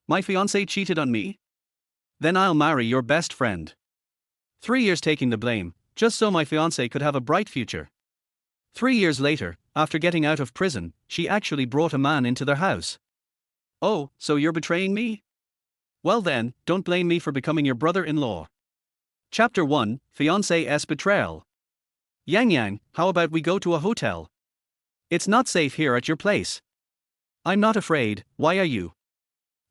My fiancée cheated on me? Then I'll marry your best friend. 3 years taking the blame, just so my fiancée could have a bright future. 3 years later, after getting out of prison, she actually brought a man into their house. Oh, so you're betraying me? Well then, don't blame me for becoming your brother-in-law. Chapter 1, Fiancé's Betrayal. Yang, how about we go to a hotel? It's not safe here at your place. I'm not afraid, why are you?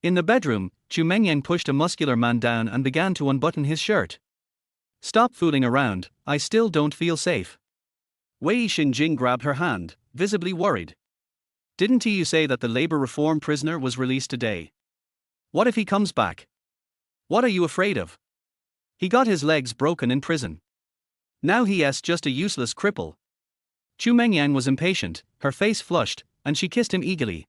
In the bedroom, Chu Mengyang pushed a muscular man down and began to unbutton his shirt. Stop fooling around, I still don't feel safe. Wei Xingjing grabbed her hand, visibly worried. Didn't you say that the labor reform prisoner was released today? What if he comes back? What are you afraid of? He got his legs broken in prison. Now he's just a useless cripple. Chu Mengyang was impatient, her face flushed, and she kissed him eagerly.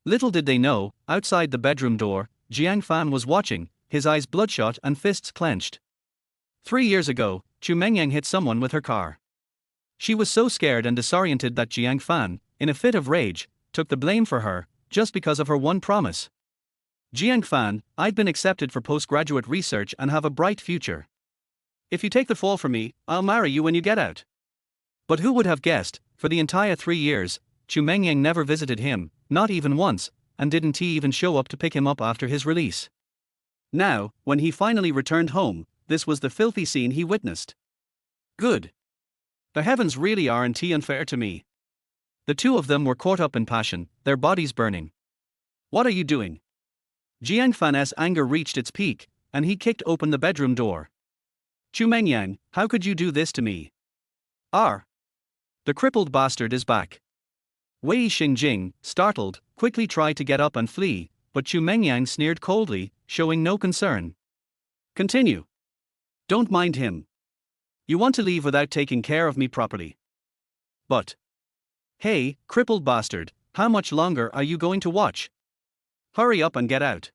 Little did they know, outside the bedroom door, Jiang Fan was watching, his eyes bloodshot and fists clenched. 3 years ago, Chu Mengyang hit someone with her car. She was so scared and disoriented that Jiang Fan, in a fit of rage, took the blame for her, just because of her one promise. Jiang Fan, I'd been accepted for postgraduate research and have a bright future. If you take the fall for me, I'll marry you when you get out. But who would have guessed, for the entire 3 years, Chu Mengyang never visited him, not even once, and didn't he even show up to pick him up after his release. Now, when he finally returned home, this was the filthy scene he witnessed. Good. The heavens really aren't unfair to me. The two of them were caught up in passion, their bodies burning. What are you doing? Jiang Fan's anger reached its peak, and he kicked open the bedroom door. Chu Mengyang, how could you do this to me? The crippled bastard is back. Wei Xingjing, startled, quickly tried to get up and flee, but Chu Mengyang sneered coldly, showing no concern. Continue. Don't mind him. You want to leave without taking care of me properly. But. Hey, crippled bastard, how much longer are you going to watch? Hurry up and get out.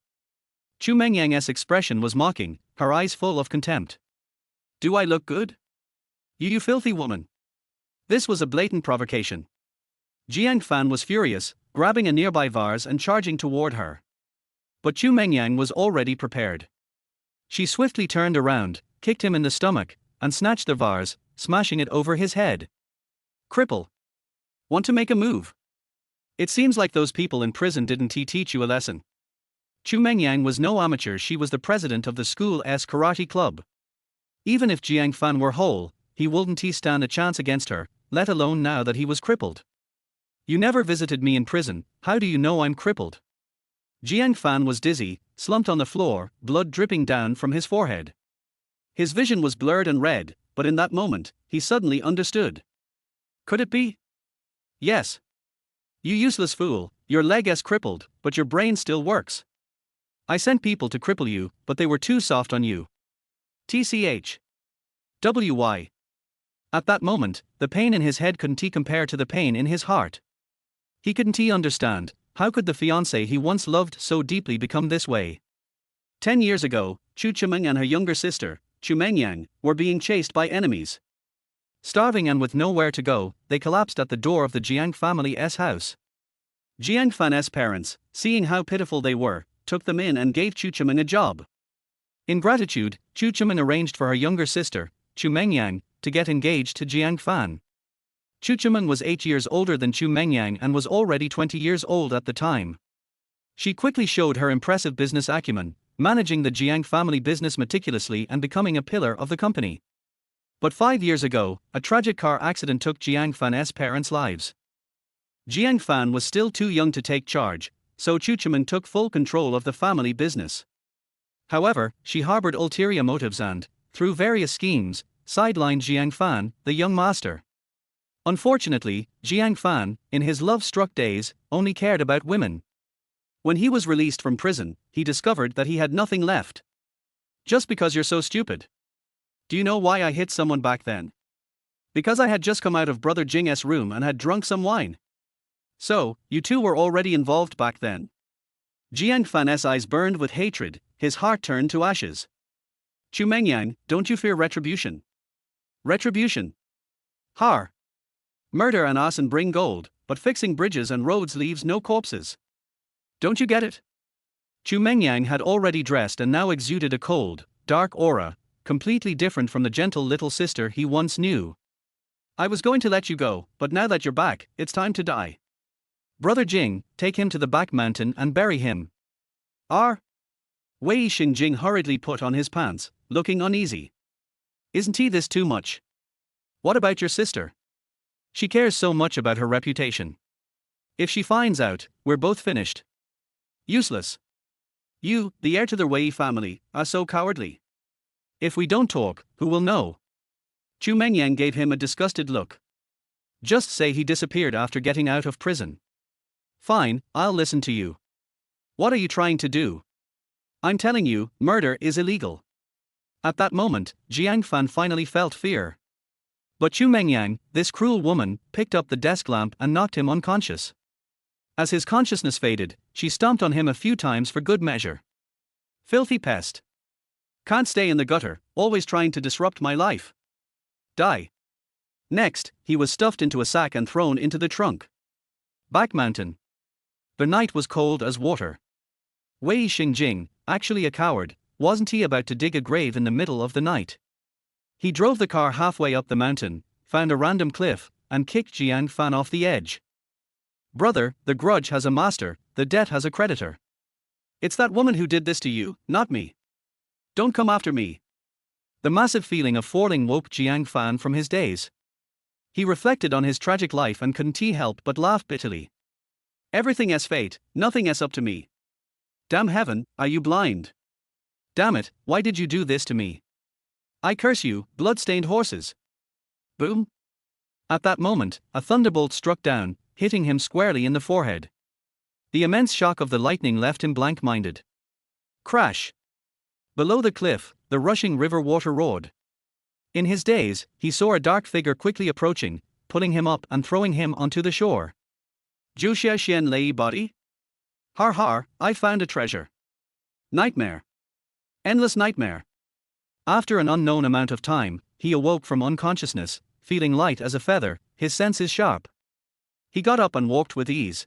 Chu Mengyang's expression was mocking, her eyes full of contempt. Do I look good? You filthy woman. This was a blatant provocation. Jiang Fan was furious, grabbing a nearby vase and charging toward her. But Chu Mengyang was already prepared. She swiftly turned around, kicked him in the stomach, and snatched the vase, smashing it over his head. Cripple. Want to make a move? It seems like those people in prison didn't teach you a lesson. Chu Mengyang was no amateur, she was the president of the school's karate club. Even if Jiang Fan were whole, he wouldn't stand a chance against her, let alone now that he was crippled. You never visited me in prison, how do you know I'm crippled? Jiang Fan was dizzy, slumped on the floor, blood dripping down from his forehead. His vision was blurred and red, but in that moment, he suddenly understood. Could it be? Yes. You useless fool, your leg is crippled, but your brain still works. I sent people to cripple you, but they were too soft on you. TCH. WY. At that moment, the pain in his head couldn't compare to the pain in his heart. He couldn't understand, how could the fiancée he once loved so deeply become this way? 10 years ago, Chu Chimeng and her younger sister, Chu Mengyang, were being chased by enemies. Starving and with nowhere to go, they collapsed at the door of the Jiang family's house. Jiang Fan's parents, seeing how pitiful they were, took them in and gave Chu Chimeng a job. In gratitude, Chu Chimeng arranged for her younger sister, Chu Mengyang, to get engaged to Jiang Fan. Chu Chimeng was 8 years older than Chu Mengyang and was already 20 years old at the time. She quickly showed her impressive business acumen, managing the Jiang family business meticulously and becoming a pillar of the company. But 5 years ago, a tragic car accident took Jiang Fan's parents' lives. Jiang Fan was still too young to take charge, so Chu Chimeng took full control of the family business. However, she harbored ulterior motives and, through various schemes, sidelined Jiang Fan, the young master. Unfortunately, Jiang Fan, in his love-struck days, only cared about women. When he was released from prison, he discovered that he had nothing left. Just because you're so stupid. Do you know why I hit someone back then? Because I had just come out of Brother Jing's room and had drunk some wine. So, you two were already involved back then. Jiang Fan's eyes burned with hatred, his heart turned to ashes. Chu Mengyang, don't you fear retribution? Retribution? Har. Murder and arson bring gold, but fixing bridges and roads leaves no corpses. Don't you get it? Chu Mengyang had already dressed and now exuded a cold, dark aura, completely different from the gentle little sister he once knew. I was going to let you go, but now that you're back, it's time to die. Brother Jing, take him to the back mountain and bury him. R. Wei Xingjing hurriedly put on his pants, looking uneasy. Isn't he this too much? What about your sister? She cares so much about her reputation. If she finds out, we're both finished. Useless. You, the heir to the Wei family, are so cowardly. If we don't talk, who will know? Chu Mengyang gave him a disgusted look. Just say he disappeared after getting out of prison. Fine, I'll listen to you. What are you trying to do? I'm telling you, murder is illegal. At that moment, Jiang Fan finally felt fear. But Chu Mengyang, this cruel woman, picked up the desk lamp and knocked him unconscious. As his consciousness faded, she stomped on him a few times for good measure. Filthy pest. Can't stay in the gutter, always trying to disrupt my life. Die. Next, he was stuffed into a sack and thrown into the trunk. Back mountain. The night was cold as water. Wei Xingjing, actually a coward, wasn't he about to dig a grave in the middle of the night? He drove the car halfway up the mountain, found a random cliff, and kicked Jiang Fan off the edge. Brother, the grudge has a master, the debt has a creditor. It's that woman who did this to you, not me. Don't come after me. The massive feeling of falling woke Jiang Fan from his daze. He reflected on his tragic life and couldn't help but laugh bitterly. Everything as fate, nothing as up to me. Damn heaven, are you blind? Damn it, why did you do this to me? I curse you, blood-stained horses. Boom. At that moment, a thunderbolt struck down, hitting him squarely in the forehead. The immense shock of the lightning left him blank-minded. Crash. Below the cliff, the rushing river water roared. In his daze, he saw a dark figure quickly approaching, pulling him up and throwing him onto the shore. Juxia Xian Lei body? Har har, I found a treasure. Nightmare. Endless nightmare. After an unknown amount of time, he awoke from unconsciousness, feeling light as a feather, his senses sharp. He got up and walked with ease.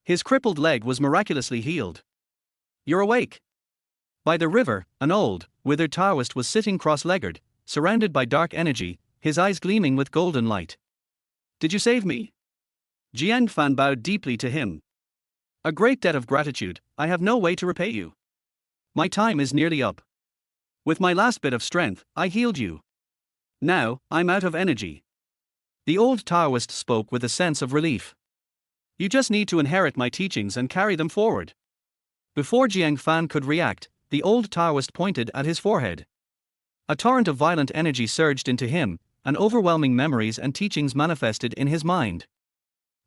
His crippled leg was miraculously healed. You're awake. By the river, an old, withered Taoist was sitting cross-legged, surrounded by dark energy, his eyes gleaming with golden light. Did you save me? Jiang Fan bowed deeply to him. A great debt of gratitude, I have no way to repay you. My time is nearly up. With my last bit of strength, I healed you. Now, I'm out of energy. The old Taoist spoke with a sense of relief. You just need to inherit my teachings and carry them forward. Before Jiang Fan could react, the old Taoist pointed at his forehead. A torrent of violent energy surged into him, and overwhelming memories and teachings manifested in his mind.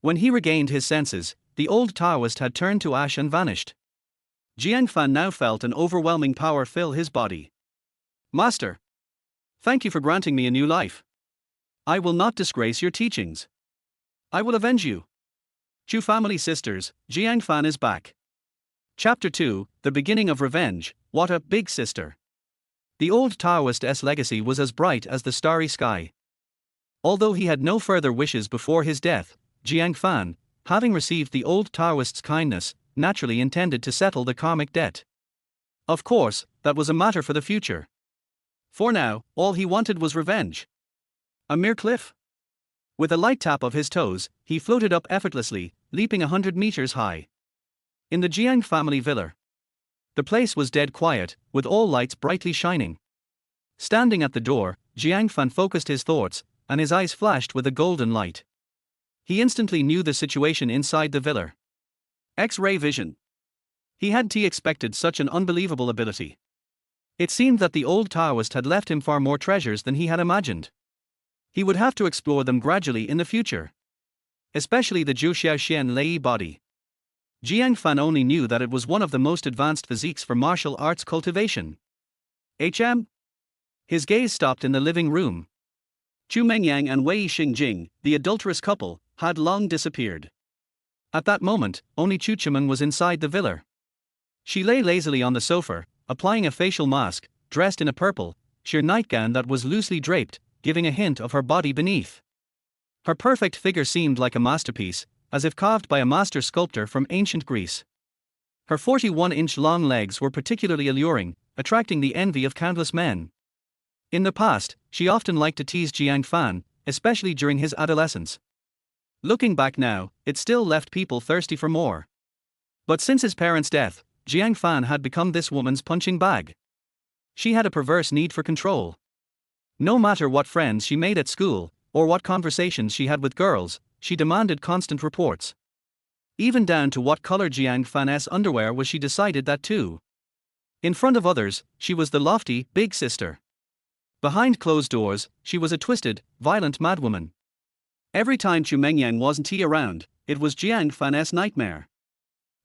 When he regained his senses, the old Taoist had turned to ash and vanished. Jiang Fan now felt an overwhelming power fill his body. Master! Thank you for granting me a new life. I will not disgrace your teachings. I will avenge you. Chu family sisters, Jiang Fan is back. Chapter 2, The Beginning of Revenge, What a Big Sister. The old Taoist's legacy was as bright as the starry sky. Although he had no further wishes before his death, Jiang Fan, having received the old Taoist's kindness, naturally intended to settle the karmic debt. Of course, that was a matter for the future. For now, all he wanted was revenge. A mere cliff? With a light tap of his toes, he floated up effortlessly, leaping 100 meters high. In the Jiang family villa. The place was dead quiet, with all lights brightly shining. Standing at the door, Jiang Fan focused his thoughts, and his eyes flashed with a golden light. He instantly knew the situation inside the villa. X-ray vision. He hadn't expected such an unbelievable ability. It seemed that the old Taoist had left him far more treasures than he had imagined. He would have to explore them gradually in the future. Especially the Juxiao Xian Lei body. Jiang Fan only knew that it was one of the most advanced physiques for martial arts cultivation. His gaze stopped in the living room. Chu Mengyang and Wei Xingjing, the adulterous couple, had long disappeared. At that moment, only Chu Chimen was inside the villa. She lay lazily on the sofa, applying a facial mask, dressed in a purple, sheer nightgown that was loosely draped, giving a hint of her body beneath. Her perfect figure seemed like a masterpiece, as if carved by a master sculptor from ancient Greece. Her 41-inch long legs were particularly alluring, attracting the envy of countless men. In the past, she often liked to tease Jiang Fan, especially during his adolescence. Looking back now, it still left people thirsty for more. But since his parents' death, Jiang Fan had become this woman's punching bag. She had a perverse need for control. No matter what friends she made at school, or what conversations she had with girls, she demanded constant reports. Even down to what color Jiang Fan's underwear was, she decided that too. In front of others, she was the lofty, big sister. Behind closed doors, she was a twisted, violent madwoman. Every time Chu Mengyang wasn't around, it was Jiang Fan's nightmare.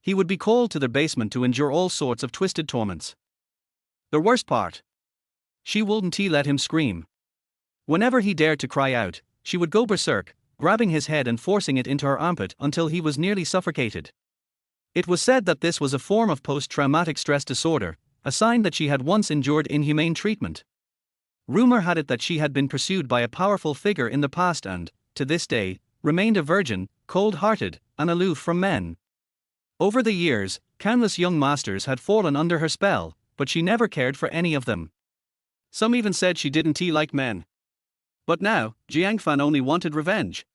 He would be called to the basement to endure all sorts of twisted torments. The worst part? She wouldn't let him scream. Whenever he dared to cry out, she would go berserk, grabbing his head and forcing it into her armpit until he was nearly suffocated. It was said that this was a form of post-traumatic stress disorder, a sign that she had once endured inhumane treatment. Rumor had it that she had been pursued by a powerful figure in the past and, to this day, remained a virgin, cold-hearted, and aloof from men. Over the years, countless young masters had fallen under her spell, but she never cared for any of them. Some even said she didn't like men. But now, Jiang Fan only wanted revenge.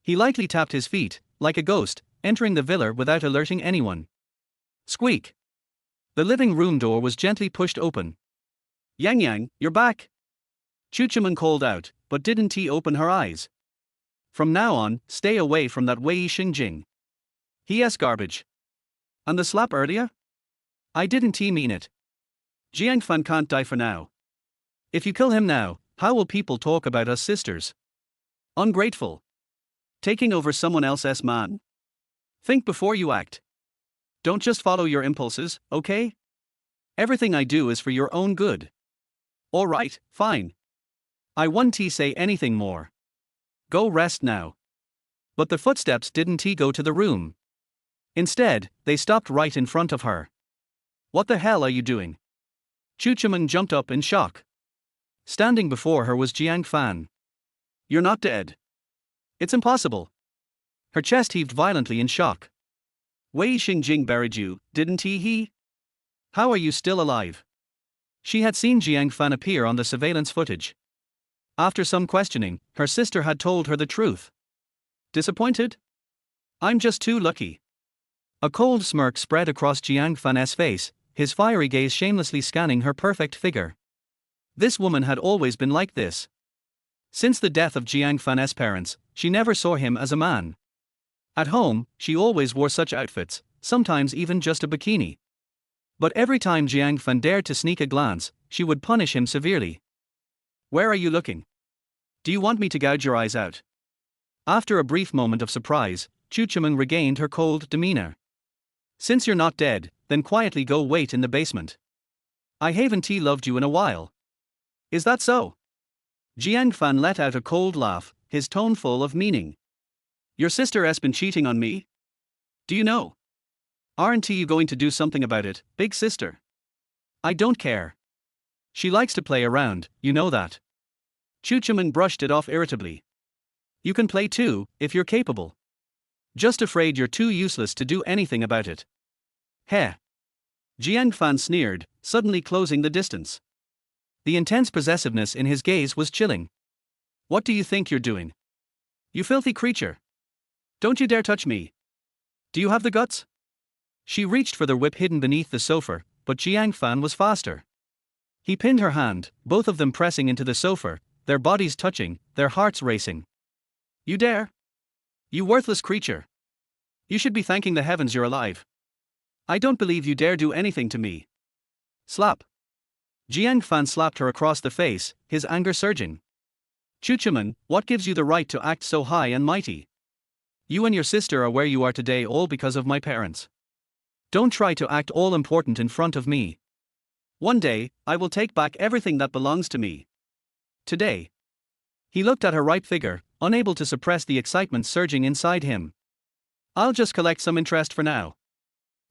He lightly tapped his feet, like a ghost, entering the villa without alerting anyone. Squeak! The living room door was gently pushed open. Yang Yang, you're back! Chu Chiman called out, but didn't open her eyes. From now on, stay away from that Wei Xingjing. He garbage. And the slap earlier? I didn't mean it. Jiang Fan can't die for now. If you kill him now, how will people talk about us sisters? Ungrateful. Taking over someone else's man. Think before you act. Don't just follow your impulses, okay? Everything I do is for your own good. Alright, fine. I won't say anything more. Go rest now. But the footsteps didn't go to the room. Instead, they stopped right in front of her. What the hell are you doing? Chu Chiman jumped up in shock. Standing before her was Jiang Fan. You're not dead. It's impossible. Her chest heaved violently in shock. Wei Xingjing buried you, didn't he? How are you still alive? She had seen Jiang Fan appear on the surveillance footage. After some questioning, her sister had told her the truth. Disappointed? I'm just too lucky. A cold smirk spread across Jiang Fan's face, his fiery gaze shamelessly scanning her perfect figure. This woman had always been like this. Since the death of Jiang Fan's parents, she never saw him as a man. At home, she always wore such outfits, sometimes even just a bikini. But every time Jiang Fan dared to sneak a glance, she would punish him severely. Where are you looking? Do you want me to gouge your eyes out? After a brief moment of surprise, Chu Chiman regained her cold demeanor. Since you're not dead, then quietly go wait in the basement. I haven't loved you in a while. Is that so? Jiang Fan let out a cold laugh, his tone full of meaning. Your sister has been cheating on me? Do you know? Aren't you going to do something about it, big sister? I don't care. She likes to play around, you know that. Chu Chiman brushed it off irritably. You can play too, if you're capable. Just afraid you're too useless to do anything about it. Heh. Jiang Fan sneered, suddenly closing the distance. The intense possessiveness in his gaze was chilling. What do you think you're doing? You filthy creature. Don't you dare touch me. Do you have the guts? She reached for the whip hidden beneath the sofa, but Jiang Fan was faster. He pinned her hand, both of them pressing into the sofa, their bodies touching, their hearts racing. You dare? You worthless creature. You should be thanking the heavens you're alive. I don't believe you dare do anything to me. Slap. Jiang Fan slapped her across the face, his anger surging. Chu Chiman, what gives you the right to act so high and mighty? You and your sister are where you are today all because of my parents. Don't try to act all important in front of me. One day, I will take back everything that belongs to me. Today. He looked at her ripe figure, unable to suppress the excitement surging inside him. I'll just collect some interest for now.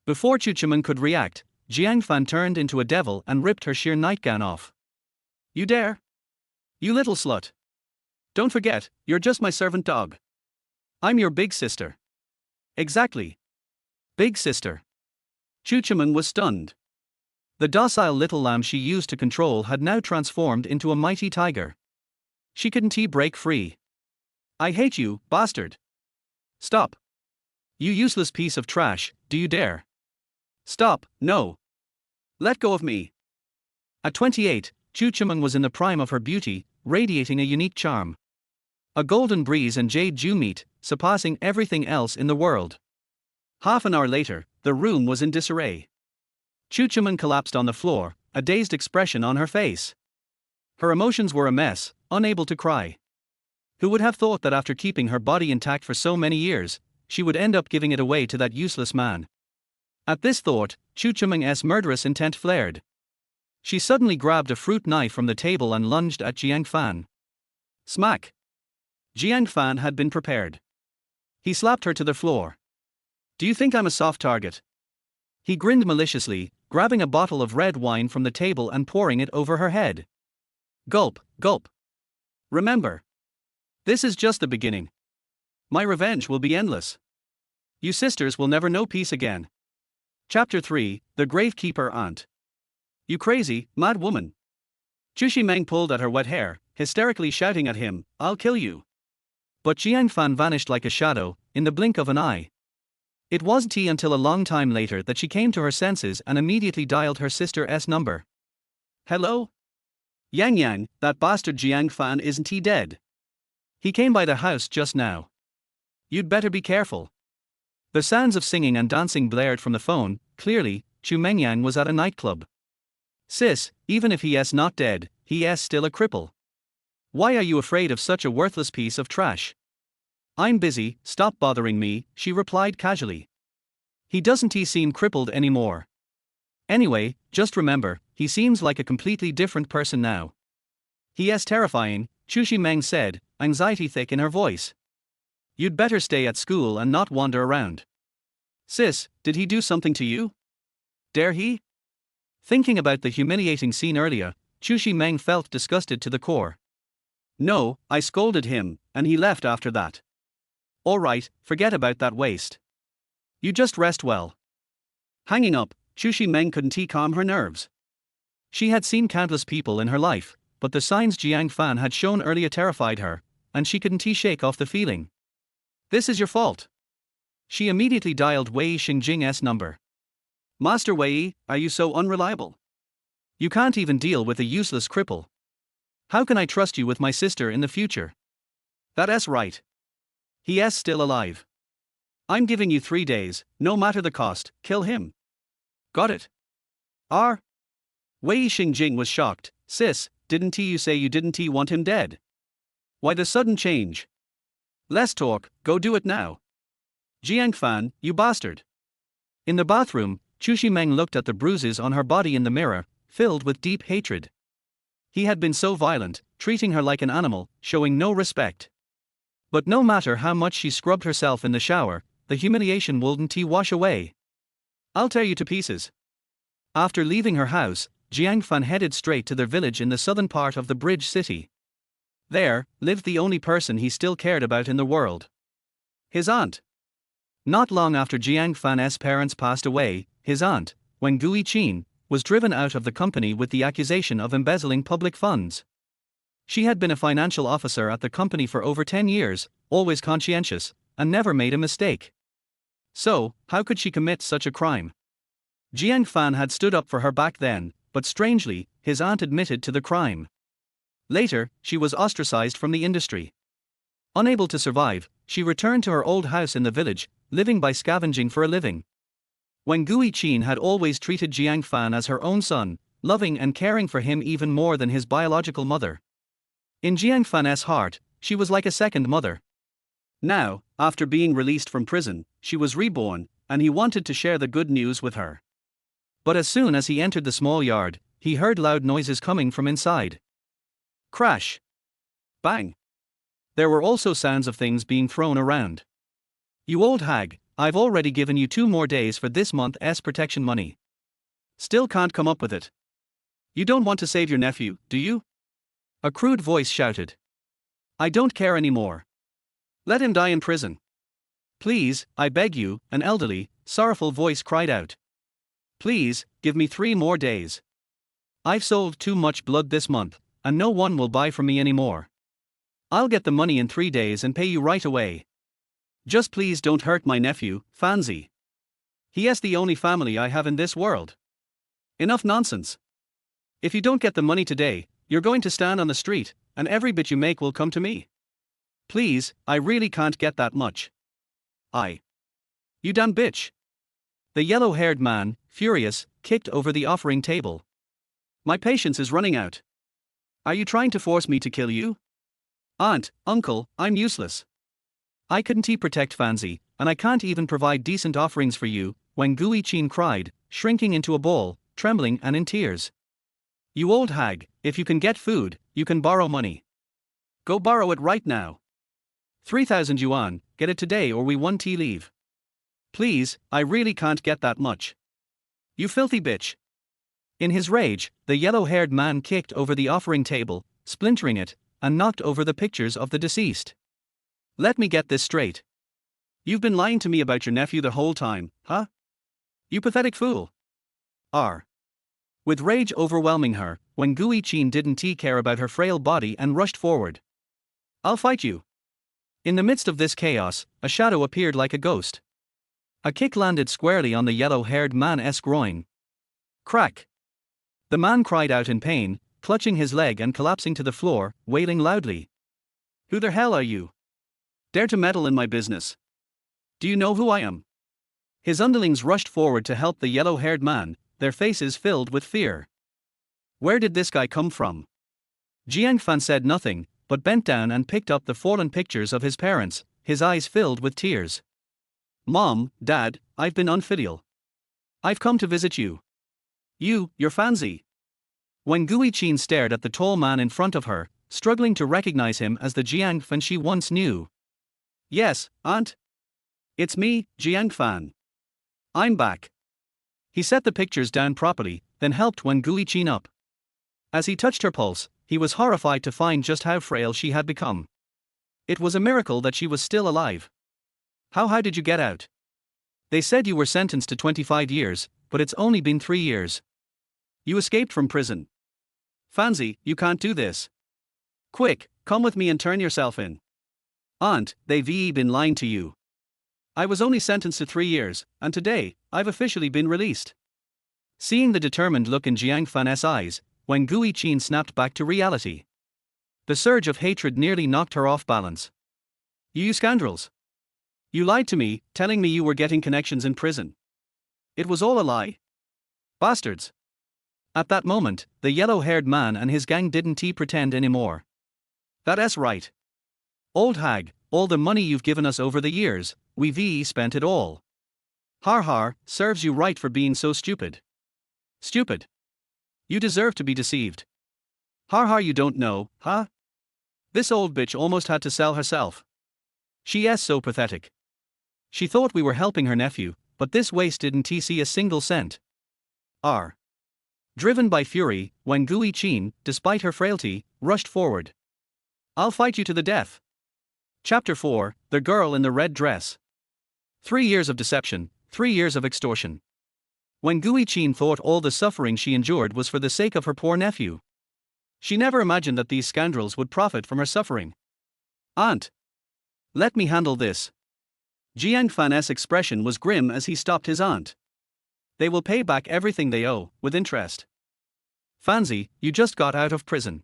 Before Chu Chiman could react, Jiang Fan turned into a devil and ripped her sheer nightgown off. You dare? You little slut. Don't forget, you're just my servant dog. I'm your big sister. Exactly. Big sister. Chu Chimeng was stunned. The docile little lamb she used to control had now transformed into a mighty tiger. She couldn't break free. I hate you, bastard. Stop. You useless piece of trash, do you dare? Stop, no. Let go of me. At 28, Chu Chimeng was in the prime of her beauty, radiating a unique charm. A golden breeze and jade dew meet, surpassing everything else in the world. Half an hour later, the room was in disarray. Chu Chimeng collapsed on the floor, a dazed expression on her face. Her emotions were a mess, unable to cry. Who would have thought that after keeping her body intact for so many years, she would end up giving it away to that useless man? At this thought, Chu Chimeng's murderous intent flared. She suddenly grabbed a fruit knife from the table and lunged at Jiang Fan. Smack! Jiang Fan had been prepared. He slapped her to the floor. Do you think I'm a soft target? He grinned maliciously, grabbing a bottle of red wine from the table and pouring it over her head. Gulp, gulp. Remember. This is just the beginning. My revenge will be endless. You sisters will never know peace again. Chapter 3, The Gravekeeper Aunt. You crazy, mad woman. Chu Chimeng pulled at her wet hair, hysterically shouting at him, I'll kill you. But Jiang Fan vanished like a shadow, in the blink of an eye. It wasn't until a long time later that she came to her senses and immediately dialed her sister's number. Hello? Yang Yang, that bastard Jiang Fan isn't he dead? He came by the house just now. You'd better be careful. The sounds of singing and dancing blared from the phone. Clearly, Chu Mengyang was at a nightclub. Sis, even if he's not dead, he's still a cripple. Why are you afraid of such a worthless piece of trash? I'm busy, stop bothering me, she replied casually. He doesn't seem crippled anymore. Anyway, just remember, he seems like a completely different person now. He's terrifying, Chu Chimeng said, anxiety thick in her voice. You'd better stay at school and not wander around. Sis, did he do something to you? Dare he? Thinking about the humiliating scene earlier, Chu Chimeng felt disgusted to the core. No, I scolded him, and he left after that. All right, forget about that waste. You just rest well. Hanging up, Chu Chimeng couldn't calm her nerves. She had seen countless people in her life, but the signs Jiang Fan had shown earlier terrified her, and she couldn't shake off the feeling. This is your fault. She immediately dialed Wei Xingjing's number. Master Wei, are you so unreliable? You can't even deal with a useless cripple. How can I trust you with my sister in the future? That's right. He's still alive. I'm giving you 3 days, no matter the cost, kill him. Got it? Wei Xingjing was shocked. Sis, didn't you say you didn't want him dead? Why the sudden change? Less talk, go do it now. Jiang Fan, you bastard. In the bathroom, Chu Chimeng looked at the bruises on her body in the mirror, filled with deep hatred. He had been so violent, treating her like an animal, showing no respect. But no matter how much she scrubbed herself in the shower, the humiliation wouldn't wash away. I'll tear you to pieces. After leaving her house, Jiang Fan headed straight to their village in the southern part of the bridge city. There lived the only person he still cared about in the world. His aunt. Not long after Jiang Fan's parents passed away, his aunt, Wen Gui Qin, was driven out of the company with the accusation of embezzling public funds. She had been a financial officer at the company for over 10 years, always conscientious, and never made a mistake. So, how could she commit such a crime? Jiang Fan had stood up for her back then, but strangely, his aunt admitted to the crime. Later, she was ostracized from the industry. Unable to survive, she returned to her old house in the village, living by scavenging for a living. Wen Gui Qin had always treated Jiang Fan as her own son, loving and caring for him even more than his biological mother. In Jiang Fan's heart, she was like a second mother. Now, after being released from prison, she was reborn, and he wanted to share the good news with her. But as soon as he entered the small yard, he heard loud noises coming from inside. Crash! Bang! There were also sounds of things being thrown around. You old hag, I've already given you 2 more days for this month's protection money. Still can't come up with it. You don't want to save your nephew, do you? A crude voice shouted. I don't care anymore. Let him die in prison. Please, I beg you, an elderly, sorrowful voice cried out. Please, give me 3 more days. I've sold too much blood this month, and no one will buy from me anymore. I'll get the money in 3 days and pay you right away. Just please don't hurt my nephew, fiancée. He is the only family I have in this world. Enough nonsense. If you don't get the money today, you're going to stand on the street, and every bit you make will come to me. Please, I really can't get that much. You damn bitch. The yellow-haired man, furious, kicked over the offering table. My patience is running out. Are you trying to force me to kill you? Aunt, uncle, I'm useless. I couldn't protect fiancée, and I can't even provide decent offerings for you, Wen Guiqin cried, shrinking into a ball, trembling and in tears. You old hag, if you can get food, you can borrow money. Go borrow it right now. 3,000 yuan, get it today or we won't leave. Please, I really can't get that much. You filthy bitch. In his rage, the yellow-haired man kicked over the offering table, splintering it, and knocked over the pictures of the deceased. Let me get this straight. You've been lying to me about your nephew the whole time, huh? You pathetic fool. With rage overwhelming her, Wen Guiqin didn't care about her frail body and rushed forward. I'll fight you. In the midst of this chaos, a shadow appeared like a ghost. A kick landed squarely on the yellow-haired man's groin. Crack! The man cried out in pain, clutching his leg and collapsing to the floor, wailing loudly. Who the hell are you? Dare to meddle in my business? Do you know who I am? His underlings rushed forward to help the yellow-haired man, their faces filled with fear. Where did this guy come from? Jiang Fan said nothing, but bent down and picked up the fallen pictures of his parents, his eyes filled with tears. Mom, Dad, I've been unfilial. I've come to visit you. Your fiancé. When Guiqin stared at the tall man in front of her, struggling to recognize him as the Jiang Fan she once knew. Yes, Aunt. It's me, Jiang Fan. I'm back. He set the pictures down properly, then helped Wen Guiqin up. As he touched her pulse, he was horrified to find just how frail she had become. It was a miracle that she was still alive. How did you get out? They said you were sentenced to 25 years, but it's only been 3 years. You escaped from prison. Fiancée, you can't do this. Quick, come with me and turn yourself in. Aunt, they've been lying to you. I was only sentenced to 3 years, and today, I've officially been released. Seeing the determined look in Jiang Fan's eyes, Wen Guiqin snapped back to reality. The surge of hatred nearly knocked her off balance. You scoundrels! You lied to me, telling me you were getting connections in prison. It was all a lie. Bastards! At that moment, the yellow-haired man and his gang didn't pretend anymore. That's right. Old hag, all the money you've given us over the years, we've spent it all. Har, serves you right for being so stupid. Stupid. You deserve to be deceived. Har, you don't know, huh? This old bitch almost had to sell herself. She is so pathetic. She thought we were helping her nephew, but this waste didn't see a single cent. Driven by fury, Wen Guiqin, despite her frailty, rushed forward. I'll fight you to the death. Chapter 4, The Girl in the Red Dress. 3 years of deception, 3 years of extortion. Wen Guiqin thought all the suffering she endured was for the sake of her poor nephew. She never imagined that these scoundrels would profit from her suffering. Aunt! Let me handle this. Jiang Fan's expression was grim as he stopped his aunt. They will pay back everything they owe, with interest. Fiancée, you just got out of prison.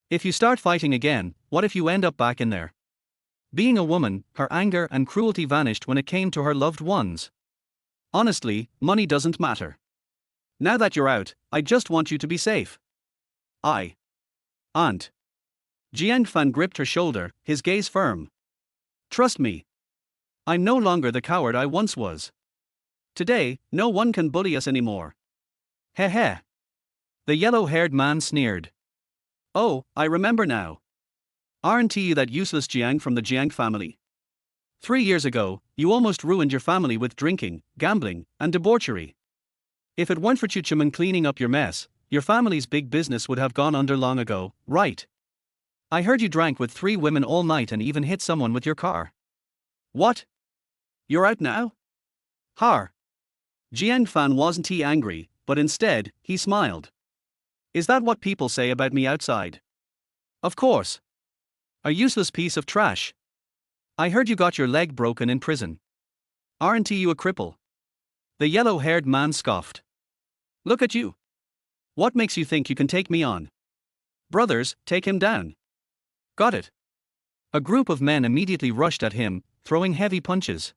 If you start fighting again, what if you end up back in there? Being a woman, her anger and cruelty vanished when it came to her loved ones. Honestly, money doesn't matter. Now that you're out, I just want you to be safe. Aunt. Jiang Fan gripped her shoulder, his gaze firm. Trust me. I'm no longer the coward I once was. Today, no one can bully us anymore. Heh. The yellow-haired man sneered. Oh, I remember now. Aren't you that useless Jiang from the Jiang family? 3 years ago, you almost ruined your family with drinking, gambling, and debauchery. If it weren't for Chuchiman cleaning up your mess, your family's big business would have gone under long ago, right? I heard you drank with 3 women all night and even hit someone with your car. What? You're out now? Har. Jiang Fan wasn't he angry, but instead, he smiled. Is that what people say about me outside? Of course. A useless piece of trash. I heard you got your leg broken in prison. Aren't you a cripple? The yellow-haired man scoffed. Look at you. What makes you think you can take me on? Brothers, take him down. Got it. A group of men immediately rushed at him, throwing heavy punches.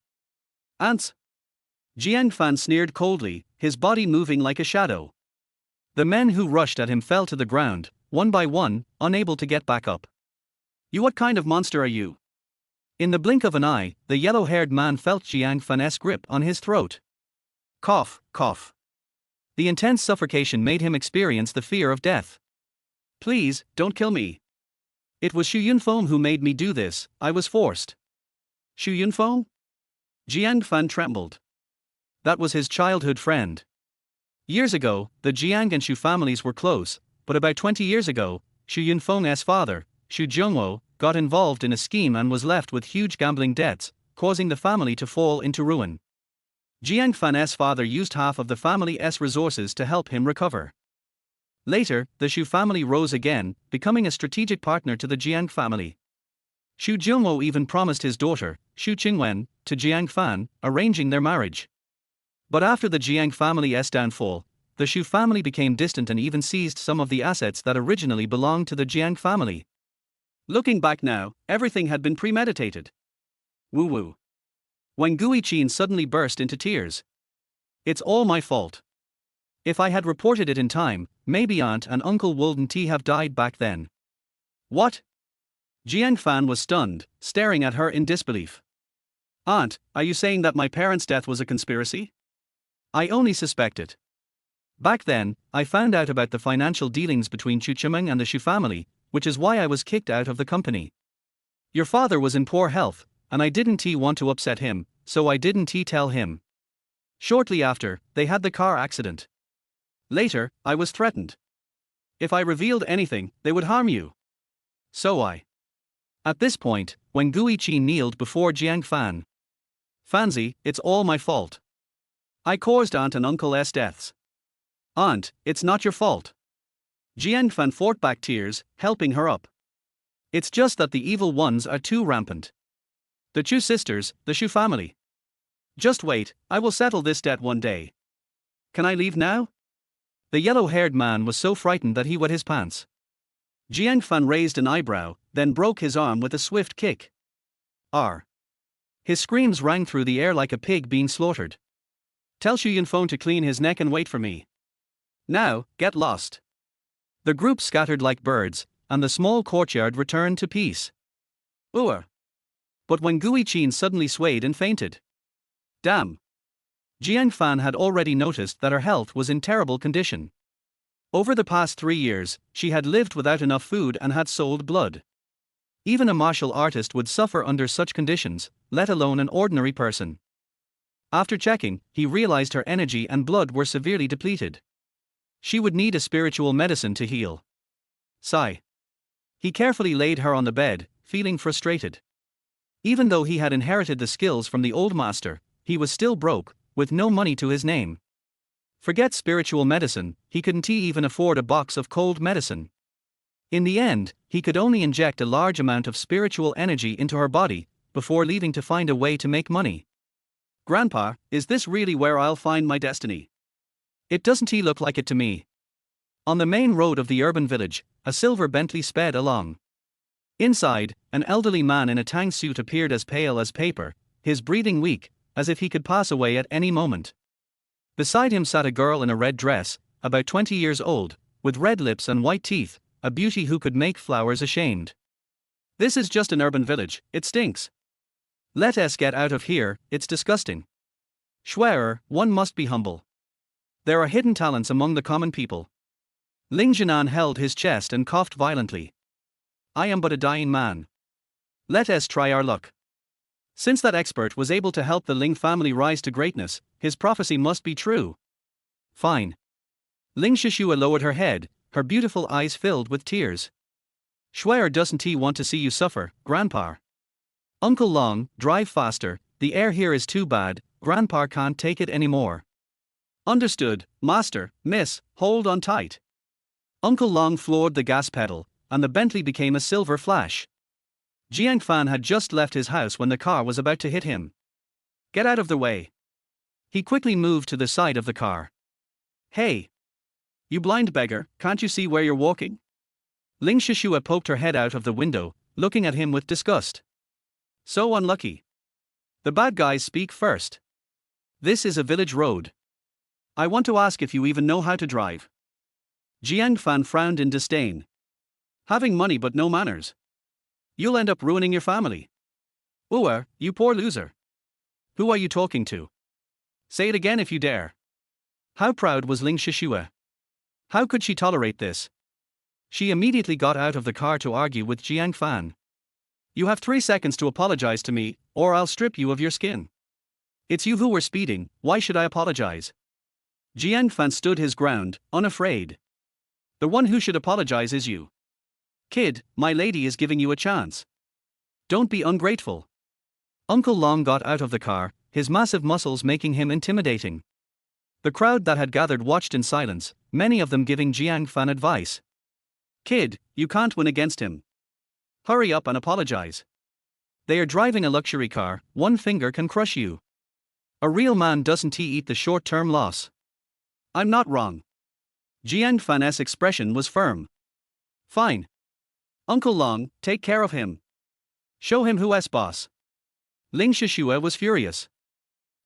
Ants. Jiang Fan sneered coldly, his body moving like a shadow. The men who rushed at him fell to the ground, one by one, unable to get back up. You, what kind of monster are you? In the blink of an eye, the yellow-haired man felt Jiang Fan's grip on his throat. Cough, cough. The intense suffocation made him experience the fear of death. Please, don't kill me. It was Xu Yunfeng who made me do this, I was forced. Xu Yunfeng? Jiang Fan trembled. That was his childhood friend. Years ago, the Jiang and Xu families were close, but about 20 years ago, Xu Yunfeng's father, Xu Zhongwo, got involved in a scheme and was left with huge gambling debts, causing the family to fall into ruin. Jiang Fan's father used half of the family's resources to help him recover. Later, the Xu family rose again, becoming a strategic partner to the Jiang family. Xu Zhongwo even promised his daughter, Xu Qingwen, to Jiang Fan, arranging their marriage. But after the Jiang family's downfall, the Xu family became distant and even seized some of the assets that originally belonged to the Jiang family. Looking back now, everything had been premeditated. Woo-woo. Wang Guiqin suddenly burst into tears. It's all my fault. If I had reported it in time, maybe Aunt and Uncle wouldn't have died back then. What? Jiang Fan was stunned, staring at her in disbelief. Aunt, are you saying that my parents' death was a conspiracy? I only suspect it. Back then, I found out about the financial dealings between Xu Chimeng and the Xu family, which is why I was kicked out of the company. Your father was in poor health, and I didn't want to upset him, so I didn't tell him. Shortly after, they had the car accident. Later, I was threatened. If I revealed anything, they would harm you. So I. At this point, when Guiqin kneeled before Jiang Fan. Fanzi, it's all my fault. I caused Aunt and Uncle's deaths. Aunt, it's not your fault. Jiang Fan fought back tears, helping her up. It's just that the evil ones are too rampant. The Chu sisters, the Xu family. Just wait, I will settle this debt one day. Can I leave now? The yellow-haired man was so frightened that he wet his pants. Jiang Fan raised an eyebrow, then broke his arm with a swift kick. R. His screams rang through the air like a pig being slaughtered. Tell Xu Yunfeng to clean his neck and wait for me. Now, get lost. The group scattered like birds, and the small courtyard returned to peace. But when Guiqin suddenly swayed and fainted. Damn. Jiang Fan had already noticed that her health was in terrible condition. Over the past 3 years, she had lived without enough food and had sold blood. Even a martial artist would suffer under such conditions, let alone an ordinary person. After checking, he realized her energy and blood were severely depleted. She would need a spiritual medicine to heal. Sigh. He carefully laid her on the bed, feeling frustrated. Even though he had inherited the skills from the old master, he was still broke, with no money to his name. Forget spiritual medicine, he couldn't even afford a box of cold medicine. In the end, he could only inject a large amount of spiritual energy into her body, before leaving to find a way to make money. Grandpa, is this really where I'll find my destiny? It doesn't look like it to me. On the main road of the urban village, a silver Bentley sped along. Inside, an elderly man in a tang suit appeared as pale as paper, his breathing weak, as if he could pass away at any moment. Beside him sat a girl in a red dress, about 20 years old, with red lips and white teeth, a beauty who could make flowers ashamed. This is just an urban village, it stinks. Let us get out of here, it's disgusting. Schwerer, one must be humble. There are hidden talents among the common people. Ling Jinan held his chest and coughed violently. I am but a dying man. Let us try our luck. Since that expert was able to help the Ling family rise to greatness, his prophecy must be true. Fine. Ling Shishua lowered her head, her beautiful eyes filled with tears. Schwerer doesn't want to see you suffer, Grandpa. Uncle Long, drive faster, the air here is too bad, Grandpa can't take it anymore. Understood, master, miss, hold on tight. Uncle Long floored the gas pedal, and the Bentley became a silver flash. Jiang Fan had just left his house when the car was about to hit him. Get out of the way. He quickly moved to the side of the car. Hey! You blind beggar, can't you see where you're walking? Ling Shishua poked her head out of the window, looking at him with disgust. So unlucky. The bad guys speak first. This is a village road. I want to ask if you even know how to drive. Jiang Fan frowned in disdain. Having money but no manners. You'll end up ruining your family. Ooh, you poor loser. Who are you talking to? Say it again if you dare. How proud was Ling Shishua? How could she tolerate this? She immediately got out of the car to argue with Jiang Fan. You have 3 seconds to apologize to me, or I'll strip you of your skin. It's you who were speeding, why should I apologize? Jiang Fan stood his ground, unafraid. The one who should apologize is you. Kid, my lady is giving you a chance. Don't be ungrateful. Uncle Long got out of the car, his massive muscles making him intimidating. The crowd that had gathered watched in silence, many of them giving Jiang Fan advice. Kid, you can't win against him. Hurry up and apologize. They are driving a luxury car, one finger can crush you. A real man doesn't eat the short-term loss. I'm not wrong. Jiang Fan's expression was firm. Fine. Uncle Long, take care of him. Show him who's boss. Ling Shishua was furious.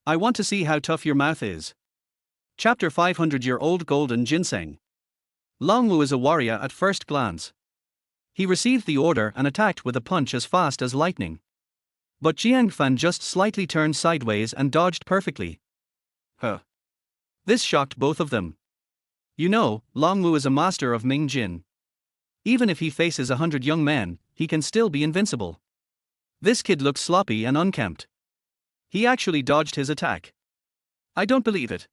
I want to see how tough your mouth is. Chapter 500-Year-Old Golden Ginseng. Long Wu is a warrior at first glance. He received the order and attacked with a punch as fast as lightning. But Jiang Fan just slightly turned sideways and dodged perfectly. This shocked both of them. You know, Long Wu is a master of Ming Jin. Even if he faces 100 young men, he can still be invincible. This kid looks sloppy and unkempt. He actually dodged his attack. I don't believe it.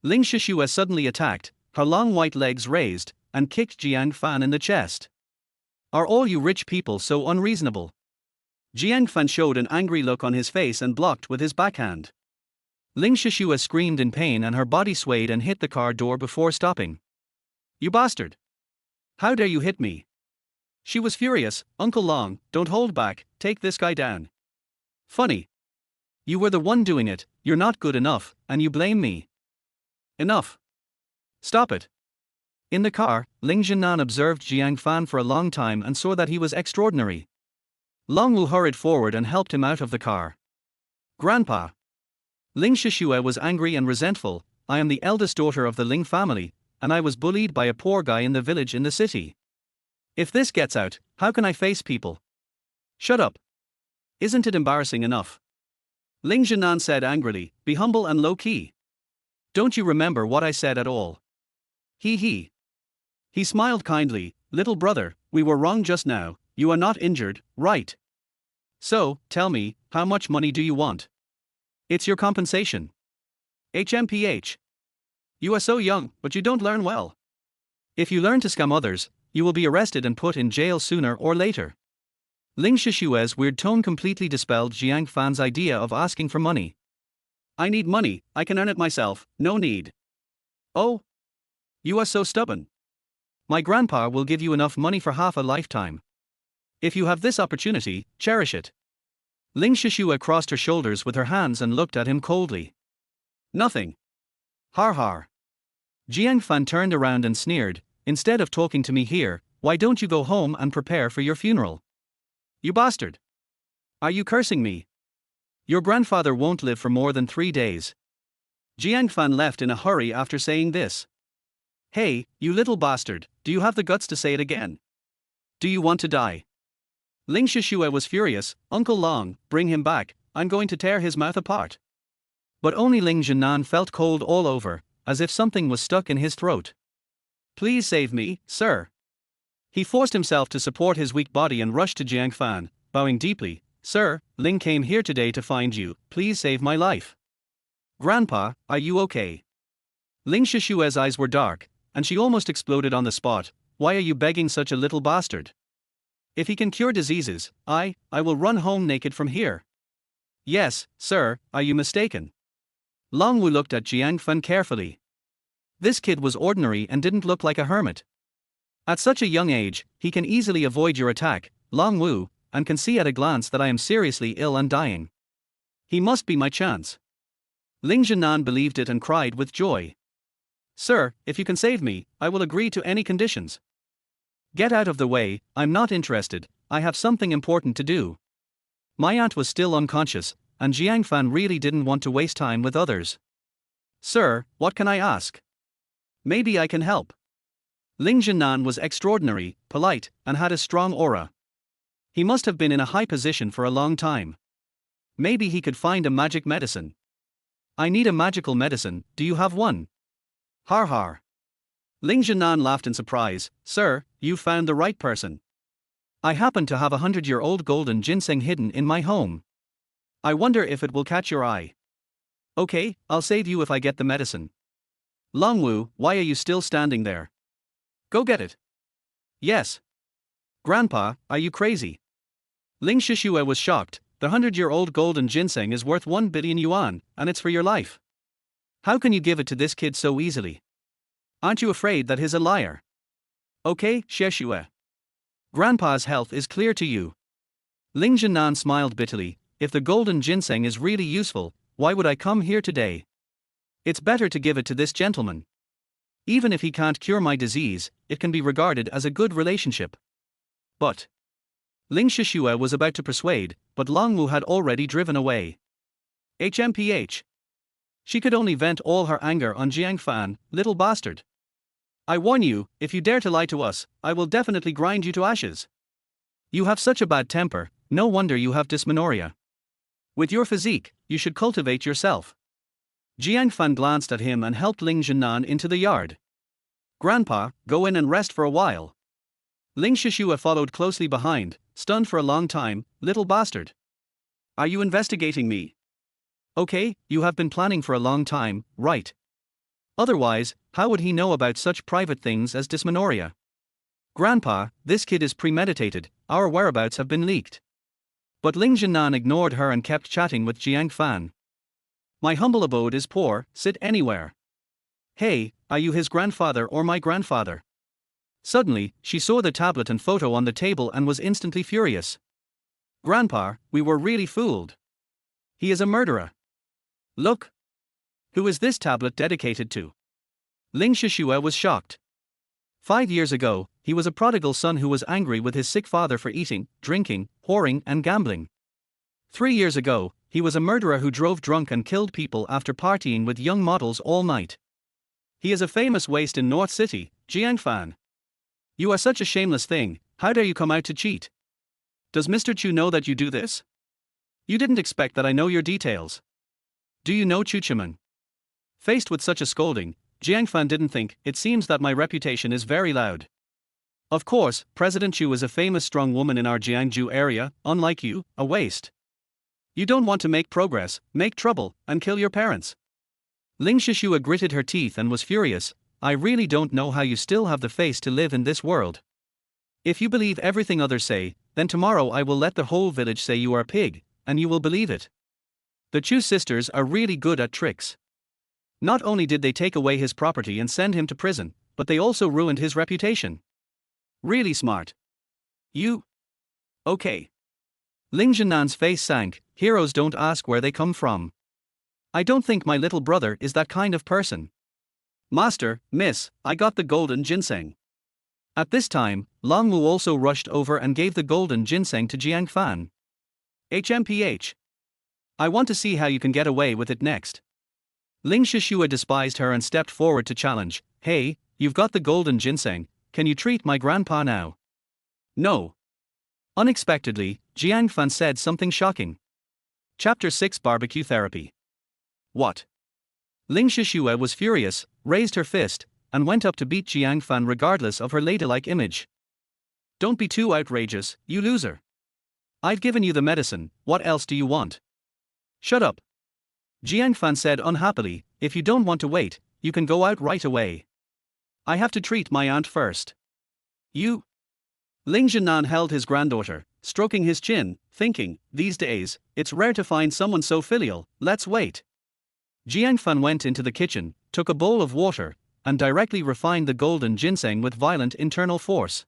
Ling Shishua suddenly attacked, her long white legs raised, and kicked Jiang Fan in the chest. Are all you rich people so unreasonable? Jiang Fan showed an angry look on his face and blocked with his backhand. Ling Shishua screamed in pain and her body swayed and hit the car door before stopping. You bastard! How dare you hit me? She was furious. Uncle Long, don't hold back, take this guy down. Funny. You were the one doing it, you're not good enough, and you blame me. Enough. Stop it. In the car, Ling Jinan observed Jiang Fan for a long time and saw that he was extraordinary. Long Wu hurried forward and helped him out of the car. Grandpa. Ling Shishua was angry and resentful. I am the eldest daughter of the Ling family, and I was bullied by a poor guy in the village in the city. If this gets out, how can I face people? Shut up. Isn't it embarrassing enough? Ling Jinan said angrily, be humble and low-key. Don't you remember what I said at all? He. He smiled kindly, little brother, we were wrong just now, you are not injured, right? So, tell me, how much money do you want? It's your compensation. HMPH. You are so young, but you don't learn well. If you learn to scam others, you will be arrested and put in jail sooner or later. Ling Shishua's weird tone completely dispelled Jiang Fan's idea of asking for money. I need money, I can earn it myself, no need. Oh? You are so stubborn. My grandpa will give you enough money for half a lifetime. If you have this opportunity, cherish it. Ling Shishua crossed her shoulders with her hands and looked at him coldly. Nothing. Har har. Jiang Fan turned around and sneered, instead of talking to me here, why don't you go home and prepare for your funeral? You bastard. Are you cursing me? Your grandfather won't live for more than 3 days. Jiang Fan left in a hurry after saying this. Hey, you little bastard, do you have the guts to say it again? Do you want to die? Ling Shishua was furious. Uncle Long, bring him back, I'm going to tear his mouth apart. But only Ling Jinan felt cold all over, as if something was stuck in his throat. Please save me, sir. He forced himself to support his weak body and rushed to Jiang Fan, bowing deeply. Sir, Ling came here today to find you, please save my life. Grandpa, are you okay? Ling Shishua's eyes were dark, and she almost exploded on the spot. Why are you begging such a little bastard? If he can cure diseases, I will run home naked from here. Yes, sir, are you mistaken? Long Wu looked at Jiang Fan carefully. This kid was ordinary and didn't look like a hermit. At such a young age, he can easily avoid your attack, Long Wu, and can see at a glance that I am seriously ill and dying. He must be my chance. Ling Zhinan believed it and cried with joy. Sir, if you can save me, I will agree to any conditions. Get out of the way, I'm not interested, I have something important to do. My aunt was still unconscious, and Jiang Fan really didn't want to waste time with others. Sir, what can I ask? Maybe I can help. Ling Zhinan was extraordinary, polite, and had a strong aura. He must have been in a high position for a long time. Maybe he could find a magic medicine. I need a magical medicine, do you have one? Har har. Ling Zhinan laughed in surprise. Sir, you found the right person. I happen to have 100-year-old golden ginseng hidden in my home. I wonder if it will catch your eye. Okay, I'll save you if I get the medicine. Long Wu, why are you still standing there? Go get it. Yes. Grandpa, are you crazy? Ling Shishue was shocked. The 100-year-old golden ginseng is worth 1 billion yuan, and it's for your life. How can you give it to this kid so easily? Aren't you afraid that he's a liar? Okay, Shishue. Grandpa's health is clear to you. Ling Zhinan smiled bitterly. If the golden ginseng is really useful, why would I come here today? It's better to give it to this gentleman. Even if he can't cure my disease, it can be regarded as a good relationship. But Ling Shishue was about to persuade, but Long Wu had already driven away. HMPH. She could only vent all her anger on Jiang Fan, little bastard. I warn you, if you dare to lie to us, I will definitely grind you to ashes. You have such a bad temper, no wonder you have dysmenorrhea. With your physique, you should cultivate yourself. Jiang Fan glanced at him and helped Ling Zhinan into the yard. Grandpa, go in and rest for a while. Ling Shishue followed closely behind, stunned for a long time. Little bastard. Are you investigating me? Okay, you have been planning for a long time, right? Otherwise, how would he know about such private things as dysmenorrhea? Grandpa, this kid is premeditated, our whereabouts have been leaked. But Ling Zhinan ignored her and kept chatting with Jiang Fan. My humble abode is poor, sit anywhere. Hey, are you his grandfather or my grandfather? Suddenly, she saw the tablet and photo on the table and was instantly furious. Grandpa, we were really fooled. He is a murderer. Look. Who is this tablet dedicated to? Ling Shishue was shocked. 5 years ago, he was a prodigal son who was angry with his sick father for eating, drinking, whoring and gambling. 3 years ago, he was a murderer who drove drunk and killed people after partying with young models all night. He is a famous waste in North City, Jiang Fan. You are such a shameless thing, how dare you come out to cheat? Does Mr. Chu know that you do this? You didn't expect that I know your details. Do you know Chu Chiman? Faced with such a scolding, Jiang Fan didn't think. It seems that my reputation is very loud. Of course, President Chu is a famous strong woman in our Jiangju area, unlike you, a waste. You don't want to make progress, make trouble, and kill your parents. Ling Shishue gritted her teeth and was furious. I really don't know how you still have the face to live in this world. If you believe everything others say, then tomorrow I will let the whole village say you are a pig, and you will believe it. The Chu sisters are really good at tricks. Not only did they take away his property and send him to prison, but they also ruined his reputation. Really smart. You? Okay. Ling Zhinan's face sank. Heroes don't ask where they come from. I don't think my little brother is that kind of person. Master, miss, I got the golden ginseng. At this time, Long Wu also rushed over and gave the golden ginseng to Jiang Fan. HMPH. I want to see how you can get away with it next. Ling Shishue despised her and stepped forward to challenge. Hey, you've got the golden ginseng, can you treat my grandpa now? No. Unexpectedly, Jiang Fan said something shocking. Chapter 6 Barbecue Therapy. What? Ling Shishue was furious, raised her fist, and went up to beat Jiang Fan regardless of her ladylike image. Don't be too outrageous, you loser. I've given you the medicine, what else do you want? Shut up. Jiang Fan said unhappily, if you don't want to wait, you can go out right away. I have to treat my aunt first. You? Ling Zhinan held his granddaughter, stroking his chin, thinking, these days, it's rare to find someone so filial, let's wait. Jiang Fan went into the kitchen, took a bowl of water, and directly refined the golden ginseng with violent internal force.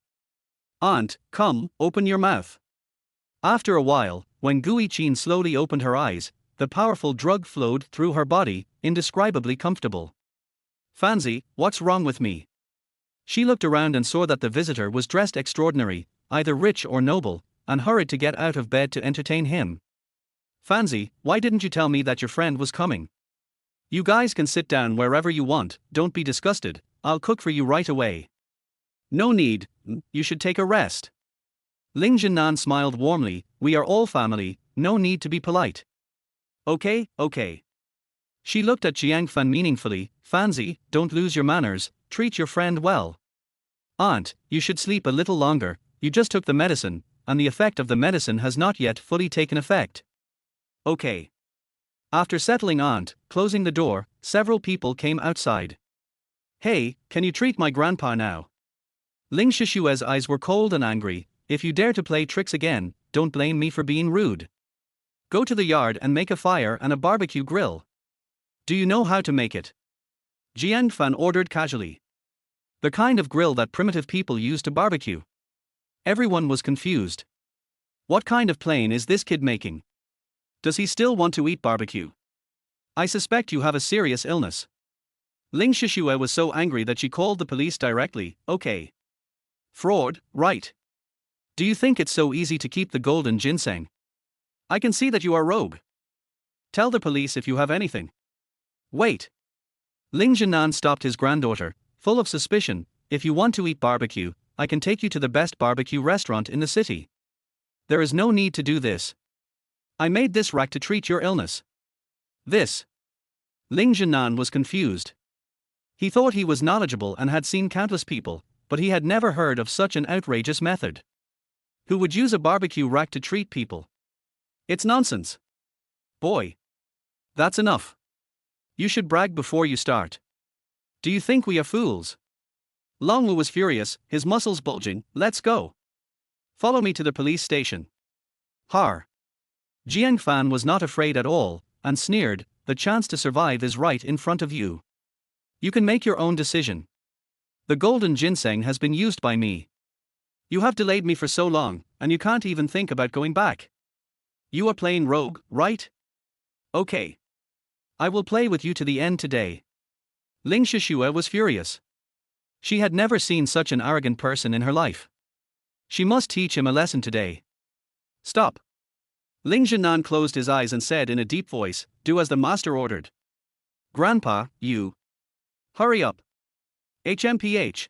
Aunt, come, open your mouth. After a while, when Gui Qin slowly opened her eyes, the powerful drug flowed through her body, indescribably comfortable. Fancy, what's wrong with me? She looked around and saw that the visitor was dressed extraordinary, either rich or noble, and hurried to get out of bed to entertain him. Fancy, why didn't you tell me that your friend was coming? You guys can sit down wherever you want, don't be disgusted, I'll cook for you right away. No need, you should take a rest. Ling Jinan smiled warmly, we are all family, no need to be polite. Okay. She looked at Jiang Fan meaningfully, Fancy, don't lose your manners, treat your friend well. Aunt, you should sleep a little longer, you just took the medicine, and the effect of the medicine has not yet fully taken effect. Okay. After settling Aunt, closing the door, several people came outside. Hey, can you treat my grandpa now? Ling Shishue's eyes were cold and angry, if you dare to play tricks again, don't blame me for being rude. Go to the yard and make a fire and a barbecue grill. Do you know how to make it? Jiang Fan ordered casually. The kind of grill that primitive people use to barbecue. Everyone was confused. What kind of plane is this kid making? Does he still want to eat barbecue? I suspect you have a serious illness. Ling Shishue was so angry that she called the police directly. Okay. Fraud, right? Do you think it's so easy to keep the golden ginseng? I can see that you are rogue. Tell the police if you have anything. Wait. Ling Jinan stopped his granddaughter, full of suspicion. If you want to eat barbecue, I can take you to the best barbecue restaurant in the city. There is no need to do this. I made this rack to treat your illness. This. Ling Jinan was confused. He thought he was knowledgeable and had seen countless people, but he had never heard of such an outrageous method. Who would use a barbecue rack to treat people? It's nonsense. Boy. That's enough. You should brag before you start. Do you think we are fools? Longwu was furious, his muscles bulging. Let's go. Follow me to the police station. Har. Jiang Fan was not afraid at all, and sneered, the chance to survive is right in front of you. You can make your own decision. The golden ginseng has been used by me. You have delayed me for so long, and you can't even think about going back. You are playing rogue, right? Okay. I will play with you to the end today. Ling Shishue was furious. She had never seen such an arrogant person in her life. She must teach him a lesson today. Stop. Ling Jinan closed his eyes and said in a deep voice, do as the master ordered. Grandpa, you. Hurry up. HMPH.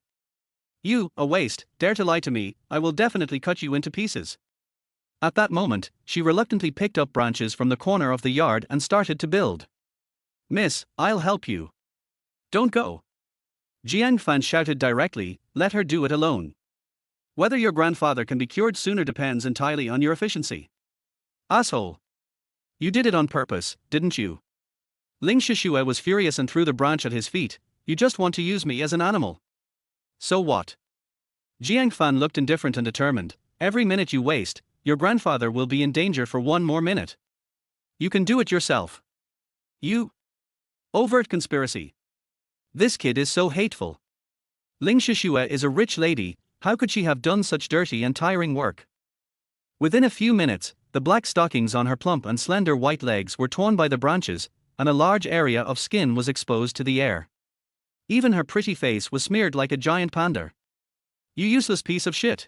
You, a waste, dare to lie to me, I will definitely cut you into pieces. At that moment, she reluctantly picked up branches from the corner of the yard and started to build. Miss, I'll help you. Don't go. Jiang Fan shouted directly, let her do it alone. Whether your grandfather can be cured sooner depends entirely on your efficiency. Asshole. You did it on purpose, didn't you? Ling Shishue was furious and threw the branch at his feet. You just want to use me as an animal. So what? Jiang Fan looked indifferent and determined. Every minute you waste, your grandfather will be in danger for one more minute. You can do it yourself. You. Overt conspiracy. This kid is so hateful. Ling Shishue is a rich lady, how could she have done such dirty and tiring work? Within a few minutes, the black stockings on her plump and slender white legs were torn by the branches, and a large area of skin was exposed to the air. Even her pretty face was smeared like a giant panda. You useless piece of shit.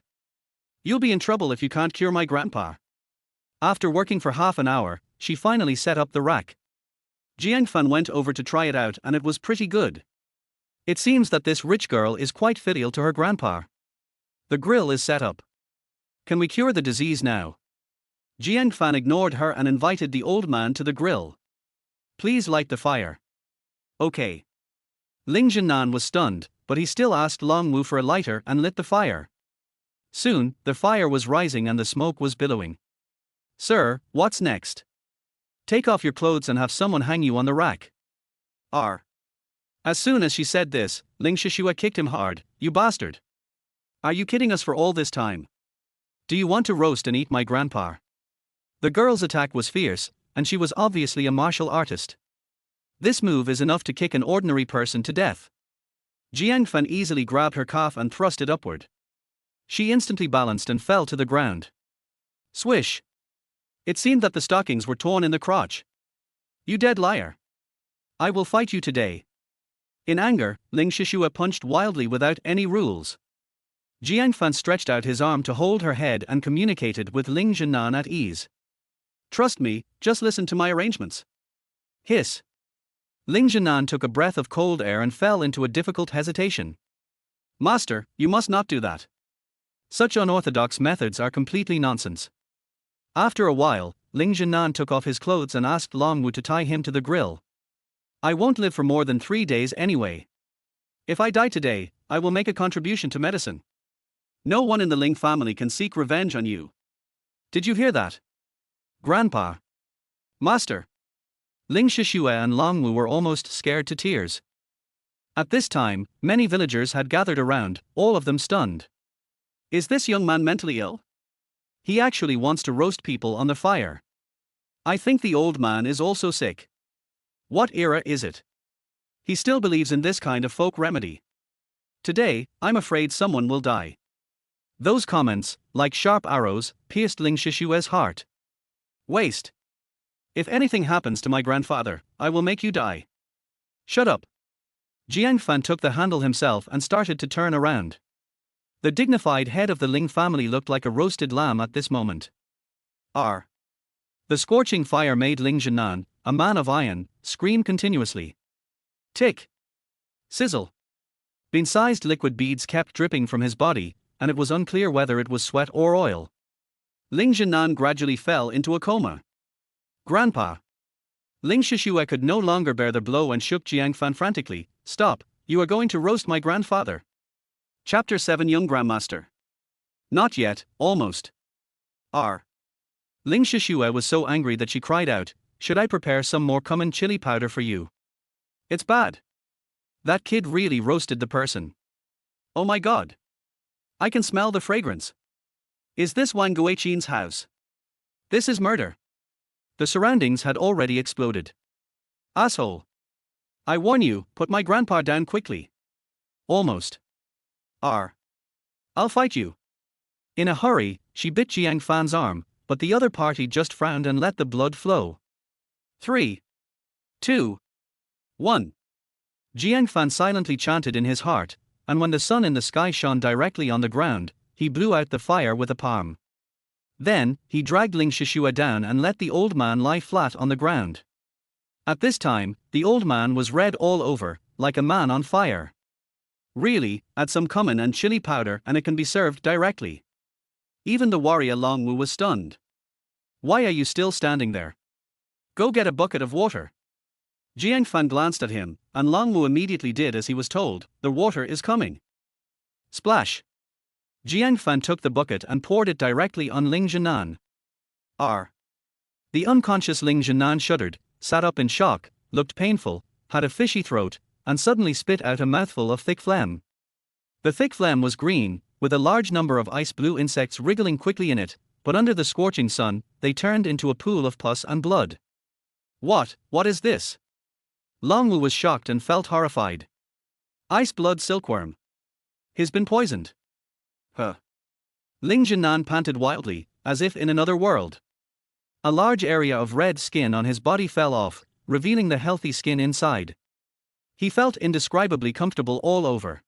You'll be in trouble if you can't cure my grandpa. After working for half an hour, she finally set up the rack. Jiang Fan went over to try it out and it was pretty good. It seems that this rich girl is quite filial to her grandpa. The grill is set up. Can we cure the disease now? Jiang Fan ignored her and invited the old man to the grill. Please light the fire. Okay. Ling Jinan was stunned, but he still asked Longwu for a lighter and lit the fire. Soon, the fire was rising and the smoke was billowing. Sir, what's next? Take off your clothes and have someone hang you on the rack. R. As soon as she said this, Ling Shishue kicked him hard. You bastard. Are you kidding us for all this time? Do you want to roast and eat my grandpa? The girl's attack was fierce, and she was obviously a martial artist. This move is enough to kick an ordinary person to death. Jiang Fan easily grabbed her calf and thrust it upward. She instantly balanced and fell to the ground. Swish! It seemed that the stockings were torn in the crotch. You dead liar! I will fight you today. In anger, Ling Shishua punched wildly without any rules. Jiang Fan stretched out his arm to hold her head and communicated with Ling Zhenan at ease. Trust me, just listen to my arrangements. Hiss. Ling Zhenan took a breath of cold air and fell into a difficult hesitation. Master, you must not do that. Such unorthodox methods are completely nonsense. After a while, Ling Zhenan took off his clothes and asked Longwu to tie him to the grill. I won't live for more than 3 days anyway. If I die today, I will make a contribution to medicine. No one in the Ling family can seek revenge on you. Did you hear that? Grandpa. Master. Ling Shishua and Longwu were almost scared to tears. At this time, many villagers had gathered around, all of them stunned. Is this young man mentally ill? He actually wants to roast people on the fire. I think the old man is also sick. What era is it? He still believes in this kind of folk remedy. Today, I'm afraid someone will die. Those comments, like sharp arrows, pierced Ling Shishua's heart. Waste. If anything happens to my grandfather, I will make you die. Shut up. Jiang Fan took the handle himself and started to turn around. The dignified head of the Ling family looked like a roasted lamb at this moment. R. The scorching fire made Ling Zhenan, a man of iron, scream continuously. Tick. Sizzle. Bean-sized liquid beads kept dripping from his body, and it was unclear whether it was sweat or oil. Ling Zhenan gradually fell into a coma. Grandpa. Ling Shishua could no longer bear the blow and shook Jiang Fan frantically. Stop, you are going to roast my grandfather. Chapter 7 Young Grandmaster. Not yet, almost. R. Ling Shishua was so angry that she cried out, should I prepare some more cumin chili powder for you? It's bad. That kid really roasted the person. Oh my god. I can smell the fragrance. Is this Wang Guiqin's house? This is murder. The surroundings had already exploded. Asshole. I warn you, put my grandpa down quickly. Almost. R. I'll fight you. In a hurry, she bit Jiang Fan's arm, but the other party just frowned and let the blood flow. 3, 2, 1. Jiang Fan silently chanted in his heart, and when the sun in the sky shone directly on the ground, he blew out the fire with a palm. Then, he dragged Ling Shishua down and let the old man lie flat on the ground. At this time, the old man was red all over, like a man on fire. Really, add some cumin and chili powder and it can be served directly. Even the warrior Longwu was stunned. Why are you still standing there? Go get a bucket of water. Jiang Fan glanced at him, and Longwu immediately did as he was told. The water is coming. Splash. Jiang Fan took the bucket and poured it directly on Ling Zhenan. R. The unconscious Ling Zhenan shuddered, sat up in shock, looked painful, had a fishy throat, and suddenly spit out a mouthful of thick phlegm. The thick phlegm was green, with a large number of ice-blue insects wriggling quickly in it, but under the scorching sun, they turned into a pool of pus and blood. What is this? Longwu was shocked and felt horrified. Ice blood silkworm. He's been poisoned. Huh. Ling Zhenan panted wildly, as if in another world. A large area of red skin on his body fell off, revealing the healthy skin inside. He felt indescribably comfortable all over.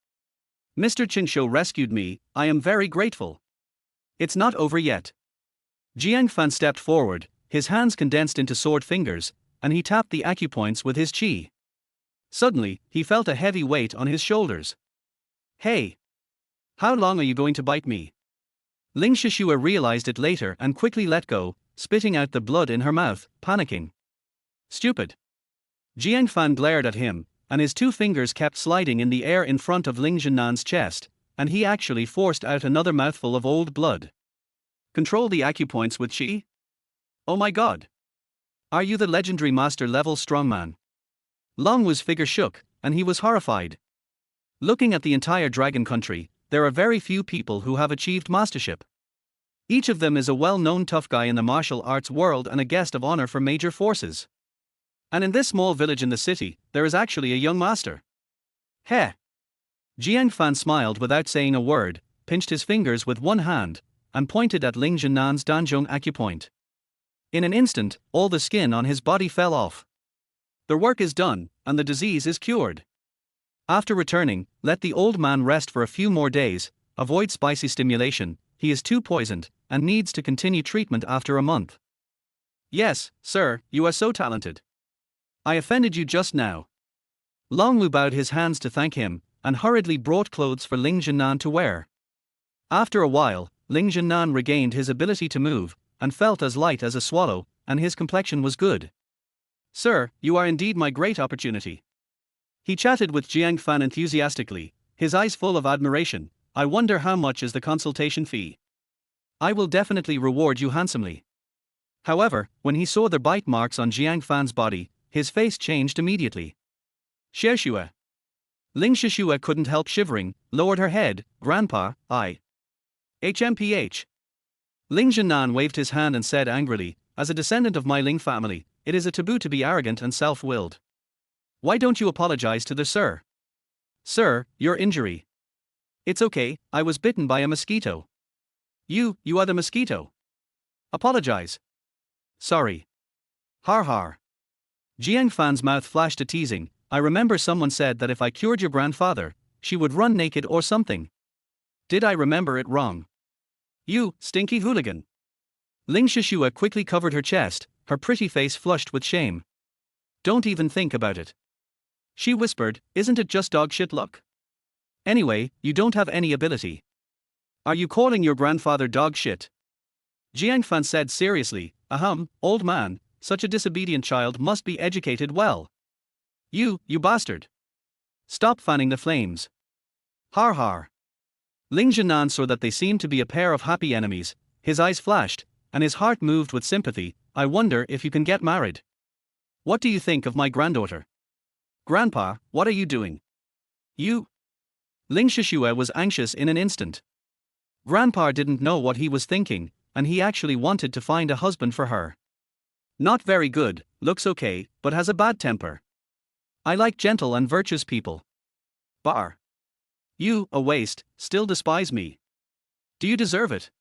Mr. Qinshu rescued me, I am very grateful. It's not over yet. Jiang Fan stepped forward, his hands condensed into sword fingers, and he tapped the acupoints with his qi. Suddenly, he felt a heavy weight on his shoulders. Hey! How long are you going to bite me? Ling Shishua realized it later and quickly let go, spitting out the blood in her mouth, panicking. Stupid. Jiang Fan glared at him, and his 2 fingers kept sliding in the air in front of Ling Zhenan's chest, and he actually forced out another mouthful of old blood. Control the acupoints with qi? Oh my god. Are you the legendary master-level strongman? Longwu's figure shook, and he was horrified. Looking at the entire dragon country, there are very few people who have achieved mastership. Each of them is a well-known tough guy in the martial arts world and a guest of honor for major forces. And in this small village in the city, there is actually a young master. Heh. Jiang Fan smiled without saying a word, pinched his fingers with one hand, and pointed at Ling Jinnan's Danzhong acupoint. In an instant, all the skin on his body fell off. The work is done, and the disease is cured. After returning, let the old man rest for a few more days, avoid spicy stimulation, he is too poisoned, and needs to continue treatment after a month. Yes, sir, you are so talented. I offended you just now. Long Wu bowed his hands to thank him, and hurriedly brought clothes for Ling Jinnan to wear. After a while, Ling Jinnan regained his ability to move, and felt as light as a swallow, and his complexion was good. Sir, you are indeed my great opportunity. He chatted with Jiang Fan enthusiastically, his eyes full of admiration. I wonder how much is the consultation fee? I will definitely reward you handsomely. However, when he saw the bite marks on Jiang Fan's body, his face changed immediately. Xieshua. Ling Shishua couldn't help shivering, lowered her head. Grandpa, HMPH. Ling Jinan waved his hand and said angrily, as a descendant of my Ling family, it is a taboo to be arrogant and self-willed. Why don't you apologize to the sir? Sir, your injury. It's okay, I was bitten by a mosquito. You are the mosquito. Apologize. Sorry. Har har. Jiang Fan's mouth flashed a teasing. I remember someone said that if I cured your grandfather, she would run naked or something. Did I remember it wrong? You, stinky hooligan. Ling Shishua quickly covered her chest, her pretty face flushed with shame. Don't even think about it. She whispered, isn't it just dog shit luck? Anyway, you don't have any ability. Are you calling your grandfather dog shit? Jiang Fan said seriously, old man, such a disobedient child must be educated well. You bastard. Stop fanning the flames. Har har. Ling Jinan saw that they seemed to be a pair of happy enemies, his eyes flashed, and his heart moved with sympathy. I wonder if you can get married. What do you think of my granddaughter? Grandpa, what are you doing? You. Ling Shishua was anxious in an instant. Grandpa didn't know what he was thinking, and he actually wanted to find a husband for her. Not very good, looks okay, but has a bad temper. I like gentle and virtuous people. Bar. You, a waste, still despise me. Do you deserve it?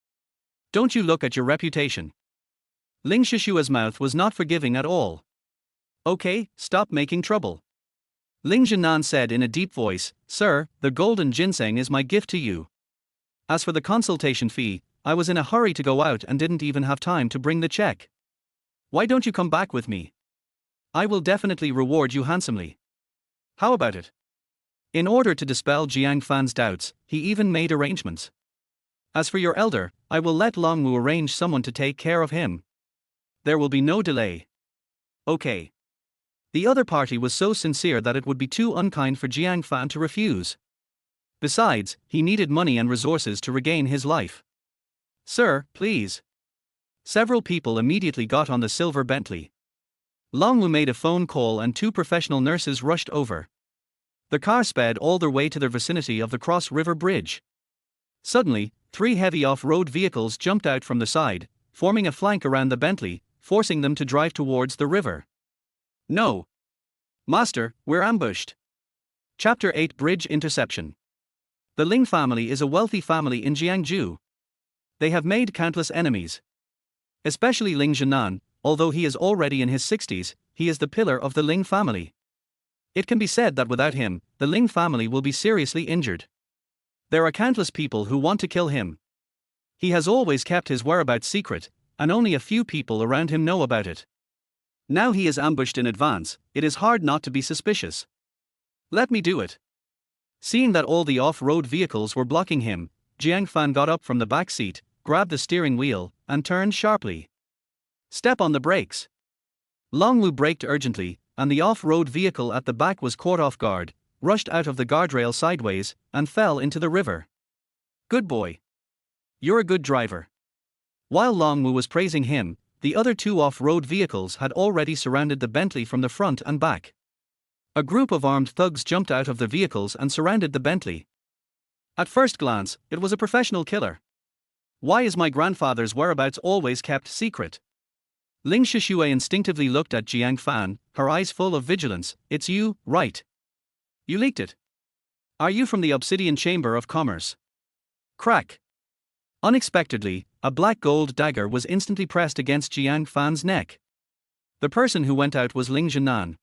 Don't you look at your reputation? Ling Shishua's mouth was not forgiving at all. Okay, stop making trouble. Ling Jinan said in a deep voice, Sir, the golden ginseng is my gift to you. As for the consultation fee, I was in a hurry to go out and didn't even have time to bring the check. Why don't you come back with me? I will definitely reward you handsomely. How about it? In order to dispel Jiang Fan's doubts, he even made arrangements. As for your elder, I will let Long Wu arrange someone to take care of him. There will be no delay. Okay. The other party was so sincere that it would be too unkind for Jiang Fan to refuse. Besides, he needed money and resources to regain his life. Sir, please. Several people immediately got on the silver Bentley. Long Wu made a phone call and 2 professional nurses rushed over. The car sped all their way to the vicinity of the Cross River Bridge. Suddenly, 3 heavy off-road vehicles jumped out from the side, forming a flank around the Bentley, forcing them to drive towards the river. No. Master, we're ambushed. Chapter 8 Bridge Interception. The Ling family is a wealthy family in Jiangsu. They have made countless enemies. Especially Ling Jinan, although he is already in his 60s, he is the pillar of the Ling family. It can be said that without him, the Ling family will be seriously injured. There are countless people who want to kill him. He has always kept his whereabouts secret, and only a few people around him know about it. Now he is ambushed in advance, it is hard not to be suspicious. Let me do it. Seeing that all the off-road vehicles were blocking him, Jiang Fan got up from the back seat, grabbed the steering wheel, and turned sharply. Step on the brakes. Long Wu braked urgently, and the off-road vehicle at the back was caught off guard, rushed out of the guardrail sideways, and fell into the river. Good boy. You're a good driver. While Long Wu was praising him, the other 2 off-road vehicles had already surrounded the Bentley from the front and back. A group of armed thugs jumped out of the vehicles and surrounded the Bentley. At first glance, it was a professional killer. Why is my grandfather's whereabouts always kept secret? Ling Shishue instinctively looked at Jiang Fan, her eyes full of vigilance. It's you, right? You leaked it. Are you from the Obsidian Chamber of Commerce? Crack. Unexpectedly, a black gold dagger was instantly pressed against Jiang Fan's neck. The person who went out was Ling Zhenan.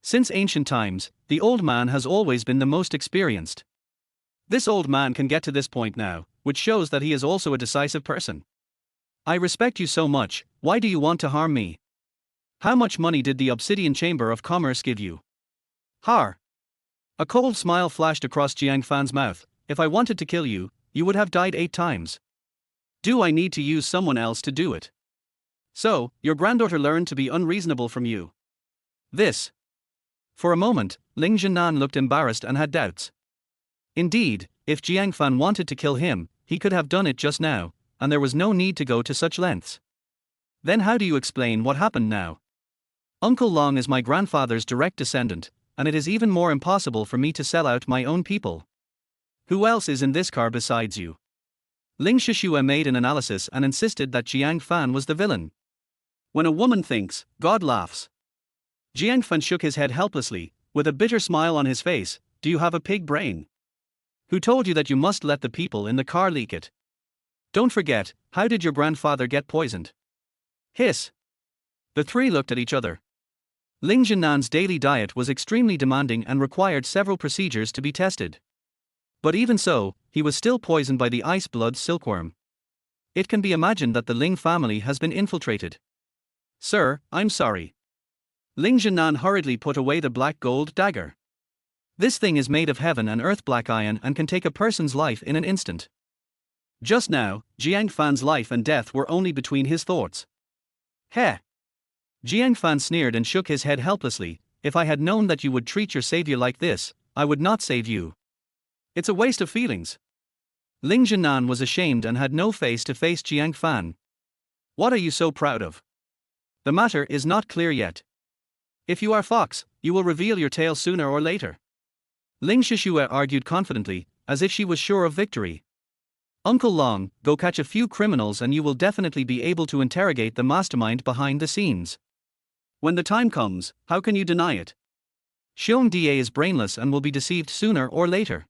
Since ancient times, the old man has always been the most experienced. This old man can get to this point now, which shows that he is also a decisive person. I respect you so much, why do you want to harm me? How much money did the Obsidian Chamber of Commerce give you? Har. A cold smile flashed across Jiang Fan's mouth. If I wanted to kill you, you would have died 8 times. Do I need to use someone else to do it? So, your granddaughter learned to be unreasonable from you. This. For a moment, Ling Zhenan looked embarrassed and had doubts. Indeed, if Jiang Fan wanted to kill him, he could have done it just now, and there was no need to go to such lengths. Then how do you explain what happened now? Uncle Long is my grandfather's direct descendant, and it is even more impossible for me to sell out my own people. Who else is in this car besides you? Ling Shishue made an analysis and insisted that Jiang Fan was the villain. When a woman thinks, God laughs. Jiang Fan shook his head helplessly, with a bitter smile on his face. Do you have a pig brain? Who told you that you must let the people in the car leak it? Don't forget, how did your grandfather get poisoned? Hiss. The three looked at each other. Ling Zhenan's daily diet was extremely demanding and required several procedures to be tested. But even so, he was still poisoned by the ice blood silkworm. It can be imagined that the Ling family has been infiltrated. Sir, I'm sorry. Ling Zhenan hurriedly put away the black gold dagger. This thing is made of heaven and earth black iron and can take a person's life in an instant. Just now, Jiang Fan's life and death were only between his thoughts. Heh. Jiang Fan sneered and shook his head helplessly. If I had known that you would treat your savior like this, I would not save you. It's a waste of feelings. Ling Zhenan was ashamed and had no face to face Jiang Fan. What are you so proud of? The matter is not clear yet. If you are Fox, you will reveal your tale sooner or later. Ling Shishue argued confidently, as if she was sure of victory. Uncle Long, go catch a few criminals and you will definitely be able to interrogate the mastermind behind the scenes. When the time comes, how can you deny it? Xiong Da is brainless and will be deceived sooner or later.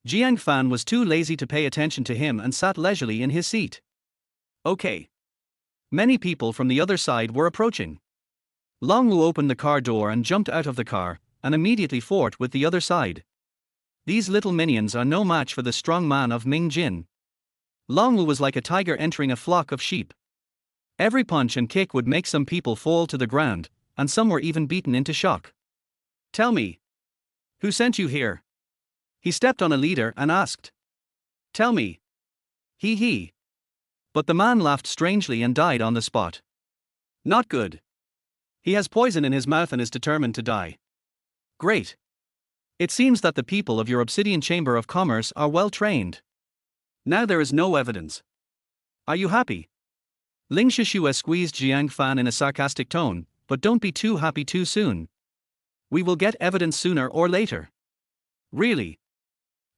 Jiang Fan was too lazy to pay attention to him and sat leisurely in his seat. Okay. Many people from the other side were approaching. Long Wu opened the car door and jumped out of the car, and immediately fought with the other side. These little minions are no match for the strong man of Ming Jin. Long Wu was like a tiger entering a flock of sheep. Every punch and kick would make some people fall to the ground, and some were even beaten into shock. Tell me. Who sent you here? He stepped on a leader and asked. Tell me. He. But the man laughed strangely and died on the spot. Not good. He has poison in his mouth and is determined to die. Great. It seems that the people of your Obsidian Chamber of Commerce are well trained. Now there is no evidence. Are you happy? Ling Shishue squeezed Jiang Fan in a sarcastic tone, but don't be too happy too soon. We will get evidence sooner or later. Really?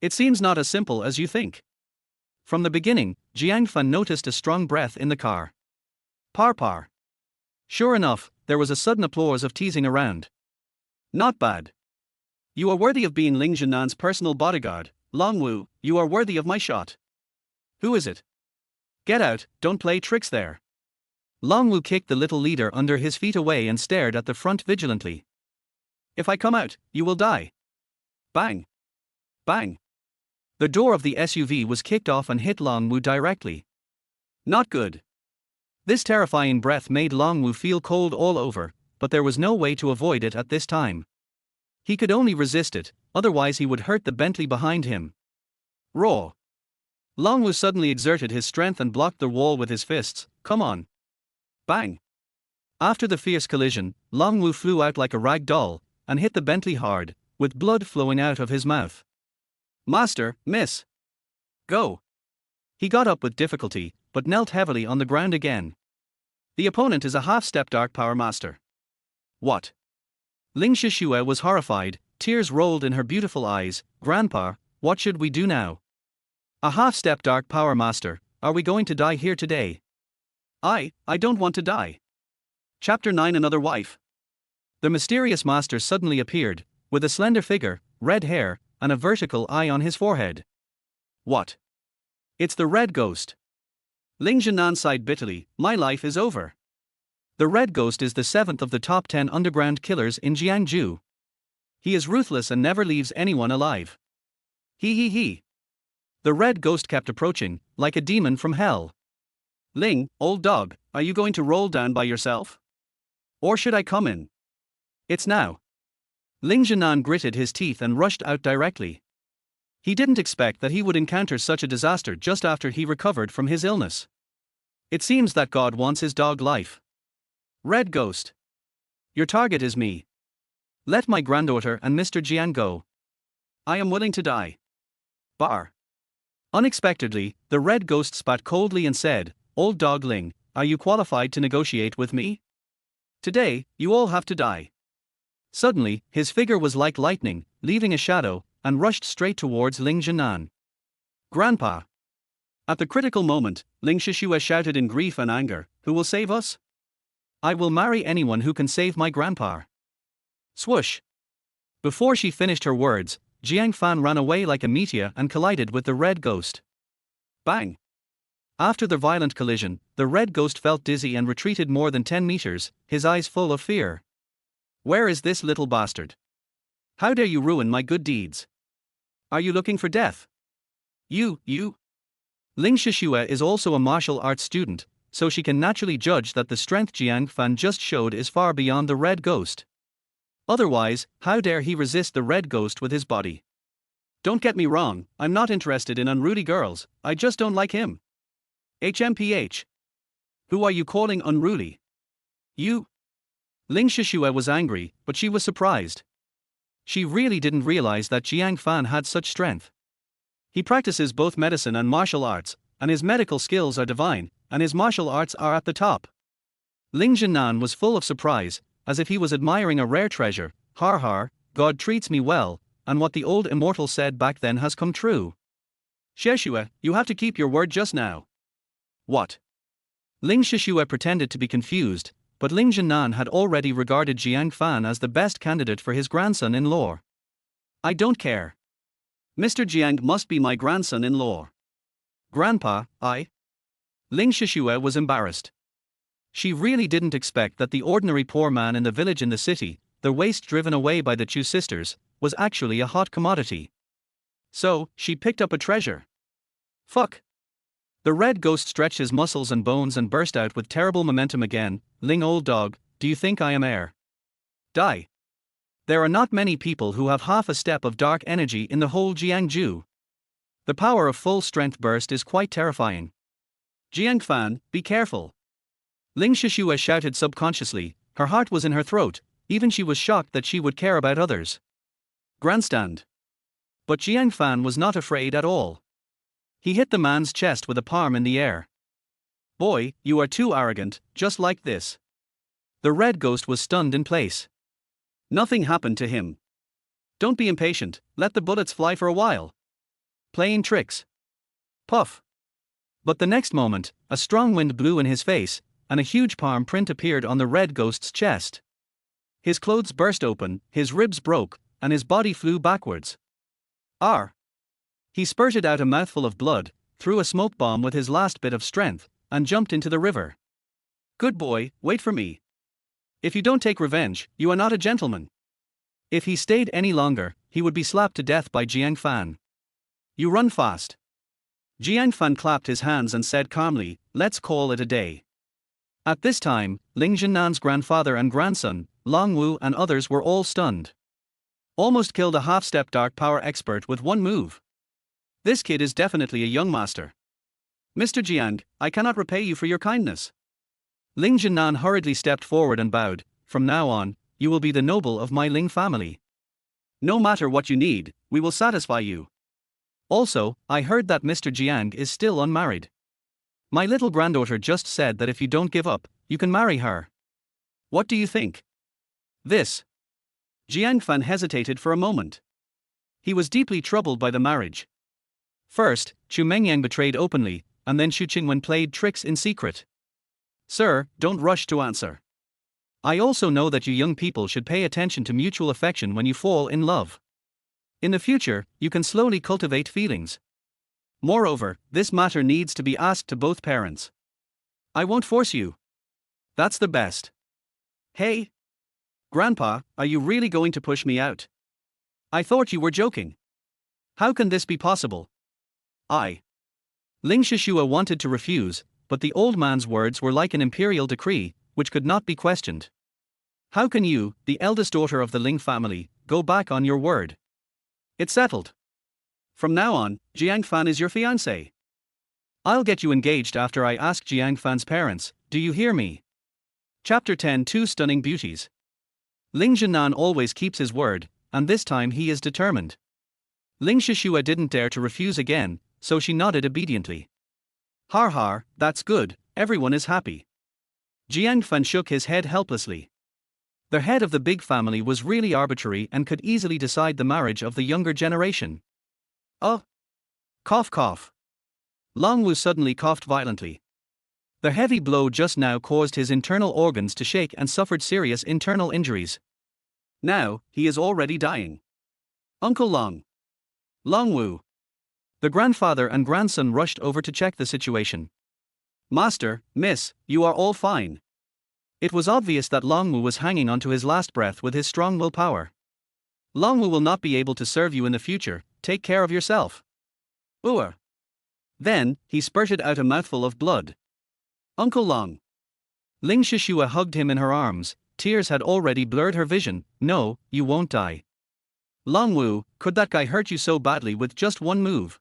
It seems not as simple as you think. From the beginning, Jiang Fan noticed a strong breath in the car. Par. Sure enough, there was a sudden applause of teasing around. Not bad. You are worthy of being Ling Zhenan's personal bodyguard, Long Wu, you are worthy of my shot. Who is it? Get out, don't play tricks there. Long Wu kicked the little leader under his feet away and stared at the front vigilantly. If I come out, you will die. Bang. Bang. The door of the SUV was kicked off and hit Long Wu directly. Not good. This terrifying breath made Long Wu feel cold all over, but there was no way to avoid it at this time. He could only resist it, otherwise he would hurt the Bentley behind him. Raw. Long Wu suddenly exerted his strength and blocked the wall with his fists. Come on. Bang. After the fierce collision, Long Wu flew out like a rag doll, and hit the Bentley hard, with blood flowing out of his mouth. Master, miss. Go. He got up with difficulty, but knelt heavily on the ground again. The opponent is a half-step Dark Power Master. What? Ling Shishue was horrified, tears rolled in her beautiful eyes. Grandpa, what should we do now? A half-step Dark Power Master, are we going to die here today? I don't want to die. Chapter 9. Another wife. The mysterious master suddenly appeared, with a slender figure, red hair, and a vertical eye on his forehead. What? It's the Red Ghost. Ling Jinan sighed bitterly. My life is over. The Red Ghost is the 7th of the top 10 underground killers in Jiangsu. He is ruthless and never leaves anyone alive. He. The Red Ghost kept approaching, like a demon from hell. Ling, old dog, are you going to roll down by yourself? Or should I come in? It's now. Ling Jinan gritted his teeth and rushed out directly. He didn't expect that he would encounter such a disaster just after he recovered from his illness. It seems that God wants his dog life. Red Ghost. Your target is me. Let my granddaughter and Mr. Jiang go. I am willing to die. Bar. Unexpectedly, the Red Ghost spat coldly and said, Old dog Ling, are you qualified to negotiate with me? Today, you all have to die. Suddenly, his figure was like lightning, leaving a shadow, and rushed straight towards Ling Jinan. Grandpa. At the critical moment, Ling Shishue shouted in grief and anger, Who will save us? I will marry anyone who can save my grandpa. Swoosh. Before she finished her words, Jiang Fan ran away like a meteor and collided with the Red Ghost. Bang! After the violent collision, the Red Ghost felt dizzy and retreated more than 10 meters, his eyes full of fear. Where is this little bastard? How dare you ruin my good deeds? Are you looking for death? You. Ling Shishue is also a martial arts student, so she can naturally judge that the strength Jiang Fan just showed is far beyond the Red Ghost. Otherwise, how dare he resist the Red Ghost with his body? Don't get me wrong, I'm not interested in unruly girls, I just don't like him. HMPH. Who are you calling unruly? You? Ling Shishue was angry, but she was surprised. She really didn't realize that Jiang Fan had such strength. He practices both medicine and martial arts, and his medical skills are divine, and his martial arts are at the top. Ling Jinan was full of surprise, as if he was admiring a rare treasure. Har, God treats me well, and what the old immortal said back then has come true. Shishue, you have to keep your word just now. What? Ling Shishue pretended to be confused, but Ling Jinan had already regarded Jiang Fan as the best candidate for his grandson-in-law. I don't care. Mr. Jiang must be my grandson-in-law. Grandpa, I? Ling Shishue was embarrassed. She really didn't expect that the ordinary poor man in the village in the city, the waste driven away by the Chu sisters, was actually a hot commodity. So, she picked up a treasure. Fuck. The Red Ghost stretched his muscles and bones and burst out with terrible momentum again. Ling old dog, do you think I am air? Die. There are not many people who have half a step of dark energy in the whole Jiangsu. The power of full strength burst is quite terrifying. Jiang Fan, be careful. Ling Shishue shouted subconsciously, her heart was in her throat, even she was shocked that she would care about others. Grandstand. But Jiang Fan was not afraid at all. He hit the man's chest with a palm in the air. Boy, you are too arrogant, just like this. The Red Ghost was stunned in place. Nothing happened to him. Don't be impatient, let the bullets fly for a while. Playing tricks. Puff. But the next moment, a strong wind blew in his face, and a huge palm print appeared on the Red Ghost's chest. His clothes burst open, his ribs broke, and his body flew backwards. R. He spurted out a mouthful of blood, threw a smoke bomb with his last bit of strength, and jumped into the river. Good boy, wait for me. If you don't take revenge, you are not a gentleman. If he stayed any longer, he would be slapped to death by Jiang Fan. You run fast. Jiang Fan clapped his hands and said calmly, let's call it a day. At this time, Ling Jinan's grandfather and grandson, Long Wu and others were all stunned. Almost killed a half-step dark power expert with one move. This kid is definitely a young master. Mr. Jiang, I cannot repay you for your kindness. Ling Jinan hurriedly stepped forward and bowed, from now on, you will be the noble of my Ling family. No matter what you need, we will satisfy you. Also, I heard that Mr. Jiang is still unmarried. My little granddaughter just said that if you don't give up, you can marry her. What do you think? This. Jiang Fan hesitated for a moment. He was deeply troubled by the marriage. First, Chu Mengyang betrayed openly, and then Xu Qingwen played tricks in secret. Sir, don't rush to answer. I also know that you young people should pay attention to mutual affection when you fall in love. In the future, you can slowly cultivate feelings. Moreover, this matter needs to be asked to both parents. I won't force you. That's the best. Hey, Grandpa, are you really going to push me out? I thought you were joking. How can this be possible? Ling Shishua wanted to refuse, but the old man's words were like an imperial decree, which could not be questioned. How can you, the eldest daughter of the Ling family, go back on your word? It's settled. From now on, Jiang Fan is your fiancée. I'll get you engaged after I ask Jiang Fan's parents, do you hear me? Chapter 10 Two Stunning Beauties. Ling Zhenan always keeps his word, and this time he is determined. Ling Shishua didn't dare to refuse again, so she nodded obediently. Har har, that's good, everyone is happy. Jiang Fan shook his head helplessly. The head of the big family was really arbitrary and could easily decide the marriage of the younger generation. Oh! Cough cough. Long Wu suddenly coughed violently. The heavy blow just now caused his internal organs to shake and suffered serious internal injuries. Now, he is already dying. Uncle Long. Long Wu. The grandfather and grandson rushed over to check the situation. Master, miss, you are all fine. It was obvious that Long Wu was hanging on to his last breath with his strong willpower. Long Wu will not be able to serve you in the future, take care of yourself. Ooh. Then, he spurted out a mouthful of blood. Uncle Long. Ling Shishua hugged him in her arms, tears had already blurred her vision. No, you won't die. Long Wu, could that guy hurt you so badly with just one move?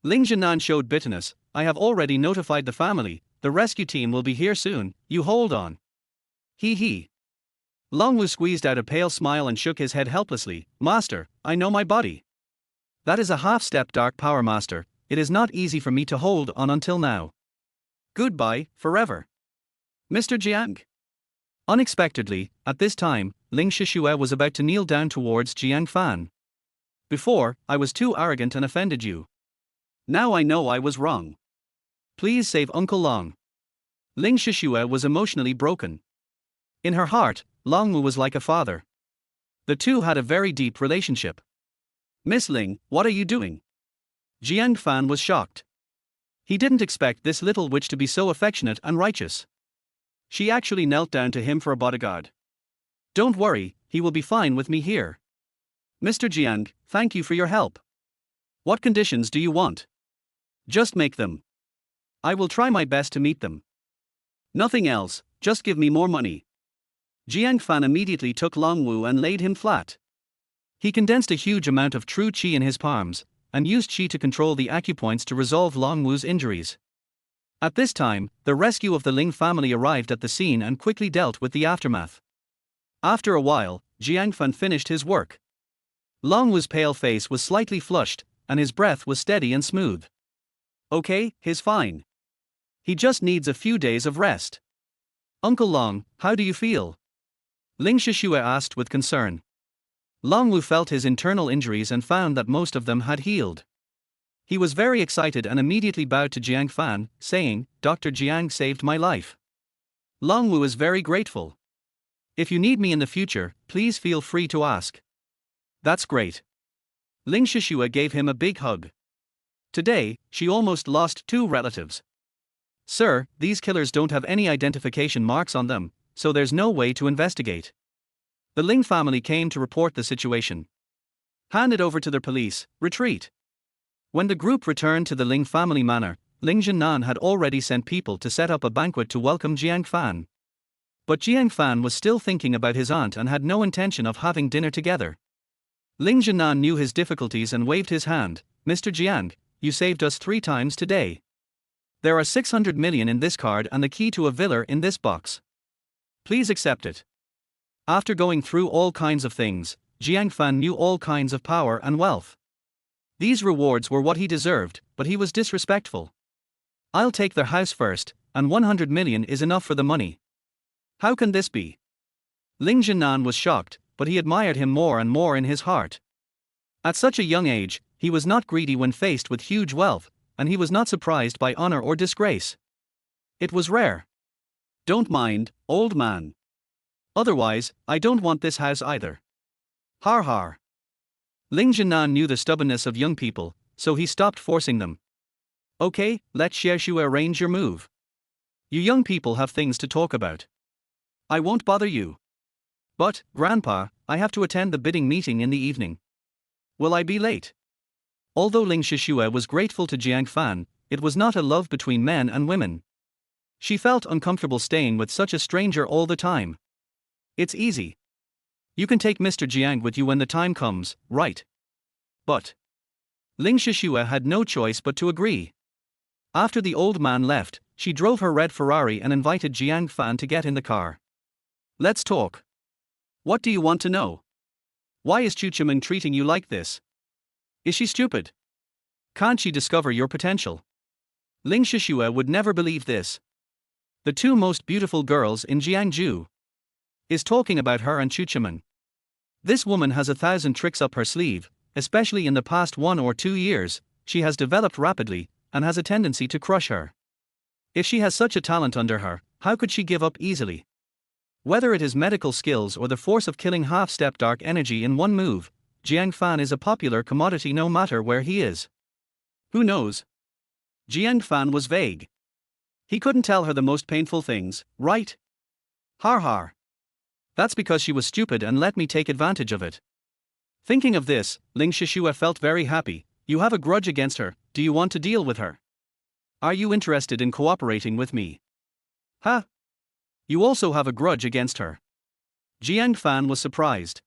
Ling Zhenan showed bitterness. I have already notified the family, the rescue team will be here soon, you hold on. He. Long Wu squeezed out a pale smile and shook his head helplessly. Master, I know my body. That is a half-step dark power, master. It is not easy for me to hold on until now. Goodbye, forever. Mr. Jiang. Unexpectedly, at this time, Ling Shishua was about to kneel down towards Jiang Fan. Before, I was too arrogant and offended you. Now I know I was wrong. Please save Uncle Long. Ling Shishua was emotionally broken. In her heart, Long Wu was like a father. The two had a very deep relationship. Miss Ling, what are you doing? Jiang Fan was shocked. He didn't expect this little witch to be so affectionate and righteous. She actually knelt down to him for a bodyguard. Don't worry, he will be fine with me here. Mr. Jiang, thank you for your help. What conditions do you want? Just make them. I will try my best to meet them. Nothing else, just give me more money. Jiang Fan immediately took Long Wu and laid him flat. He condensed a huge amount of true qi in his palms, and used qi to control the acupoints to resolve Long Wu's injuries. At this time, the rescue of the Ling family arrived at the scene and quickly dealt with the aftermath. After a while, Jiang Fan finished his work. Long Wu's pale face was slightly flushed, and his breath was steady and smooth. Okay, he's fine. He just needs a few days of rest. Uncle Long, how do you feel? Ling Shishua asked with concern. Long Wu felt his internal injuries and found that most of them had healed. He was very excited and immediately bowed to Jiang Fan, saying, Dr. Jiang saved my life. Long Wu is very grateful. If you need me in the future, please feel free to ask. That's great. Ling Shishua gave him a big hug. Today, she almost lost 2 relatives. Sir, these killers don't have any identification marks on them, so there's no way to investigate. The Ling family came to report the situation. Hand it over to the police, retreat. When the group returned to the Ling family manor, Ling Zhenan had already sent people to set up a banquet to welcome Jiang Fan. But Jiang Fan was still thinking about his aunt and had no intention of having dinner together. Ling Zhenan knew his difficulties and waved his hand. Mr. Jiang, you saved us 3 times today. There are 600 million in this card and the key to a villa in this box. Please accept it. After going through all kinds of things, Jiang Fan knew all kinds of power and wealth. These rewards were what he deserved, but he was disrespectful. I'll take their house first, and 100 million is enough for the money. How can this be? Ling Zhenan was shocked, but he admired him more and more in his heart. At such a young age, he was not greedy when faced with huge wealth, and he was not surprised by honor or disgrace. It was rare. Don't mind, old man. Otherwise, I don't want this house either. Har har. Ling Jinan knew the stubbornness of young people, so he stopped forcing them. Okay, let Xiexue arrange your move. You young people have things to talk about. I won't bother you. But, Grandpa, I have to attend the bidding meeting in the evening. Will I be late? Although Ling Shishue was grateful to Jiang Fan, it was not a love between men and women. She felt uncomfortable staying with such a stranger all the time. It's easy. You can take Mr. Jiang with you when the time comes, right? But Ling Shishue had no choice but to agree. After the old man left, she drove her red Ferrari and invited Jiang Fan to get in the car. Let's talk. What do you want to know? Why is Chu Chiming treating you like this? Is she stupid? Can't she discover your potential? Ling Shishue would never believe this. The two most beautiful girls in Jiangju is talking about her and Chu Chiming. This woman has 1,000 tricks up her sleeve, especially in the past 1 or 2 years. She has developed rapidly and has a tendency to crush her. If she has such a talent under her, how could she give up easily? Whether it is medical skills or the force of killing half-step dark energy in one move, Jiang Fan is a popular commodity no matter where he is. Who knows? Jiang Fan was vague. He couldn't tell her the most painful things, right? Har har. That's because she was stupid and let me take advantage of it. Thinking of this, Ling Shishue felt very happy. You have a grudge against her, do you want to deal with her? Are you interested in cooperating with me? Huh? You also have a grudge against her? Jiang Fan was surprised.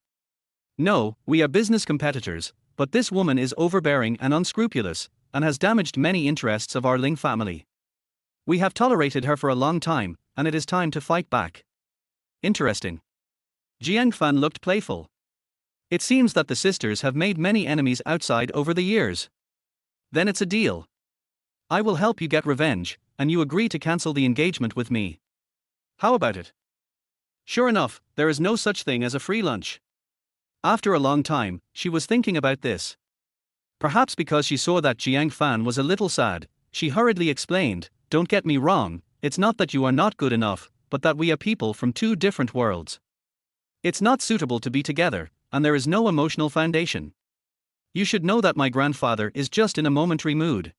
No, we are business competitors, but this woman is overbearing and unscrupulous, and has damaged many interests of our Ling family. We have tolerated her for a long time, and it is time to fight back. Interesting. Jiang Fan looked playful. It seems that the sisters have made many enemies outside over the years. Then it's a deal. I will help you get revenge, and you agree to cancel the engagement with me. How about it? Sure enough, there is no such thing as a free lunch. After a long time, she was thinking about this. Perhaps because she saw that Jiang Fan was a little sad, she hurriedly explained, don't get me wrong, it's not that you are not good enough, but that we are people from two different worlds. It's not suitable to be together, and there is no emotional foundation. You should know that my grandfather is just in a momentary mood.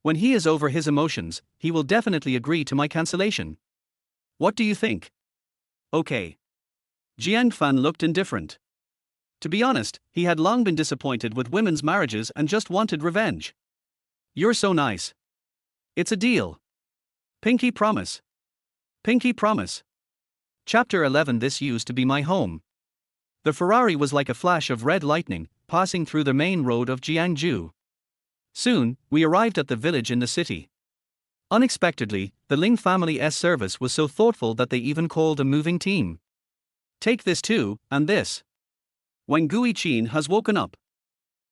When he is over his emotions, he will definitely agree to my cancellation. What do you think? Okay. Jiang Fan looked indifferent. To be honest, he had long been disappointed with women's marriages and just wanted revenge. You're so nice. It's a deal. Pinky promise. Pinky promise. Chapter 11. This used to be my home. The Ferrari was like a flash of red lightning, passing through the main road of Jiangju. Soon, we arrived at the village in the city. Unexpectedly, the Ling family's service was so thoughtful that they even called a moving team. Take this too, and this. When Gui Qin has woken up.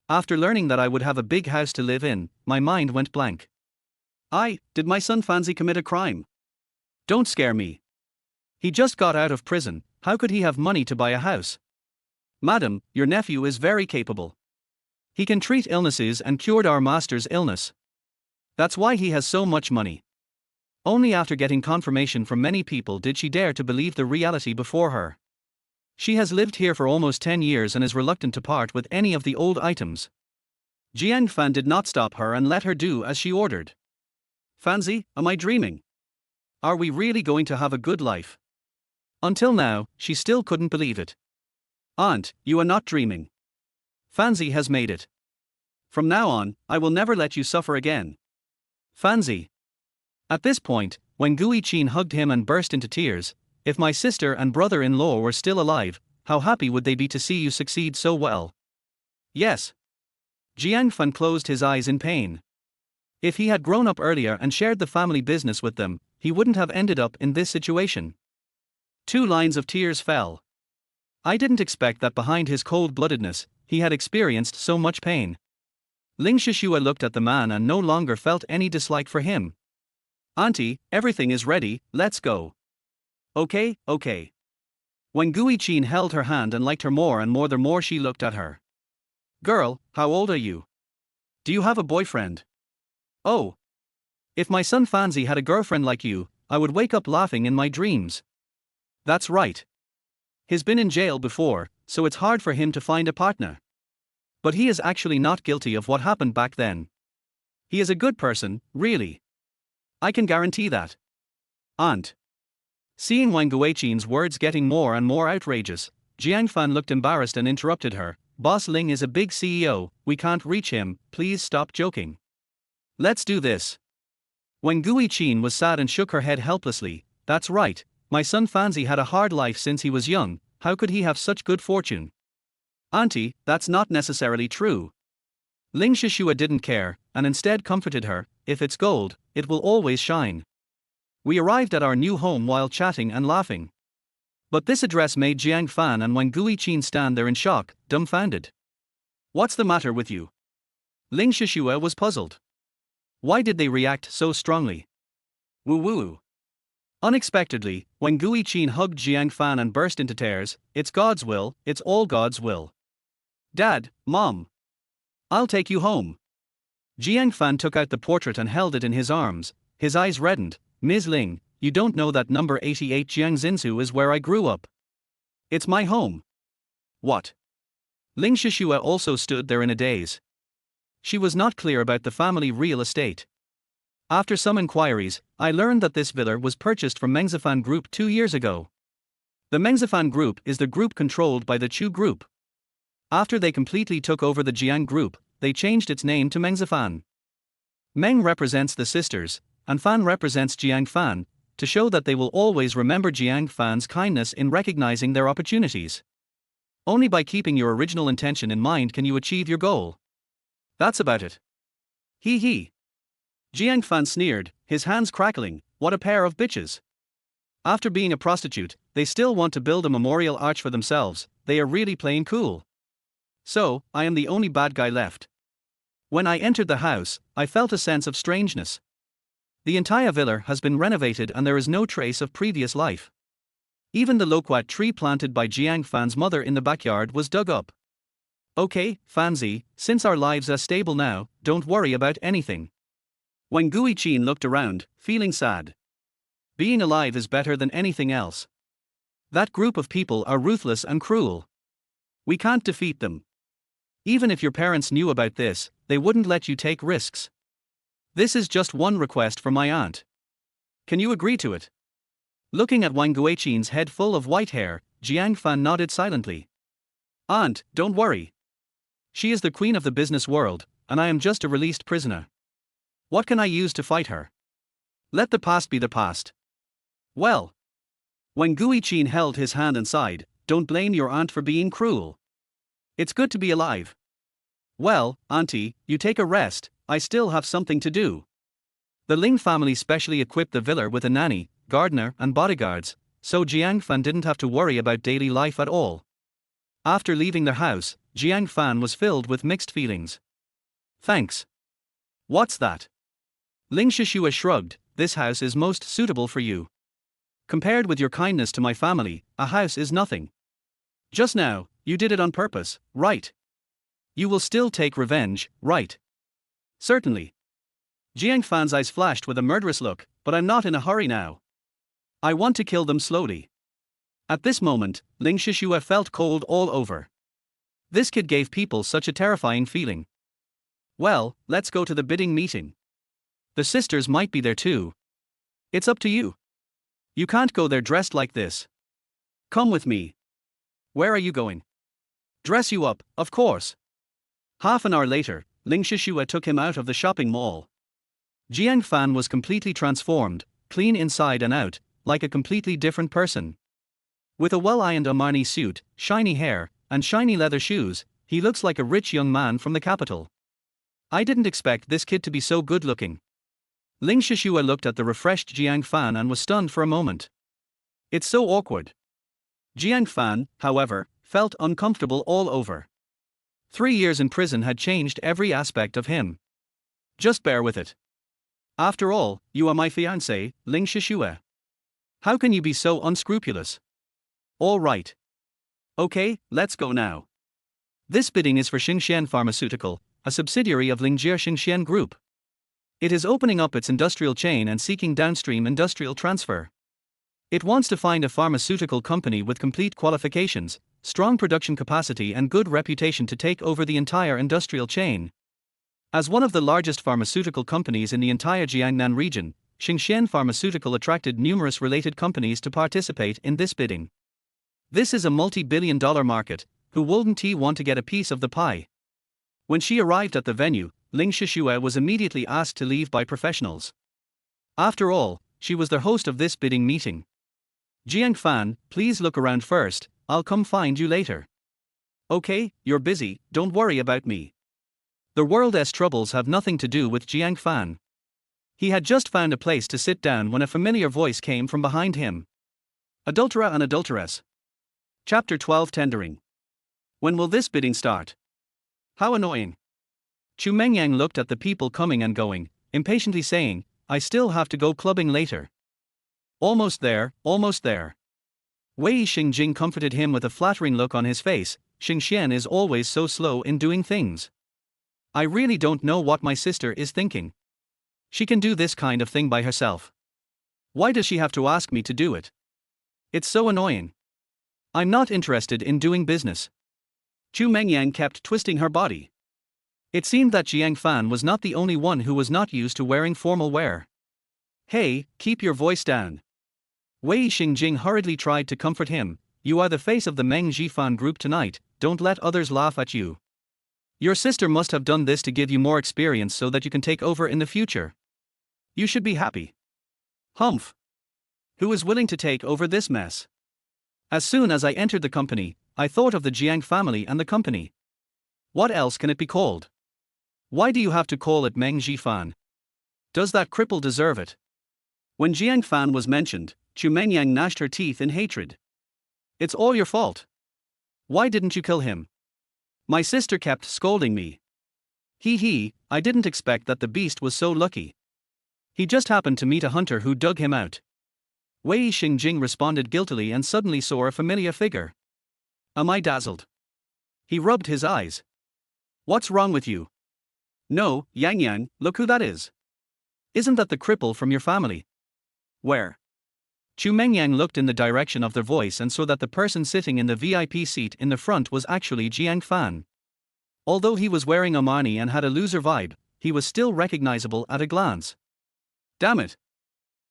After learning that I would have a big house to live in, my mind went blank. Did my son Fanzi commit a crime? Don't scare me. He just got out of prison, how could he have money to buy a house? Madam, your nephew is very capable. He can treat illnesses and cured our master's illness. That's why he has so much money. Only after getting confirmation from many people did she dare to believe the reality before her. She has lived here for almost 10 years and is reluctant to part with any of the old items. Jiang Fan did not stop her and let her do as she ordered. Fanzi, am I dreaming? Are we really going to have a good life? Until now, she still couldn't believe it. Aunt, you are not dreaming. Fanzi has made it. From now on, I will never let you suffer again. Fanzi. At this point, when Gui Qin hugged him and burst into tears, if my sister and brother-in-law were still alive, how happy would they be to see you succeed so well? Yes. Jiang Fan closed his eyes in pain. If he had grown up earlier and shared the family business with them, he wouldn't have ended up in this situation. 2 lines of tears fell. I didn't expect that behind his cold-bloodedness, he had experienced so much pain. Ling Shishue looked at the man and no longer felt any dislike for him. Auntie, everything is ready, let's go. Okay. When Gui Qin held her hand and liked her more and more the more she looked at her. Girl, how old are you? Do you have a boyfriend? Oh. If my son Fanzi had a girlfriend like you, I would wake up laughing in my dreams. That's right. He's been in jail before, so it's hard for him to find a partner. But he is actually not guilty of what happened back then. He is a good person, really. I can guarantee that. Aunt. Seeing Wang Guiqin's words getting more and more outrageous, Jiang Fan looked embarrassed and interrupted her. Boss Ling is a big CEO, we can't reach him, please stop joking. Let's do this. Wang Guiqin was sad and shook her head helplessly. That's right, my son Fanzi had a hard life since he was young, how could he have such good fortune? Auntie, that's not necessarily true. Ling Shishua didn't care, and instead comforted her, if it's gold, it will always shine. We arrived at our new home while chatting and laughing. But this address made Jiang Fan and Wang Guiqin stand there in shock, dumbfounded. What's the matter with you? Ling Shishua was puzzled. Why did they react so strongly? Woo-woo. Unexpectedly, Wang Guiqin hugged Jiang Fan and burst into tears. It's God's will, it's all God's will. Dad, Mom. I'll take you home. Jiang Fan took out the portrait and held it in his arms. His eyes reddened. Ms. Ling, you don't know that number 88 Jiangzinsu is where I grew up. It's my home. What? Ling Shishua also stood there in a daze. She was not clear about the family real estate. After some inquiries, I learned that this villa was purchased from Mengzifan Group 2 years ago. The Mengzifan Group is the group controlled by the Chu Group. After they completely took over the Jiang Group, they changed its name to Mengzifan. Meng represents the sisters, and Fan represents Jiang Fan, to show that they will always remember Jiang Fan's kindness in recognizing their opportunities. Only by keeping your original intention in mind can you achieve your goal. That's about it. Hee hee. Jiang Fan sneered, his hands crackling, what a pair of bitches. After being a prostitute, they still want to build a memorial arch for themselves, they are really playing cool. So, I am the only bad guy left. When I entered the house, I felt a sense of strangeness. The entire villa has been renovated and there is no trace of previous life. Even the loquat tree planted by Jiang Fan's mother in the backyard was dug up. Okay, Fanzi, since our lives are stable now, don't worry about anything. Wang Guiqin looked around, feeling sad. Being alive is better than anything else. That group of people are ruthless and cruel. We can't defeat them. Even if your parents knew about this, they wouldn't let you take risks. This is just one request from my aunt. Can you agree to it? Looking at Wang Guiqin's head full of white hair, Jiang Fan nodded silently. Aunt, don't worry. She is the queen of the business world, and I am just a released prisoner. What can I use to fight her? Let the past be the past. Well. Wang Guiqin held his hand and sighed, don't blame your aunt for being cruel. It's good to be alive. Well, auntie, you take a rest, I still have something to do. The Ling family specially equipped the villa with a nanny, gardener, and bodyguards, so Jiang Fan didn't have to worry about daily life at all. After leaving their house, Jiang Fan was filled with mixed feelings. Thanks. What's that? Ling Shishua shrugged, this house is most suitable for you. Compared with your kindness to my family, a house is nothing. Just now, you did it on purpose, right? You will still take revenge, right? Certainly. Jiang Fan's eyes flashed with a murderous look, but I'm not in a hurry now. I want to kill them slowly. At this moment, Ling Shishua felt cold all over. This kid gave people such a terrifying feeling. Well, let's go to the bidding meeting. The sisters might be there too. It's up to you. You can't go there dressed like this. Come with me. Where are you going? Dress you up, of course. Half an hour later, Ling Shishua took him out of the shopping mall. Jiang Fan was completely transformed, clean inside and out, like a completely different person. With a well-ironed Armani suit, shiny hair, and shiny leather shoes, he looks like a rich young man from the capital. I didn't expect this kid to be so good-looking. Ling Shishua looked at the refreshed Jiang Fan and was stunned for a moment. It's so awkward. Jiang Fan, however, felt uncomfortable all over. 3 years in prison had changed every aspect of him. Just bear with it. After all, you are my fiancée, Ling Shishua. How can you be so unscrupulous? All right. Okay, let's go now. This bidding is for Xingxian Pharmaceutical, a subsidiary of Lingjie Xingxian Group. It is opening up its industrial chain and seeking downstream industrial transfer. It wants to find a pharmaceutical company with complete qualifications, strong production capacity, and good reputation to take over the entire industrial chain. As one of the largest pharmaceutical companies in the entire Jiangnan region, Xingxian Pharmaceutical attracted numerous related companies to participate in this bidding. This is a multi-billion-dollar market, who wouldn't want to get a piece of the pie? When she arrived at the venue, Ling Shishue was immediately asked to leave by professionals. After all, she was the host of this bidding meeting. Jiang Fan, please look around first, I'll come find you later. Okay, you're busy, don't worry about me. The world's troubles have nothing to do with Jiang Fan. He had just found a place to sit down when a familiar voice came from behind him. Adulterer and adulteress. Chapter 12 Tendering. When will this bidding start? How annoying. Chu Mengyang looked at the people coming and going, impatiently saying, I still have to go clubbing later. Almost there, almost there. Wei Xingjing comforted him with a flattering look on his face. Xingxian is always so slow in doing things. I really don't know what my sister is thinking. She can do this kind of thing by herself. Why does she have to ask me to do it? It's so annoying. I'm not interested in doing business. Chu Mengyang kept twisting her body. It seemed that Jiang Fan was not the only one who was not used to wearing formal wear. Hey, keep your voice down. Wei Xingjing hurriedly tried to comfort him. You are the face of the Meng Jifan group tonight, don't let others laugh at you. Your sister must have done this to give you more experience so that you can take over in the future. You should be happy. Humph. Who is willing to take over this mess? As soon as I entered the company, I thought of the Jiang family and the company. What else can it be called? Why do you have to call it Meng Jifan? Does that cripple deserve it? When Jiang Fan was mentioned, Chu Mengyang gnashed her teeth in hatred. It's all your fault. Why didn't you kill him? My sister kept scolding me. I didn't expect that the beast was so lucky. He just happened to meet a hunter who dug him out. Wei Xingjing responded guiltily and suddenly saw a familiar figure. Am I dazzled? He rubbed his eyes. What's wrong with you? No, Yang, look who that is. Isn't that the cripple from your family? Where? Chu Mengyang looked in the direction of their voice and saw that the person sitting in the VIP seat in the front was actually Jiang Fan. Although he was wearing a marni and had a loser vibe, he was still recognizable at a glance. Damn it.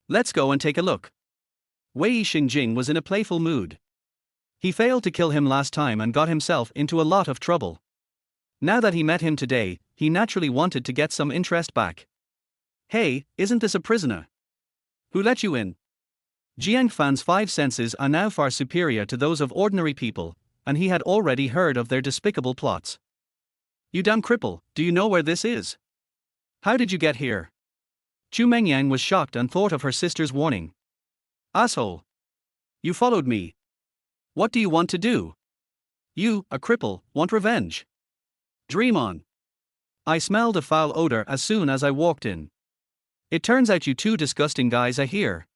Let's go and take a look. Wei Xingjing was in a playful mood. He failed to kill him last time and got himself into a lot of trouble. Now that he met him today, he naturally wanted to get some interest back. Hey, isn't this a prisoner? Who let you in? Jiang Fan's 5 senses are now far superior to those of ordinary people, and he had already heard of their despicable plots. You damn cripple, do you know where this is? How did you get here? Chu Mengyang was shocked and thought of her sister's warning. Asshole. You followed me. What do you want to do? You, a cripple, want revenge. Dream on. I smelled a foul odor as soon as I walked in. It turns out you 2 disgusting guys are here.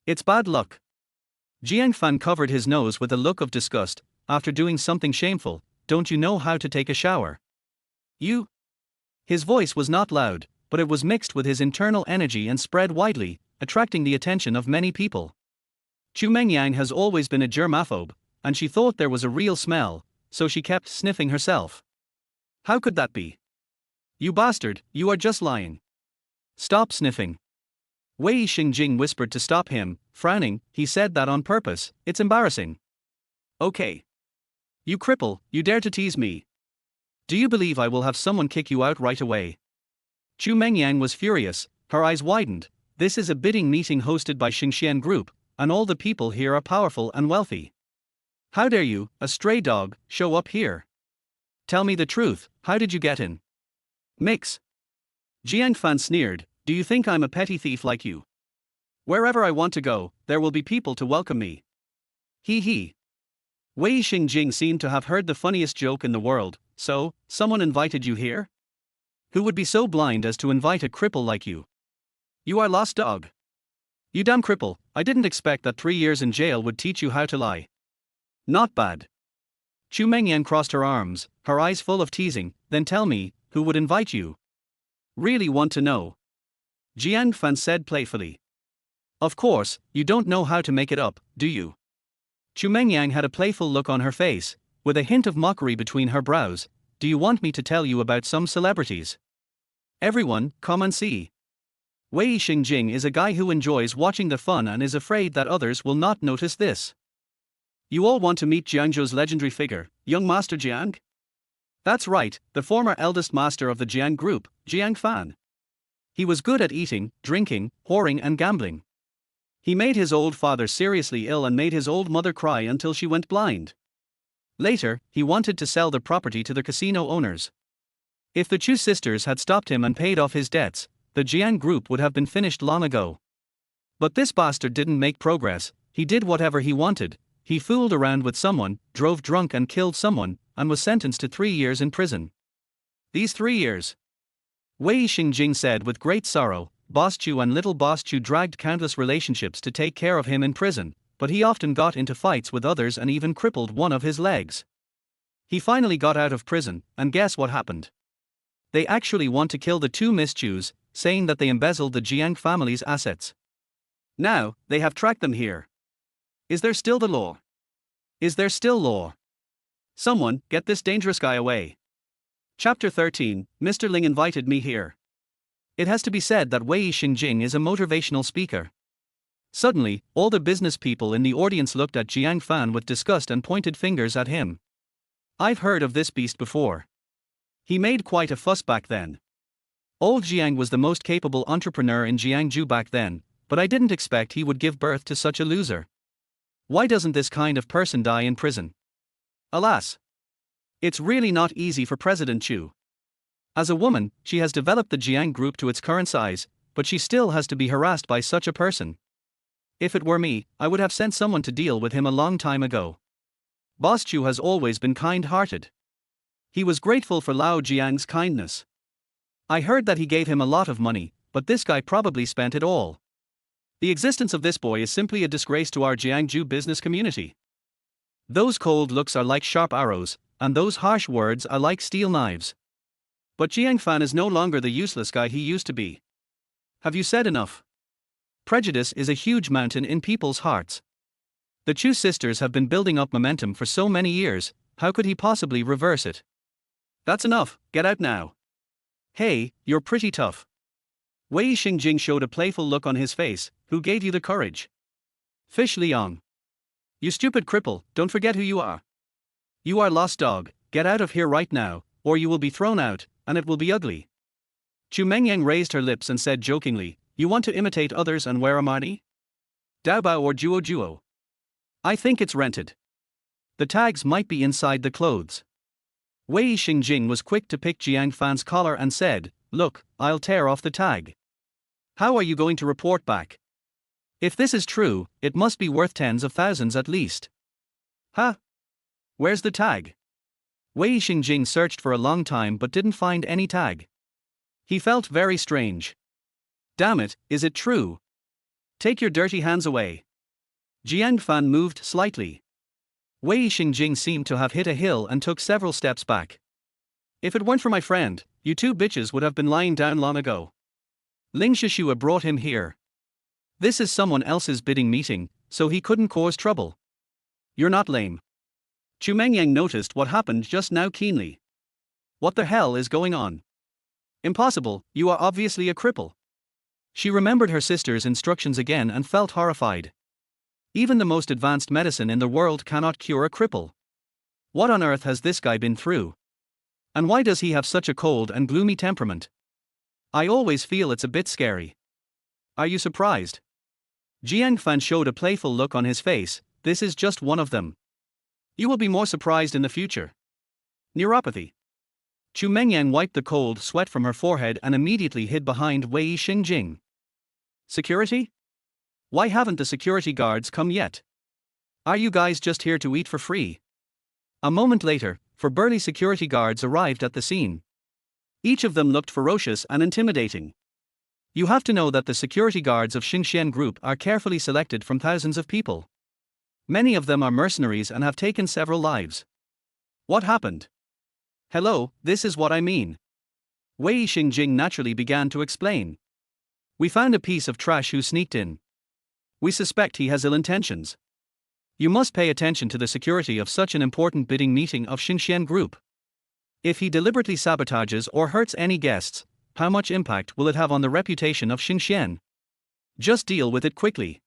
It's bad luck. Jiang Fan covered his nose with a look of disgust. After doing something shameful, don't you know how to take a shower? You? His voice was not loud, but it was mixed with his internal energy and spread widely, attracting the attention of many people. Chu Mengyang has always been a germaphobe, and she thought there was a real smell, so she kept sniffing herself. How could that be? You bastard, you are just lying. Stop sniffing. Wei Xingjing whispered to stop him, frowning. He said that on purpose, it's embarrassing. Okay. You cripple, you dare to tease me. Do you believe I will have someone kick you out right away? Chu Mengyang was furious, her eyes widened. This is a bidding meeting hosted by Xingxian Group, and all the people here are powerful and wealthy. How dare you, a stray dog, show up here? Tell me the truth, how did you get in? Mix. Jiang Fan sneered, do you think I'm a petty thief like you? Wherever I want to go, there will be people to welcome me. Wei Xingjing seemed to have heard the funniest joke in the world. So, someone invited you here? Who would be so blind as to invite a cripple like you? You are lost dog. You damn cripple, I didn't expect that 3 years in jail would teach you how to lie. Not bad. Chu Mengyang crossed her arms, her eyes full of teasing. Then tell me, who would invite you? Really want to know? Jiang Fan said playfully. Of course, you don't know how to make it up, do you? Chu Mengyang had a playful look on her face, with a hint of mockery between her brows. Do you want me to tell you about some celebrities? Everyone, come and see. Wei Xingjing is a guy who enjoys watching the fun and is afraid that others will not notice this. You all want to meet Jiangzhou's legendary figure, young Master Jiang? That's right, the former eldest master of the Jiang group, Jiang Fan. He was good at eating, drinking, whoring and gambling. He made his old father seriously ill and made his old mother cry until she went blind. Later, he wanted to sell the property to the casino owners. If the Chu sisters had stopped him and paid off his debts, the Jiang group would have been finished long ago. But this bastard didn't make progress. He did whatever he wanted. He fooled around with someone, drove drunk and killed someone, and was sentenced to 3 years in prison. These 3 years. Wei Xingjing said with great sorrow. Boss Chu and little Boss Chu dragged countless relationships to take care of him in prison, but he often got into fights with others and even crippled one of his legs. He finally got out of prison, and guess what happened? They actually want to kill the two Miss Chus, saying that they embezzled the Jiang family's assets. Now, they have tracked them here. Is there still the law? Is there still law? Someone, get this dangerous guy away. Chapter 13, Mr. Ling invited me here. It has to be said that Wei Xingjing is a motivational speaker. Suddenly, all the business people in the audience looked at Jiang Fan with disgust and pointed fingers at him. I've heard of this beast before. He made quite a fuss back then. Old Jiang was the most capable entrepreneur in Jiangzhou back then, but I didn't expect he would give birth to such a loser. Why doesn't this kind of person die in prison? Alas! It's really not easy for President Chu. As a woman, she has developed the Jiang group to its current size, but she still has to be harassed by such a person. If it were me, I would have sent someone to deal with him a long time ago. Boss Chu has always been kind-hearted. He was grateful for Lao Jiang's kindness. I heard that he gave him a lot of money, but this guy probably spent it all. The existence of this boy is simply a disgrace to our Jiangzhou business community. Those cold looks are like sharp arrows, and those harsh words are like steel knives. But Jiang Fan is no longer the useless guy he used to be. Have you said enough? Prejudice is a huge mountain in people's hearts. The Chu sisters have been building up momentum for so many years, how could he possibly reverse it? That's enough, get out now. Hey, you're pretty tough. Wei Xingjing showed a playful look on his face. Who gave you the courage? Fish Liang. You stupid cripple, don't forget who you are. You are lost dog, get out of here right now, or you will be thrown out, and it will be ugly. Chu Mengyang raised her lips and said jokingly, you want to imitate others and wear a mani? Daobao or Juo Juo? I think it's rented. The tags might be inside the clothes. Wei Xingjing was quick to pick Jiang Fan's collar and said, look, I'll tear off the tag. How are you going to report back? If this is true, it must be worth tens of thousands at least. Huh? Where's the tag? Wei Xingjing searched for a long time but didn't find any tag. He felt very strange. Damn it, is it true? Take your dirty hands away. Jiang Fan moved slightly. Wei Xingjing seemed to have hit a hill and took several steps back. If it weren't for my friend, you two bitches would have been lying down long ago. Ling Shishua brought him here. This is someone else's bidding meeting, so he couldn't cause trouble. You're not lame. Chu Mengyang noticed what happened just now keenly. What the hell is going on? Impossible, you are obviously a cripple. She remembered her sister's instructions again and felt horrified. Even the most advanced medicine in the world cannot cure a cripple. What on earth has this guy been through? And why does he have such a cold and gloomy temperament? I always feel it's a bit scary. Are you surprised? Jiang Fan showed a playful look on his face. This is just one of them. You will be more surprised in the future. Neuropathy. Chu Mengyang wiped the cold sweat from her forehead and immediately hid behind Wei Xingjing. Security? Why haven't the security guards come yet? Are you guys just here to eat for free? A moment later, four burly security guards arrived at the scene. Each of them looked ferocious and intimidating. You have to know that the security guards of Xingxian Group are carefully selected from thousands of people. Many of them are mercenaries and have taken several lives. What happened? Hello, this is what I mean. Wei Xingjing naturally began to explain. We found a piece of trash who sneaked in. We suspect he has ill intentions. You must pay attention to the security of such an important bidding meeting of Xinxian Group. If he deliberately sabotages or hurts any guests, how much impact will it have on the reputation of Xinxian? Just deal with it quickly.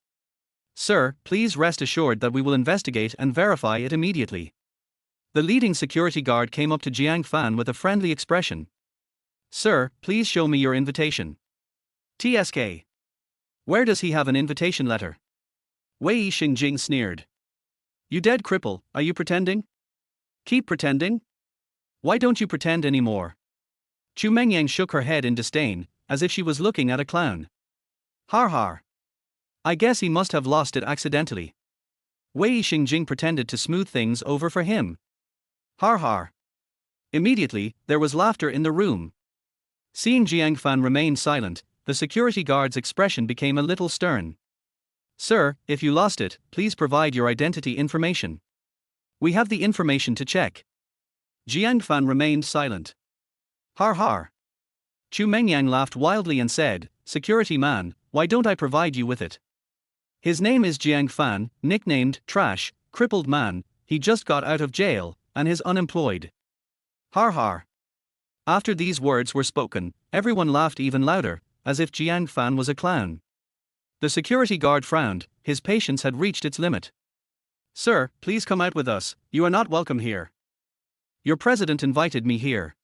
Sir, please rest assured that we will investigate and verify it immediately. The leading security guard came up to Jiang Fan with a friendly expression. Sir, please show me your invitation. TSK. Where does he have an invitation letter? Wei Xingjing sneered. You dead cripple, are you pretending? Keep pretending? Why don't you pretend anymore? Chu Mengyang shook her head in disdain, as if she was looking at a clown. Har har. I guess he must have lost it accidentally. Wei Xingjing pretended to smooth things over for him. Har har. Immediately, there was laughter in the room. Seeing Jiang Fan remain silent, the security guard's expression became a little stern. Sir, if you lost it, please provide your identity information. We have the information to check. Jiang Fan remained silent. Har har. Chu Mengyang laughed wildly and said, Security man, why don't I provide you with it? His name is Jiang Fan, nicknamed Trash, Crippled Man, he just got out of jail, and is unemployed. Har har. After these words were spoken, everyone laughed even louder, as if Jiang Fan was a clown. The security guard frowned, his patience had reached its limit. Sir, please come out with us, you are not welcome here. Your president invited me here.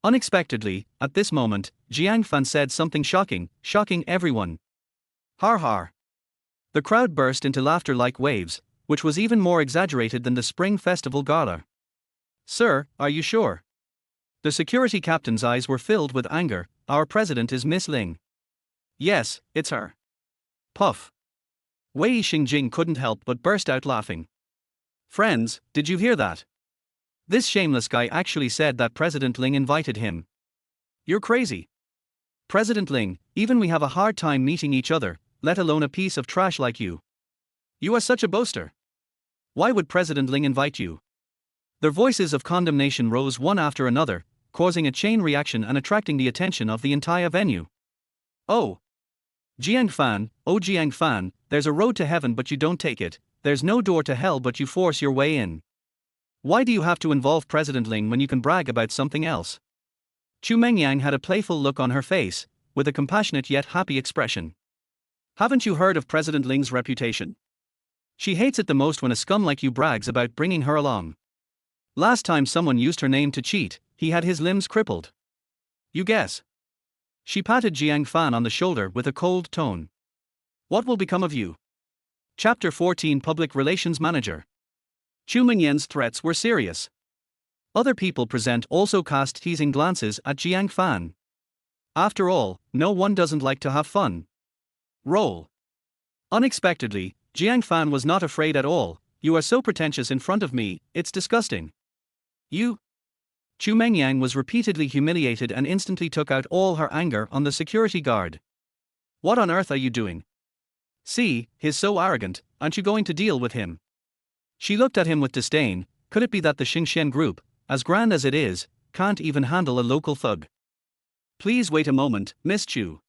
Unexpectedly, at this moment, Jiang Fan said something shocking everyone. Har har. The crowd burst into laughter like waves, which was even more exaggerated than the Spring Festival gala. Sir, are you sure? The security captain's eyes were filled with anger. Our president is Miss Ling. Yes, it's her. Puff. Wei Xingjing couldn't help but burst out laughing. Friends, did you hear that? This shameless guy actually said that President Ling invited him. You're crazy. President Ling, even we have a hard time meeting each other, let alone a piece of trash like you. You are such a boaster. Why would President Ling invite you? Their voices of condemnation rose one after another, causing a chain reaction and attracting the attention of the entire venue. Oh. Jiang Fan, there's a road to heaven but you don't take it, there's no door to hell but you force your way in. Why do you have to involve President Ling when you can brag about something else? Chu Mengyang had a playful look on her face, with a compassionate yet happy expression. Haven't you heard of President Ling's reputation? She hates it the most when a scum like you brags about bringing her along. Last time someone used her name to cheat, he had his limbs crippled. You guess. She patted Jiang Fan on the shoulder with a cold tone. What will become of you? Chapter 14 Public Relations Manager. Chu Mingyan's threats were serious. Other people present also cast teasing glances at Jiang Fan. After all, no one doesn't like to have fun. Roll. Unexpectedly, Jiang Fan was not afraid at all. You are so pretentious in front of me, it's disgusting. You? Chu Mengyang was repeatedly humiliated and instantly took out all her anger on the security guard. What on earth are you doing? See, he's so arrogant, aren't you going to deal with him? She looked at him with disdain. Could it be that the Xinxian Group, as grand as it is, can't even handle a local thug? Please wait a moment, Miss Chu.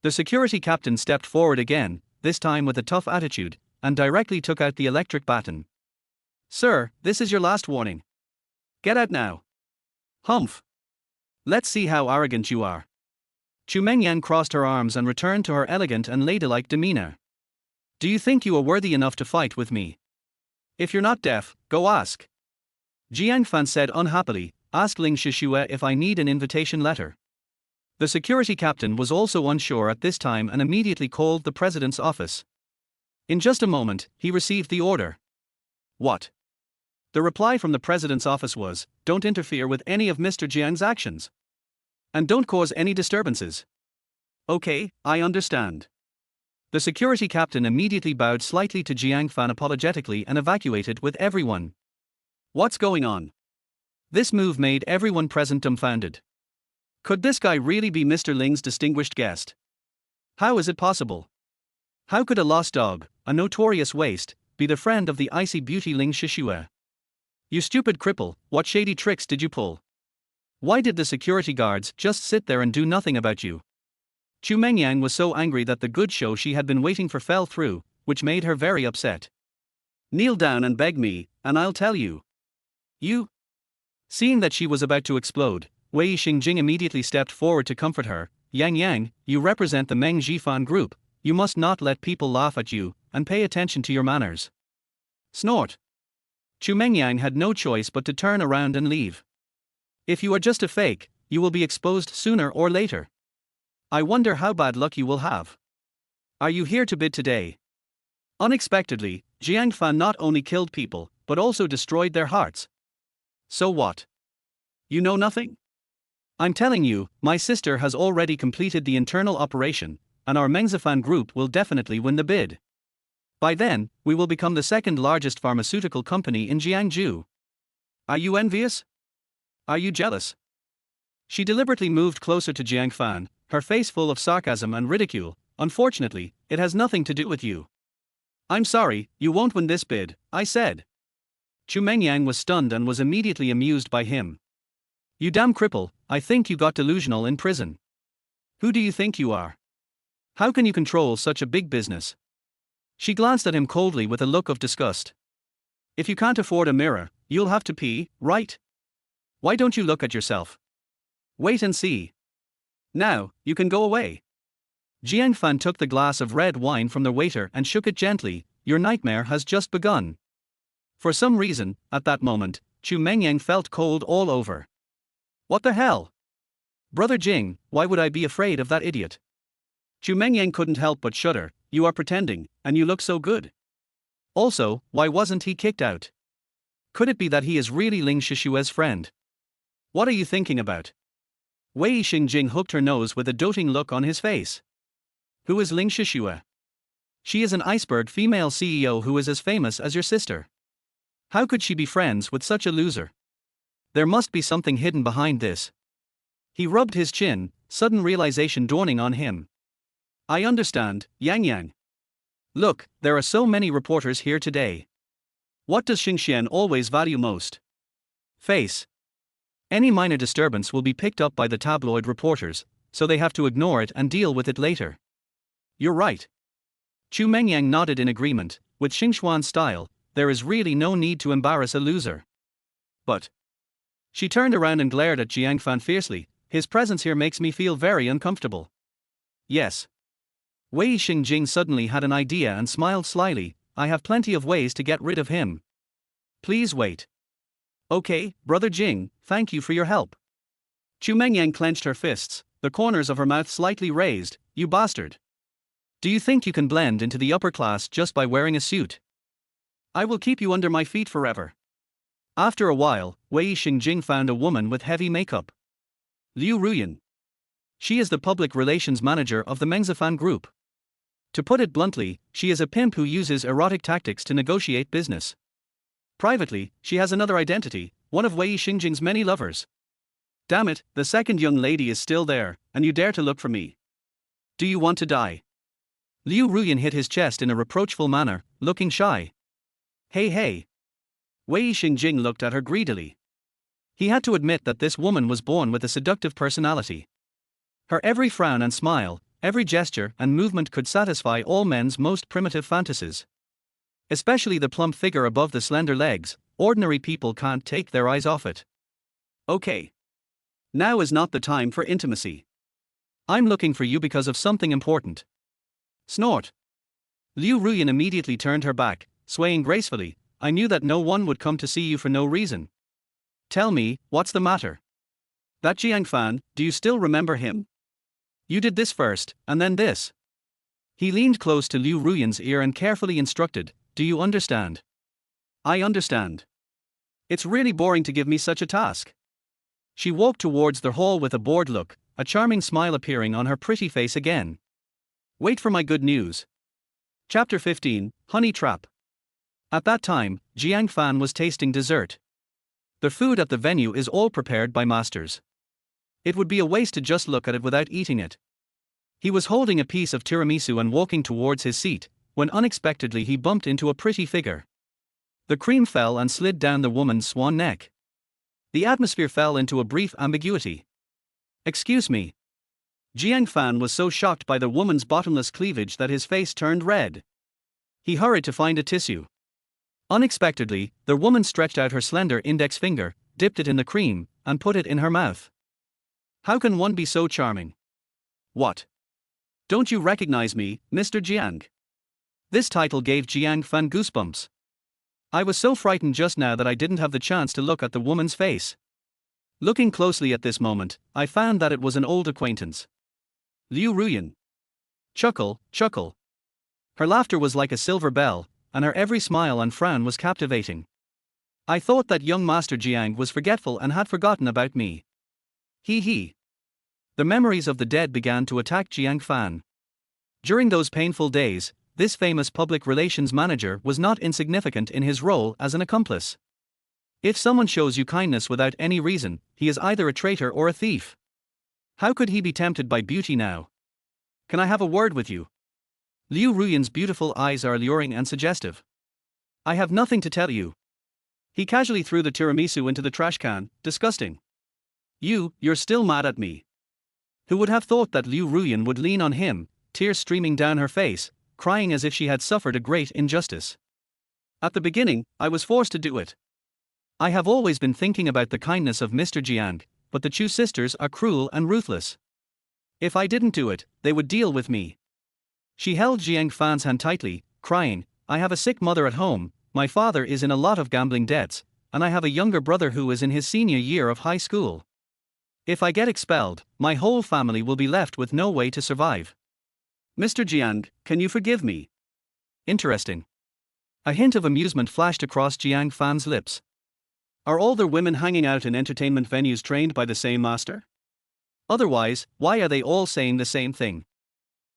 The security captain stepped forward again, this time with a tough attitude, and directly took out the electric baton. Sir, this is your last warning. Get out now. Humph. Let's see how arrogant you are. Chu Mengyang crossed her arms and returned to her elegant and ladylike demeanor. Do you think you are worthy enough to fight with me? If you're not deaf, go ask. Jiang Fan said unhappily, ask Ling Shishue if I need an invitation letter. The security captain was also unsure at this time and immediately called the president's office. In just a moment, he received the order. What? The reply from the president's office was, don't interfere with any of Mr. Jiang's actions. And don't cause any disturbances. Okay, I understand. The security captain immediately bowed slightly to Jiang Fan apologetically and evacuated with everyone. What's going on? This move made everyone present dumbfounded. Could this guy really be Mr. Ling's distinguished guest? How is it possible? How could a lost dog, a notorious waste, be the friend of the icy beauty Ling Shishue? You stupid cripple, what shady tricks did you pull? Why did the security guards just sit there and do nothing about you? Chu Mengyang was so angry that the good show she had been waiting for fell through, which made her very upset. Kneel down and beg me, and I'll tell you. You? Seeing that she was about to explode, Wei Xingjing immediately stepped forward to comfort her. Yang Yang, you represent the Meng Zhifan group, you must not let people laugh at you, and pay attention to your manners. Snort. Chu Mengyang had no choice but to turn around and leave. If you are just a fake, you will be exposed sooner or later. I wonder how bad luck you will have. Are you here to bid today? Unexpectedly, Jiang Fan not only killed people, but also destroyed their hearts. So what? You know nothing? I'm telling you, my sister has already completed the internal operation, and our Mengzifan group will definitely win the bid. By then, we will become the second largest pharmaceutical company in Jiangsu. Are you envious? Are you jealous? She deliberately moved closer to Jiang Fan, her face full of sarcasm and ridicule. Unfortunately, it has nothing to do with you. I'm sorry, you won't win this bid, I said. Chu Mengyang was stunned and was immediately amused by him. You damn cripple, I think you got delusional in prison. Who do you think you are? How can you control such a big business? She glanced at him coldly with a look of disgust. If you can't afford a mirror, you'll have to pee, right? Why don't you look at yourself? Wait and see. Now, you can go away. Jiang Fan took the glass of red wine from the waiter and shook it gently. Your nightmare has just begun. For some reason, at that moment, Chu Mengyang felt cold all over. What the hell? Brother Jing, why would I be afraid of that idiot? Chu Mengyang couldn't help but shudder. You are pretending, and you look so good. Also, why wasn't he kicked out? Could it be that he is really Ling Shishue's friend? What are you thinking about? Wei Xingjing hooked her nose with a doting look on his face. Who is Ling Shishue? She is an iceberg female CEO who is as famous as your sister. How could she be friends with such a loser? There must be something hidden behind this. He rubbed his chin, sudden realization dawning on him. I understand, Yang Yang. Look, there are so many reporters here today. What does Xingxian always value most? Face. Any minor disturbance will be picked up by the tabloid reporters, so they have to ignore it and deal with it later. You're right. Chu Mengyang nodded in agreement. With Xingxuan's style, there is really no need to embarrass a loser. But. She turned around and glared at Jiang Fan fiercely. His presence here makes me feel very uncomfortable. Yes. Wei Xingjing suddenly had an idea and smiled slyly. I have plenty of ways to get rid of him. Please wait. Okay, Brother Jing, thank you for your help. Chu Mengyang clenched her fists, the corners of her mouth slightly raised. You bastard. Do you think you can blend into the upper class just by wearing a suit? I will keep you under my feet forever. After a while, Wei Xingjing found a woman with heavy makeup. Liu Ruyan. She is the public relations manager of the Mengzifan group. To put it bluntly, she is a pimp who uses erotic tactics to negotiate business. Privately, she has another identity, one of Wei Xingjing's many lovers. Damn it, the second young lady is still there, and you dare to look for me. Do you want to die? Liu Ruyan hit his chest in a reproachful manner, looking shy. Hey hey. Wei Xingjing looked at her greedily. He had to admit that this woman was born with a seductive personality. Her every frown and smile, every gesture and movement could satisfy all men's most primitive fantasies. Especially the plump figure above the slender legs, ordinary people can't take their eyes off it. Okay. Now is not the time for intimacy. I'm looking for you because of something important. Snort. Liu Ruyan immediately turned her back, swaying gracefully. I knew that no one would come to see you for no reason. Tell me, what's the matter? That Jiang Fan, do you still remember him? You did this first, and then this. He leaned close to Liu Ruyan's ear and carefully instructed, do you understand? I understand. It's really boring to give me such a task. She walked towards the hall with a bored look, a charming smile appearing on her pretty face again. Wait for my good news. Chapter 15, Honey Trap. At that time, Jiang Fan was tasting dessert. The food at the venue is all prepared by masters. It would be a waste to just look at it without eating it. He was holding a piece of tiramisu and walking towards his seat, when unexpectedly he bumped into a pretty figure. The cream fell and slid down the woman's swan neck. The atmosphere fell into a brief ambiguity. Excuse me. Jiang Fan was so shocked by the woman's bottomless cleavage that his face turned red. He hurried to find a tissue. Unexpectedly, the woman stretched out her slender index finger, dipped it in the cream, and put it in her mouth. How can one be so charming? What? Don't you recognize me, Mr. Jiang? This title gave Jiang Fan goosebumps. I was so frightened just now that I didn't have the chance to look at the woman's face. Looking closely at this moment, I found that it was an old acquaintance. Liu Ruyan. Chuckle, chuckle. Her laughter was like a silver bell, and her every smile and frown was captivating. I thought that young Master Jiang was forgetful and had forgotten about me. He he. The memories of the dead began to attack Jiang Fan. During those painful days, this famous public relations manager was not insignificant in his role as an accomplice. If someone shows you kindness without any reason, he is either a traitor or a thief. How could he be tempted by beauty now? Can I have a word with you? Liu Ruyan's beautiful eyes are alluring and suggestive. I have nothing to tell you. He casually threw the tiramisu into the trash can, disgusting. You're still mad at me. Who would have thought that Liu Ruyan would lean on him, tears streaming down her face, crying as if she had suffered a great injustice. At the beginning, I was forced to do it. I have always been thinking about the kindness of Mr. Jiang, but the Chu sisters are cruel and ruthless. If I didn't do it, they would deal with me. She held Jiang Fan's hand tightly, crying, I have a sick mother at home, my father is in a lot of gambling debts, and I have a younger brother who is in his senior year of high school. If I get expelled, my whole family will be left with no way to survive. Mr. Jiang, can you forgive me? Interesting. A hint of amusement flashed across Jiang Fan's lips. Are all their women hanging out in entertainment venues trained by the same master? Otherwise, why are they all saying the same thing?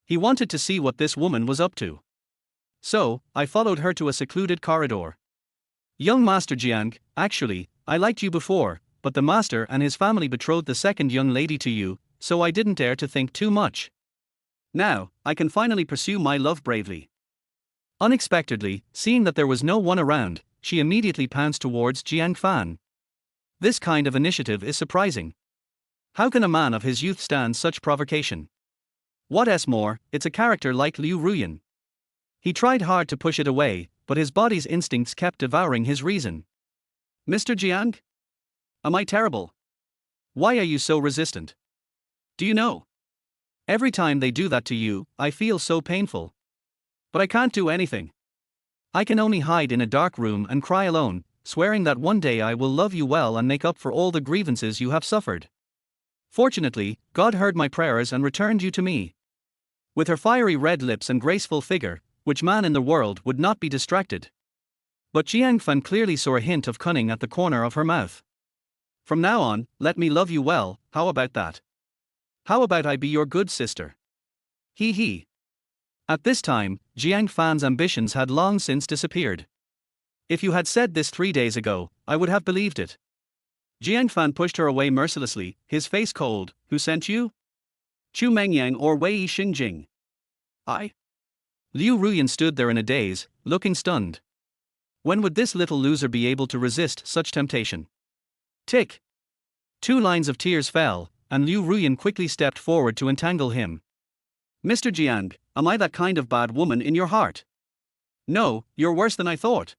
He wanted to see what this woman was up to. So, I followed her to a secluded corridor. Young Master Jiang, actually, I liked you before, but the master and his family betrothed the second young lady to you, so I didn't dare to think too much. Now, I can finally pursue my love bravely. Unexpectedly, seeing that there was no one around, she immediately pounced towards Jiang Fan. This kind of initiative is surprising. How can a man of his youth stand such provocation? What's more, it's a character like Liu Ruyan. He tried hard to push it away, but his body's instincts kept devouring his reason. Mr. Jiang? Am I terrible? Why are you so resistant? Do you know? Every time they do that to you, I feel so painful. But I can't do anything. I can only hide in a dark room and cry alone, swearing that one day I will love you well and make up for all the grievances you have suffered. Fortunately, God heard my prayers and returned you to me. With her fiery red lips and graceful figure, which man in the world would not be distracted? But Jiang Fan clearly saw a hint of cunning at the corner of her mouth. From now on, let me love you well, how about that? How about I be your good sister? He he. At this time, Jiang Fan's ambitions had long since disappeared. If you had said this 3 days ago, I would have believed it. Jiang Fan pushed her away mercilessly, his face cold. Who sent you? Chu Mengyang or Wei Xingjing? I? Liu Ruyan stood there in a daze, looking stunned. When would this little loser be able to resist such temptation? Tick! 2 lines of tears fell, and Liu Ruyan quickly stepped forward to entangle him. Mr. Jiang, am I that kind of bad woman in your heart? No, you're worse than I thought.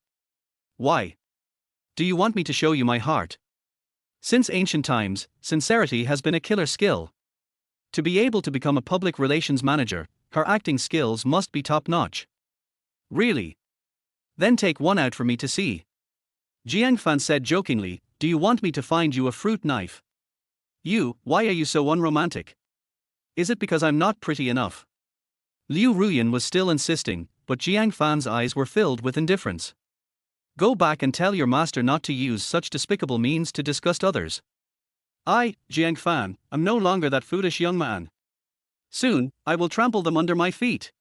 Why? Do you want me to show you my heart? Since ancient times, sincerity has been a killer skill. To be able to become a public relations manager, her acting skills must be top-notch. Really? Then take one out for me to see. Jiang Fan said jokingly, do you want me to find you a fruit knife? Why are you so unromantic? Is it because I'm not pretty enough? Liu Ruyan was still insisting, but Jiang Fan's eyes were filled with indifference. Go back and tell your master not to use such despicable means to disgust others. I, Jiang Fan, am no longer that foolish young man. Soon, I will trample them under my feet.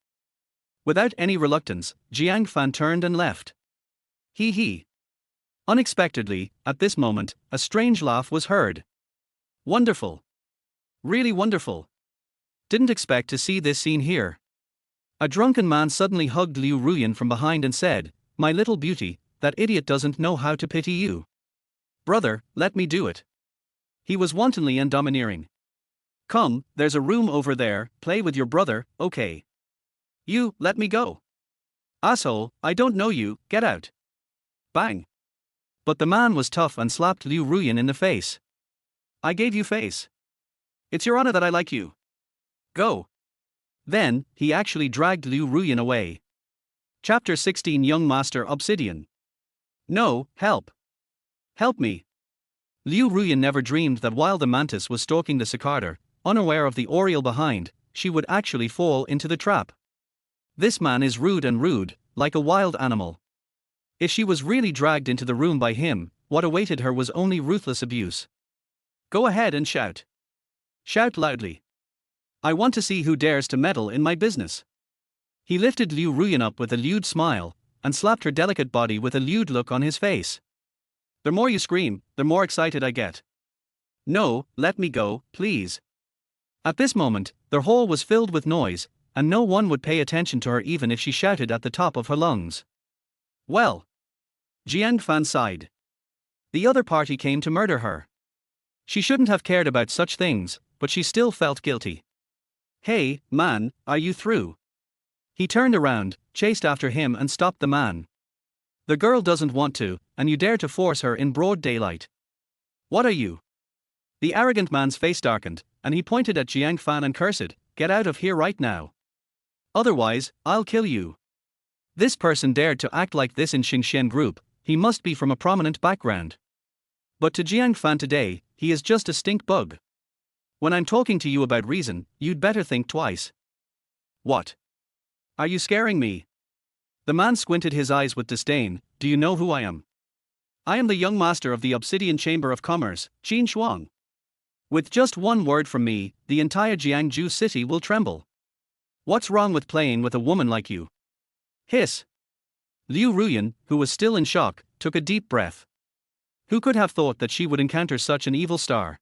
Without any reluctance, Jiang Fan turned and left. He he. Unexpectedly, at this moment, a strange laugh was heard. Wonderful. Really wonderful. Didn't expect to see this scene here. A drunken man suddenly hugged Liu Ruyan from behind and said, my little beauty, that idiot doesn't know how to pity you. Brother, let me do it. He was wantonly and domineering. Come, there's a room over there, play with your brother, okay? You, let me go. Asshole, I don't know you, get out. Bang. But the man was tough and slapped Liu Ruyan in the face. I gave you face. It's your honor that I like you. Go. Then, he actually dragged Liu Ruyan away. Chapter 16 Young Master Obsidian. No, help. Help me. Liu Ruyan never dreamed that while the mantis was stalking the cicada, unaware of the oriole behind, she would actually fall into the trap. This man is rude, like a wild animal. If she was really dragged into the room by him, what awaited her was only ruthless abuse. Go ahead and shout. Shout loudly. I want to see who dares to meddle in my business. He lifted Liu Ruyan up with a lewd smile, and slapped her delicate body with a lewd look on his face. The more you scream, the more excited I get. No, let me go, please. At this moment, their hall was filled with noise, and no one would pay attention to her even if she shouted at the top of her lungs. Well. Jiang Fan sighed. The other party came to murder her. She shouldn't have cared about such things, but she still felt guilty. Hey, man, are you through? He turned around, chased after him and stopped the man. The girl doesn't want to, and you dare to force her in broad daylight. What are you? The arrogant man's face darkened, and he pointed at Jiang Fan and cursed, get out of here right now. Otherwise, I'll kill you. This person dared to act like this in Xingxian group, he must be from a prominent background. But to Jiang Fan today, he is just a stink bug. When I'm talking to you about reason, you'd better think twice. What? Are you scaring me? The man squinted his eyes with disdain. Do you know who I am? I am the young master of the Obsidian Chamber of Commerce, Qin Shuang. With just one word from me, the entire Jiangju city will tremble. What's wrong with playing with a woman like you? Hiss. Liu Ruyan, who was still in shock, took a deep breath. Who could have thought that she would encounter such an evil star?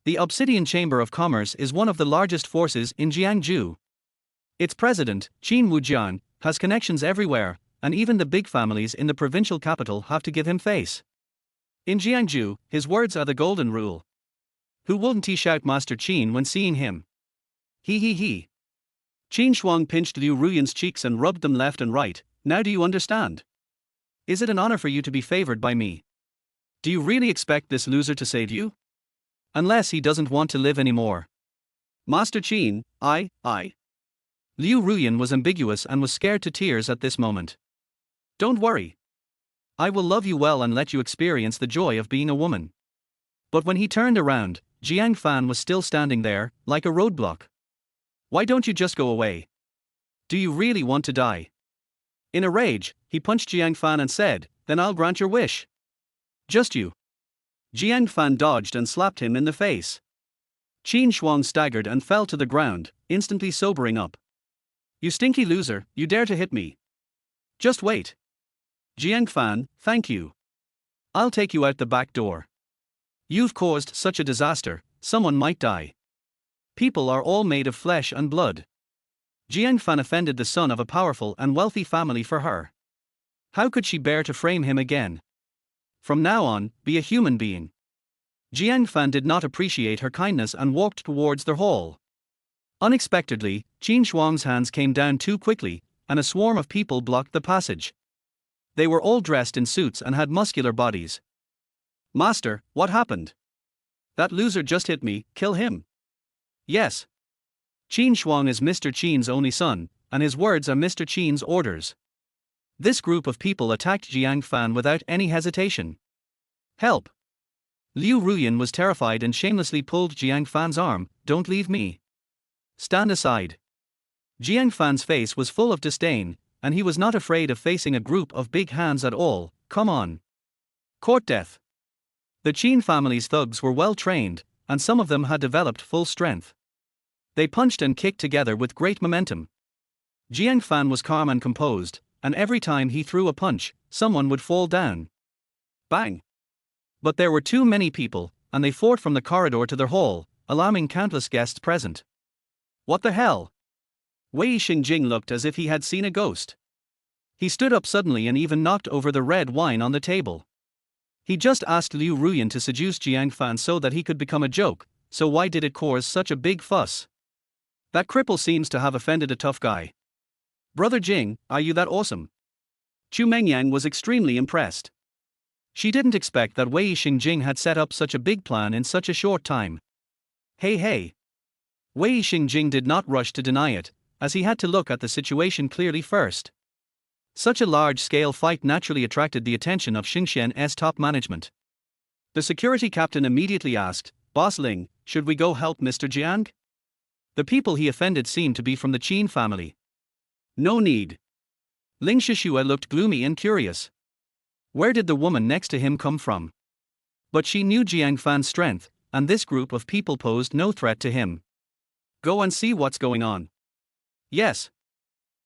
The Obsidian Chamber of Commerce is one of the largest forces in Jiangju. Its president, Qin Wujian, has connections everywhere, and even the big families in the provincial capital have to give him face. In Jiangju, his words are the golden rule. Who wouldn't he shout Master Qin when seeing him? He. Qin Shuang pinched Liu Ruyan's cheeks and rubbed them left and right. Now do you understand? Is it an honor for you to be favored by me? Do you really expect this loser to save you? Unless he doesn't want to live anymore. Master Qin, I. Liu Ruyan was ambiguous and was scared to tears at this moment. Don't worry. I will love you well and let you experience the joy of being a woman. But when he turned around, Jiang Fan was still standing there, like a roadblock. Why don't you just go away? Do you really want to die? In a rage, he punched Jiang Fan and said, then I'll grant your wish. Just you. Jiang Fan dodged and slapped him in the face. Qin Shuang staggered and fell to the ground, instantly sobering up. You stinky loser, you dare to hit me. Just wait. Jiang Fan, thank you. I'll take you out the back door. You've caused such a disaster, someone might die. People are all made of flesh and blood. Jiang Fan offended the son of a powerful and wealthy family for her. How could she bear to frame him again? From now on, be a human being. Jiang Fan did not appreciate her kindness and walked towards their hall. Unexpectedly, Qin Shuang's hands came down too quickly, and a swarm of people blocked the passage. They were all dressed in suits and had muscular bodies. Master, what happened? That loser just hit me, kill him. Yes. Qin Shuang is Mr. Qin's only son, and his words are Mr. Qin's orders. This group of people attacked Jiang Fan without any hesitation. Help! Liu Ruyan was terrified and shamelessly pulled Jiang Fan's arm. Don't leave me. Stand aside. Jiang Fan's face was full of disdain, and he was not afraid of facing a group of big hands at all. Come on. Court death. The Qin family's thugs were well trained, and some of them had developed full strength. They punched and kicked together with great momentum. Jiang Fan was calm and composed, and every time he threw a punch, someone would fall down. Bang! But there were too many people, and they fought from the corridor to their hall, alarming countless guests present. What the hell? Wei Xingjing looked as if he had seen a ghost. He stood up suddenly and even knocked over the red wine on the table. He just asked Liu Ruyan to seduce Jiang Fan so that he could become a joke, so why did it cause such a big fuss? That cripple seems to have offended a tough guy. Brother Jing, are you that awesome? Chu Mengyang was extremely impressed. She didn't expect that Wei Xingjing had set up such a big plan in such a short time. Hey. Wei Xingjing did not rush to deny it, as he had to look at the situation clearly first. Such a large-scale fight naturally attracted the attention of Xinxian's top management. The security captain immediately asked, "Boss Ling, should we go help Mr. Jiang?" The people he offended seemed to be from the Qin family. No need. Ling Shishua looked gloomy and curious. Where did the woman next to him come from? But she knew Jiang Fan's strength, and this group of people posed no threat to him. Go and see what's going on. Yes.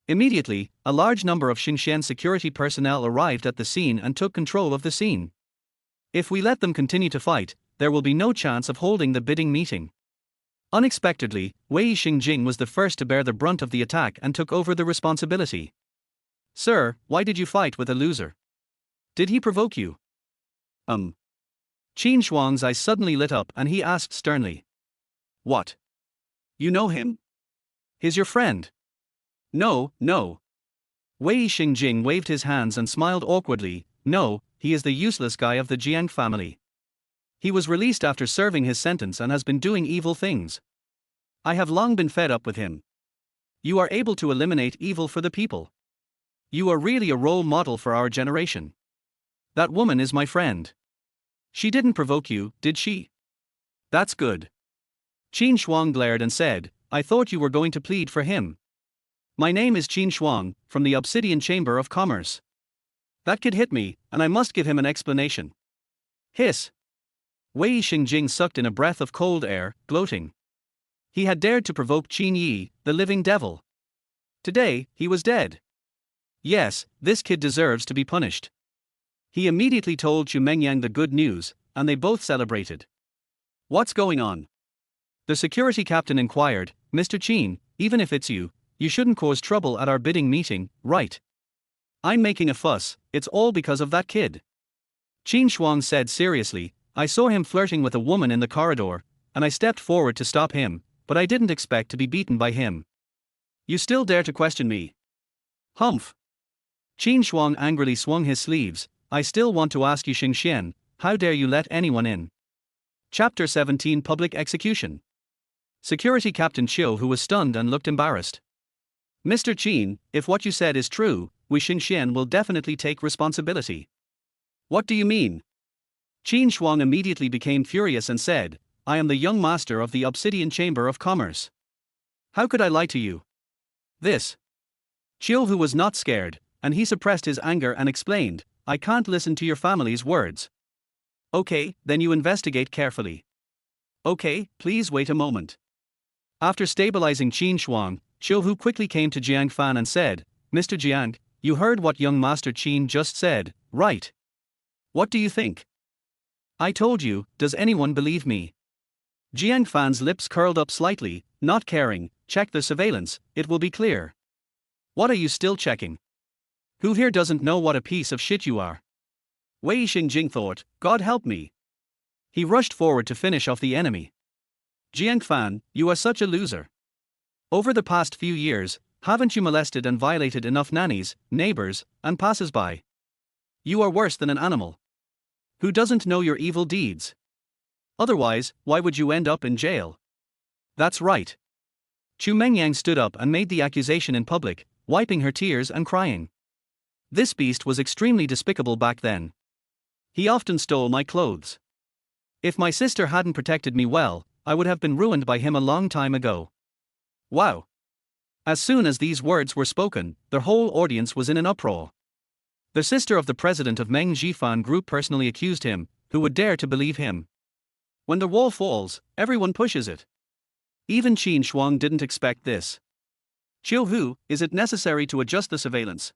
Immediately, a large number of Xinxian security personnel arrived at the scene and took control of the scene. If we let them continue to fight, there will be no chance of holding the bidding meeting. Unexpectedly, Wei Xingjing was the first to bear the brunt of the attack and took over the responsibility. Sir, why did you fight with a loser? Did he provoke you? Qin Shuang's eyes suddenly lit up and he asked sternly. What? You know him? He's your friend. No. Wei Xingjing waved his hands and smiled awkwardly. No, he is the useless guy of the Jiang family. He was released after serving his sentence and has been doing evil things. I have long been fed up with him. You are able to eliminate evil for the people. You are really a role model for our generation. That woman is my friend. She didn't provoke you, did she? That's good. Qin Shuang glared and said, I thought you were going to plead for him. My name is Qin Shuang, from the Obsidian Chamber of Commerce. That kid hit me, and I must give him an explanation. Hiss. Wei Xingjing sucked in a breath of cold air, gloating. He had dared to provoke Qin Yi, the living devil. Today, he was dead. Yes, this kid deserves to be punished. He immediately told Chu Mengyang the good news, and they both celebrated. What's going on? The security captain inquired. Mr. Qin, even if it's you, you shouldn't cause trouble at our bidding meeting, right? I'm making a fuss, it's all because of that kid. Qin Shuang said seriously, I saw him flirting with a woman in the corridor, and I stepped forward to stop him, but I didn't expect to be beaten by him. You still dare to question me? Humph. Qin Shuang angrily swung his sleeves. I still want to ask you, Xingxian, how dare you let anyone in? Chapter 17 Public Execution. Security Captain Chiu, who was stunned and looked embarrassed. Mr. Qin, if what you said is true, we Xingxian will definitely take responsibility. What do you mean? Qin Shuang immediately became furious and said, I am the young master of the Obsidian Chamber of Commerce. How could I lie to you? This. Chiu, who was not scared, and he suppressed his anger and explained, I can't listen to your family's words. Okay, then you investigate carefully. Okay, please wait a moment. After stabilizing Qin Shuang, Chiu Hu quickly came to Jiang Fan and said, Mr. Jiang, you heard what young Master Qin just said, right? What do you think? I told you, does anyone believe me? Jiang Fan's lips curled up slightly, not caring. Check the surveillance, it will be clear. What are you still checking? Who here doesn't know what a piece of shit you are? Wei Xingjing thought, God help me. He rushed forward to finish off the enemy. Jiang Fan, you are such a loser. Over the past few years, haven't you molested and violated enough nannies, neighbors, and passers-by? You are worse than an animal. Who doesn't know your evil deeds? Otherwise, why would you end up in jail? That's right. Chu Mengyang stood up and made the accusation in public, wiping her tears and crying. This beast was extremely despicable back then. He often stole my clothes. If my sister hadn't protected me well, I would have been ruined by him a long time ago. Wow. As soon as these words were spoken, the whole audience was in an uproar. The sister of the president of Meng Jifan Group personally accused him. Who would dare to believe him? When the wall falls, everyone pushes it. Even Qin Shuang didn't expect this. Chiu Hu, is it necessary to adjust the surveillance?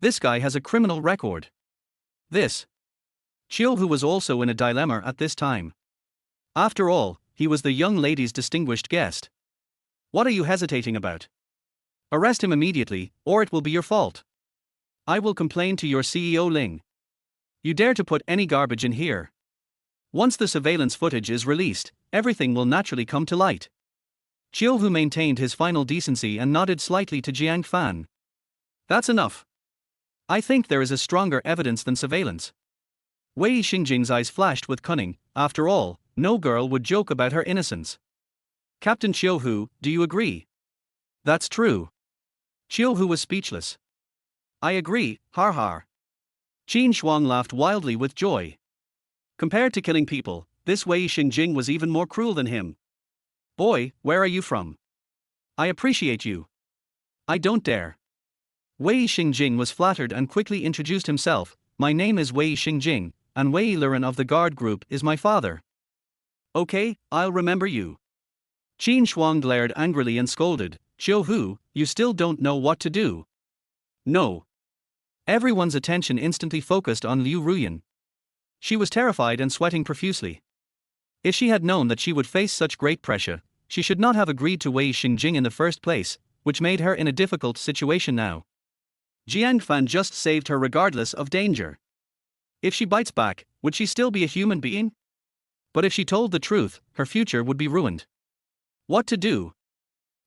This guy has a criminal record. This. Chiu Hu was also in a dilemma at this time. After all, he was the young lady's distinguished guest. What are you hesitating about? Arrest him immediately, or it will be your fault. I will complain to your CEO Ling. You dare to put any garbage in here? Once the surveillance footage is released, everything will naturally come to light. Chiu-hu maintained his final decency and nodded slightly to Jiang Fan. That's enough. I think there is a stronger evidence than surveillance. Wei Xingjing's eyes flashed with cunning. After all, no girl would joke about her innocence. Captain Chiu-hu, do you agree? That's true. Chiu-hu was speechless. I agree, har har. Qin Shuang laughed wildly with joy. Compared to killing people, this Wei Xingjing was even more cruel than him. Boy, where are you from? I appreciate you. I don't dare. Wei Xingjing was flattered and quickly introduced himself. My name is Wei Xingjing, and Wei Liren of the guard group is my father. Okay, I'll remember you. Qin Shuang glared angrily and scolded, Chiu-hu, you still don't know what to do. No. Everyone's attention instantly focused on Liu Ruyan. She was terrified and sweating profusely. If she had known that she would face such great pressure, she should not have agreed to Wei Xingjing in the first place, which made her in a difficult situation now. Jiang Fan just saved her regardless of danger. If she bites back, would she still be a human being? But if she told the truth, her future would be ruined. What to do?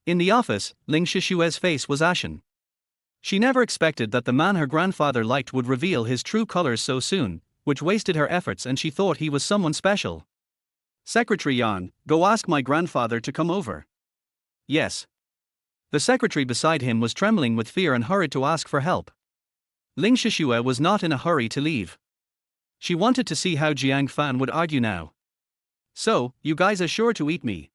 In the office, Ling Shishue's face was ashen. She never expected that the man her grandfather liked would reveal his true colors so soon, which wasted her efforts, and she thought he was someone special. Secretary Yan, go ask my grandfather to come over. Yes. The secretary beside him was trembling with fear and hurried to ask for help. Ling Shishue was not in a hurry to leave. She wanted to see how Jiang Fan would argue now. So, you guys are sure to eat me?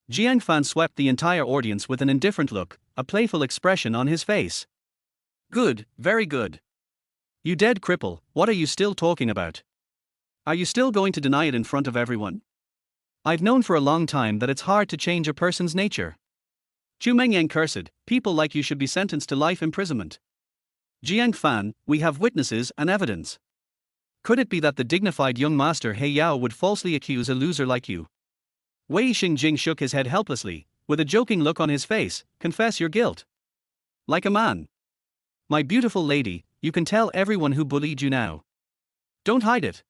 Jiang Fan swept the entire audience with an indifferent look, a playful expression on his face. Good, very good. You dead cripple, what are you still talking about? Are you still going to deny it in front of everyone? I've known for a long time that it's hard to change a person's nature. Chu Mengyang cursed, people like you should be sentenced to life imprisonment. Jiang Fan, we have witnesses and evidence. Could it be that the dignified young master He Yao would falsely accuse a loser like you? Wei Xingjing shook his head helplessly, with a joking look on his face. Confess your guilt. Like a man. My beautiful lady, you can tell everyone who bullied you now. Don't hide it.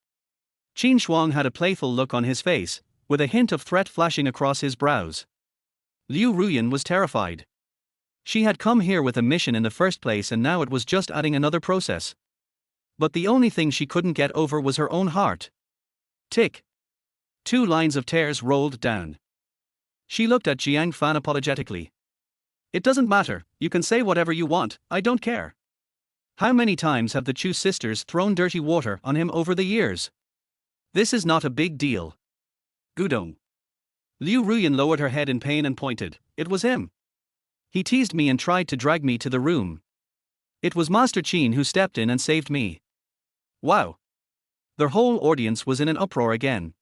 Qin Shuang had a playful look on his face, with a hint of threat flashing across his brows. Liu Ruyan was terrified. She had come here with a mission in the first place, and now it was just adding another process. But the only thing she couldn't get over was her own heart. Tick. 2 lines of tears rolled down. She looked at Jiang Fan apologetically. It doesn't matter, you can say whatever you want, I don't care. How many times have the Chu sisters thrown dirty water on him over the years? This is not a big deal. Gudong. Liu Ruyan lowered her head in pain and pointed. It was him. He teased me and tried to drag me to the room. It was Master Qin who stepped in and saved me. Wow. The whole audience was in an uproar again.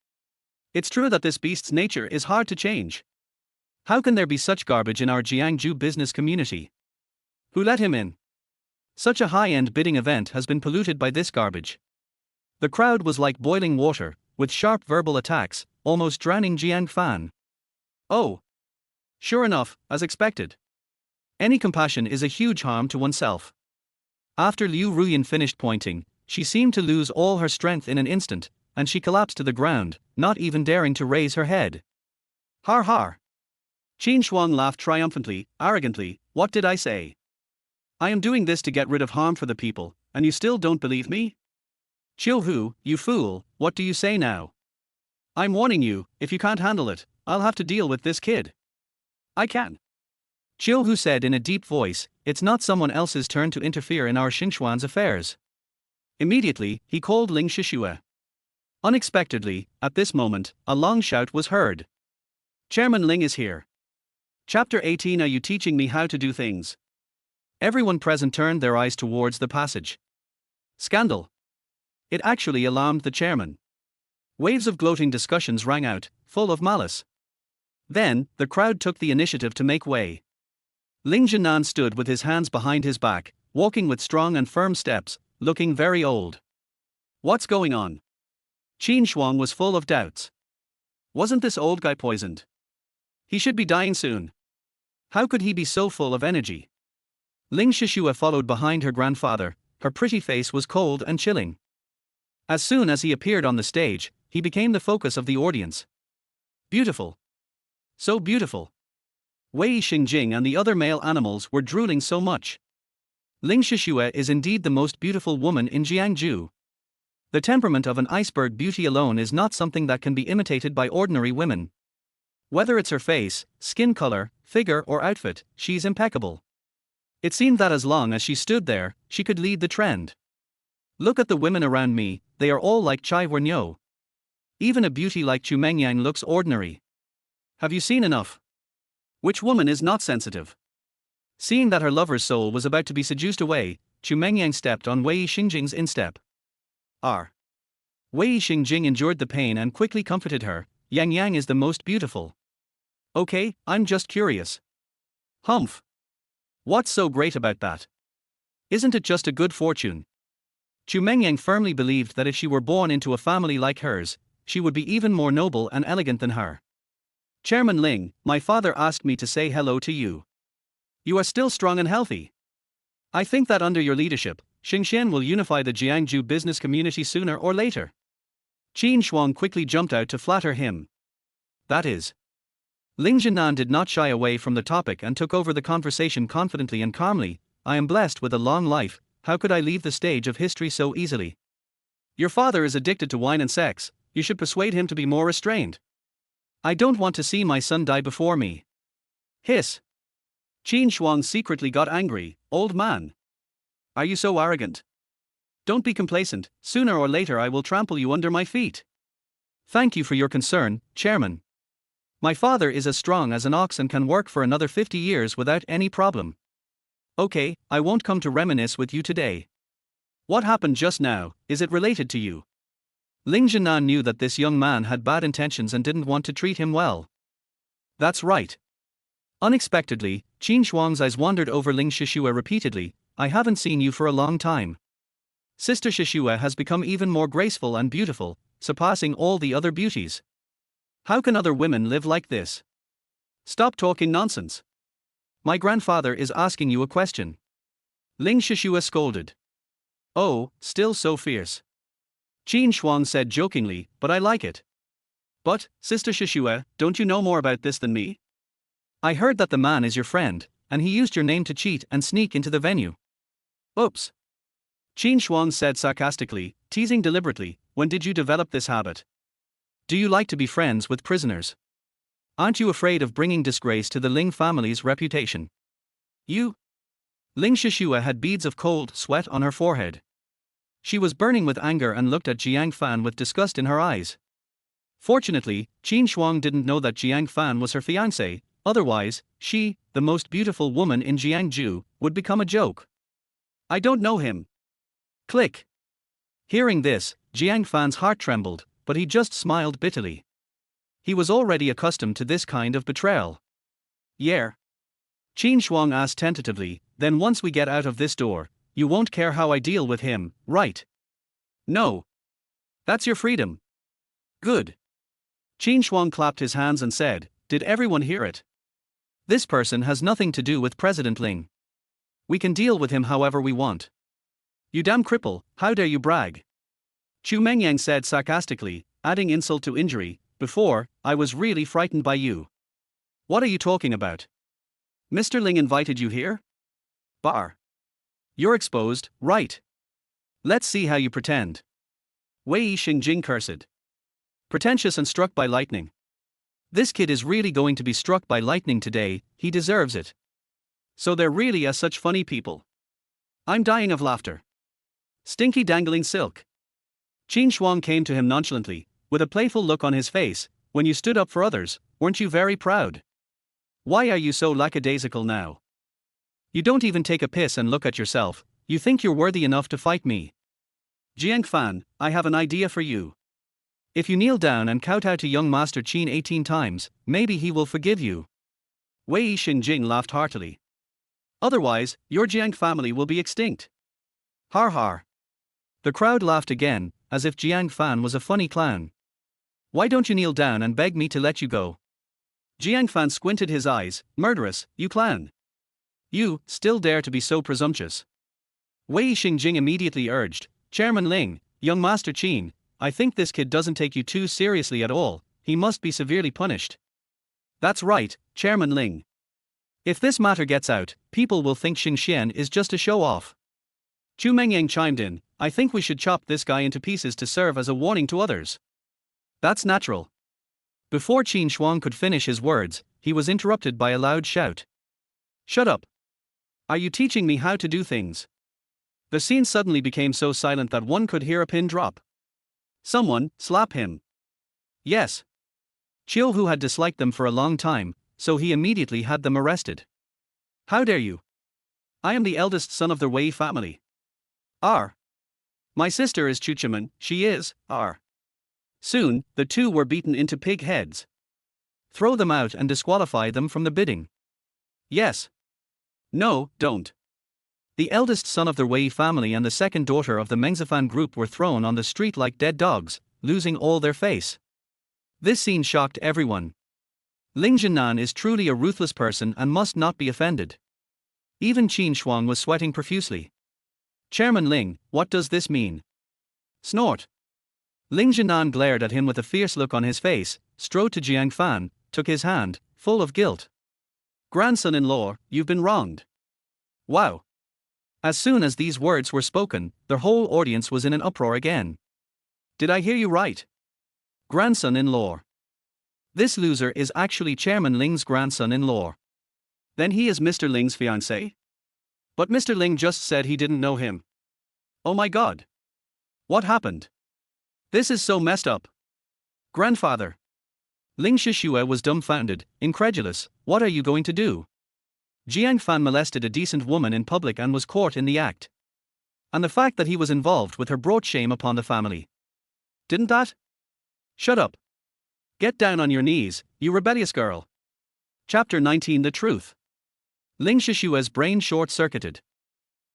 It's true that this beast's nature is hard to change. How can there be such garbage in our Jiangju business community? Who let him in? Such a high-end bidding event has been polluted by this garbage. The crowd was like boiling water, with sharp verbal attacks, almost drowning Jiang Fan. Oh. Sure enough, as expected. Any compassion is a huge harm to oneself. After Liu Ruyan finished pointing, she seemed to lose all her strength in an instant, and she collapsed to the ground, not even daring to raise her head. Har har. Qin Shuang laughed triumphantly, arrogantly. What did I say? I am doing this to get rid of harm for the people, and you still don't believe me? Chiu-hu, you fool, what do you say now? I'm warning you, if you can't handle it, I'll have to deal with this kid. I can. Chiu-hu said in a deep voice, it's not someone else's turn to interfere in our Xinchuan's affairs. Immediately, he called Ling Shishue. Unexpectedly, at this moment, a long shout was heard. Chairman Ling is here. Chapter 18. Are you teaching me how to do things? Everyone present turned their eyes towards the passage. Scandal. It actually alarmed the chairman. Waves of gloating discussions rang out, full of malice. Then, the crowd took the initiative to make way. Ling Zhenan stood with his hands behind his back, walking with strong and firm steps, looking very old. What's going on? Qin Shuang was full of doubts. Wasn't this old guy poisoned? He should be dying soon. How could he be so full of energy? Ling Shishue followed behind her grandfather. Her pretty face was cold and chilling. As soon as he appeared on the stage, he became the focus of the audience. Beautiful. So beautiful. Wei Xingjing and the other male animals were drooling so much. Ling Shishue is indeed the most beautiful woman in Jiangju. The temperament of an iceberg beauty alone is not something that can be imitated by ordinary women. Whether it's her face, skin color, figure or outfit, she's impeccable. It seemed that as long as she stood there, she could lead the trend. Look at the women around me, they are all like Chai Wenyo. Even a beauty like Chu Mengyang looks ordinary. Have you seen enough? Which woman is not sensitive? Seeing that her lover's soul was about to be seduced away, Chu Mengyang stepped on Wei Xingjing's instep. Wei Xingjing endured the pain and quickly comforted her. Yang Yang is the most beautiful. Okay, I'm just curious. Humph. What's so great about that? Isn't it just a good fortune? Chu Mengyang firmly believed that if she were born into a family like hers, she would be even more noble and elegant than her. Chairman Ling, my father asked me to say hello to you. You are still strong and healthy. I think that under your leadership, Xingxian will unify the Jiangju business community sooner or later. Qin Shuang quickly jumped out to flatter him. That is. Ling Jinan did not shy away from the topic and took over the conversation confidently and calmly. I am blessed with a long life, how could I leave the stage of history so easily? Your father is addicted to wine and sex, you should persuade him to be more restrained. I don't want to see my son die before me. Hiss. Qin Shuang secretly got angry. Old man. Are you so arrogant? Don't be complacent, sooner or later I will trample you under my feet. Thank you for your concern, Chairman. My father is as strong as an ox and can work for another 50 years without any problem. Okay, I won't come to reminisce with you today. What happened just now, is it related to you? Ling Jinan knew that this young man had bad intentions and didn't want to treat him well. That's right. Unexpectedly, Qin Shuang's eyes wandered over Ling Shishue repeatedly. I haven't seen you for a long time. Sister Shishue has become even more graceful and beautiful, surpassing all the other beauties. How can other women live like this? Stop talking nonsense. My grandfather is asking you a question. Ling Shishue scolded. Oh, still so fierce. Qin Shuang said jokingly, but I like it. But, Sister Shishue, don't you know more about this than me? I heard that the man is your friend, and he used your name to cheat and sneak into the venue. Oops. Qin Shuang said sarcastically, teasing deliberately, when did you develop this habit? Do you like to be friends with prisoners? Aren't you afraid of bringing disgrace to the Ling family's reputation? You? Ling Shishue had beads of cold sweat on her forehead. She was burning with anger and looked at Jiang Fan with disgust in her eyes. Fortunately, Qin Shuang didn't know that Jiang Fan was her fiancée, otherwise, she, the most beautiful woman in Jiangju, would become a joke. I don't know him. Click. Hearing this, Jiang Fan's heart trembled, but he just smiled bitterly. He was already accustomed to this kind of betrayal. Yeah. Qin Shuang asked tentatively, then once we get out of this door, you won't care how I deal with him, right? No. That's your freedom. Good. Qin Shuang clapped his hands and said, did everyone hear it? This person has nothing to do with President Ling. We can deal with him however we want. You damn cripple, how dare you brag? Chu Mengyang said sarcastically, adding insult to injury, before, I was really frightened by you. What are you talking about? Mr. Ling invited you here? Bar. You're exposed, right? Let's see how you pretend. Wei Xingjing cursed. Pretentious and struck by lightning. This kid is really going to be struck by lightning today, he deserves it. So there really are such funny people. I'm dying of laughter. Stinky dangling silk. Qin Shuang came to him nonchalantly, with a playful look on his face. When you stood up for others, weren't you very proud? Why are you so lackadaisical now? You don't even take a piss and look at yourself, you think you're worthy enough to fight me. Jiang Fan, I have an idea for you. If you kneel down and kowtow to young Master Qin 18 times, maybe he will forgive you. Wei Xingjing laughed heartily. Otherwise, your Jiang family will be extinct. Har har. The crowd laughed again, as if Jiang Fan was a funny clown. Why don't you kneel down and beg me to let you go? Jiang Fan squinted his eyes, murderous, you clown. You, still dare to be so presumptuous. Wei Xingjing immediately urged, Chairman Ling, young Master Qin, I think this kid doesn't take you too seriously at all, he must be severely punished. That's right, Chairman Ling. If this matter gets out, people will think Xing Xian is just a show-off. Chu Mengyang chimed in, I think we should chop this guy into pieces to serve as a warning to others. That's natural. Before Qin Shuang could finish his words, he was interrupted by a loud shout. Shut up! Are you teaching me how to do things? The scene suddenly became so silent that one could hear a pin drop. Someone, slap him. Yes. Chiu Hu had disliked them for a long time, so he immediately had them arrested. How dare you? I am the eldest son of the Wei family. R. My sister is Chuchiman, she is, R. Soon, the two were beaten into pig heads. Throw them out and disqualify them from the bidding. Yes. No, don't. The eldest son of the Wei family and the second daughter of the Mengzifan group were thrown on the street like dead dogs, losing all their face. This scene shocked everyone. Ling Jinan is truly a ruthless person and must not be offended. Even Qin Shuang was sweating profusely. Chairman Ling, what does this mean? Snort. Ling Jinan glared at him with a fierce look on his face, strode to Jiang Fan, took his hand, full of guilt. Grandson-in-law, you've been wronged. Wow. As soon as these words were spoken, the whole audience was in an uproar again. Did I hear you right? Grandson-in-law. This loser is actually Chairman Ling's grandson-in-law. Then he is Mr. Ling's fiancé? But Mr. Ling just said he didn't know him. Oh my god. What happened? This is so messed up. Grandfather. Ling Shishue was dumbfounded, incredulous. What are you going to do? Jiang Fan molested a decent woman in public and was caught in the act. And the fact that he was involved with her brought shame upon the family. Didn't that? Shut up. Get down on your knees, you rebellious girl. Chapter 19 The Truth. Ling Shishue's brain short-circuited.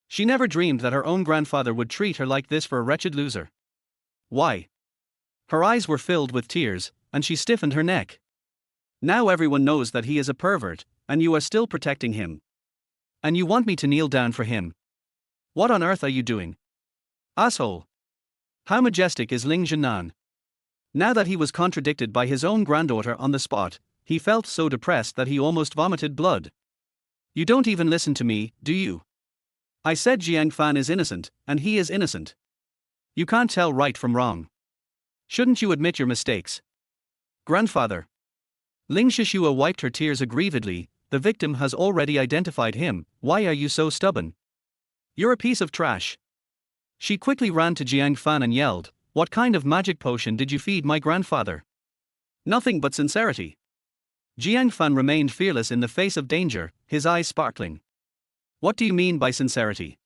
She never dreamed that her own grandfather would treat her like this for a wretched loser. Why? Her eyes were filled with tears, and she stiffened her neck. Now everyone knows that he is a pervert, and you are still protecting him. And you want me to kneel down for him. What on earth are you doing? Asshole. How majestic is Ling Jinan? Now that he was contradicted by his own granddaughter on the spot, he felt so depressed that he almost vomited blood. You don't even listen to me, do you? I said Jiang Fan is innocent, and he is innocent. You can't tell right from wrong. Shouldn't you admit your mistakes? Grandfather. Ling Shishua wiped her tears aggrievedly. The victim has already identified him. Why are you so stubborn? You're a piece of trash. She quickly ran to Jiang Fan and yelled, what kind of magic potion did you feed my grandfather? Nothing but sincerity. Jiang Fan remained fearless in the face of danger, his eyes sparkling. What do you mean by sincerity?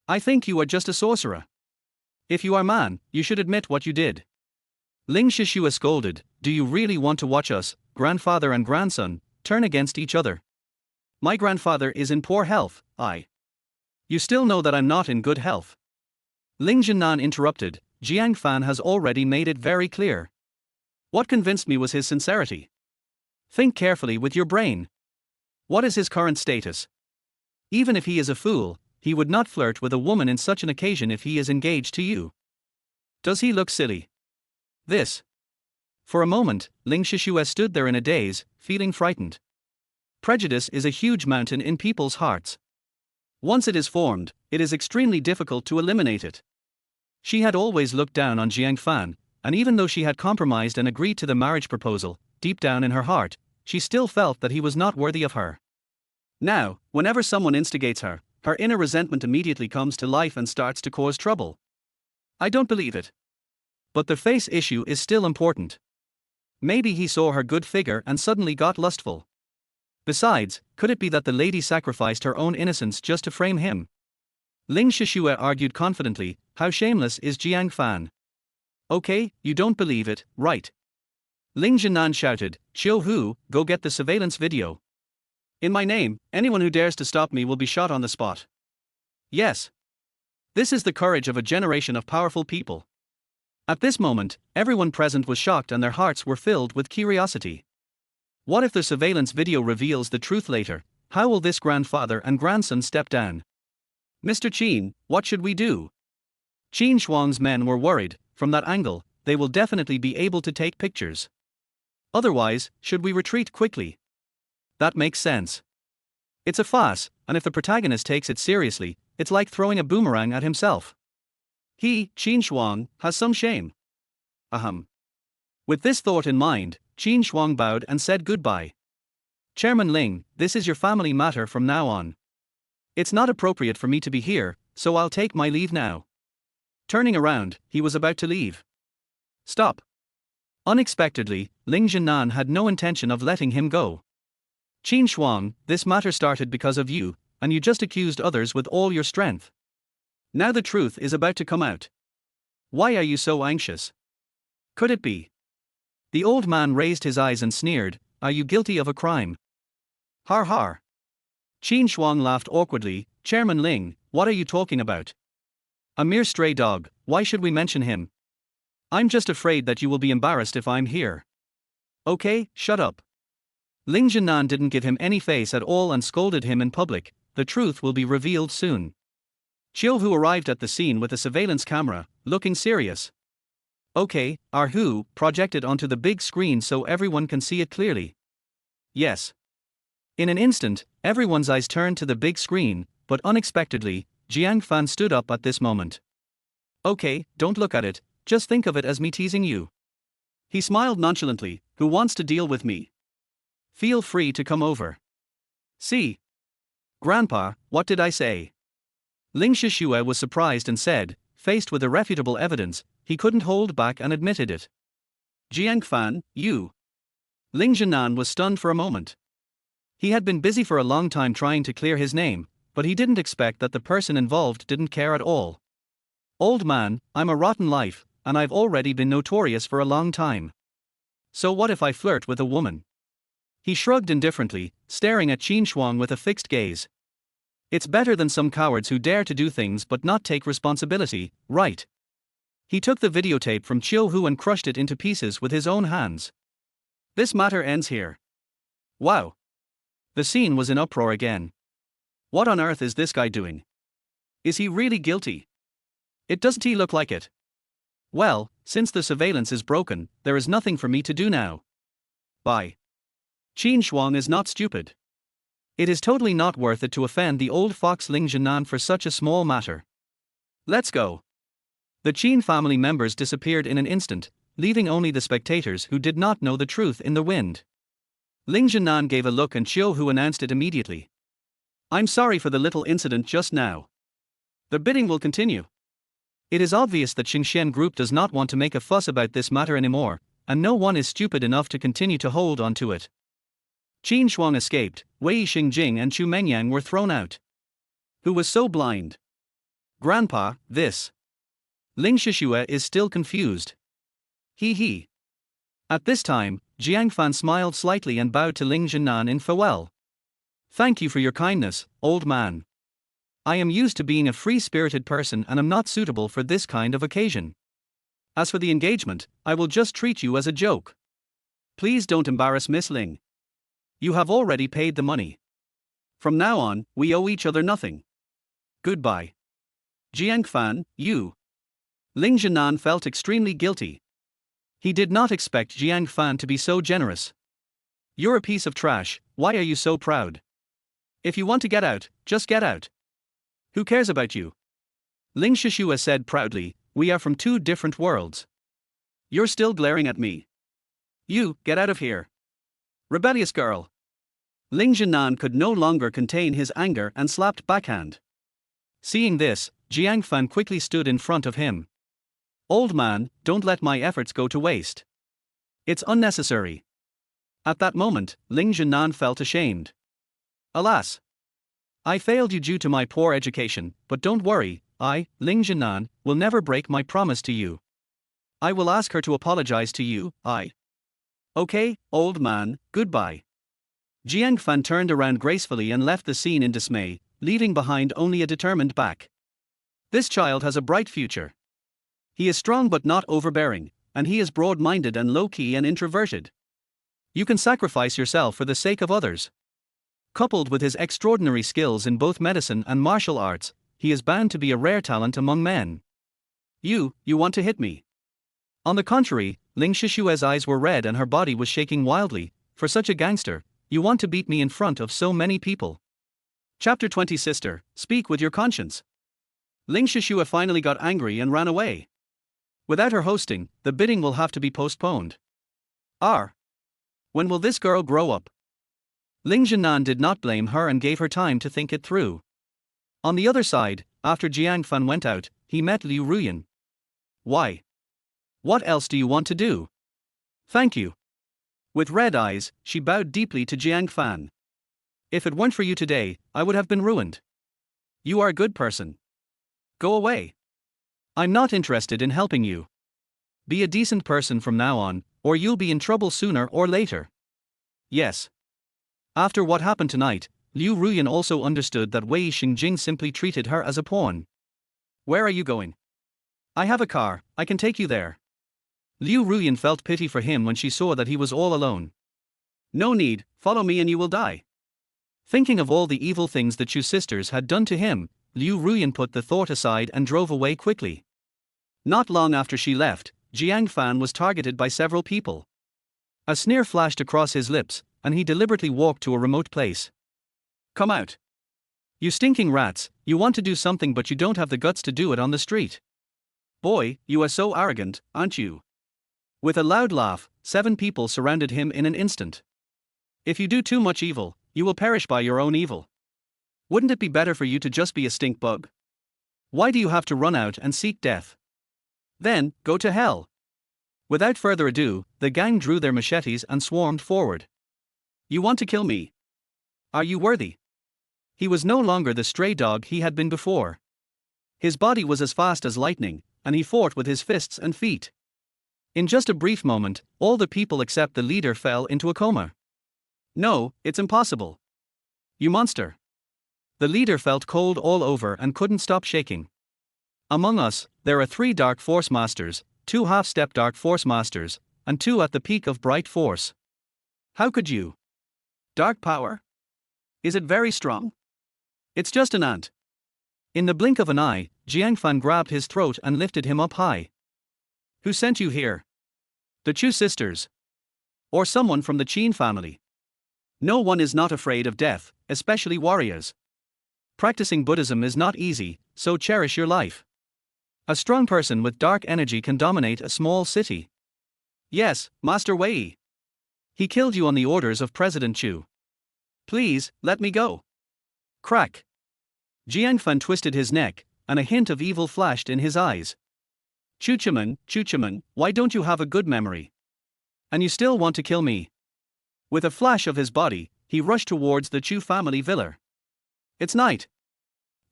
I think you are just a sorcerer. If you are man, you should admit what you did. Ling Shishua scolded, do you really want to watch us, grandfather and grandson, turn against each other? My grandfather is in poor health, You still know that I'm not in good health. Ling Jinan interrupted, Jiang Fan has already made it very clear. What convinced me was his sincerity. Think carefully with your brain. What is his current status? Even if he is a fool, he would not flirt with a woman in such an occasion if he is engaged to you. Does he look silly? This. For a moment, Ling Shishue stood there in a daze, feeling frightened. Prejudice is a huge mountain in people's hearts. Once it is formed, it is extremely difficult to eliminate it. She had always looked down on Jiang Fan, and even though she had compromised and agreed to the marriage proposal, deep down in her heart, she still felt that he was not worthy of her. Now, whenever someone instigates her, her inner resentment immediately comes to life and starts to cause trouble. I don't believe it. But the face issue is still important. Maybe he saw her good figure and suddenly got lustful. Besides, could it be that the lady sacrificed her own innocence just to frame him? Ling Shishue argued confidently, how shameless is Jiang Fan? Okay, you don't believe it, right? Ling Jinan shouted, Chiu Hu, go get the surveillance video. In my name, anyone who dares to stop me will be shot on the spot. Yes. This is the courage of a generation of powerful people. At this moment, everyone present was shocked and their hearts were filled with curiosity. What if the surveillance video reveals the truth later? How will this grandfather and grandson step down? Mr. Qin, what should we do? Qin Shuang's men were worried, from that angle, they will definitely be able to take pictures. Otherwise, should we retreat quickly? That makes sense. It's a farce, and if the protagonist takes it seriously, it's like throwing a boomerang at himself. He, Qin Shuang, has some shame. Ahem. With this thought in mind, Qin Shuang bowed and said goodbye. Chairman Ling, this is your family matter from now on. It's not appropriate for me to be here, so I'll take my leave now. Turning around, he was about to leave. Stop. Unexpectedly, Ling Jinan had no intention of letting him go. Qin Shuang, this matter started because of you, and you just accused others with all your strength. Now the truth is about to come out. Why are you so anxious? Could it be? The old man raised his eyes and sneered, are you guilty of a crime? Har har. Qin Shuang laughed awkwardly, Chairman Ling, what are you talking about? A mere stray dog, why should we mention him? I'm just afraid that you will be embarrassed if I'm here. Okay, shut up. Ling Jinan didn't give him any face at all and scolded him in public, the truth will be revealed soon. Chiu Hu arrived at the scene with a surveillance camera, looking serious. Okay, our Hu, projected onto the big screen so everyone can see it clearly. Yes. In an instant, everyone's eyes turned to the big screen, but unexpectedly, Jiang Fan stood up at this moment. Okay, don't look at it, just think of it as me teasing you. He smiled nonchalantly, who wants to deal with me? Feel free to come over. See? Grandpa, what did I say? Ling Shishue was surprised and said, faced with irrefutable evidence, he couldn't hold back and admitted it. Jiang Fan, you. Ling Jinan was stunned for a moment. He had been busy for a long time trying to clear his name, but he didn't expect that the person involved didn't care at all. Old man, I'm a rotten life, and I've already been notorious for a long time. So what if I flirt with a woman? He shrugged indifferently, staring at Qin Shuang with a fixed gaze. It's better than some cowards who dare to do things but not take responsibility, right? He took the videotape from Chiu Hu and crushed it into pieces with his own hands. This matter ends here. Wow. The scene was in uproar again. What on earth is this guy doing? Is he really guilty? Doesn't he look like it? Well, since the surveillance is broken, there is nothing for me to do now. Bye. Qin Shuang is not stupid. It is totally not worth it to offend the old fox Ling Jinan for such a small matter. Let's go. The Qin family members disappeared in an instant, leaving only the spectators who did not know the truth in the wind. Ling Jinan gave a look and Chiu Hu announced it immediately. I'm sorry for the little incident just now. The bidding will continue. It is obvious that Xingxian Group does not want to make a fuss about this matter anymore, and no one is stupid enough to continue to hold on to it. Qin Shuang escaped, Wei Xingjing and Chu Mengyang were thrown out. Who was so blind? Grandpa, this. Ling Shishue is still confused. He. At this time, Jiang Fan smiled slightly and bowed to Ling Jinan in farewell. Thank you for your kindness, old man. I am used to being a free-spirited person and am not suitable for this kind of occasion. As for the engagement, I will just treat you as a joke. Please don't embarrass Miss Ling. You have already paid the money. From now on, we owe each other nothing. Goodbye. Jiang Fan, you. Ling Jinan felt extremely guilty. He did not expect Jiang Fan to be so generous. You're a piece of trash, why are you so proud? If you want to get out, just get out. Who cares about you? Ling Shishue said proudly, we are from two different worlds. You're still glaring at me. You, get out of here. Rebellious girl. Ling Jinan could no longer contain his anger and slapped backhand. Seeing this, Jiang Fan quickly stood in front of him. Old man, don't let my efforts go to waste. It's unnecessary. At that moment, Ling Jinan felt ashamed. Alas! I failed you due to my poor education, but don't worry, I, Ling Jinan, will never break my promise to you. I will ask her to apologize to you, Okay, old man, goodbye. Jiang Fan turned around gracefully and left the scene in dismay, leaving behind only a determined back. This child has a bright future. He is strong but not overbearing, and he is broad-minded and low-key and introverted. You can sacrifice yourself for the sake of others. Coupled with his extraordinary skills in both medicine and martial arts, he is bound to be a rare talent among men. You want to hit me. On the contrary, Ling Shishue's eyes were red and her body was shaking wildly. For such a gangster, you want to beat me in front of so many people. Chapter 20. Sister, speak with your conscience. Ling Shishue finally got angry and ran away. Without her hosting, the bidding will have to be postponed. When will this girl grow up? Ling Jinan did not blame her and gave her time to think it through. On the other side, after Jiang Fan went out, he met Liu Ruyan. Why? What else do you want to do? Thank you. With red eyes, she bowed deeply to Jiang Fan. If it weren't for you today, I would have been ruined. You are a good person. Go away. I'm not interested in helping you. Be a decent person from now on, or you'll be in trouble sooner or later. Yes. After what happened tonight, Liu Ruyan also understood that Wei Xingjing simply treated her as a pawn. Where are you going? I have a car, I can take you there. Liu Ruyan felt pity for him when she saw that he was all alone. No need, follow me and you will die. Thinking of all the evil things the Chu sisters had done to him, Liu Ruyan put the thought aside and drove away quickly. Not long after she left, Jiang Fan was targeted by several people. A sneer flashed across his lips, and he deliberately walked to a remote place. Come out. You stinking rats, you want to do something but you don't have the guts to do it on the street. Boy, you are so arrogant, aren't you? With a loud laugh, 7 people surrounded him in an instant. If you do too much evil, you will perish by your own evil. Wouldn't it be better for you to just be a stink bug? Why do you have to run out and seek death? Then, go to hell. Without further ado, the gang drew their machetes and swarmed forward. You want to kill me? Are you worthy? He was no longer the stray dog he had been before. His body was as fast as lightning, and he fought with his fists and feet. In just a brief moment, all the people except the leader fell into a coma. No, it's impossible. You monster. The leader felt cold all over and couldn't stop shaking. Among us, there are 3 Dark Force Masters, 2 half-step Dark Force Masters, and 2 at the peak of Bright Force. How could you? Dark power? Is it very strong? It's just an ant. In the blink of an eye, Jiang Fan grabbed his throat and lifted him up high. Who sent you here? The Chu sisters. Or someone from the Qin family. No one is not afraid of death, especially warriors. Practicing Buddhism is not easy, so cherish your life. A strong person with dark energy can dominate a small city. Yes, Master Wei. He killed you on the orders of President Chu. Please, let me go. Crack. Jiang Fan twisted his neck, and a hint of evil flashed in his eyes. Chuchiman, why don't you have a good memory? And you still want to kill me? With a flash of his body, he rushed towards the Chu family villa. It's night.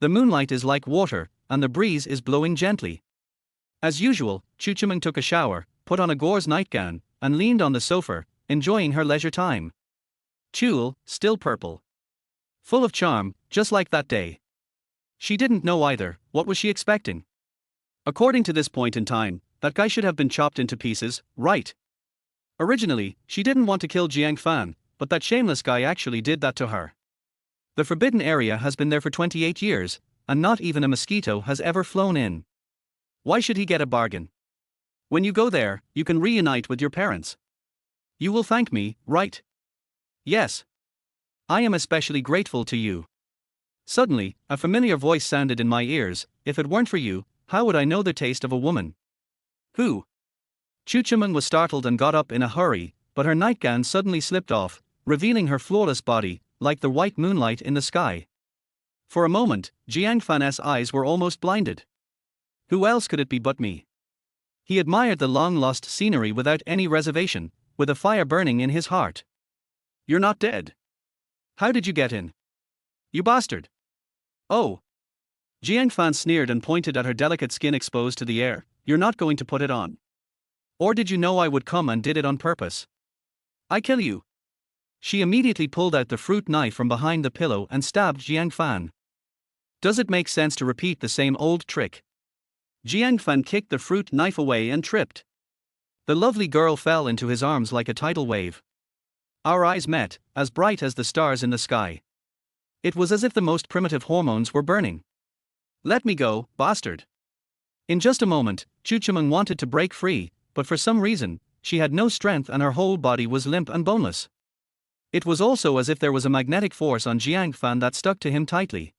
The moonlight is like water, and the breeze is blowing gently. As usual, Chuchiman took a shower, put on a gauze nightgown, and leaned on the sofa, enjoying her leisure time. Tulle, still purple. Full of charm, just like that day. She didn't know either, what was she expecting? According to this point in time, that guy should have been chopped into pieces, right? Originally, she didn't want to kill Jiang Fan, but that shameless guy actually did that to her. The forbidden area has been there for 28 years, and not even a mosquito has ever flown in. Why should he get a bargain? When you go there, you can reunite with your parents. You will thank me, right? Yes. I am especially grateful to you. Suddenly, a familiar voice sounded in my ears. If it weren't for you, how would I know the taste of a woman? Who? Chuchiman was startled and got up in a hurry, but her nightgown suddenly slipped off, revealing her flawless body, like the white moonlight in the sky. For a moment, Jiang Fan's eyes were almost blinded. Who else could it be but me? He admired the long-lost scenery without any reservation, with a fire burning in his heart. You're not dead. How did you get in? You bastard. Oh. Jiang Fan sneered and pointed at her delicate skin exposed to the air. You're not going to put it on. Or did you know I would come and did it on purpose? I kill you. She immediately pulled out the fruit knife from behind the pillow and stabbed Jiang Fan. Does it make sense to repeat the same old trick? Jiang Fan kicked the fruit knife away and tripped. The lovely girl fell into his arms like a tidal wave. Our eyes met, as bright as the stars in the sky. It was as if the most primitive hormones were burning. Let me go, bastard. In just a moment, Chuchiman wanted to break free, but for some reason, she had no strength and her whole body was limp and boneless. It was also as if there was a magnetic force on Jiang Fan that stuck to him tightly.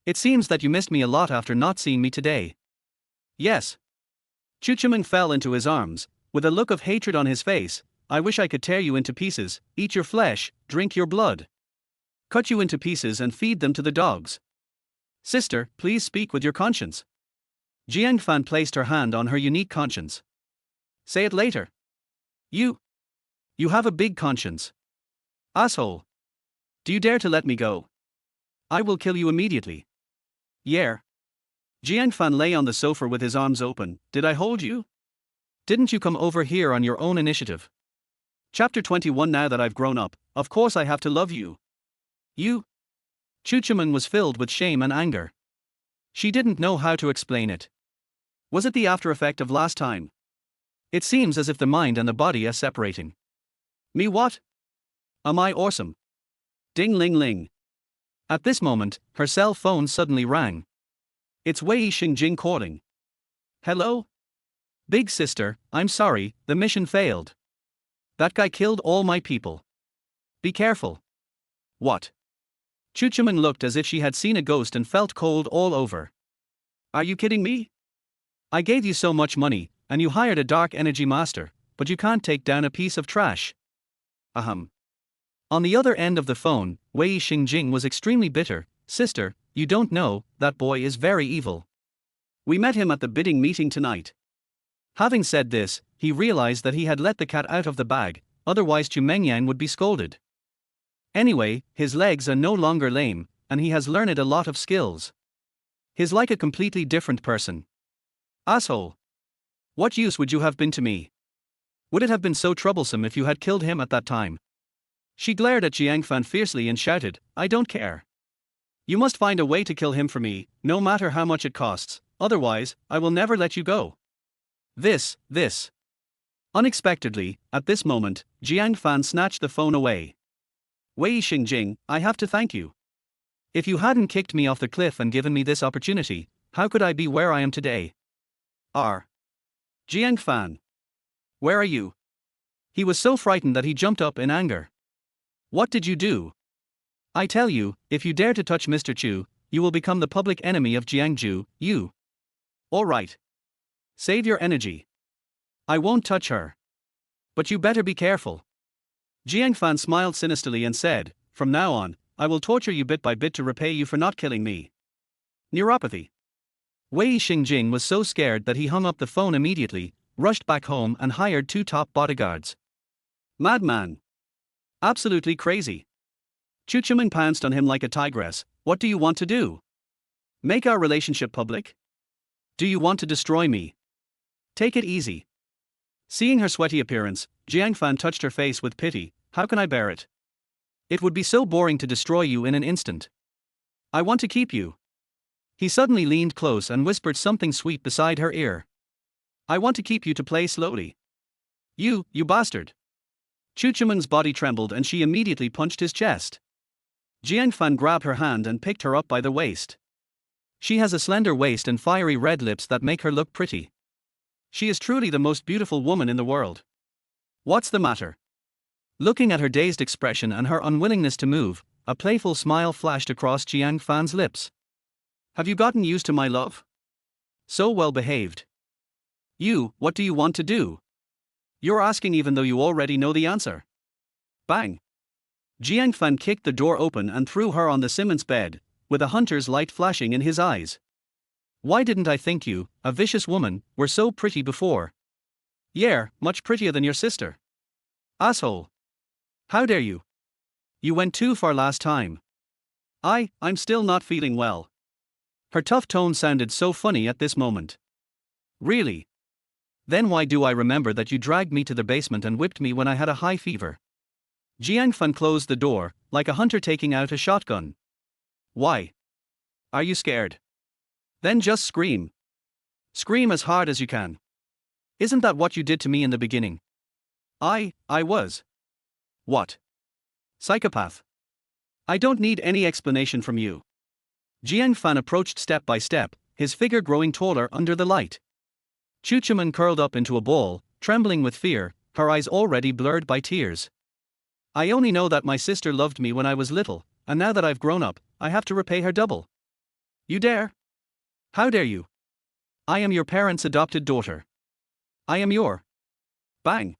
It seems that you missed me a lot after not seeing me today. Yes. Chu Chimeng fell into his arms, with a look of hatred on his face. I wish I could tear you into pieces, eat your flesh, drink your blood. Cut you into pieces and feed them to the dogs. Sister, please speak with your conscience. Jiang Fan placed her hand on her unique conscience. Say it later. You have a big conscience. Asshole. Do you dare to let me go? I will kill you immediately. Yeah. Jiang Fan lay on the sofa with his arms open. Did I hold you? Didn't you come over here on your own initiative? Chapter 21. Now that I've grown up, of course I have to love you. You? Chu Chimeng was filled with shame and anger. She didn't know how to explain it. Was it the after effect of last time? It seems as if the mind and the body are separating. Me what? Am I awesome? Ding ling ling. At this moment, her cell phone suddenly rang. It's Wei Xingjing calling. Hello? Big sister, I'm sorry, the mission failed. That guy killed all my people. Be careful. What? Chu Chimeng looked as if she had seen a ghost and felt cold all over. Are you kidding me? I gave you so much money, and you hired a dark energy master, but you can't take down a piece of trash. Ahem. On the other end of the phone, Wei Xingjing was extremely bitter. Sister, you don't know, that boy is very evil. We met him at the bidding meeting tonight. Having said this, he realized that he had let the cat out of the bag, otherwise Chu Mengyang would be scolded. Anyway, his legs are no longer lame, and he has learned a lot of skills. He's like a completely different person. Asshole. What use would you have been to me? Would it have been so troublesome if you had killed him at that time? She glared at Jiang Fan fiercely and shouted, I don't care. You must find a way to kill him for me, no matter how much it costs, otherwise, I will never let you go. This. Unexpectedly, at this moment, Jiang Fan snatched the phone away. Wei Xingjing, I have to thank you. If you hadn't kicked me off the cliff and given me this opportunity, how could I be where I am today? Jiang Fan. Where are you? He was so frightened that he jumped up in anger. What did you do? I tell you, if you dare to touch Mr. Chu, you will become the public enemy of Jiangju, you. All right. Save your energy. I won't touch her. But you better be careful. Jiang Fan smiled sinisterly and said, from now on, I will torture you bit by bit to repay you for not killing me. Neuropathy. Wei Xingjing was so scared that he hung up the phone immediately, rushed back home and hired 2 top bodyguards. Madman. Absolutely crazy. Chu Chimeng pounced on him like a tigress. What do you want to do? Make our relationship public? Do you want to destroy me? Take it easy. Seeing her sweaty appearance, Jiang Fan touched her face with pity. How can I bear it? It would be so boring to destroy you in an instant. I want to keep you. He suddenly leaned close and whispered something sweet beside her ear. I want to keep you to play slowly. You bastard. Chu Chimeng's body trembled and she immediately punched his chest. Jiang Fan grabbed her hand and picked her up by the waist. She has a slender waist and fiery red lips that make her look pretty. She is truly the most beautiful woman in the world. What's the matter? Looking at her dazed expression and her unwillingness to move, a playful smile flashed across Jiang Fan's lips. Have you gotten used to my love? So well behaved. What do you want to do? You're asking even though you already know the answer. Bang. Jiang Fan kicked the door open and threw her on the Simmons bed, with a hunter's light flashing in his eyes. Why didn't I think you, a vicious woman, were so pretty before? Yeah, much prettier than your sister. Asshole. How dare you? You went too far last time. I'm still not feeling well. Her tough tone sounded so funny at this moment. Really? Then why do I remember that you dragged me to the basement and whipped me when I had a high fever? Jiang Fan closed the door, like a hunter taking out a shotgun. Why? Are you scared? Then just scream. Scream as hard as you can. Isn't that what you did to me in the beginning? I was. What? Psychopath. I don't need any explanation from you. Jiang Fan approached step by step, his figure growing taller under the light. Chu Chimeng curled up into a ball, trembling with fear, her eyes already blurred by tears. I only know that my sister loved me when I was little, and now that I've grown up, I have to repay her double. You dare? How dare you? I am your parents' adopted daughter. I am your. Bang.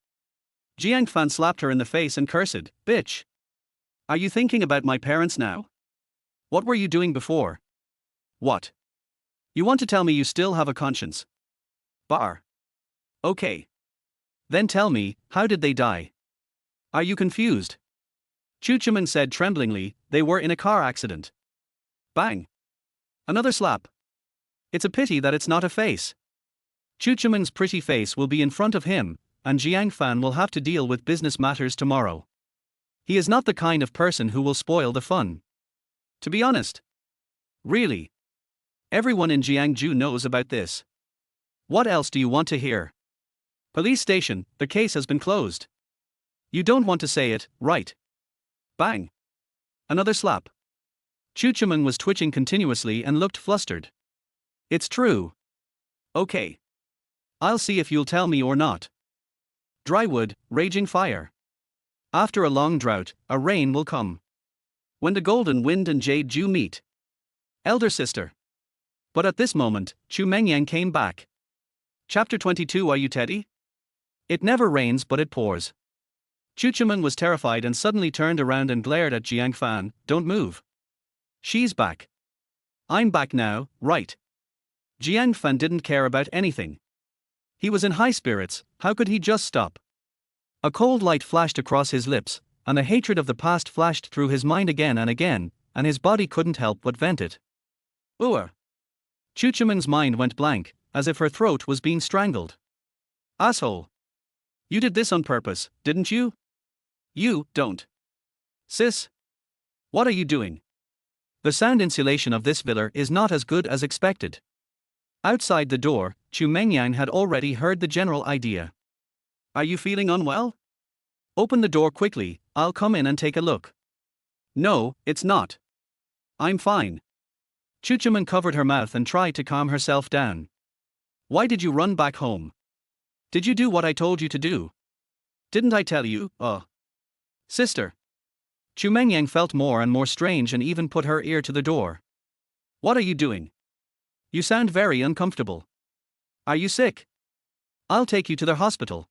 Jiang Fan slapped her in the face and cursed, bitch. Are you thinking about my parents now? What were you doing before? What? You want to tell me you still have a conscience? Bar. Okay. Then tell me, how did they die? Are you confused? Chu Chuman said tremblingly, they were in a car accident. Bang. Another slap. It's a pity that it's not a face. Chu Chuman's pretty face will be in front of him, and Jiang Fan will have to deal with business matters tomorrow. He is not the kind of person who will spoil the fun. To be honest. Really. Everyone in Jiangju knows about this. What else do you want to hear? Police station, the case has been closed. You don't want to say it, right? Bang. Another slap. Chu Chuman was twitching continuously and looked flustered. It's true. Okay. I'll see if you'll tell me or not. Dry wood, raging fire. After a long drought, a rain will come. When the golden wind and jade dew meet. Elder sister. But at this moment, Chu Mengyang came back. Chapter 22. Are you Teddy? It never rains but it pours. Chu Chuman was terrified and suddenly turned around and glared at Jiang Fan. Don't move. She's back. I'm back now, right? Jiang Fan didn't care about anything. He was in high spirits, how could he just stop? A cold light flashed across his lips, and the hatred of the past flashed through his mind again, and his body couldn't help but vent it. Ooh. Chu Chuman's mind went blank, as if her throat was being strangled. Asshole. You did this on purpose, didn't you? You don't. Sis? What are you doing? The sound insulation of this villa is not as good as expected. Outside the door, Chu Mengyang had already heard the general idea. Are you feeling unwell? Open the door quickly, I'll come in and take a look. No, it's not. I'm fine. Chu Chuman covered her mouth and tried to calm herself down. Why did you run back home? Did you do what I told you to do? Didn't I tell you, Sister. Chu Mengyang felt more and more strange and even put her ear to the door. What are you doing? You sound very uncomfortable. Are you sick? I'll take you to the hospital.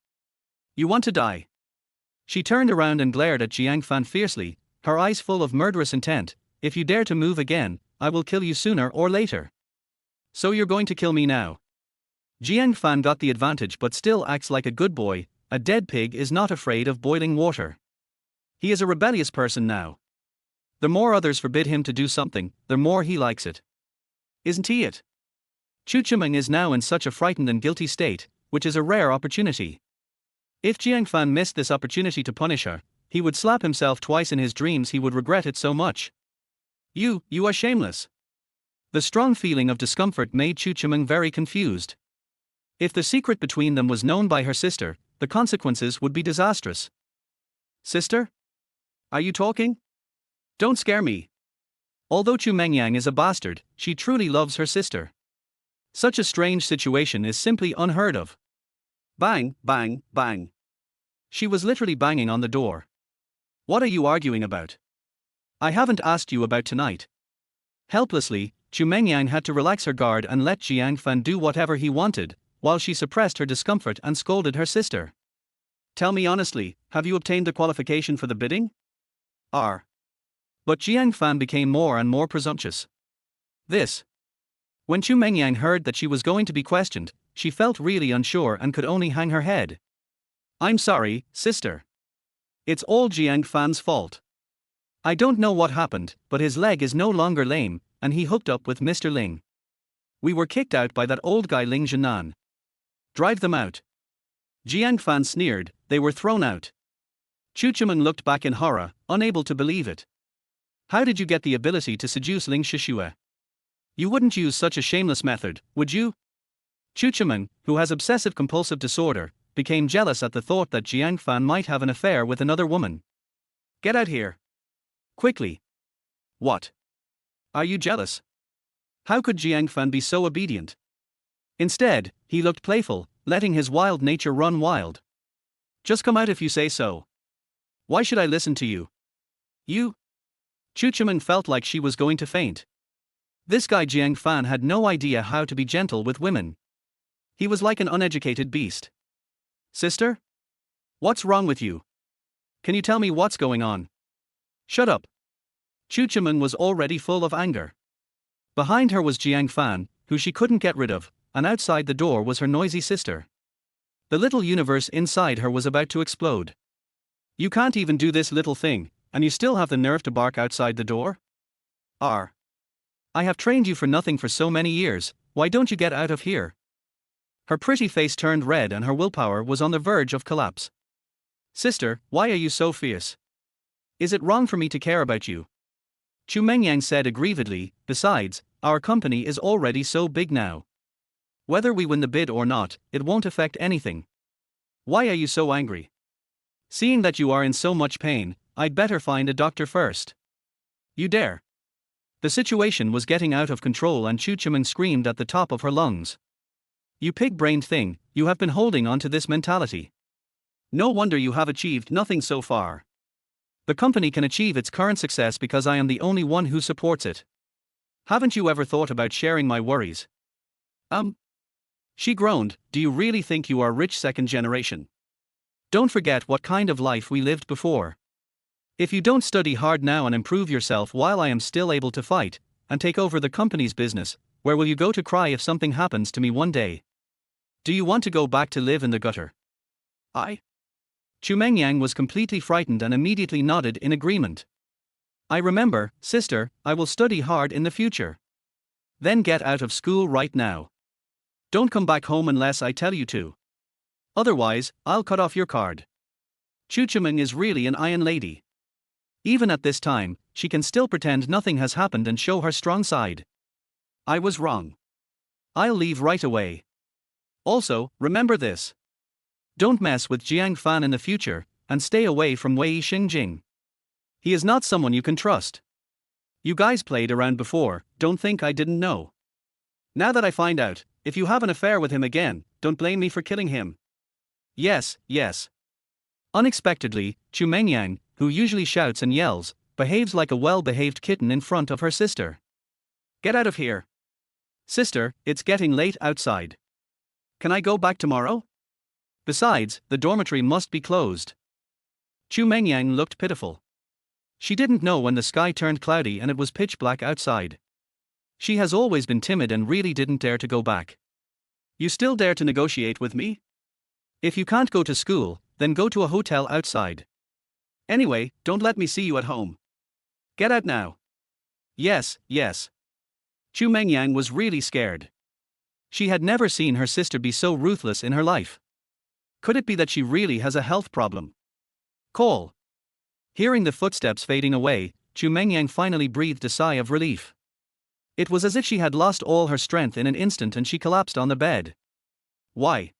You want to die? She turned around and glared at Jiang Fan fiercely, her eyes full of murderous intent. If you dare to move again, I will kill you sooner or later. So you're going to kill me now? Jiang Fan got the advantage but still acts like a good boy. A dead pig is not afraid of boiling water. He is a rebellious person now. The more others forbid him to do something, the more he likes it. Isn't he it? Chu Chuman is now in such a frightened and guilty state, which is a rare opportunity. If Jiang Fan missed this opportunity to punish her, he would slap himself twice in his dreams. He would regret it so much. You are shameless. The strong feeling of discomfort made Chu Chuman very confused. If the secret between them was known by her sister, the consequences would be disastrous. Sister? Are you talking? Don't scare me. Although Chu Mengyang is a bastard, she truly loves her sister. Such a strange situation is simply unheard of. Bang, bang, bang. She was literally banging on the door. What are you arguing about? I haven't asked you about tonight. Helplessly, Chu Mengyang had to relax her guard and let Jiang Fan do whatever he wanted, while she suppressed her discomfort and scolded her sister. Tell me honestly, have you obtained the qualification for the bidding? R. But Jiang Fan became more and more presumptuous. This. When Chu Mengyang heard that she was going to be questioned, she felt really unsure and could only hang her head. I'm sorry, sister. It's all Jiang Fan's fault. I don't know what happened, but his leg is no longer lame, and he hooked up with Mr. Ling. We were kicked out by that old guy Ling Zhenan. Drive them out. Jiang Fan sneered, they were thrown out. Chu Chuman looked back in horror, unable to believe it. How did you get the ability to seduce Ling Shishue? You wouldn't use such a shameless method, would you? Chu Chuman, who has obsessive-compulsive disorder, became jealous at the thought that Jiang Fan might have an affair with another woman. Get out here. Quickly. What? Are you jealous? How could Jiang Fan be so obedient? Instead, he looked playful, letting his wild nature run wild. Just come out if you say so. Why should I listen to you? You? Chu Chimeng felt like she was going to faint. This guy Jiang Fan had no idea how to be gentle with women. He was like an uneducated beast. Sister? What's wrong with you? Can you tell me what's going on? Shut up. Chu Chimeng was already full of anger. Behind her was Jiang Fan, who she couldn't get rid of, and outside the door was her noisy sister. The little universe inside her was about to explode. You can't even do this little thing, and you still have the nerve to bark outside the door? I have trained you for nothing for so many years, why don't you get out of here? Her pretty face turned red and her willpower was on the verge of collapse. Sister, why are you so fierce? Is it wrong for me to care about you? Chu Mengyang said aggrievedly, besides, our company is already so big now. Whether we win the bid or not, it won't affect anything. Why are you so angry? Seeing that you are in so much pain, I'd better find a doctor first. You dare? The situation was getting out of control and Chu Chimeng screamed at the top of her lungs. You pig-brained thing, you have been holding on to this mentality. No wonder you have achieved nothing so far. The company can achieve its current success because I am the only one who supports it. Haven't you ever thought about sharing my worries? She groaned, do you really think you are rich second generation? Don't forget what kind of life we lived before. If you don't study hard now and improve yourself while I am still able to fight, and take over the company's business, where will you go to cry if something happens to me one day? Do you want to go back to live in the gutter? Chu Mengyang was completely frightened and immediately nodded in agreement. I remember, sister, I will study hard in the future. Then get out of school right now. Don't come back home unless I tell you to. Otherwise, I'll cut off your card. Chu Chimeng is really an iron lady. Even at this time, she can still pretend nothing has happened and show her strong side. I was wrong. I'll leave right away. Also, remember this. Don't mess with Jiang Fan in the future, and stay away from Wei Xingjing. He is not someone you can trust. You guys played around before, don't think I didn't know. Now that I find out, if you have an affair with him again, don't blame me for killing him. Yes. Unexpectedly, Chu Mengyang, who usually shouts and yells, behaves like a well-behaved kitten in front of her sister. Get out of here. Sister, it's getting late outside. Can I go back tomorrow? Besides, the dormitory must be closed. Chu Mengyang looked pitiful. She didn't know when the sky turned cloudy and it was pitch black outside. She has always been timid and really didn't dare to go back. You still dare to negotiate with me? If you can't go to school, then go to a hotel outside. Anyway, don't let me see you at home. Get out now. Yes. Chu Mengyang was really scared. She had never seen her sister be so ruthless in her life. Could it be that she really has a health problem? Call. Hearing the footsteps fading away, Chu Mengyang finally breathed a sigh of relief. It was as if she had lost all her strength in an instant and she collapsed on the bed. Why?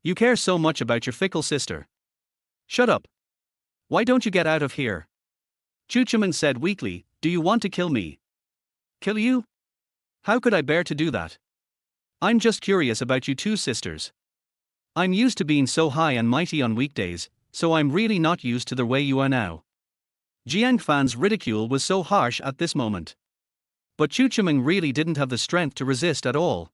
You care so much about your fickle sister. Shut up. Why don't you get out of here? Chu Chimeng said weakly, do you want to kill me? Kill you? How could I bear to do that? I'm just curious about you two sisters. I'm used to being so high and mighty on weekdays, so I'm really not used to the way you are now. Jiang Fan's ridicule was so harsh at this moment. But Chu Chimeng really didn't have the strength to resist at all.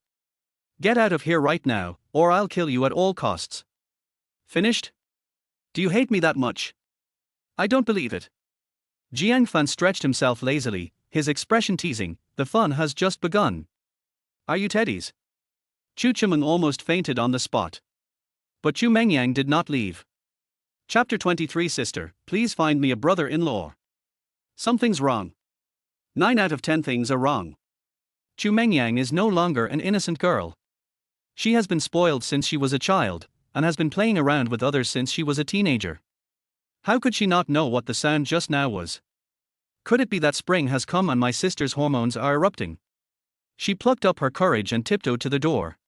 Get out of here right now, or I'll kill you at all costs. Finished? Do you hate me that much? I don't believe it. Jiang Fan stretched himself lazily, his expression teasing, the fun has just begun. Are you teddies? Chu Chimeng almost fainted on the spot. But Chu Mengyang did not leave. Chapter 23 Sister, please find me a brother-in-law. Something's wrong. 9 out of 10 things are wrong. Chu Mengyang is no longer an innocent girl. She has been spoiled since she was a child, and has been playing around with others since she was a teenager. How could she not know what the sound just now was? Could it be that spring has come and my sister's hormones are erupting? She plucked up her courage and tiptoed to the door.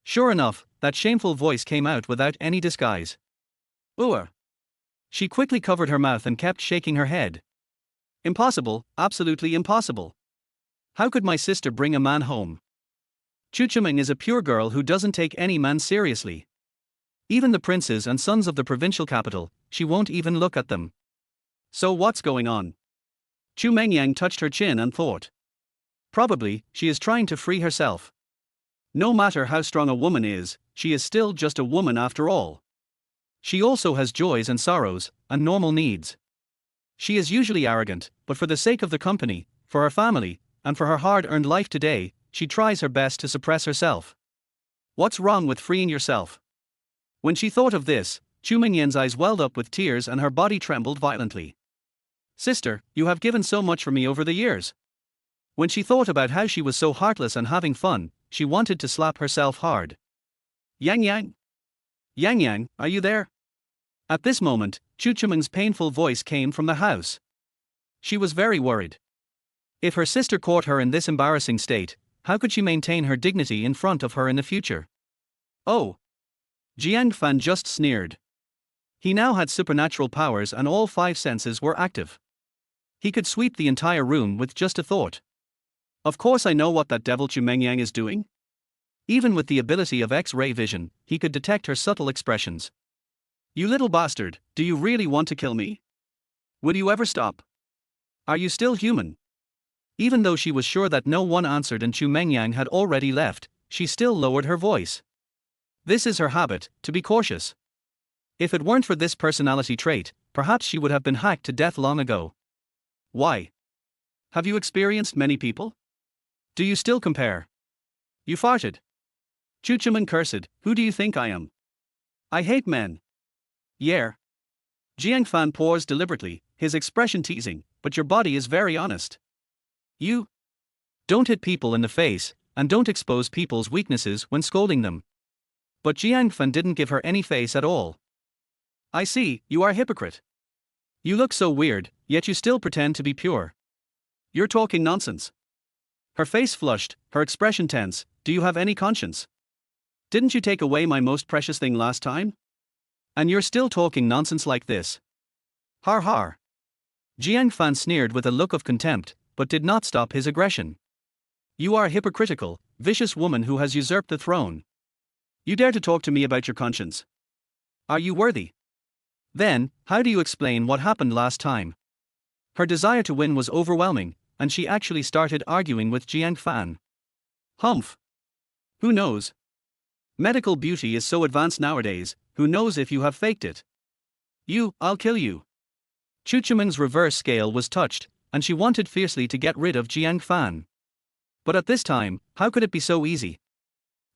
Sure enough, that shameful voice came out without any disguise. Ooh. She quickly covered her mouth and kept shaking her head. Impossible, absolutely impossible. How could my sister bring a man home? Chu Chiming is a pure girl who doesn't take any man seriously. Even the princes and sons of the provincial capital, she won't even look at them. So what's going on? Chu Mengyang touched her chin and thought. Probably, she is trying to free herself. No matter how strong a woman is, she is still just a woman after all. She also has joys and sorrows, and normal needs. She is usually arrogant, but for the sake of the company, for her family, and for her hard-earned life today, she tries her best to suppress herself. What's wrong with freeing yourself? When she thought of this, Chu Mingyan's eyes welled up with tears and her body trembled violently. Sister, you have given so much for me over the years. When she thought about how she was so heartless and having fun, she wanted to slap herself hard. Yang Yang? Yang Yang, are you there? At this moment, Chu Chiming's painful voice came from the house. She was very worried. If her sister caught her in this embarrassing state, how could she maintain her dignity in front of her in the future? Oh! Jiang Fan just sneered. He now had supernatural powers and all 5 senses were active. He could sweep the entire room with just a thought. Of course I know what that devil Chu Mengyang is doing. Even with the ability of X-ray vision, he could detect her subtle expressions. You little bastard, do you really want to kill me? Will you ever stop? Are you still human? Even though she was sure that no one answered and Chu Mengyang had already left, she still lowered her voice. This is her habit, to be cautious. If it weren't for this personality trait, perhaps she would have been hacked to death long ago. Why? Have you experienced many people? Do you still compare? You farted. Chu Chiming cursed, who do you think I am? I hate men. Yeah. Jiang Fan paused deliberately, his expression teasing, but your body is very honest. You don't hit people in the face, and don't expose people's weaknesses when scolding them. But Jiang Fan didn't give her any face at all. I see, you are a hypocrite. You look so weird, yet you still pretend to be pure. You're talking nonsense. Her face flushed, her expression tense. Do you have any conscience? Didn't you take away my most precious thing last time? And you're still talking nonsense like this. Har har. Jiang Fan sneered with a look of contempt, but did not stop his aggression. You are a hypocritical, vicious woman who has usurped the throne. You dare to talk to me about your conscience? Are you worthy? Then, how do you explain what happened last time? Her desire to win was overwhelming, and she actually started arguing with Jiang Fan. Humph. Who knows? Medical beauty is so advanced nowadays, who knows if you have faked it? I'll kill you. Chu Chiming's reverse scale was touched, and she wanted fiercely to get rid of Jiang Fan. But at this time, how could it be so easy?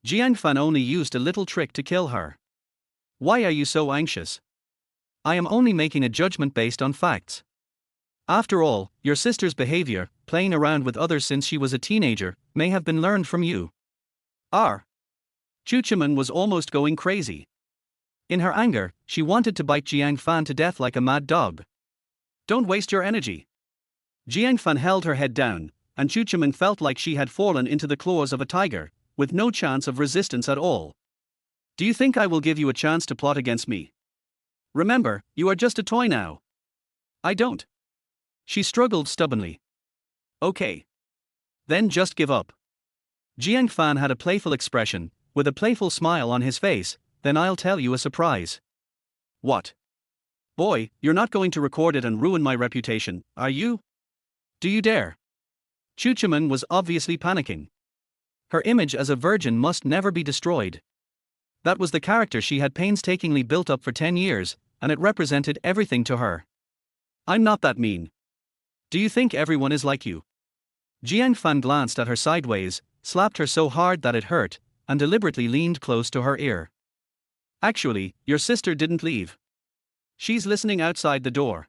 Jiang Fan only used a little trick to kill her. Why are you so anxious? I am only making a judgment based on facts. After all, your sister's behavior, playing around with others since she was a teenager, may have been learned from you. Chu Chiming was almost going crazy. In her anger, she wanted to bite Jiang Fan to death like a mad dog. Don't waste your energy. Jiang Fan held her head down, and Chu Chiming felt like she had fallen into the claws of a tiger, with no chance of resistance at all. Do you think I will give you a chance to plot against me? Remember, you are just a toy now. I don't. She struggled stubbornly. Okay. Then just give up. Jiang Fan had a playful expression, with a playful smile on his face. Then I'll tell you a surprise. What? Boy, you're not going to record it and ruin my reputation, are you? Do you dare? Chu Chiming was obviously panicking. Her image as a virgin must never be destroyed. That was the character she had painstakingly built up for 10 years, and it represented everything to her. I'm not that mean. Do you think everyone is like you? Jiang Fan glanced at her sideways, slapped her so hard that it hurt, and deliberately leaned close to her ear. Actually, your sister didn't leave. She's listening outside the door.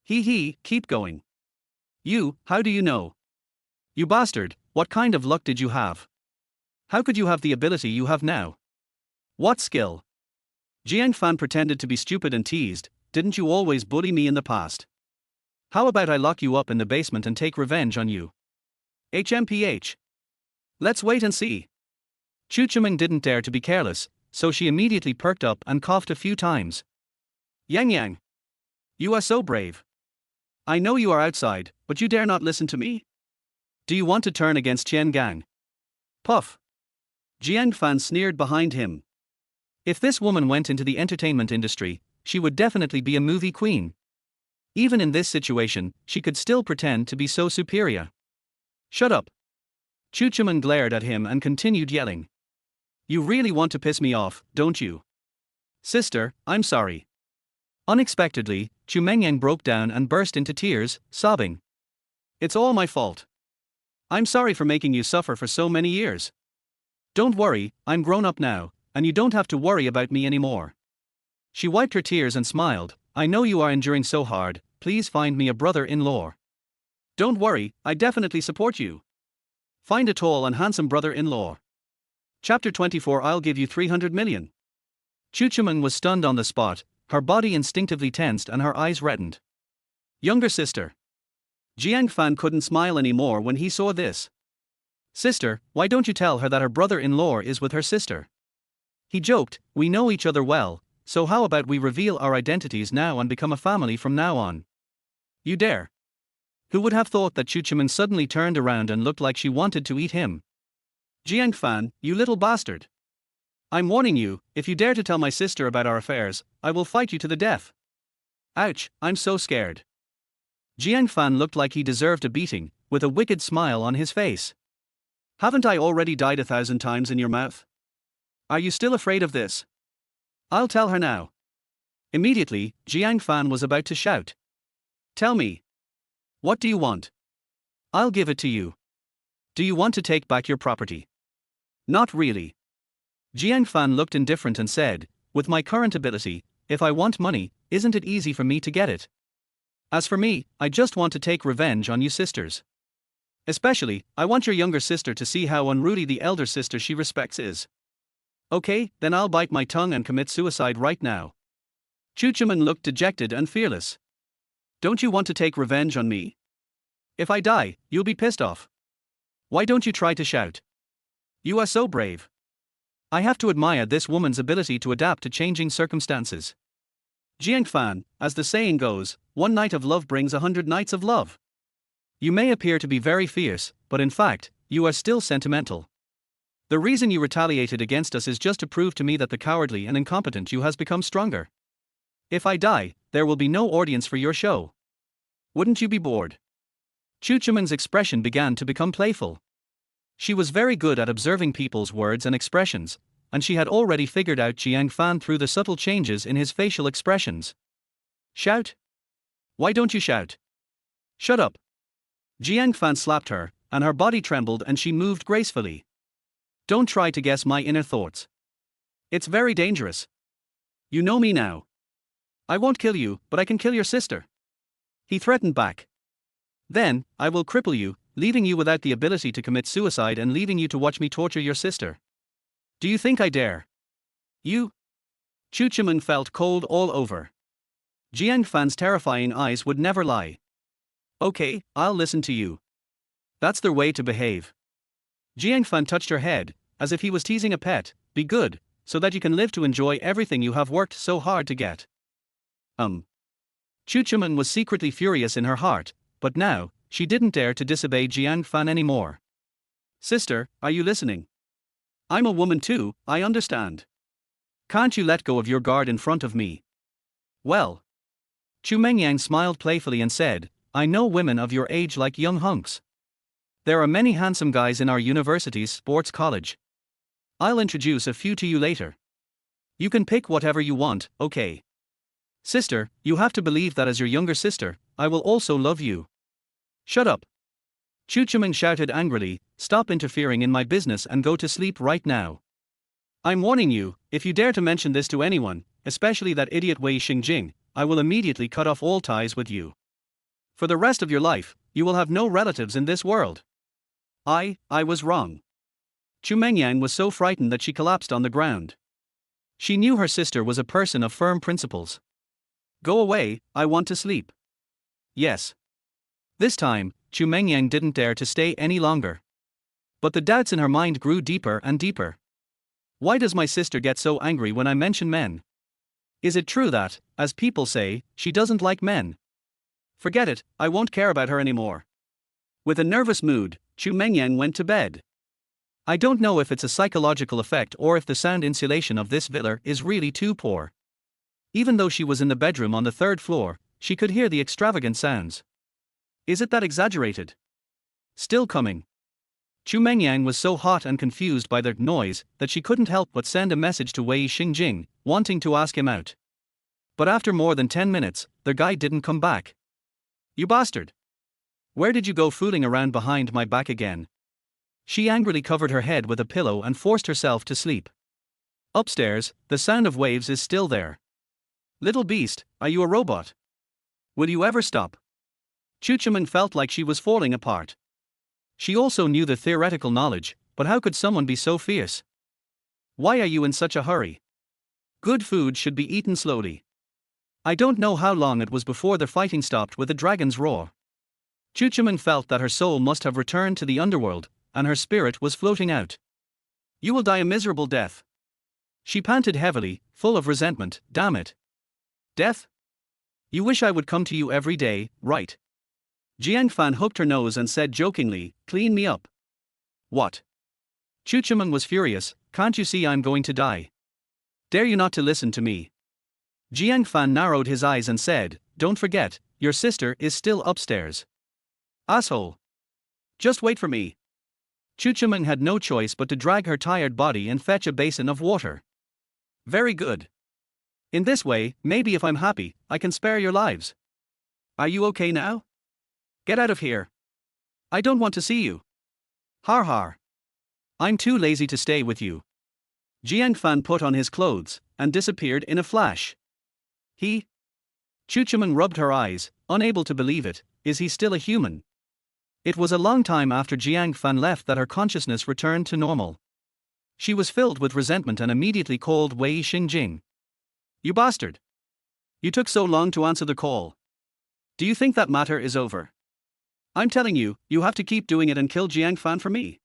Keep going. How do you know? You bastard, what kind of luck did you have? How could you have the ability you have now? What skill? Jiang Fan pretended to be stupid and teased, didn't you always bully me in the past? How about I lock you up in the basement and take revenge on you? HMPH. Let's wait and see. Chu Chiming didn't dare to be careless, so she immediately perked up and coughed a few times. Yang Yang. You are so brave. I know you are outside, but you dare not listen to me? Do you want to turn against Qian Gang? Puff. Jiang Fan sneered behind him. If this woman went into the entertainment industry, she would definitely be a movie queen. Even in this situation, she could still pretend to be so superior. Shut up. Chu Chuman glared at him and continued yelling. You really want to piss me off, don't you? Sister, I'm sorry. Unexpectedly, Chu Mengyang broke down and burst into tears, sobbing. It's all my fault. I'm sorry for making you suffer for so many years. Don't worry, I'm grown up now, and you don't have to worry about me anymore. She wiped her tears and smiled. I know you are enduring so hard, please find me a brother-in-law. Don't worry, I definitely support you. Find a tall and handsome brother-in-law. Chapter 24. I'll give you 300 million. Chu Chuman was stunned on the spot, her body instinctively tensed and her eyes reddened. Younger sister. Jiang Fan couldn't smile anymore when he saw this. Sister, why don't you tell her that her brother-in-law is with her sister? He joked, we know each other well, so how about we reveal our identities now and become a family from now on? You dare. Who would have thought that Chu Chuman suddenly turned around and looked like she wanted to eat him? Jiang Fan, you little bastard. I'm warning you, if you dare to tell my sister about our affairs, I will fight you to the death. Ouch, I'm so scared. Jiang Fan looked like he deserved a beating, with a wicked smile on his face. Haven't I already died 1,000 times in your mouth? Are you still afraid of this? I'll tell her now. Immediately, Jiang Fan was about to shout. Tell me. What do you want? I'll give it to you. Do you want to take back your property? Not really. Jiang Fan looked indifferent and said, with my current ability, if I want money, isn't it easy for me to get it? As for me, I just want to take revenge on you sisters. Especially, I want your younger sister to see how unruly the elder sister she respects is. Okay, then I'll bite my tongue and commit suicide right now. Chu Chuman looked dejected and fearless. Don't you want to take revenge on me? If I die, you'll be pissed off. Why don't you try to shout? You are so brave. I have to admire this woman's ability to adapt to changing circumstances. Jiang Fan, as the saying goes, one night of love brings 100 nights of love. You may appear to be very fierce, but in fact, you are still sentimental. The reason you retaliated against us is just to prove to me that the cowardly and incompetent you has become stronger. If I die, there will be no audience for your show. Wouldn't you be bored? Chu Chuman's expression began to become playful. She was very good at observing people's words and expressions, and she had already figured out Jiang Fan through the subtle changes in his facial expressions. Shout? Why don't you shout? Shut up. Jiang Fan slapped her, and her body trembled and she moved gracefully. Don't try to guess my inner thoughts. It's very dangerous. You know me now. I won't kill you, but I can kill your sister. He threatened back. Then, I will cripple you, leaving you without the ability to commit suicide and leaving you to watch me torture your sister. Do you think I dare? You? Chu Chuman felt cold all over. Jiang Fan's terrifying eyes would never lie. Okay, I'll listen to you. That's their way to behave. Jiang Fan touched her head, as if he was teasing a pet. Be good, so that you can live to enjoy everything you have worked so hard to get. Chu Chuman was secretly furious in her heart, but now, she didn't dare to disobey Jiang Fan anymore. Sister, are you listening? I'm a woman too, I understand. Can't you let go of your guard in front of me? Well. Chu Mengyang smiled playfully and said, I know women of your age like young hunks. There are many handsome guys in our university's sports college. I'll introduce a few to you later. You can pick whatever you want, okay? Sister, you have to believe that as your younger sister, I will also love you. Shut up. Chu Chuman shouted angrily, stop interfering in my business and go to sleep right now. I'm warning you, if you dare to mention this to anyone, especially that idiot Wei Xingjing, I will immediately cut off all ties with you. For the rest of your life, you will have no relatives in this world. I was wrong. Chu Mengyang was so frightened that she collapsed on the ground. She knew her sister was a person of firm principles. Go away, I want to sleep. Yes. This time, Chu Mengyang didn't dare to stay any longer. But the doubts in her mind grew deeper and deeper. Why does my sister get so angry when I mention men? Is it true that, as people say, she doesn't like men? Forget it, I won't care about her anymore. With a nervous mood, Chu Mengyang went to bed. I don't know if it's a psychological effect or if the sound insulation of this villa is really too poor. Even though she was in the bedroom on the third floor, she could hear the extravagant sounds. Is it that exaggerated? Still coming. Chu Mengyang was so hot and confused by the noise that she couldn't help but send a message to Wei Xingjing, wanting to ask him out. But after more than 10 minutes, the guy didn't come back. You bastard! Where did you go fooling around behind my back again? She angrily covered her head with a pillow and forced herself to sleep. Upstairs, the sound of waves is still there. Little beast, are you a robot? Will you ever stop? Chuchuman felt like she was falling apart. She also knew the theoretical knowledge, but how could someone be so fierce? Why are you in such a hurry? Good food should be eaten slowly. I don't know how long it was before the fighting stopped with a dragon's roar. Chuchuman felt that her soul must have returned to the underworld, and her spirit was floating out. You will die a miserable death. She panted heavily, full of resentment. Damn it. Death? You wish I would come to you every day, right? Jiang Fan hooked her nose and said jokingly, clean me up. What? Chuchuman was furious. Can't you see I'm going to die? Dare you not to listen to me? Jiang Fan narrowed his eyes and said, don't forget, your sister is still upstairs. Asshole. Just wait for me. Chuchuman had no choice but to drag her tired body and fetch a basin of water. Very good. In this way, maybe if I'm happy, I can spare your lives. Are you okay now? Get out of here. I don't want to see you. Har har. I'm too lazy to stay with you. Jiang Fan put on his clothes and disappeared in a flash. He? Chuchuman rubbed her eyes, unable to believe it. Is he still a human? It was a long time after Jiang Fan left that her consciousness returned to normal. She was filled with resentment and immediately called Wei Xingjing. You bastard! You took so long to answer the call. Do you think that matter is over? I'm telling you, you have to keep doing it and kill Jiang Fan for me.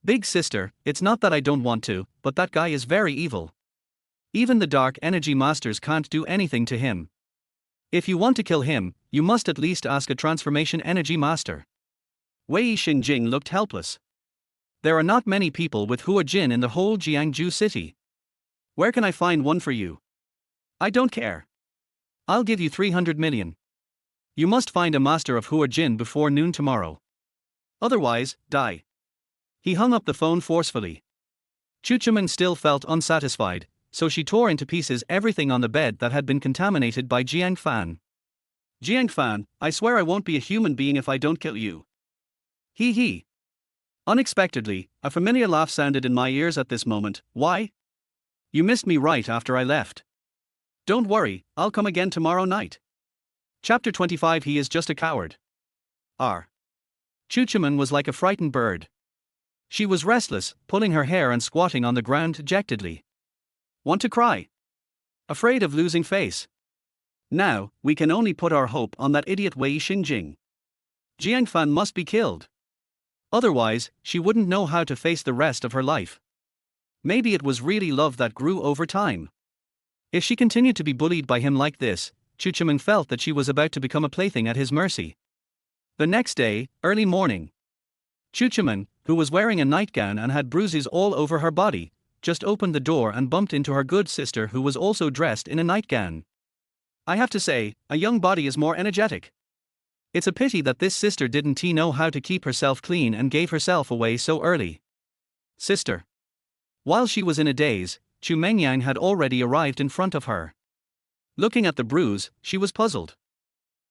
Big sister, it's not that I don't want to, but that guy is very evil. Even the dark energy masters can't do anything to him. If you want to kill him, you must at least ask a transformation energy master. Wei Xingjing looked helpless. There are not many people with Hua Jin in the whole Jiangju city. Where can I find one for you? I don't care. I'll give you 300 million. You must find a master of Hua Jin before noon tomorrow. Otherwise, die. He hung up the phone forcefully. Chuchuman still felt unsatisfied, so she tore into pieces everything on the bed that had been contaminated by Jiang Fan. Jiang Fan, I swear I won't be a human being if I don't kill you. Hee hee. Unexpectedly, a familiar laugh sounded in my ears at this moment. Why? You missed me right after I left. Don't worry, I'll come again tomorrow night. Chapter 25. He is just a coward. R. Chuchuman was like a frightened bird. She was restless, pulling her hair and squatting on the ground dejectedly. Want to cry? Afraid of losing face? Now, we can only put our hope on that idiot Wei Xingjing. Jiang Fan must be killed. Otherwise, she wouldn't know how to face the rest of her life. Maybe it was really love that grew over time. If she continued to be bullied by him like this, Chuchuman felt that she was about to become a plaything at his mercy. The next day, early morning. Chuchuman, who was wearing a nightgown and had bruises all over her body, just opened the door and bumped into her good sister who was also dressed in a nightgown. I have to say, a young body is more energetic. It's a pity that this sister didn't know how to keep herself clean and gave herself away so early. Sister. While she was in a daze, Chu Mengyang had already arrived in front of her. Looking at the bruise, she was puzzled.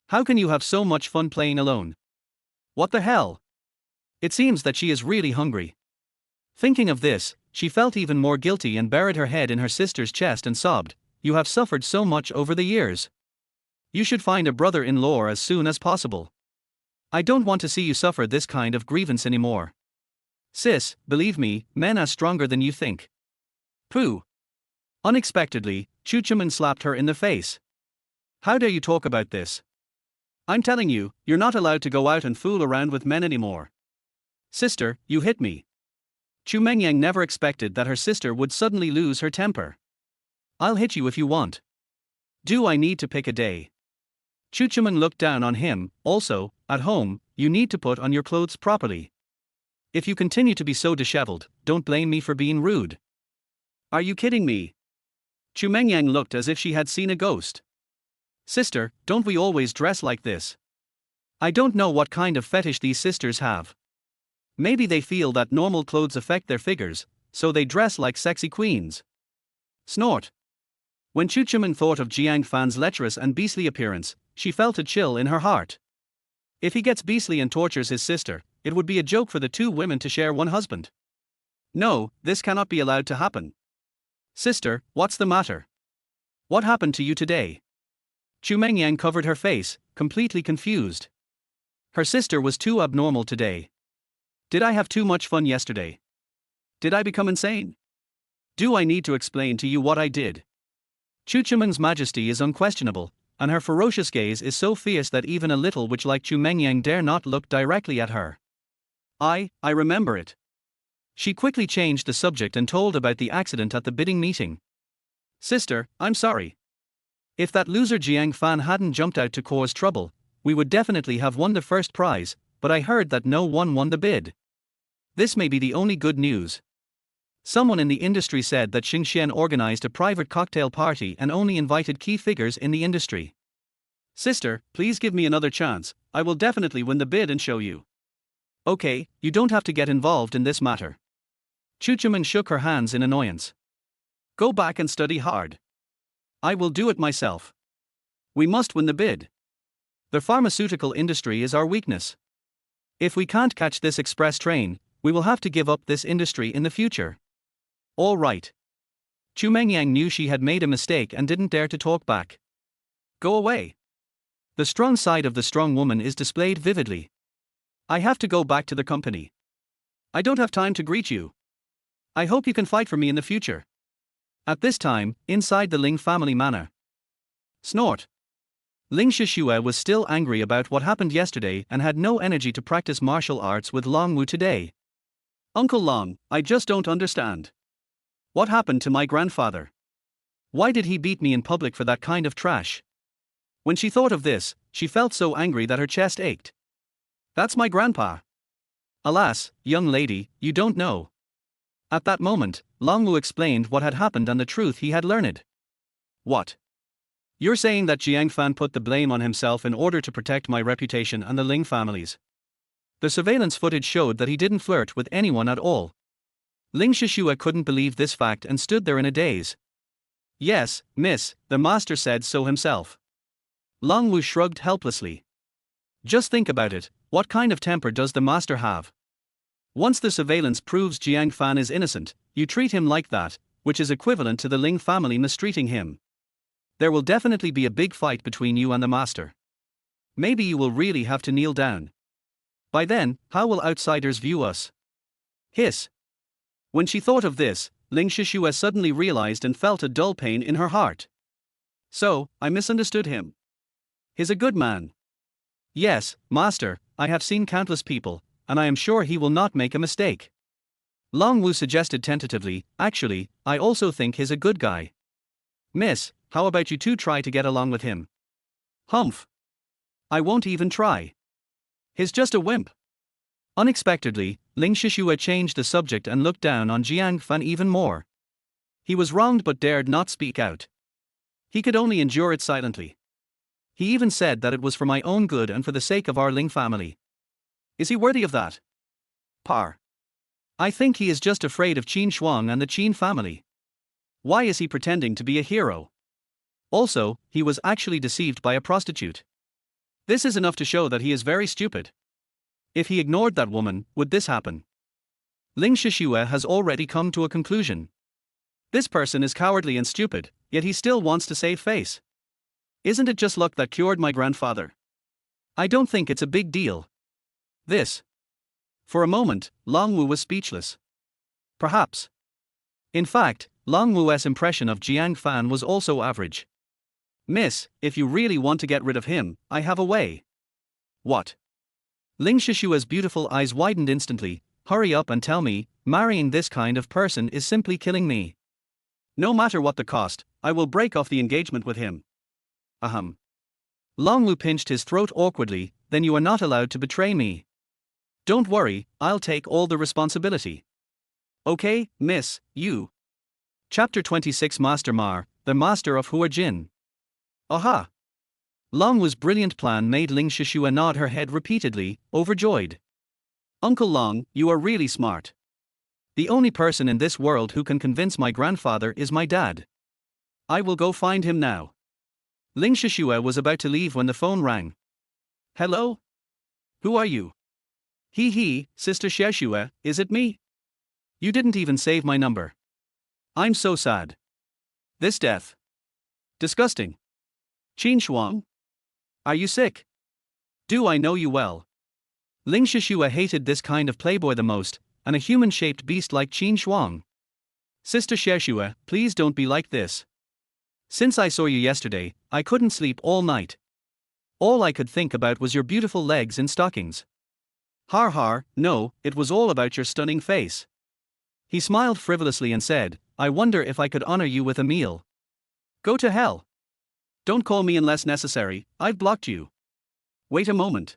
How can you have so much fun playing alone? What the hell? It seems that she is really hungry. Thinking of this, she felt even more guilty and buried her head in her sister's chest and sobbed, You have suffered so much over the years. You should find a brother-in-law as soon as possible. I don't want to see you suffer this kind of grievance anymore. Sis, believe me, men are stronger than you think. Pooh. Unexpectedly, Chuchuman slapped her in the face. How dare you talk about this? I'm telling you, you're not allowed to go out and fool around with men anymore. Sister, you hit me. Chu Mengyang never expected that her sister would suddenly lose her temper. I'll hit you if you want. Do I need to pick a day? Chuchuman looked down on him. Also, at home, you need to put on your clothes properly. If you continue to be so disheveled, don't blame me for being rude. Are you kidding me? Chu Mengyang looked as if she had seen a ghost. Sister, don't we always dress like this? I don't know what kind of fetish these sisters have. Maybe they feel that normal clothes affect their figures, so they dress like sexy queens. Snort. When Chu Chimeng thought of Jiang Fan's lecherous and beastly appearance, she felt a chill in her heart. If he gets beastly and tortures his sister, it would be a joke for the two women to share one husband. No, this cannot be allowed to happen. Sister, what's the matter? What happened to you today? Chu Mengyang covered her face, completely confused. Her sister was too abnormal today. Did I have too much fun yesterday? Did I become insane? Do I need to explain to you what I did? Chu Chimeng's majesty is unquestionable, and her ferocious gaze is so fierce that even a little witch like Chu Mengyang dare not look directly at her. I remember it. She quickly changed the subject and told about the accident at the bidding meeting. Sister, I'm sorry. If that loser Jiang Fan hadn't jumped out to cause trouble, we would definitely have won the first prize, but I heard that no one won the bid. This may be the only good news. Someone in the industry said that Xing Xian organized a private cocktail party and only invited key figures in the industry. Sister, please give me another chance, I will definitely win the bid and show you. Okay, you don't have to get involved in this matter. Chu Chimeng shook her hands in annoyance. Go back and study hard. I will do it myself. We must win the bid. The pharmaceutical industry is our weakness. If we can't catch this express train, we will have to give up this industry in the future. All right. Chu Mengyang knew she had made a mistake and didn't dare to talk back. Go away. The strong side of the strong woman is displayed vividly. I have to go back to the company. I don't have time to greet you. I hope you can fight for me in the future. At this time, inside the Ling family manor. Snort. Ling Shishue was still angry about what happened yesterday and had no energy to practice martial arts with Long Wu today. Uncle Long, I just don't understand. What happened to my grandfather? Why did he beat me in public for that kind of trash? When she thought of this, she felt so angry that her chest ached. That's my grandpa. Alas, young lady, you don't know. At that moment, Long Wu explained what had happened and the truth he had learned. What? You're saying that Jiang Fan put the blame on himself in order to protect my reputation and the Ling families. The surveillance footage showed that he didn't flirt with anyone at all. Ling Shishue couldn't believe this fact and stood there in a daze. Yes, miss, the master said so himself. Long Wu shrugged helplessly. Just think about it, what kind of temper does the master have? Once the surveillance proves Jiang Fan is innocent, you treat him like that, which is equivalent to the Ling family mistreating him. There will definitely be a big fight between you and the master. Maybe you will really have to kneel down. By then, how will outsiders view us? Hiss. When she thought of this, Ling Shishue suddenly realized and felt a dull pain in her heart. So, I misunderstood him. He's a good man. Yes, master, I have seen countless people, and I am sure he will not make a mistake. Long Wu suggested tentatively, actually, I also think he's a good guy. Miss, how about you two try to get along with him? Humph. I won't even try. He's just a wimp. Unexpectedly, Ling Shishue changed the subject and looked down on Jiang Fan even more. He was wronged but dared not speak out. He could only endure it silently. He even said that it was for my own good and for the sake of our Ling family. Is he worthy of that? Par. I think he is just afraid of Qin Shuang and the Qin family. Why is he pretending to be a hero? Also, he was actually deceived by a prostitute. This is enough to show that he is very stupid. If he ignored that woman, would this happen? Ling Shishue has already come to a conclusion. This person is cowardly and stupid, yet he still wants to save face. Isn't it just luck that cured my grandfather? I don't think it's a big deal. This. For a moment, Long Wu was speechless. Perhaps. In fact, Long Wu's impression of Jiang Fan was also average. Miss, if you really want to get rid of him, I have a way. What? Ling Shishue's beautiful eyes widened instantly. Hurry up and tell me, marrying this kind of person is simply killing me. No matter what the cost, I will break off the engagement with him. Ahem. Long Wu pinched his throat awkwardly, then you are not allowed to betray me. Don't worry, I'll take all the responsibility. Okay, miss, you. Chapter 26 Master Mar, the Master of Hua Jin. Aha! Long Wu's brilliant plan made Ling Shishua nod her head repeatedly, overjoyed. Uncle Long, you are really smart. The only person in this world who can convince my grandfather is my dad. I will go find him now. Ling Shishua was about to leave when the phone rang. Hello? Who are you? He, Sister Shishua, is it me? You didn't even save my number. I'm so sad. This death. Disgusting. Qin Shuang? Are you sick? Do I know you well? Ling Shishua hated this kind of playboy the most, and a human-shaped beast like Qin Shuang. Sister Shishua, please don't be like this. Since I saw you yesterday, I couldn't sleep all night. All I could think about was your beautiful legs in stockings. Har har, no, it was all about your stunning face. He smiled frivolously and said, I wonder if I could honor you with a meal. Go to hell. Don't call me unless necessary, I've blocked you. Wait a moment.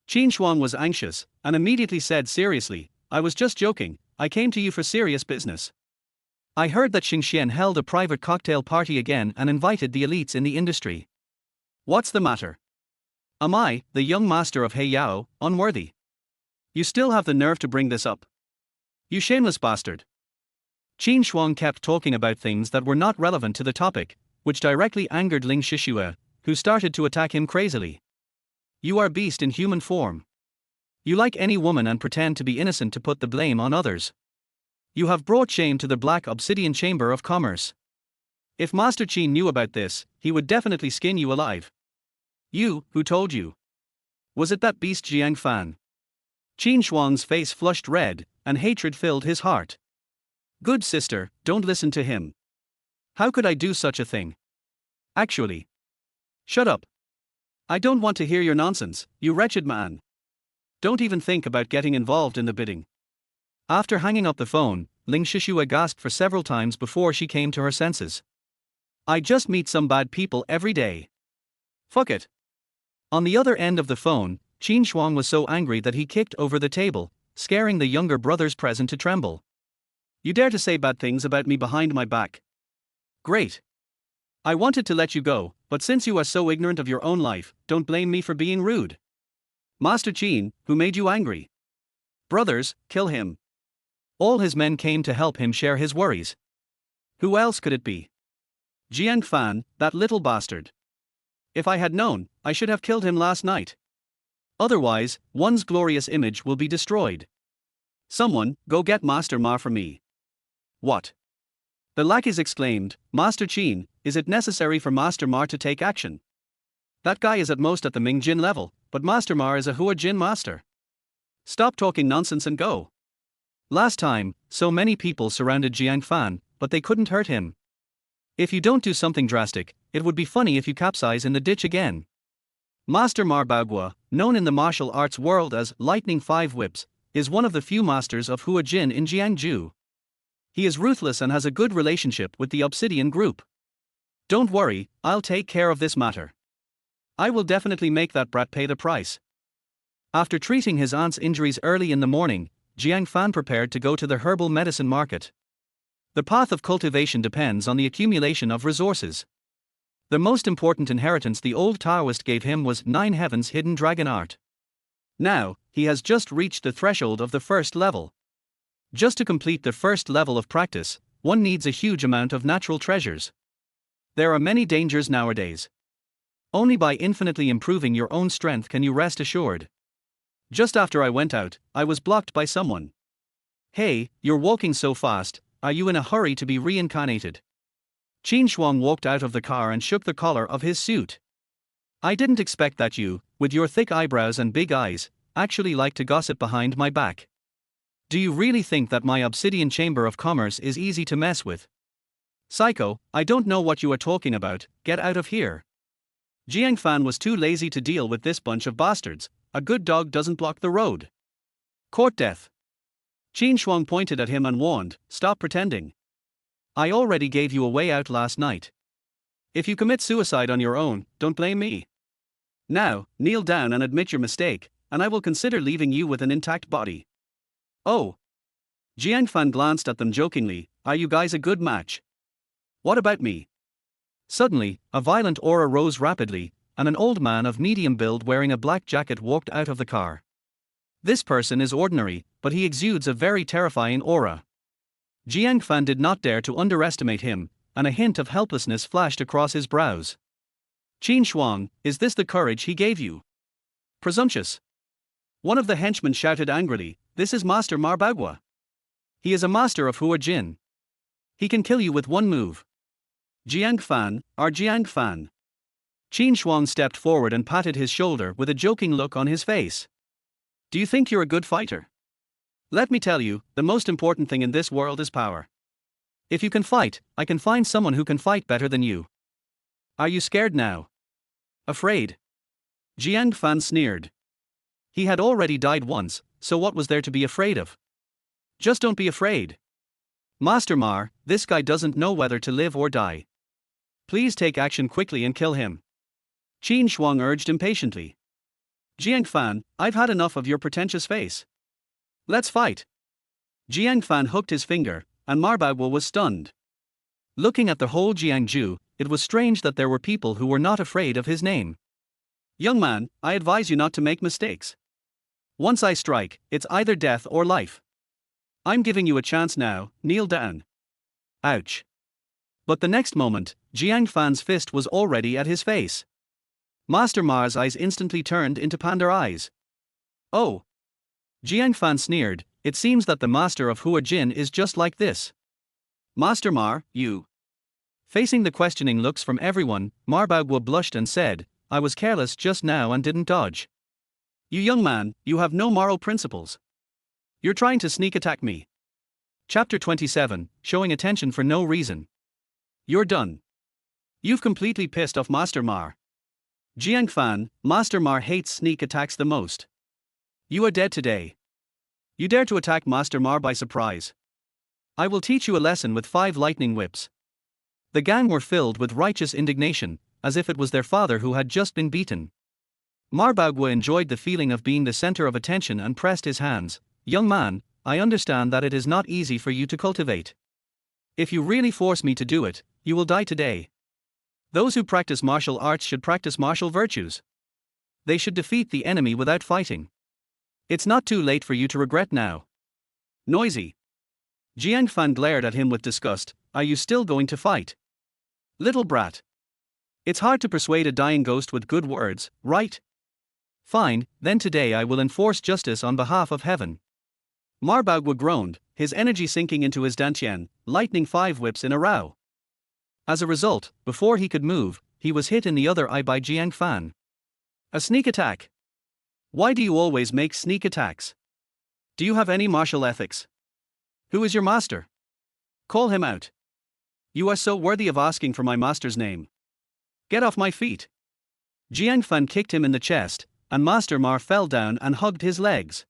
Qin Shuang was anxious, and immediately said seriously, I was just joking, I came to you for serious business. I heard that Xingxian held a private cocktail party again and invited the elites in the industry. What's the matter? Am I, the young master of Heiyao, unworthy? You still have the nerve to bring this up? You shameless bastard. Qin Shuang kept talking about things that were not relevant to the topic, which directly angered Ling Shishua, who started to attack him crazily. You are beast in human form. You like any woman and pretend to be innocent to put the blame on others. You have brought shame to the Black Obsidian Chamber of Commerce. If Master Qin knew about this, he would definitely skin you alive. You, who told you? Was it that beast Jiang Fan? Qin Shuang's face flushed red, and hatred filled his heart. Good sister, don't listen to him. How could I do such a thing? Actually. Shut up. I don't want to hear your nonsense, you wretched man. Don't even think about getting involved in the bidding. After hanging up the phone, Ling Shishua gasped for several times before she came to her senses. I just meet some bad people every day. Fuck it. On the other end of the phone, Qin Shuang was so angry that he kicked over the table, scaring the younger brothers present to tremble. You dare to say bad things about me behind my back? Great. I wanted to let you go, but since you are so ignorant of your own life, don't blame me for being rude. Master Qin, who made you angry? Brothers, kill him. All his men came to help him share his worries. Who else could it be? Jiang Fan, that little bastard. If I had known, I should have killed him last night. Otherwise, one's glorious image will be destroyed. Someone, go get Master Ma for me. What? The lackeys exclaimed, Master Qin, is it necessary for Master Ma to take action? That guy is at most at the Ming Jin level, but Master Ma is a Hua Jin master. Stop talking nonsense and go. Last time, so many people surrounded Jiang Fan, but they couldn't hurt him. If you don't do something drastic, it would be funny if you capsize in the ditch again. Master Mar Baogua, known in the martial arts world as Lightning Five Whips, is one of the few masters of Hua Jin in Jiangju. He is ruthless and has a good relationship with the Obsidian Group. Don't worry, I'll take care of this matter. I will definitely make that brat pay the price. After treating his aunt's injuries early in the morning, Jiang Fan prepared to go to the herbal medicine market. The path of cultivation depends on the accumulation of resources. The most important inheritance the old Taoist gave him was 9 Heavens hidden dragon art. Now, he has just reached the threshold of the first level. Just to complete the first level of practice, one needs a huge amount of natural treasures. There are many dangers nowadays. Only by infinitely improving your own strength can you rest assured. Just after I went out, I was blocked by someone. Hey, you're walking so fast, are you in a hurry to be reincarnated? Qin Shuang walked out of the car and shook the collar of his suit. I didn't expect that you, with your thick eyebrows and big eyes, actually like to gossip behind my back. Do you really think that my Obsidian Chamber of Commerce is easy to mess with? Psycho, I don't know what you are talking about, get out of here. Jiang Fan was too lazy to deal with this bunch of bastards. A good dog doesn't block the road. Court death. Qin Shuang pointed at him and warned, stop pretending. I already gave you a way out last night. If you commit suicide on your own, don't blame me. Now, kneel down and admit your mistake, and I will consider leaving you with an intact body. Oh. Jiang Fan glanced at them jokingly, are you guys a good match? What about me? Suddenly, a violent aura rose rapidly, and an old man of medium build wearing a black jacket walked out of the car. This person is ordinary, but he exudes a very terrifying aura. Jiang Fan did not dare to underestimate him, and a hint of helplessness flashed across his brows. Qin Shuang, is this the courage he gave you? Presumptuous. One of the henchmen shouted angrily, this is Master Marbagwa. He is a master of Hua Jin. He can kill you with one move. Jiang Fan, our Jiang Fan. Qin Shuang stepped forward and patted his shoulder with a joking look on his face. Do you think you're a good fighter? Let me tell you, the most important thing in this world is power. If you can fight, I can find someone who can fight better than you. Are you scared now? Afraid? Jiang Fan sneered. He had already died once, so what was there to be afraid of? Just don't be afraid. Master Mar, this guy doesn't know whether to live or die. Please take action quickly and kill him. Qin Shuang urged impatiently. Jiang Fan, I've had enough of your pretentious face. Let's fight. Jiang Fan hooked his finger, and Marbagwa was stunned. Looking at the whole Jiangju, it was strange that there were people who were not afraid of his name. Young man, I advise you not to make mistakes. Once I strike, it's either death or life. I'm giving you a chance now, kneel down. Ouch. But the next moment, Jiang Fan's fist was already at his face. Master Mar's eyes instantly turned into panda eyes. Oh. Jiang Fan sneered, it seems that the master of Hua Jin is just like this. Master Mar, you. Facing the questioning looks from everyone, Marbagwa blushed and said, I was careless just now and didn't dodge. You young man, you have no moral principles. You're trying to sneak attack me. Chapter 27, showing attention for no reason. You're done. You've completely pissed off Master Mar. Jiang Fan, Master Mar hates sneak attacks the most. You are dead today. You dare to attack Master Mar by surprise. I will teach you a lesson with 5 lightning whips. The gang were filled with righteous indignation, as if it was their father who had just been beaten. Marbagwa enjoyed the feeling of being the center of attention and pressed his hands. Young man, I understand that it is not easy for you to cultivate. If you really force me to do it, you will die today. Those who practice martial arts should practice martial virtues. They should defeat the enemy without fighting. It's not too late for you to regret now. Noisy. Jiang Fan glared at him with disgust, are you still going to fight? Little brat. It's hard to persuade a dying ghost with good words, right? Fine, then today I will enforce justice on behalf of heaven. Marbagwa groaned, his energy sinking into his dantian, lightning 5 whips in a row. As a result, before he could move, he was hit in the other eye by Jiang Fan. A sneak attack. Why do you always make sneak attacks? Do you have any martial ethics? Who is your master? Call him out. You are so worthy of asking for my master's name. Get off my feet. Jiang Fan kicked him in the chest, and Master Mar fell down and hugged his legs.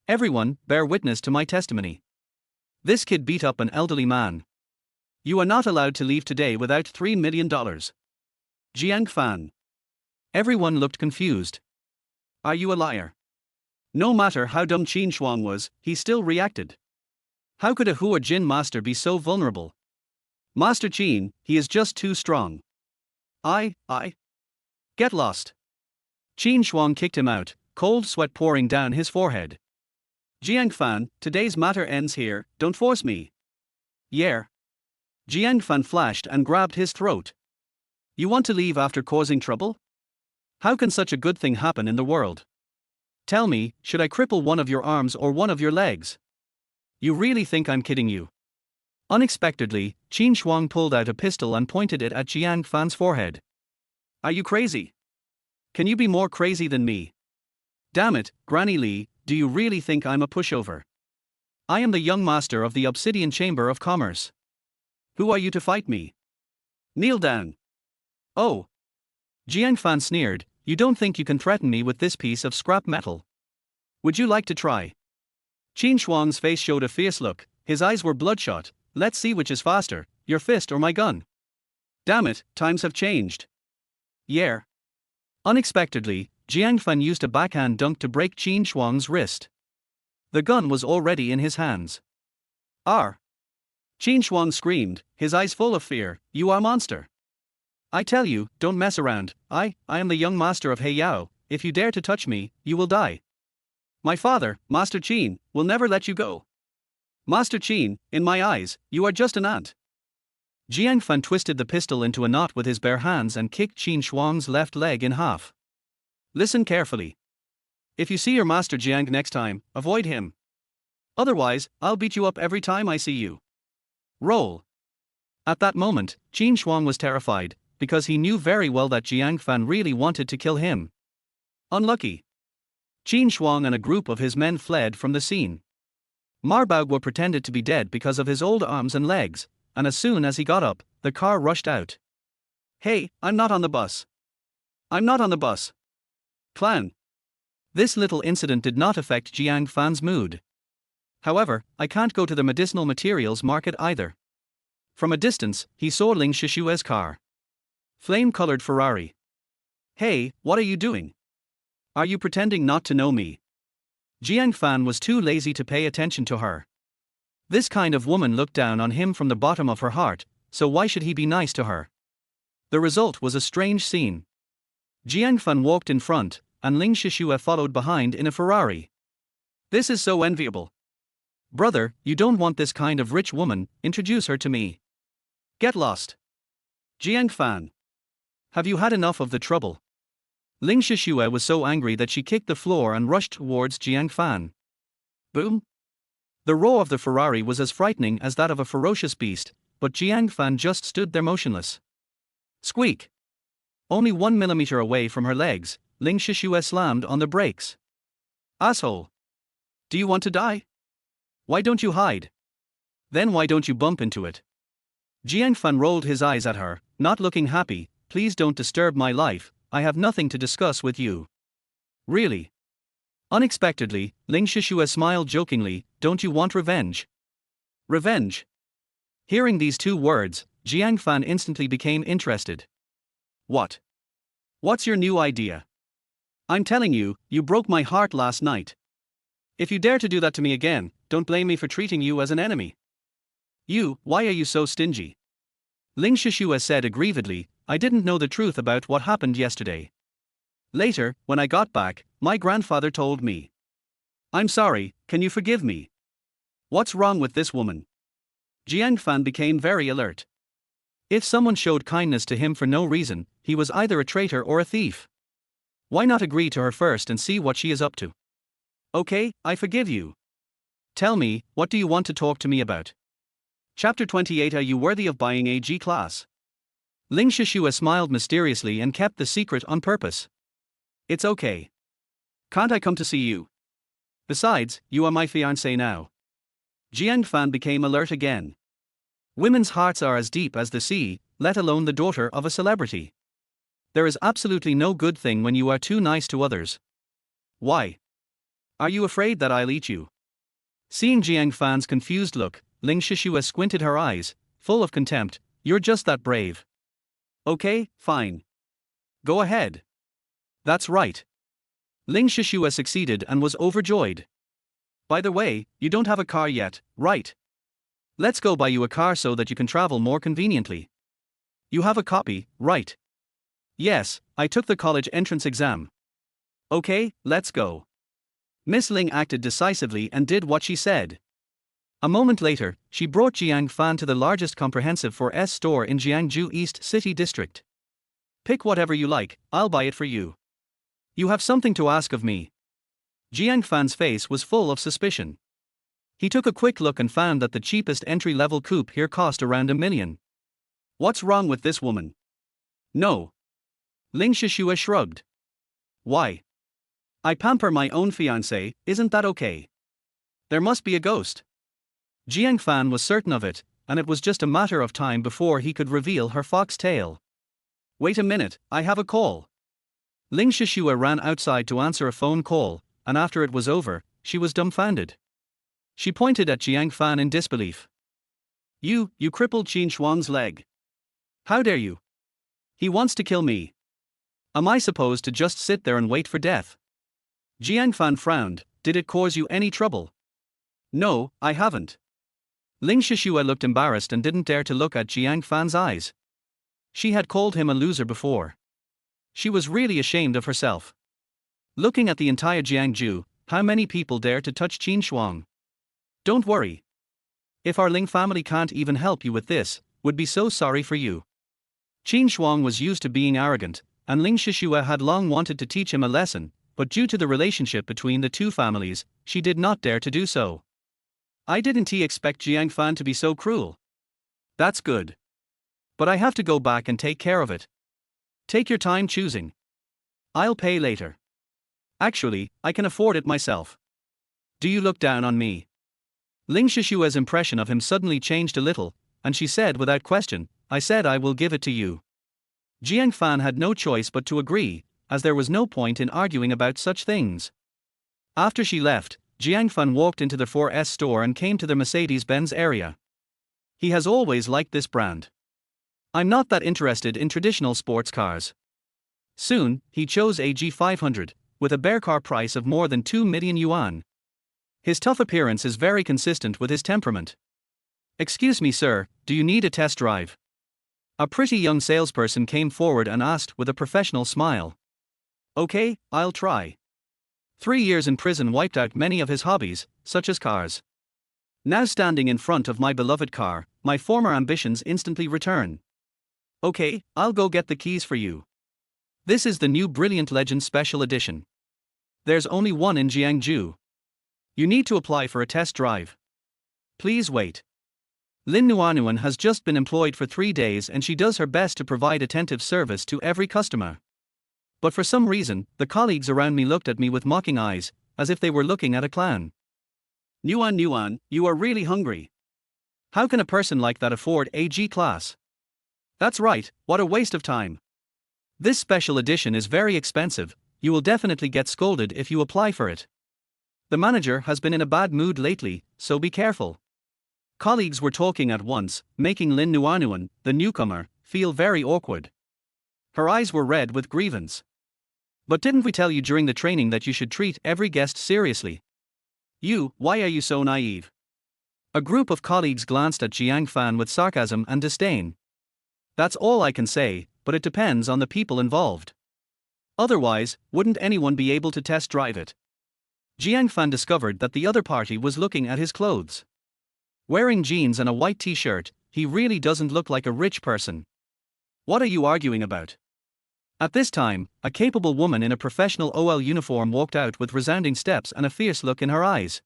Everyone, bear witness to my testimony. This kid beat up an elderly man. You are not allowed to leave today without $3 million. Jiang Fan. Everyone looked confused. Are you a liar? No matter how dumb Qin Shuang was, he still reacted. How could a Hua Jin master be so vulnerable? Master Qin, he is just too strong. I. Get lost. Qin Shuang kicked him out, cold sweat pouring down his forehead. Jiang Fan, today's matter ends here, don't force me. Yeah. Jiang Fan flashed and grabbed his throat. You want to leave after causing trouble? How can such a good thing happen in the world? Tell me, should I cripple one of your arms or one of your legs? You really think I'm kidding you? Unexpectedly, Qin Shuang pulled out a pistol and pointed it at Jiang Fan's forehead. Are you crazy? Can you be more crazy than me? Damn it, Granny Li, do you really think I'm a pushover? I am the young master of the Obsidian Chamber of Commerce. Who are you to fight me? Kneel down. Oh. Jiang Fan sneered, you don't think you can threaten me with this piece of scrap metal? Would you like to try? Qin Shuang's face showed a fierce look, his eyes were bloodshot. Let's see which is faster, your fist or my gun. Damn it, times have changed. Yeah. Unexpectedly, Jiang Fan used a backhand dunk to break Qin Shuang's wrist. The gun was already in his hands. "R!" Qin Shuang screamed, his eyes full of fear. "You are monster! I tell you, don't mess around. I am the young master of Heiyao. If you dare to touch me, you will die. My father, Master Qin, will never let you go. Master Qin, in my eyes, you are just an ant." Jiang Fan twisted the pistol into a knot with his bare hands and kicked Qin Shuang's left leg in half. "Listen carefully. If you see your master Jiang next time, avoid him. Otherwise, I'll beat you up every time I see you. Roll." At that moment, Qin Shuang was terrified, because he knew very well that Jiang Fan really wanted to kill him. Unlucky. Qin Shuang and a group of his men fled from the scene. Marbagua pretended to be dead because of his old arms and legs, and as soon as he got up, the car rushed out. "Hey, I'm not on the bus. I'm not on the bus. Clan." This little incident did not affect Jiang Fan's mood. "However, I can't go to the medicinal materials market either." From a distance, he saw Ling Shishue's car. Flame-colored Ferrari. "Hey, what are you doing? Are you pretending not to know me?" Jiang Fan was too lazy to pay attention to her. This kind of woman looked down on him from the bottom of her heart, so why should he be nice to her? The result was a strange scene. Jiang Fan walked in front, and Ling Shishue followed behind in a Ferrari. "This is so enviable. Brother, you don't want this kind of rich woman, introduce her to me." "Get lost. Jiang Fan. Have you had enough of the trouble?" Ling Shishue was so angry that she kicked the floor and rushed towards Jiang Fan. Boom! The roar of the Ferrari was as frightening as that of a ferocious beast, but Jiang Fan just stood there motionless. Squeak! Only 1 millimeter away from her legs, Ling Shishue slammed on the brakes. "Asshole! Do you want to die? Why don't you hide? Then why don't you bump into it?" Jiang Fan rolled his eyes at her, not looking happy. "Please don't disturb my life, I have nothing to discuss with you." "Really?" Unexpectedly, Ling Shishue smiled jokingly. "Don't you want revenge?" "Revenge?" Hearing these two words, Jiang Fan instantly became interested. "What? What's your new idea? I'm telling you, you broke my heart last night. If you dare to do that to me again, don't blame me for treating you as an enemy." Why are you so stingy?" Ling Shishue said aggrievedly. "I didn't know the truth about what happened yesterday. Later, when I got back, my grandfather told me. I'm sorry, can you forgive me? What's wrong with this woman?" Jiang Fan became very alert. If someone showed kindness to him for no reason, he was either a traitor or a thief. Why not agree to her first and see what she is up to? "Okay, I forgive you. Tell me, what do you want to talk to me about?" Chapter 28. Are you worthy of buying a G-Class? Ling Shishue smiled mysteriously and kept the secret on purpose. "It's okay. Can't I come to see you? Besides, you are my fiancée now." Jiang Fan became alert again. Women's hearts are as deep as the sea, let alone the daughter of a celebrity. There is absolutely no good thing when you are too nice to others. "Why? Are you afraid that I'll eat you?" Seeing Jiang Fan's confused look, Ling Shishue squinted her eyes, full of contempt. "You're just that brave. Okay, fine. Go ahead." "That's right." Ling Shishue succeeded and was overjoyed. "By the way, you don't have a car yet, right? Let's go buy you a car so that you can travel more conveniently. You have a copy, right?" "Yes, I took the college entrance exam." "Okay, let's go." Miss Ling acted decisively and did what she said. A moment later, she brought Jiang Fan to the largest comprehensive 4S store in Jiangju East City District. "Pick whatever you like, I'll buy it for you." "You have something to ask of me." Jiang Fan's face was full of suspicion. He took a quick look and found that the cheapest entry-level coupe here cost around $1 million. "What's wrong with this woman?" "No." Ling Shishue shrugged. "Why? I pamper my own fiancée, isn't that okay? There must be a ghost." Jiang Fan was certain of it, and it was just a matter of time before he could reveal her fox tail. "Wait a minute, I have a call." Ling Shishue ran outside to answer a phone call, and after it was over, she was dumbfounded. She pointed at Jiang Fan in disbelief. You crippled Qin Shuang's leg. How dare you? He wants to kill me." Am I supposed to just sit there and wait for death? Jiang Fan frowned. Did it cause you any trouble? No, I haven't. Ling Shishua looked embarrassed and didn't dare to look at Jiang Fan's eyes. She had called him a loser before. She was really ashamed of herself. Looking at the entire Jiangju, how many people dare to touch Qin Shuang? Don't worry. If our Ling family can't even help you with this, would be so sorry for you. Qin Shuang was used to being arrogant, and Ling Shishua had long wanted to teach him a lesson, but due to the relationship between the two families, she did not dare to do so. I didn't expect Jiang Fan to be so cruel. That's good. But I have to go back and take care of it. Take your time choosing. I'll pay later. Actually, I can afford it myself. Do you look down on me? Ling Shishua's impression of him suddenly changed a little, and she said without question, I said I will give it to you. Jiang Fan had no choice but to agree, as there was no point in arguing about such things. After she left, Jiang Fan walked into the 4S store and came to the Mercedes-Benz area. He has always liked this brand. I'm not that interested in traditional sports cars. Soon, he chose a G500, with a bare car price of more than 2 million yuan. His tough appearance is very consistent with his temperament. Excuse me, sir, do you need a test drive? A pretty young salesperson came forward and asked with a professional smile. Okay, I'll try. 3 years in prison wiped out many of his hobbies, such as cars. Now standing in front of my beloved car, my former ambitions instantly return. Okay, I'll go get the keys for you. This is the new Brilliant Legend Special Edition. There's only one in Jiangju. You need to apply for a test drive. Please wait. Lin Nuanuan has just been employed for 3 days and she does her best to provide attentive service to every customer. But for some reason, the colleagues around me looked at me with mocking eyes, as if they were looking at a clown. Nuan, you are really hungry. How can a person like that afford a G-class? That's right, what a waste of time. This special edition is very expensive, you will definitely get scolded if you apply for it. The manager has been in a bad mood lately, so be careful. Colleagues were talking at once, making Lin Nuanuan, the newcomer, feel very awkward. Her eyes were red with grievance. But didn't we tell you during the training that you should treat every guest seriously? Why are you so naive? A group of colleagues glanced at Jiang Fan with sarcasm and disdain. That's all I can say, but it depends on the people involved. Otherwise, wouldn't anyone be able to test drive it? Jiang Fan discovered that the other party was looking at his clothes. Wearing jeans and a white t-shirt, he really doesn't look like a rich person. What are you arguing about? At this time, a capable woman in a professional OL uniform walked out with resounding steps and a fierce look in her eyes.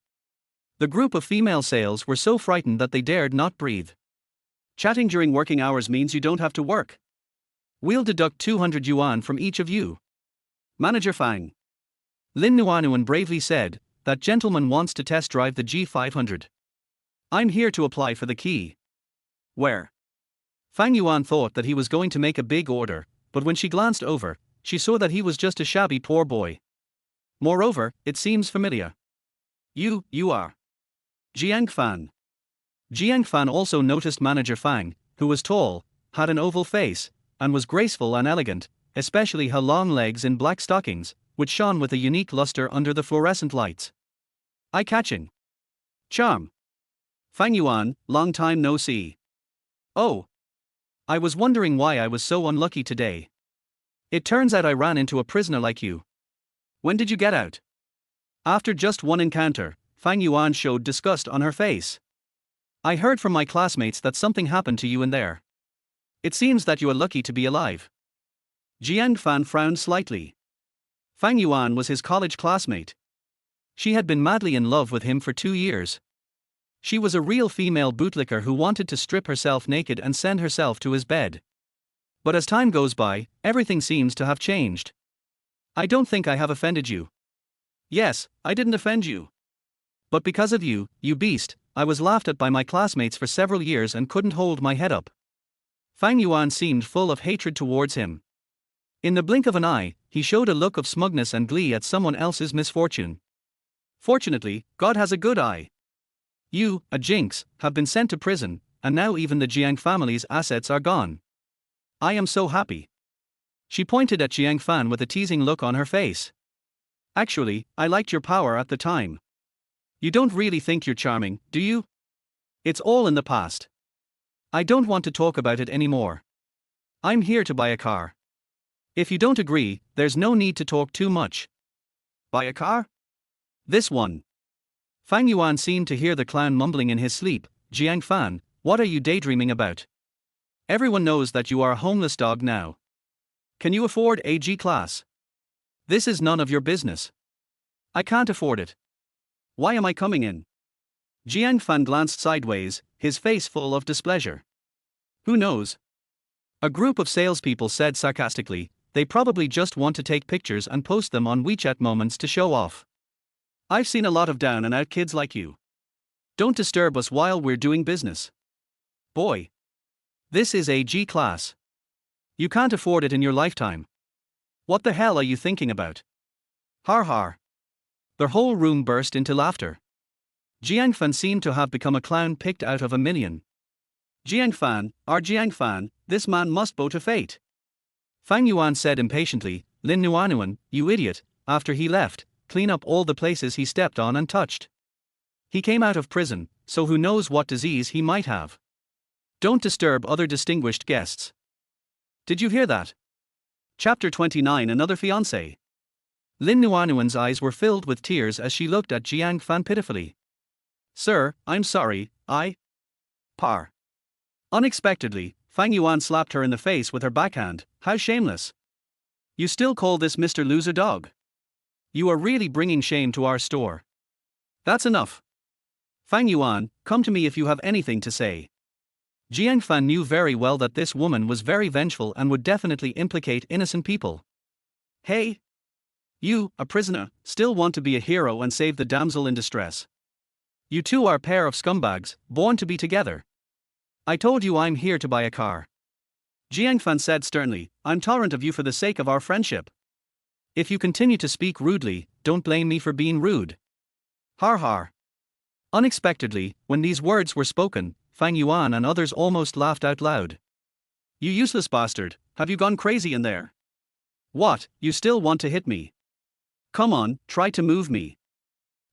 The group of female sales were so frightened that they dared not breathe. Chatting during working hours means you don't have to work. We'll deduct 200 yuan from each of you. Manager Fang. Lin Nuanuan bravely said, that gentleman wants to test drive the G500. I'm here to apply for the key. Where? Fang Yuan thought that he was going to make a big order, but when she glanced over, she saw that he was just a shabby poor boy. Moreover, it seems familiar. You are Jiang Fan. Jiang Fan also noticed Manager Fang, who was tall, had an oval face, and was graceful and elegant, especially her long legs in black stockings, which shone with a unique luster under the fluorescent lights. Eye-catching. Charm. Fang Yuan, long time no see. Oh. I was wondering why I was so unlucky today. It turns out I ran into a prisoner like you. When did you get out? After just one encounter, Fang Yuan showed disgust on her face. I heard from my classmates that something happened to you in there. It seems that you are lucky to be alive. Jiang Fan frowned slightly. Fang Yuan was his college classmate. She had been madly in love with him for 2 years. She was a real female bootlicker who wanted to strip herself naked and send herself to his bed. But as time goes by, everything seems to have changed. I don't think I have offended you. Yes, I didn't offend you. But because of you, you beast, I was laughed at by my classmates for several years and couldn't hold my head up. Fang Yuan seemed full of hatred towards him. In the blink of an eye, he showed a look of smugness and glee at someone else's misfortune. Fortunately, God has a good eye. You, a jinx, have been sent to prison, and now even the Jiang family's assets are gone. I am so happy. She pointed at Jiang Fan with a teasing look on her face. Actually, I liked your power at the time. You don't really think you're charming, do you? It's all in the past. I don't want to talk about it anymore. I'm here to buy a car. If you don't agree, there's no need to talk too much. Buy a car? This one. Fang Yuan seemed to hear the clown mumbling in his sleep. Jiang Fan, what are you daydreaming about? Everyone knows that you are a homeless dog now. Can you afford a G-class? This is none of your business. I can't afford it. Why am I coming in? Jiang Fan glanced sideways, his face full of displeasure. Who knows? A group of salespeople said sarcastically, they probably just want to take pictures and post them on WeChat Moments to show off. I've seen a lot of down and out kids like you. Don't disturb us while we're doing business. Boy. This is a G-class. You can't afford it in your lifetime. What the hell are you thinking about? Har har. The whole room burst into laughter. Jiang Fan seemed to have become a clown picked out of a million. Jiang Fan, this man must bow to fate. Fang Yuan said impatiently, Lin Nuanuan, you idiot, after he left, clean up all the places he stepped on and touched. He came out of prison, so who knows what disease he might have. Don't disturb other distinguished guests. Did you hear that? Chapter 29 Another fiancée. Lin Nuanuan's eyes were filled with tears as she looked at Jiang Fan pitifully. Sir, I'm sorry, Par. Unexpectedly, Fang Yuan slapped her in the face with her backhand. How shameless. You still call this Mr. Loser Dog? You are really bringing shame to our store. That's enough. Fang Yuan, come to me if you have anything to say. Jiang Fan knew very well that this woman was very vengeful and would definitely implicate innocent people. Hey! You, a prisoner, still want to be a hero and save the damsel in distress. You two are a pair of scumbags, born to be together. I told you I'm here to buy a car. Jiang Fan said sternly, I'm tolerant of you for the sake of our friendship. If you continue to speak rudely, don't blame me for being rude. Har har. Unexpectedly, when these words were spoken, Fang Yuan and others almost laughed out loud. You useless bastard, have you gone crazy in there? What, you still want to hit me? Come on, try to move me.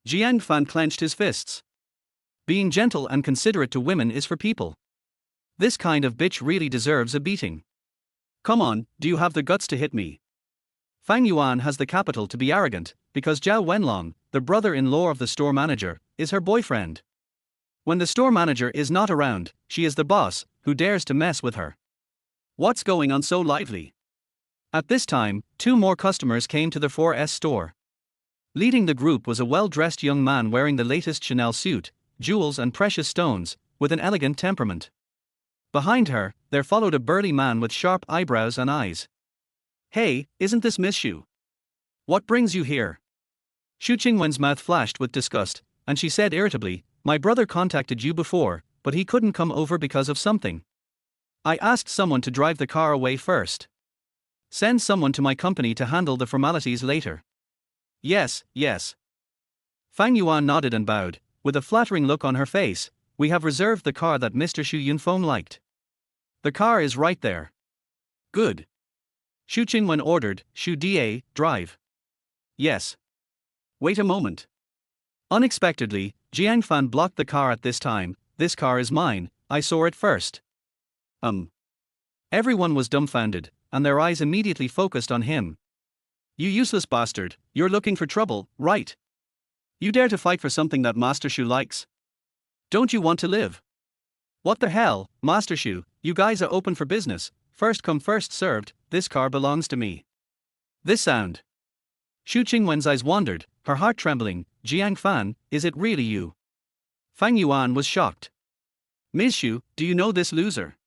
Jiang Fan clenched his fists. Being gentle and considerate to women is for people. This kind of bitch really deserves a beating. Come on, do you have the guts to hit me? Fang Yuan has the capital to be arrogant, because Zhao Wenlong, the brother-in-law of the store manager, is her boyfriend. When the store manager is not around, she is the boss, who dares to mess with her. What's going on so lively? At this time, 2 more customers came to the 4S store. Leading the group was a well-dressed young man wearing the latest Chanel suit, jewels and precious stones, with an elegant temperament. Behind her, there followed a burly man with sharp eyebrows and eyes. Hey, isn't this Miss Xu? What brings you here? Xu Qingwen's mouth flashed with disgust, and she said irritably, my brother contacted you before, but he couldn't come over because of something. I asked someone to drive the car away first. Send someone to my company to handle the formalities later. Yes. Fang Yuan nodded and bowed, with a flattering look on her face. We have reserved the car that Mr. Xu Yunfeng liked. The car is right there. Good. Xu Qingwen ordered, Xu Da, drive. Yes. Wait a moment. Unexpectedly, Jiang Fan blocked the car at this time. This car is mine, I saw it first. Everyone was dumbfounded, and their eyes immediately focused on him. You useless bastard, you're looking for trouble, right? You dare to fight for something that Master Xu likes? Don't you want to live? What the hell, Master Xu, you guys are open for business, first come first served, this car belongs to me. This sound. Xu Qingwen's eyes wandered, her heart trembling. Jiang Fan, is it really you? Fang Yuan was shocked. Ms. Xu, do you know this loser?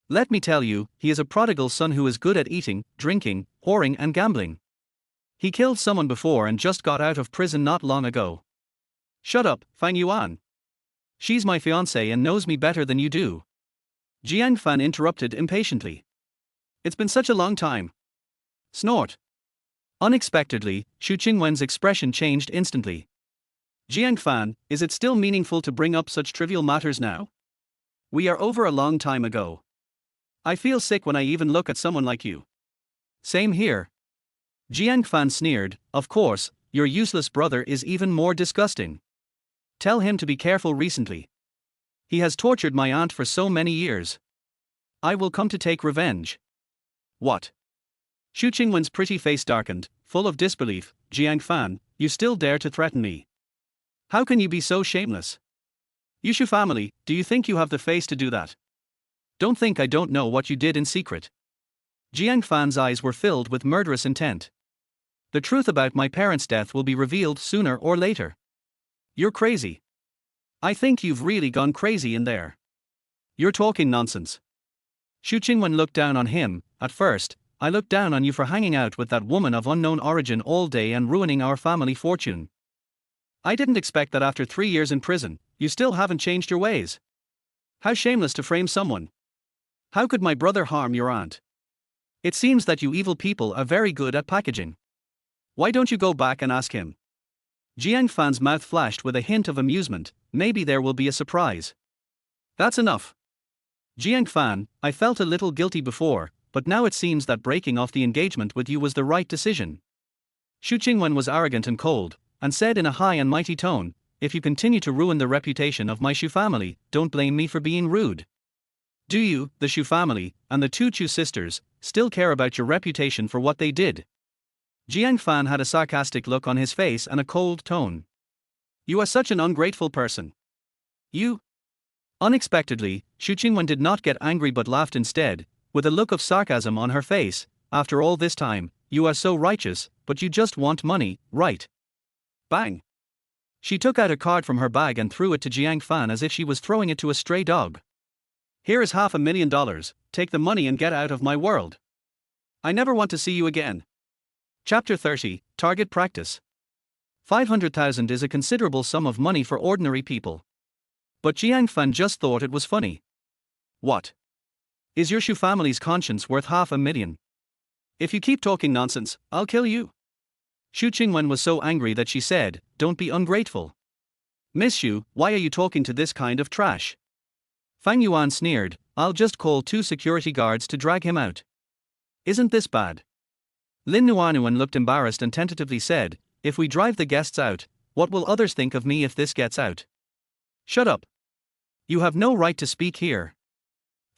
Let me tell you, he is a prodigal son who is good at eating, drinking, whoring and gambling. He killed someone before and just got out of prison not long ago. Shut up, Fang Yuan. She's my fiancée and knows me better than you do. Jiang Fan interrupted impatiently. It's been such a long time. Snort. Unexpectedly, Xu Qingwen's expression changed instantly. Jiang Fan, is it still meaningful to bring up such trivial matters now? We are over a long time ago. I feel sick when I even look at someone like you. Same here. Jiang Fan sneered, of course, your useless brother is even more disgusting. Tell him to be careful recently. He has tortured my aunt for so many years. I will come to take revenge. What? Xu Qingwen's pretty face darkened, full of disbelief. Jiang Fan, you still dare to threaten me? How can you be so shameless? Yushu family, do you think you have the face to do that? Don't think I don't know what you did in secret. Jiang Fan's eyes were filled with murderous intent. The truth about my parents' death will be revealed sooner or later. You're crazy. I think you've really gone crazy in there. You're talking nonsense. Xu Qingwen looked down on him. At first, I looked down on you for hanging out with that woman of unknown origin all day and ruining our family fortune. I didn't expect that after 3 years in prison, you still haven't changed your ways. How shameless to frame someone. How could my brother harm your aunt? It seems that you evil people are very good at packaging. Why don't you go back and ask him? Jiang Fan's mouth flashed with a hint of amusement. Maybe there will be a surprise. That's enough. Jiang Fan, I felt a little guilty before, but now it seems that breaking off the engagement with you was the right decision. Xu Qingwen was arrogant and cold, and said in a high and mighty tone, if you continue to ruin the reputation of my Xu family, don't blame me for being rude. Do you, the Xu family, and the two Xu sisters, still care about your reputation for what they did? Jiang Fan had a sarcastic look on his face and a cold tone. You are such an ungrateful person. You? Unexpectedly, Xu Qingwen did not get angry but laughed instead, with a look of sarcasm on her face. After all this time, you are so righteous, but you just want money, right? Bang! She took out a card from her bag and threw it to Jiang Fan as if she was throwing it to a stray dog. Here is $500,000, take the money and get out of my world. I never want to see you again. Chapter 30, Target Practice. 500,000 is a considerable sum of money for ordinary people. But Jiang Fan just thought it was funny. What? Is your Xu family's conscience worth $500,000? If you keep talking nonsense, I'll kill you. Xu Qingwen was so angry that she said, don't be ungrateful. Miss Xu, why are you talking to this kind of trash? Fang Yuan sneered, I'll just call 2 security guards to drag him out. Isn't this bad? Lin Nuanuan looked embarrassed and tentatively said, if we drive the guests out, what will others think of me if this gets out? Shut up. You have no right to speak here.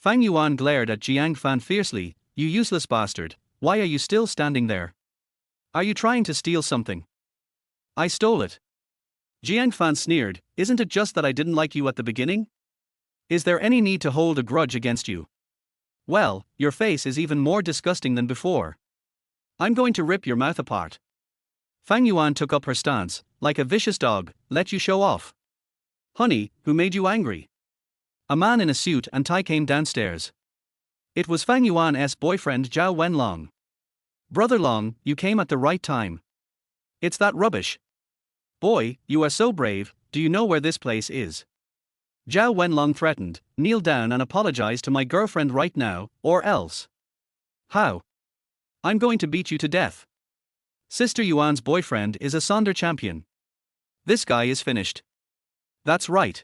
Fang Yuan glared at Jiang Fan fiercely, you useless bastard, why are you still standing there? Are you trying to steal something? I stole it. Jiang Fan sneered, isn't it just that I didn't like you at the beginning? Is there any need to hold a grudge against you? Well, your face is even more disgusting than before. I'm going to rip your mouth apart. Fang Yuan took up her stance, like a vicious dog, let you show off. Honey, who made you angry? A man in a suit and tie came downstairs. It was Fang Yuan's boyfriend Zhao Wenlong. Brother Long, you came at the right time. It's that rubbish. Boy, you are so brave, do you know where this place is? Zhao Wenlong threatened, kneel down and apologize to my girlfriend right now, or else. How? I'm going to beat you to death. Sister Yuan's boyfriend is a Sonder champion. This guy is finished. That's right.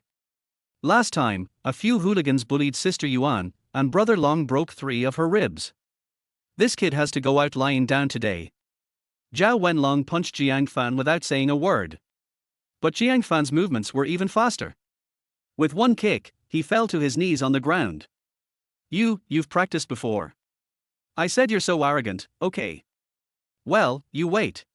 Last time, a few hooligans bullied Sister Yuan, and Brother Long broke 3 of her ribs. This kid has to go out lying down today. Zhao Wenlong punched Jiang Fan without saying a word. But Jiang Fan's movements were even faster. With one kick, he fell to his knees on the ground. You've practiced before. I said you're so arrogant, okay. Well, you wait.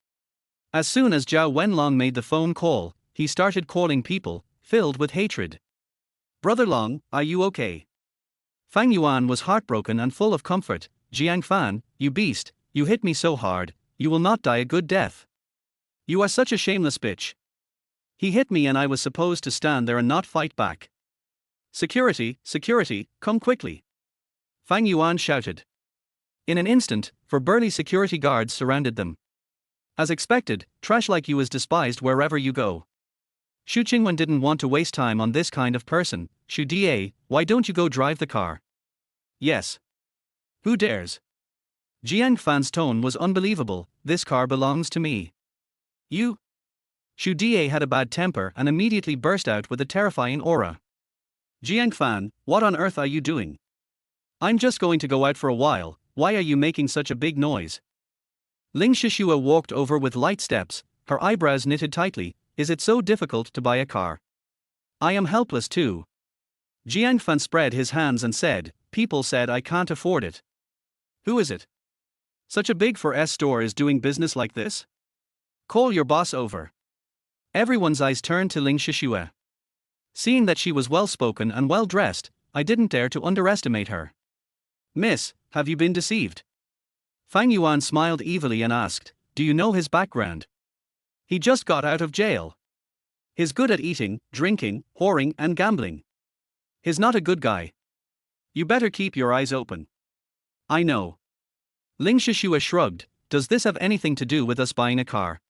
As soon as Zhao Wenlong made the phone call, he started calling people, filled with hatred. Brother Long, are you okay? Fang Yuan was heartbroken and full of comfort. Jiang Fan, you beast, you hit me so hard, you will not die a good death. You are such a shameless bitch. He hit me and I was supposed to stand there and not fight back. Security, come quickly. Fang Yuan shouted. In an instant, 4 burly security guards surrounded them. As expected, trash like you is despised wherever you go. Xu Qingwen didn't want to waste time on this kind of person. Xu Da, why don't you go drive the car? Yes. Who dares? Jiang Fan's tone was unbelievable, this car belongs to me. You? Xu Da had a bad temper and immediately burst out with a terrifying aura. Jiang Fan, what on earth are you doing? I'm just going to go out for a while, why are you making such a big noise? Ling Shishua walked over with light steps, her eyebrows knitted tightly. Is it so difficult to buy a car? I am helpless too. Jiang Fan spread his hands and said, people said I can't afford it. Who is it? Such a big 4S store is doing business like this? Call your boss over. Everyone's eyes turned to Ling Shishua. Seeing that she was well-spoken and well-dressed, I didn't dare to underestimate her. Miss, have you been deceived? Fang Yuan smiled evilly and asked, do you know his background? He just got out of jail. He's good at eating, drinking, whoring and gambling. He's not a good guy. You better keep your eyes open. I know. Ling Shishua shrugged, does this have anything to do with us buying a car?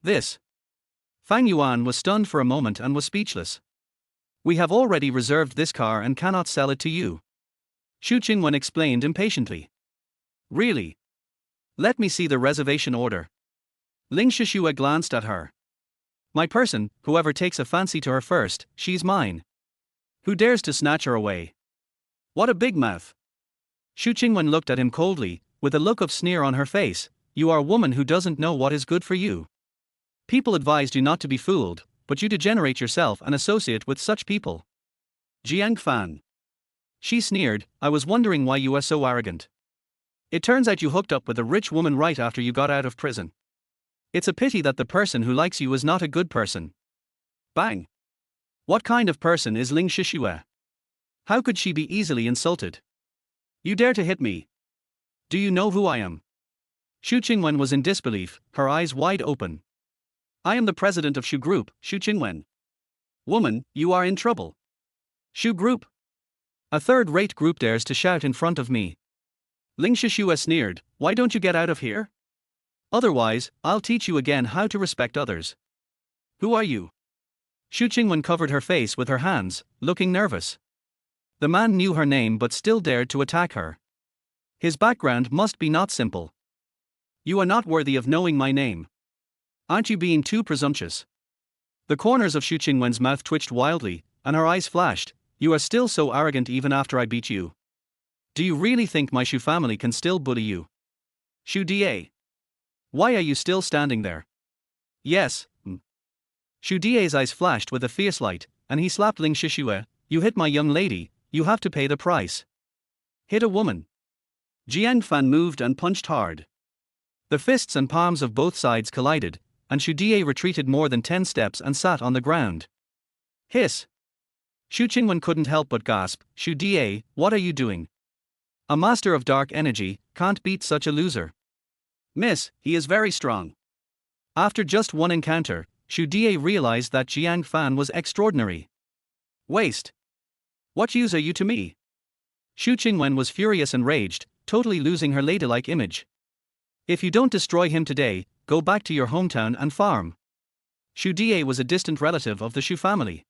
This. Fang Yuan was stunned for a moment and was speechless. We have already reserved this car and cannot sell it to you. Xu Qingwen explained impatiently. Really? Let me see the reservation order. Ling Shishua glanced at her. My person, whoever takes a fancy to her first, she's mine. Who dares to snatch her away? What a big mouth. Xu Qingwen looked at him coldly, with a look of sneer on her face. You are a woman who doesn't know what is good for you. People advised you not to be fooled, but you degenerate yourself and associate with such people. Jiang Fan. She sneered, I was wondering why you are so arrogant. It turns out you hooked up with a rich woman right after you got out of prison. It's a pity that the person who likes you is not a good person. Bang. What kind of person is Ling Shishua? How could she be easily insulted? You dare to hit me? Do you know who I am? Xu Qingwen was in disbelief, her eyes wide open. I am the president of Xu Group, Xu Qingwen. Woman, you are in trouble. Xu Group? A third-rate group dares to shout in front of me. Ling Shishua sneered, why don't you get out of here? Otherwise, I'll teach you again how to respect others. Who are you? Xu Qingwen covered her face with her hands, looking nervous. The man knew her name but still dared to attack her. His background must be not simple. You are not worthy of knowing my name. Aren't you being too presumptuous? The corners of Xu Qingwen's mouth twitched wildly, and her eyes flashed. You are still so arrogant even after I beat you. Do you really think my Xu family can still bully you? Xu Da. Why are you still standing there? Yes. Xu Da's eyes flashed with a fierce light, and he slapped Ling Shishua. You hit my young lady, you have to pay the price. Hit a woman. Jiang Fan moved and punched hard. The fists and palms of both sides collided, and Xu Da retreated more than 10 steps and sat on the ground. Hiss. Xu Qingwen couldn't help but gasp, Xu Da, what are you doing? A master of dark energy can't beat such a loser. Miss, he is very strong. After just one encounter, Xu Da realized that Jiang Fan was extraordinary. Waste. What use are you to me? Xu Qingwen was furious and raged, totally losing her ladylike image. If you don't destroy him today, go back to your hometown and farm. Xu Da was a distant relative of the Xu family.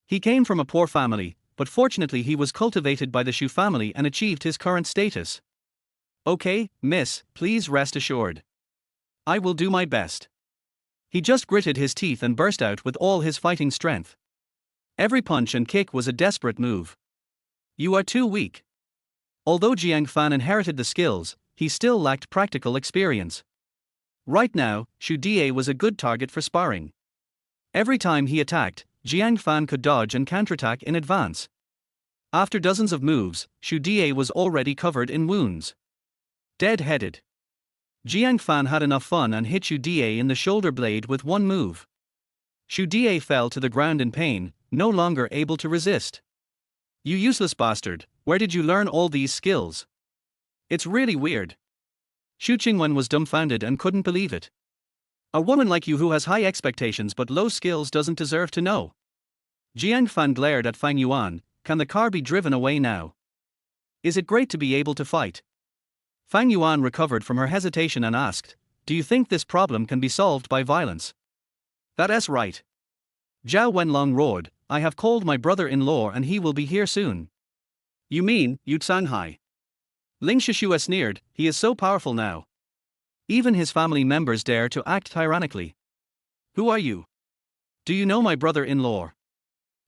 He came from a poor family, but fortunately he was cultivated by the Xu family and achieved his current status. Okay, miss, please rest assured. I will do my best. He just gritted his teeth and burst out with all his fighting strength. Every punch and kick was a desperate move. You are too weak. Although Jiang Fan inherited the skills, he still lacked practical experience. Right now, Xu Da was a good target for sparring. Every time he attacked, Jiang Fan could dodge and counterattack in advance. After dozens of moves, Xu Da was already covered in wounds. Dead-headed. Jiang Fan had enough fun and hit Xu Da in the shoulder blade with one move. Xu Da fell to the ground in pain, no longer able to resist. You useless bastard, where did you learn all these skills? It's really weird. Xu Qingwen was dumbfounded and couldn't believe it. A woman like you who has high expectations but low skills doesn't deserve to know. Jiang Fan glared at Fang Yuan, can the car be driven away now? Is it great to be able to fight? Fang Yuan recovered from her hesitation and asked, do you think this problem can be solved by violence? That's right. Zhao Wenlong roared, I have called my brother-in-law and he will be here soon. You mean, Yu Canghai? Ling Shishua sneered, he is so powerful now. Even his family members dare to act tyrannically. Who are you? Do you know my brother-in-law?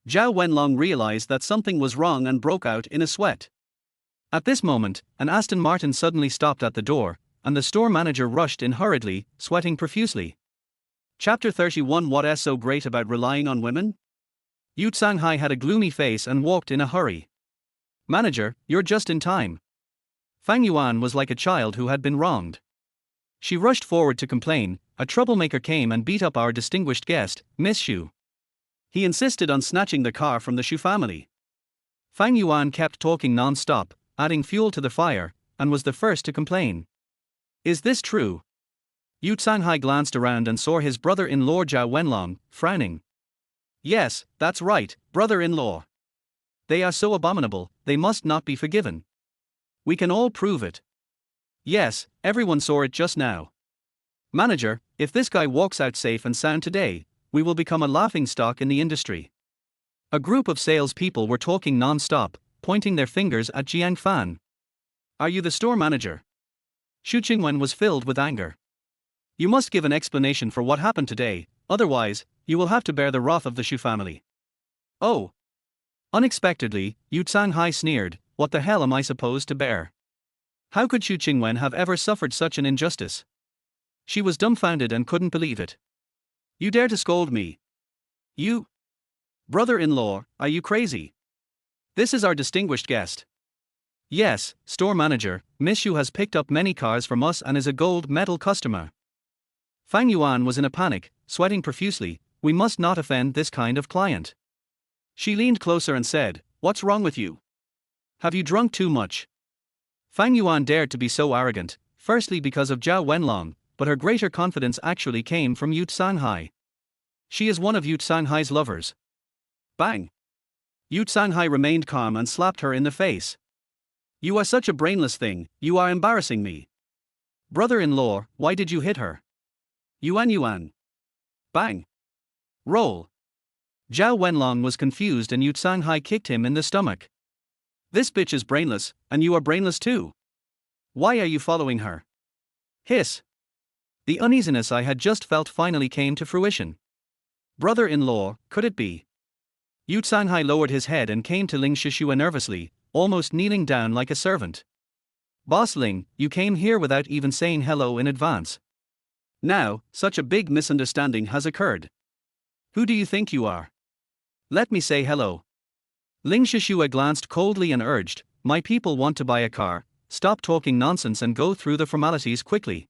Zhao Wenlong realized that something was wrong and broke out in a sweat. At this moment, an Aston Martin suddenly stopped at the door, and the store manager rushed in hurriedly, sweating profusely. Chapter 31. What's so great about relying on women? Yu Shanghai had a gloomy face and walked in a hurry. Manager, you're just in time. Fang Yuan was like a child who had been wronged. She rushed forward to complain. A troublemaker came and beat up our distinguished guest, Miss Xu. He insisted on snatching the car from the Xu family. Fang Yuan kept talking non-stop, adding fuel to the fire, and was the first to complain. Is this true? Yu Shanghai glanced around and saw his brother-in-law Zhao Wenlong, frowning. Yes, that's right, brother-in-law. They are so abominable, they must not be forgiven. We can all prove it. Yes, everyone saw it just now. Manager, if this guy walks out safe and sound today, we will become a laughingstock in the industry. A group of salespeople were talking non-stop, pointing their fingers at Jiang Fan. Are you the store manager? Xu Qingwen was filled with anger. You must give an explanation for what happened today, otherwise, you will have to bear the wrath of the Xu family. Oh. Unexpectedly, Yu Shanghai sneered, what the hell am I supposed to bear? How could Xu Qingwen have ever suffered such an injustice? She was dumbfounded and couldn't believe it. You dare to scold me? You? Brother-in-law, are you crazy? This is our distinguished guest. Yes, store manager, Miss Xu has picked up many cars from us and is a gold medal customer. Fang Yuan was in a panic, sweating profusely. We must not offend this kind of client. She leaned closer and said, what's wrong with you? Have you drunk too much? Fang Yuan dared to be so arrogant, firstly because of Zhao Wenlong, but her greater confidence actually came from Yu Shanghai. She is one of Yu Shanghai's lovers. Bang! Yu Shanghai remained calm and slapped her in the face. You are such a brainless thing, you are embarrassing me. Brother-in-law, why did you hit her? Yuan. Bang! Roll. Zhao Wenlong was confused and Yu Shanghai kicked him in the stomach. This bitch is brainless, and you are brainless too. Why are you following her? Hiss. The uneasiness I had just felt finally came to fruition. Brother-in-law, could it be? Yu Shanghai lowered his head and came to Ling Shishua nervously, almost kneeling down like a servant. Boss Ling, you came here without even saying hello in advance. Now, such a big misunderstanding has occurred. Who do you think you are? Let me say hello. Ling Shishua glanced coldly and urged, my people want to buy a car, stop talking nonsense and go through the formalities quickly.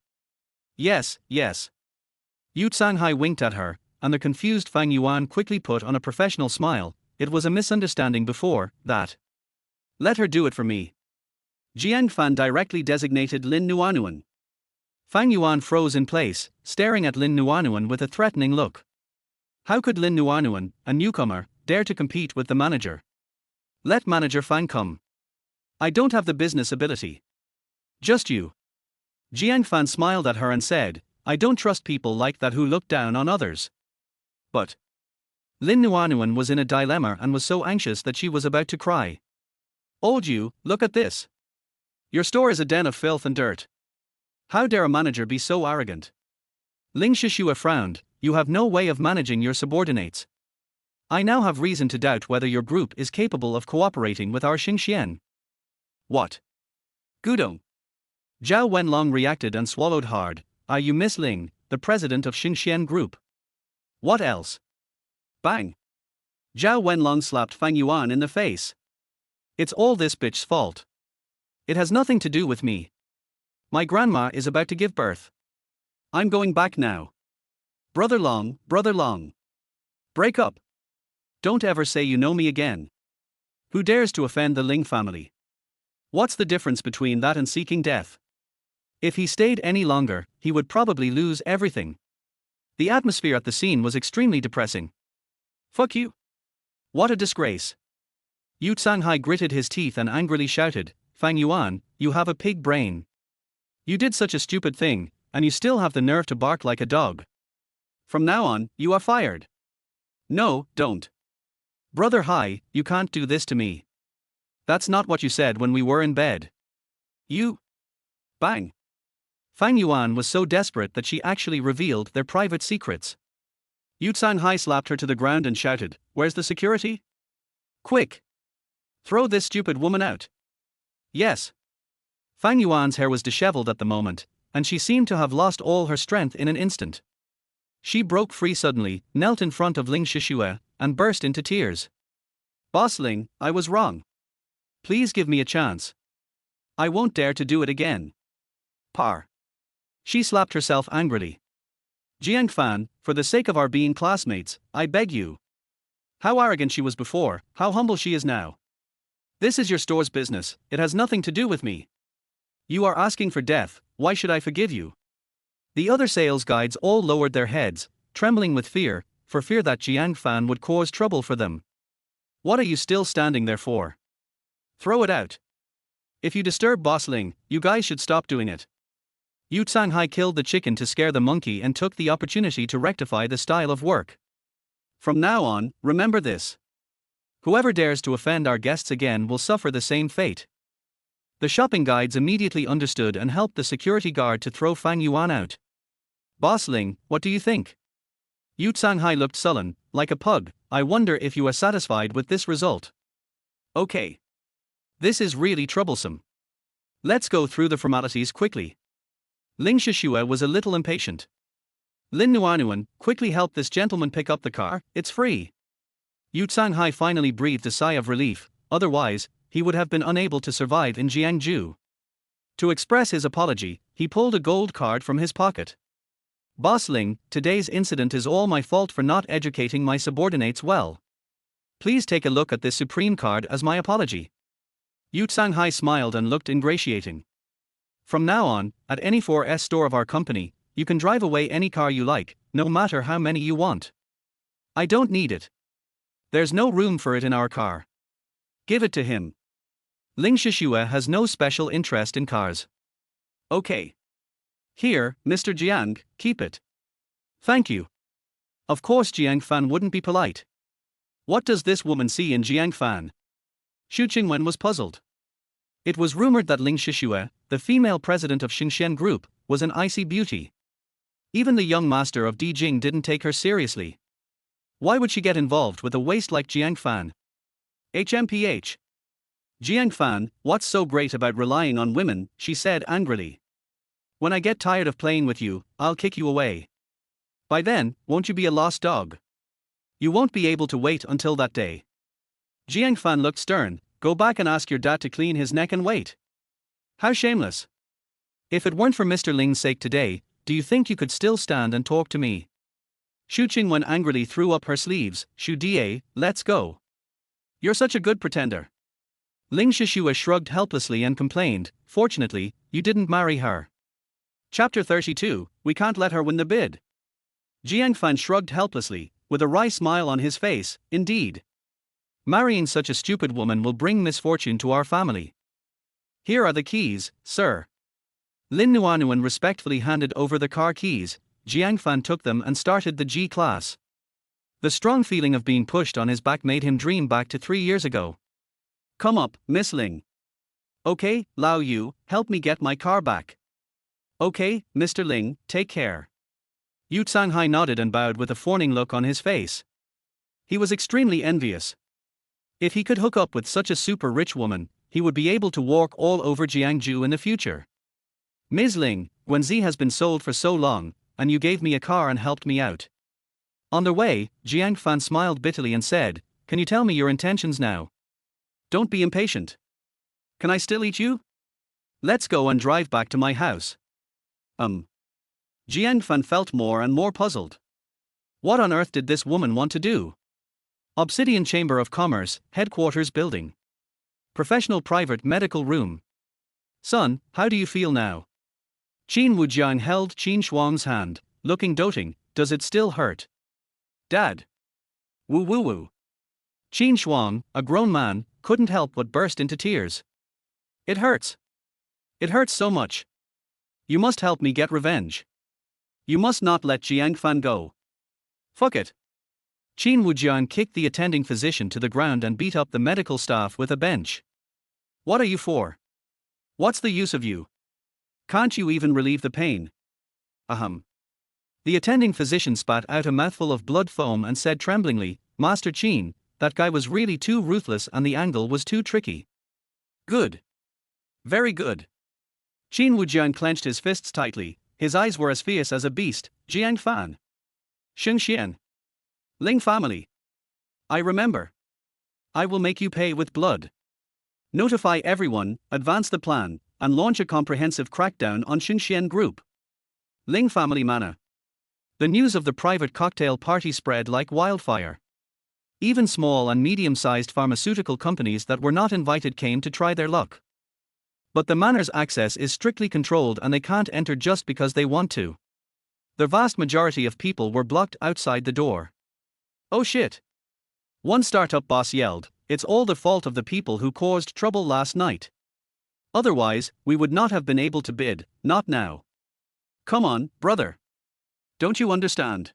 Yes. Yu Shanghai winked at her, and the confused Fang Yuan quickly put on a professional smile. It was a misunderstanding before that. Let her do it for me. Jiang Fan directly designated Lin Nuanuan. Fang Yuan froze in place, staring at Lin Nuanuan with a threatening look. How could Lin Nuanuan, a newcomer, dare to compete with the manager? Let Manager Fang come. I don't have the business ability. Just you. Jiang Fan smiled at her and said, I don't trust people like that who look down on others. But Lin Nuanuan was in a dilemma and was so anxious that she was about to cry. Old you, look at this. Your store is a den of filth and dirt. How dare a manager be so arrogant? Ling Shishua frowned, you have no way of managing your subordinates. I now have reason to doubt whether your group is capable of cooperating with our Xingxian. What? Gudong. Zhao Wenlong reacted and swallowed hard. Are you Miss Ling, the president of Xingxian Group? What else? Bang. Zhao Wenlong slapped Fang Yuan in the face. It's all this bitch's fault. It has nothing to do with me. My grandma is about to give birth. I'm going back now. Brother Long. Break up. Don't ever say you know me again. Who dares to offend the Ling family? What's the difference between that and seeking death? If he stayed any longer, he would probably lose everything. The atmosphere at the scene was extremely depressing. Fuck you. What a disgrace. Yu Shanghai gritted his teeth and angrily shouted, Fang Yuan, you have a pig brain. You did such a stupid thing, and you still have the nerve to bark like a dog. From now on, you are fired. No, don't. Brother Hai, you can't do this to me. That's not what you said when we were in bed. You. Bang. Fang Yuan was so desperate that she actually revealed their private secrets. Yu Shanghai slapped her to the ground and shouted, where's the security? Quick. Throw this stupid woman out. Yes. Fang Yuan's hair was disheveled at the moment, and she seemed to have lost all her strength in an instant. She broke free suddenly, knelt in front of Ling Shishue, and burst into tears. Boss Ling, I was wrong. Please give me a chance. I won't dare to do it again. Par. She slapped herself angrily. Jiang Fan, for the sake of our being classmates, I beg you. How arrogant she was before, how humble she is now. This is your store's business, it has nothing to do with me. You are asking for death, why should I forgive you? The other sales guides all lowered their heads, trembling with fear, for fear that Jiang Fan would cause trouble for them. What are you still standing there for? Throw it out. If you disturb Boss Ling, you guys should stop doing it. Yu Tsanghai killed the chicken to scare the monkey and took the opportunity to rectify the style of work. From now on, remember this. Whoever dares to offend our guests again will suffer the same fate. The shopping guides immediately understood and helped the security guard to throw Fang Yuan out. Boss Ling, what do you think? Yu Tsanghai looked sullen, like a pug. I wonder if you are satisfied with this result. Okay. This is really troublesome. Let's go through the formalities quickly. Ling Shishue was a little impatient. Lin Nuanuan, quickly help this gentleman pick up the car, it's free. Yu Tsanghai finally breathed a sigh of relief, otherwise, he would have been unable to survive in Jiangju. To express his apology, he pulled a gold card from his pocket. Boss Ling, today's incident is all my fault for not educating my subordinates well. Please take a look at this supreme card as my apology. Yu Tsanghai smiled and looked ingratiating. From now on, at any 4S store of our company, you can drive away any car you like, no matter how many you want. I don't need it. There's no room for it in our car. Give it to him. Ling Shishue has no special interest in cars. Okay. Here, Mr. Jiang, keep it. Thank you. Of course Jiang Fan wouldn't be polite. What does this woman see in Jiang Fan? Xu Qingwen was puzzled. It was rumored that Ling Shishue, the female president of Xingxian Group, was an icy beauty. Even the young master of Dijing didn't take her seriously. Why would she get involved with a waste like Jiang Fan? HMPH. Jiang Fan, what's so great about relying on women, she said angrily. When I get tired of playing with you, I'll kick you away. By then, won't you be a lost dog? You won't be able to wait until that day. Jiang Fan looked stern. Go back and ask your dad to clean his neck and wait. How shameless. If it weren't for Mr. Ling's sake today, do you think you could still stand and talk to me? Xu Qingwen angrily threw up her sleeves. Xu Da, let's go. You're such a good pretender. Ling Shishue shrugged helplessly and complained, fortunately, you didn't marry her. Chapter 32, we can't let her win the bid. Jiang Fan shrugged helplessly, with a wry smile on his face, indeed. Marrying such a stupid woman will bring misfortune to our family. Here are the keys, sir. Lin Nuanuan respectfully handed over the car keys. Jiang Fan took them and started the G class. The strong feeling of being pushed on his back made him dream back to 3 years ago. Come up, Miss Ling. Okay, Lao Yu, help me get my car back. Okay, Mr. Ling, take care. Yu Tsanghai nodded and bowed with a fawning look on his face. He was extremely envious. If he could hook up with such a super rich woman, he would be able to walk all over Jiangju in the future. Ms. Ling, Guanzi has been sold for so long, and you gave me a car and helped me out. On their way, Jiang Fan smiled bitterly and said, can you tell me your intentions now? Don't be impatient. Can I still eat you? Let's go and drive back to my house. Jiang Fan felt more and more puzzled. What on earth did this woman want to do? Obsidian Chamber of Commerce, Headquarters Building. Professional Private Medical Room. Son, how do you feel now? Qin Wujiang held Qin Shuang's hand, looking doting, does it still hurt? Dad. Woo woo woo. Qin Shuang, a grown man, couldn't help but burst into tears. It hurts. It hurts so much. You must help me get revenge. You must not let Jiang Fan go. Fuck it. Qin Wujian kicked the attending physician to the ground and beat up the medical staff with a bench. What are you for? What's the use of you? Can't you even relieve the pain? The attending physician spat out a mouthful of blood foam and said tremblingly, Master Qin, that guy was really too ruthless and the angle was too tricky. Good. Very good. Qin Wujian clenched his fists tightly, his eyes were as fierce as a beast. Jiang Fan. Xing Xian. Ling family. I remember. I will make you pay with blood. Notify everyone, advance the plan, and launch a comprehensive crackdown on Xinxian Group. Ling family manna. The news of the private cocktail party spread like wildfire. Even small and medium-sized pharmaceutical companies that were not invited came to try their luck. But the manor's access is strictly controlled and they can't enter just because they want to. The vast majority of people were blocked outside the door. Oh shit! One startup boss yelled, it's all the fault of the people who caused trouble last night. Otherwise, we would not have been able to bid, not now. Come on, brother. Don't you understand?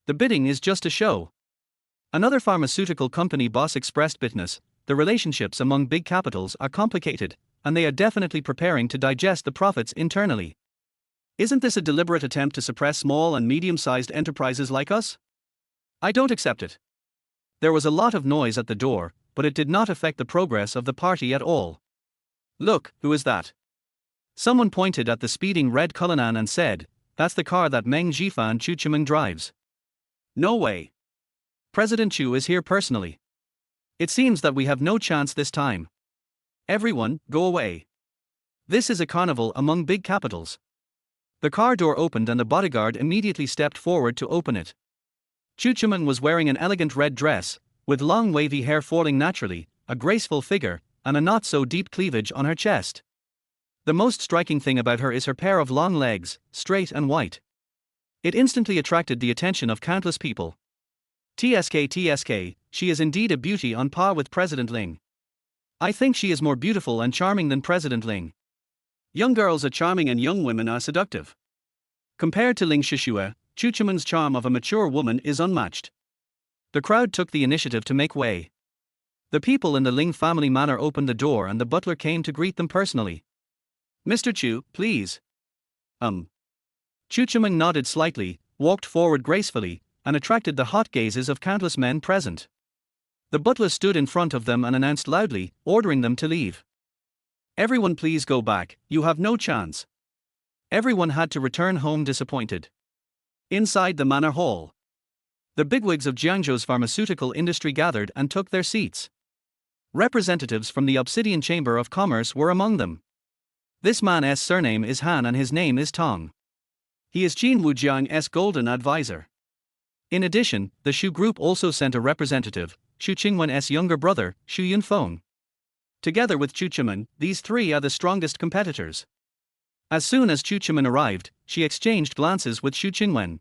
The bidding is just a show. Another pharmaceutical company boss expressed bitterness. The relationships among big capitals are complicated, and they are definitely preparing to digest the profits internally. Isn't this a deliberate attempt to suppress small and medium-sized enterprises like us? I don't accept it. There was a lot of noise at the door, but it did not affect the progress of the party at all. Look, who is that? Someone pointed at the speeding red Cullinan and said, that's the car that Meng Zhifan Chu Chimeng drives. No way. President Chu is here personally. It seems that we have no chance this time. Everyone, go away. This is a carnival among big capitals. The car door opened and the bodyguard immediately stepped forward to open it. Chu Chimeng was wearing an elegant red dress, with long wavy hair falling naturally, a graceful figure, and a not-so-deep cleavage on her chest. The most striking thing about her is her pair of long legs, straight and white. It instantly attracted the attention of countless people. TSK, she is indeed a beauty on par with President Ling. I think she is more beautiful and charming than President Ling. Young girls are charming and young women are seductive. Compared to Ling Shishue, Chu Chimeng's charm of a mature woman is unmatched. The crowd took the initiative to make way. The people in the Ling family manor opened the door and the butler came to greet them personally. Mr. Chu, please. Chu Chimeng nodded slightly, walked forward gracefully, and attracted the hot gazes of countless men present. The butler stood in front of them and announced loudly, ordering them to leave. Everyone please go back, you have no chance. Everyone had to return home disappointed. Inside the manor hall, the bigwigs of Jiangzhou's pharmaceutical industry gathered and took their seats. Representatives from the Obsidian Chamber of Commerce were among them. This man's surname is Han and his name is Tong. He is Qin Wujiang's golden advisor. In addition, the Shu Group also sent a representative, Xu Qingwen's younger brother, Xu Yunfeng. Together with Chu Chimeng, these three are the strongest competitors. As soon as Chu Chimeng arrived, she exchanged glances with Xu Qingwen.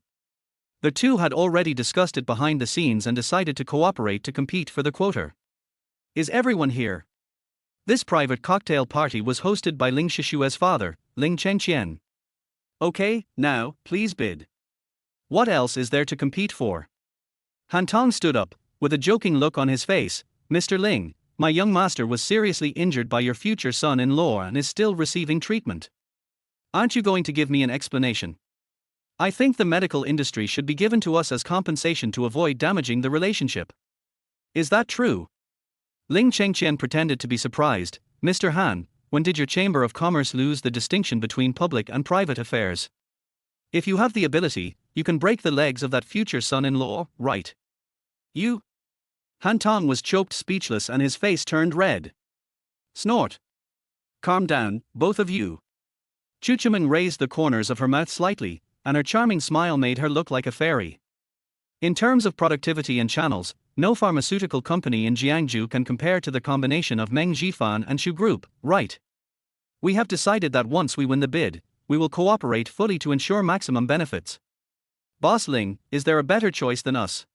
The two had already discussed it behind the scenes and decided to cooperate to compete for the quota. Is everyone here? This private cocktail party was hosted by Ling Shishue's father, Ling Chengqian. Okay, now, please bid. What else is there to compete for? Han Tong stood up, with a joking look on his face. Mr. Ling, my young master was seriously injured by your future son-in-law and is still receiving treatment. Aren't you going to give me an explanation? I think the medical industry should be given to us as compensation to avoid damaging the relationship. Is that true? Ling Chengqian pretended to be surprised. Mr. Han, when did your Chamber of Commerce lose the distinction between public and private affairs? If you have the ability, you can break the legs of that future son-in-law, right? You? Han Tong was choked speechless and his face turned red. Snort. Calm down, both of you. Chu Chimeng raised the corners of her mouth slightly, and her charming smile made her look like a fairy. In terms of productivity and channels, no pharmaceutical company in Jiangzhou can compare to the combination of Meng Zhifan and Shu Group, right? We have decided that once we win the bid, we will cooperate fully to ensure maximum benefits. Boss Ling, is there a better choice than us?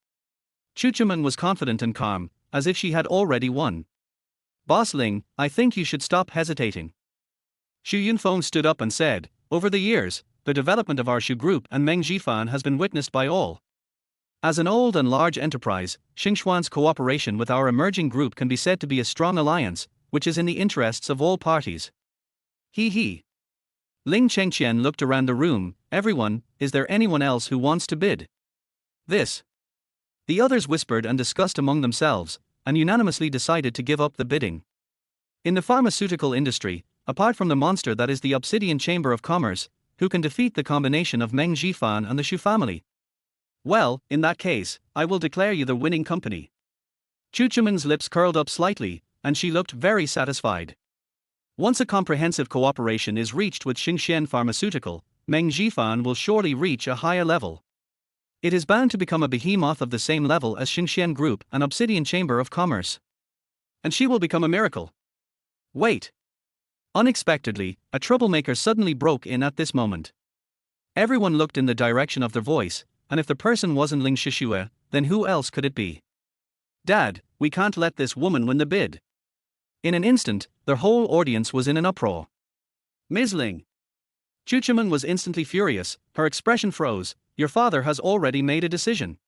Chu Chimeng was confident and calm, as if she had already won. Boss Ling, I think you should stop hesitating. Xu Yunfeng stood up and said, over the years, the development of our Shu Group and Meng Zhifan has been witnessed by all. As an old and large enterprise, Xingxuan's cooperation with our emerging group can be said to be a strong alliance, which is in the interests of all parties. He. Ling Chengqian looked around the room. Everyone, is there anyone else who wants to bid? This. The others whispered and discussed among themselves, and unanimously decided to give up the bidding. In the pharmaceutical industry, apart from the monster that is the Obsidian Chamber of Commerce, who can defeat the combination of Meng Jifan and the Shu family? Well, in that case, I will declare you the winning company. Chuchuman's lips curled up slightly, and she looked very satisfied. Once a comprehensive cooperation is reached with Xingxian Pharmaceutical, Meng Jifan will surely reach a higher level. It is bound to become a behemoth of the same level as Xingxian Group and Obsidian Chamber of Commerce. And she will become a miracle. Wait. Unexpectedly, a troublemaker suddenly broke in at this moment. Everyone looked in the direction of their voice, and if the person wasn't Ling Shishue, then who else could it be? Dad, we can't let this woman win the bid. In an instant, their whole audience was in an uproar. Ms. Ling. Chuchuman was instantly furious, her expression froze. Your father has already made a decision.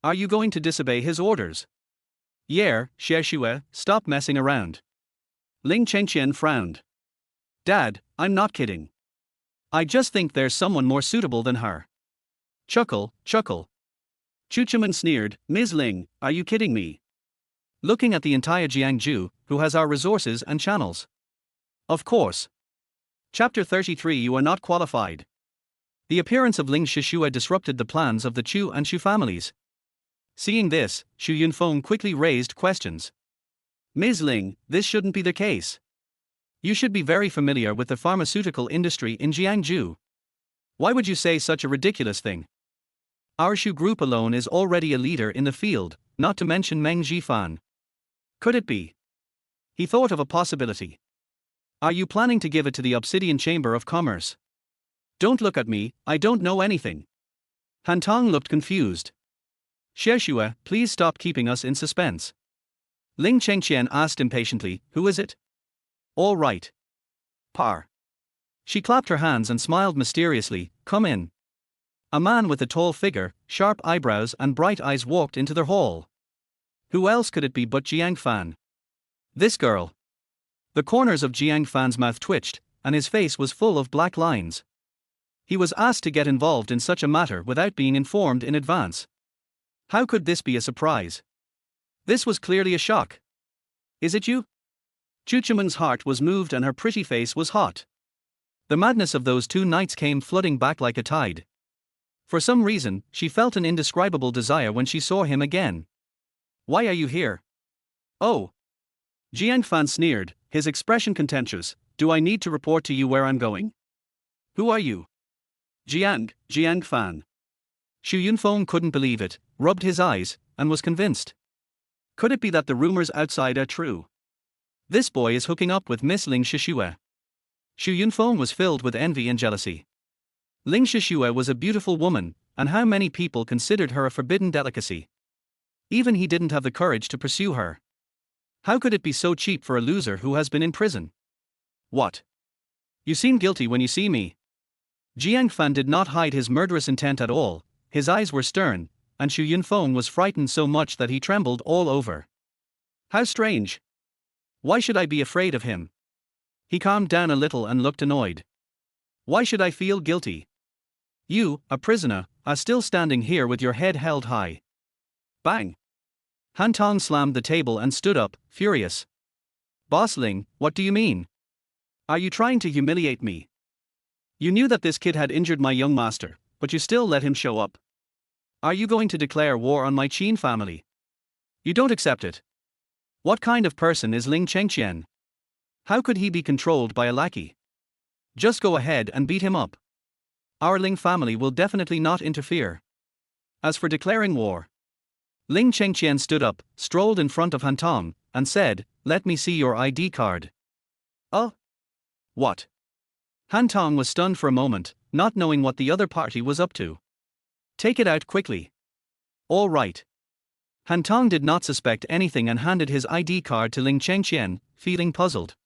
Are you going to disobey his orders? Yer, Xieshue, stop messing around. Ling Chengqian frowned. Dad, I'm not kidding. I just think there's someone more suitable than her. Chuckle, chuckle. Chuchuman sneered, Ms. Ling, are you kidding me? Looking at the entire Jiangju, who has our resources and channels. Of course. Chapter 33. You are not qualified. The appearance of Ling Shishue disrupted the plans of the Chu and Shu families. Seeing this, Xu Yunfeng quickly raised questions. Ms. Ling, this shouldn't be the case. You should be very familiar with the pharmaceutical industry in Jiangju. Why would you say such a ridiculous thing? Our Shu group alone is already a leader in the field, not to mention Meng Jifan. Could it be? He thought of a possibility. Are you planning to give it to the Obsidian Chamber of Commerce? Don't look at me, I don't know anything. Han Tong looked confused. Xieshue, please stop keeping us in suspense. Ling Chengqian asked impatiently, who is it? All right. Par. She clapped her hands and smiled mysteriously, come in. A man with a tall figure, sharp eyebrows and bright eyes walked into their hall. Who else could it be but Jiang Fan? This girl. The corners of Jiang Fan's mouth twitched, and his face was full of black lines. He was asked to get involved in such a matter without being informed in advance. How could this be a surprise? This was clearly a shock. Is it you? Chuchuman's heart was moved and her pretty face was hot. The madness of those 2 nights came flooding back like a tide. For some reason, she felt an indescribable desire when she saw him again. Why are you here? Oh. Jiang Fan sneered, his expression contemptuous. Do I need to report to you where I'm going? Who are you? Jiang Fan. Xu Yunfeng couldn't believe it, rubbed his eyes, and was convinced. Could it be that the rumors outside are true? This boy is hooking up with Miss Ling Shishue. Xu Yunfeng was filled with envy and jealousy. Ling Shishue was a beautiful woman, and how many people considered her a forbidden delicacy. Even he didn't have the courage to pursue her. How could it be so cheap for a loser who has been in prison? What? You seem guilty when you see me. Jiang Fan did not hide his murderous intent at all, his eyes were stern, and Xu Yunfeng was frightened so much that he trembled all over. How strange. Why should I be afraid of him? He calmed down a little and looked annoyed. Why should I feel guilty? You, a prisoner, are still standing here with your head held high. Bang! Han Tong slammed the table and stood up, furious. Boss Ling, what do you mean? Are you trying to humiliate me? You knew that this kid had injured my young master, but you still let him show up. Are you going to declare war on my Qin family? You don't accept it. What kind of person is Ling Chengqian? How could he be controlled by a lackey? Just go ahead and beat him up. Our Ling family will definitely not interfere. As for declaring war, Ling Chengqian stood up, strolled in front of Han Tong, and said, let me see your ID card. Oh? What? Han Tong was stunned for a moment, not knowing what the other party was up to. Take it out quickly. All right. Han Tong did not suspect anything and handed his ID card to Ling Chengqian, feeling puzzled.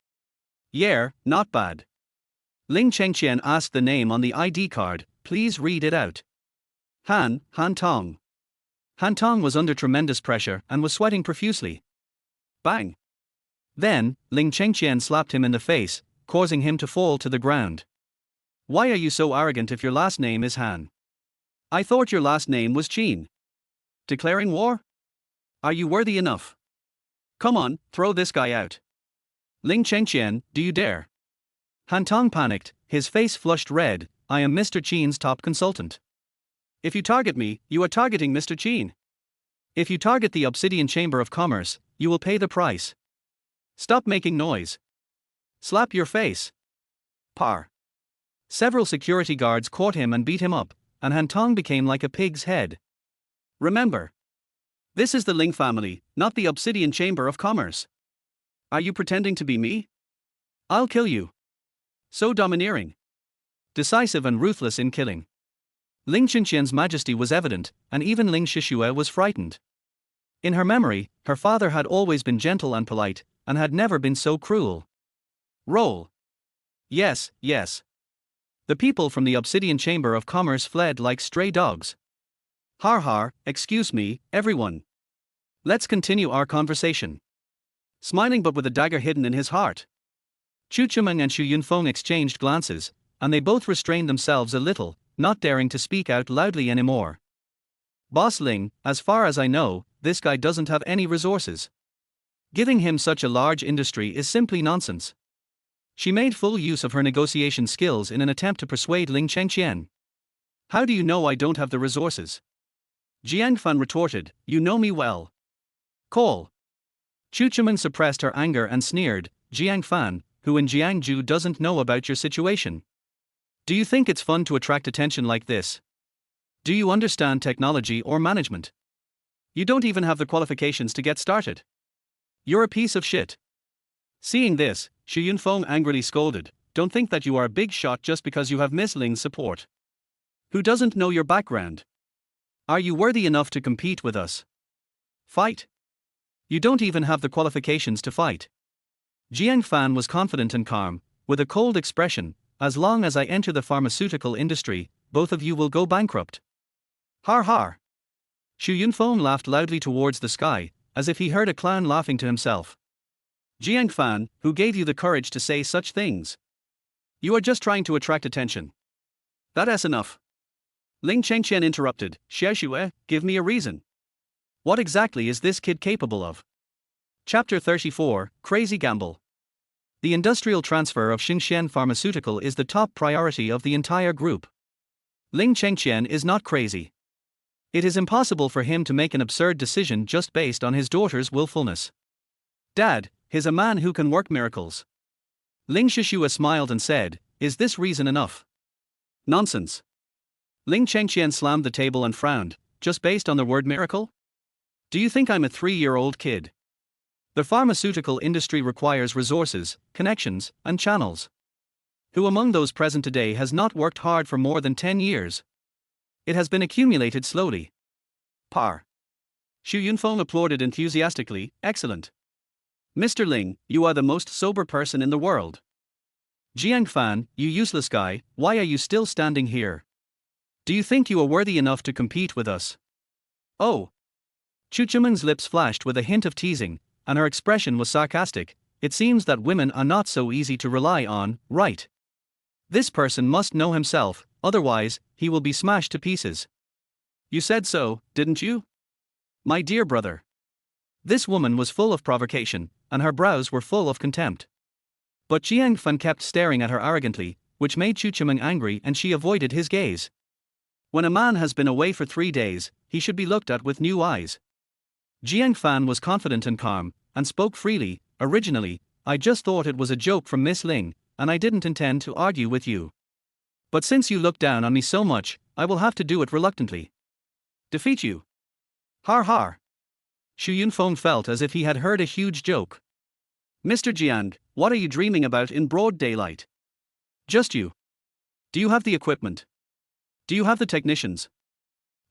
Yeah, not bad. Ling Chengqian asked the name on the ID card, please read it out. Han Tong. Han Tong was under tremendous pressure and was sweating profusely. Bang! Then, Ling Chengqian slapped him in the face, causing him to fall to the ground. Why are you so arrogant if your last name is Han? I thought your last name was Qin. Declaring war? Are you worthy enough? Come on, throw this guy out. Ling Chengqian, do you dare? Han Tong panicked, his face flushed red. I am Mr. Chen's top consultant. If you target me, you are targeting Mr. Chen. If you target the Obsidian Chamber of Commerce, you will pay the price. Stop making noise. Slap your face. Par. Several security guards caught him and beat him up, and Han Tong became like a pig's head. Remember, this is the Ling family, not the Obsidian Chamber of Commerce. Are you pretending to be me? I'll kill you. So domineering. Decisive and ruthless in killing. Ling Qianqian's majesty was evident, and even Ling Shishue was frightened. In her memory, her father had always been gentle and polite, and had never been so cruel. Roll. Yes, yes. The people from the Obsidian Chamber of Commerce fled like stray dogs. Har har, excuse me, everyone. Let's continue our conversation. Smiling but with a dagger hidden in his heart. Chu Chumeng and Xu Yunfeng exchanged glances, and they both restrained themselves a little, not daring to speak out loudly anymore. Boss Ling, as far as I know, this guy doesn't have any resources. Giving him such a large industry is simply nonsense. She made full use of her negotiation skills in an attempt to persuade Ling Chengqian. How do you know I don't have the resources? Jiang Fan retorted, you know me well. Call. Chu Chumeng suppressed her anger and sneered, Jiang Fan, who in Jiangju doesn't know about your situation? Do you think it's fun to attract attention like this? Do you understand technology or management? You don't even have the qualifications to get started. You're a piece of shit. Seeing this, Xu Yunfeng angrily scolded, don't think that you are a big shot just because you have Miss Ling's support. Who doesn't know your background? Are you worthy enough to compete with us? Fight? You don't even have the qualifications to fight. Jiang Fan was confident and calm, with a cold expression, as long as I enter the pharmaceutical industry, both of you will go bankrupt. Har har. Xu Yunfeng laughed loudly towards the sky, as if he heard a clown laughing to himself. Jiang Fan, who gave you the courage to say such things? You are just trying to attract attention. That's enough. Ling Chengqian interrupted, Xiaoxue, give me a reason. What exactly is this kid capable of? Chapter 34, Crazy Gamble. The industrial transfer of Xinxian Pharmaceutical is the top priority of the entire group. Ling Chengqian is not crazy. It is impossible for him to make an absurd decision just based on his daughter's willfulness. Dad, he's a man who can work miracles. Ling Shishua smiled and said, is this reason enough? Nonsense. Ling Chengqian slammed the table and frowned, just based on the word miracle? Do you think I'm a 3-year-old kid? The pharmaceutical industry requires resources, connections, and channels. Who among those present today has not worked hard for more than 10 years? It has been accumulated slowly. Par. Xu Yunfeng applauded enthusiastically, excellent. Mr. Ling, you are the most sober person in the world. Jiang Fan, you useless guy, why are you still standing here? Do you think you are worthy enough to compete with us? Oh. Chu Chumeng's lips flashed with a hint of teasing, and her expression was sarcastic. It seems that women are not so easy to rely on, right? This person must know himself, otherwise, he will be smashed to pieces. You said so, didn't you? My dear brother. This woman was full of provocation, and her brows were full of contempt. But Jiang Fan kept staring at her arrogantly, which made Chu Chumeng angry, and she avoided his gaze. When a man has been away for 3 days, he should be looked at with new eyes. Jiang Fan was confident and calm, and spoke freely. Originally, I just thought it was a joke from Miss Ling, and I didn't intend to argue with you. But since you look down on me so much, I will have to do it reluctantly. Defeat you. Har har. Xu Yunfeng felt as if he had heard a huge joke. Mr. Jiang, what are you dreaming about in broad daylight? Just you. Do you have the equipment? Do you have the technicians?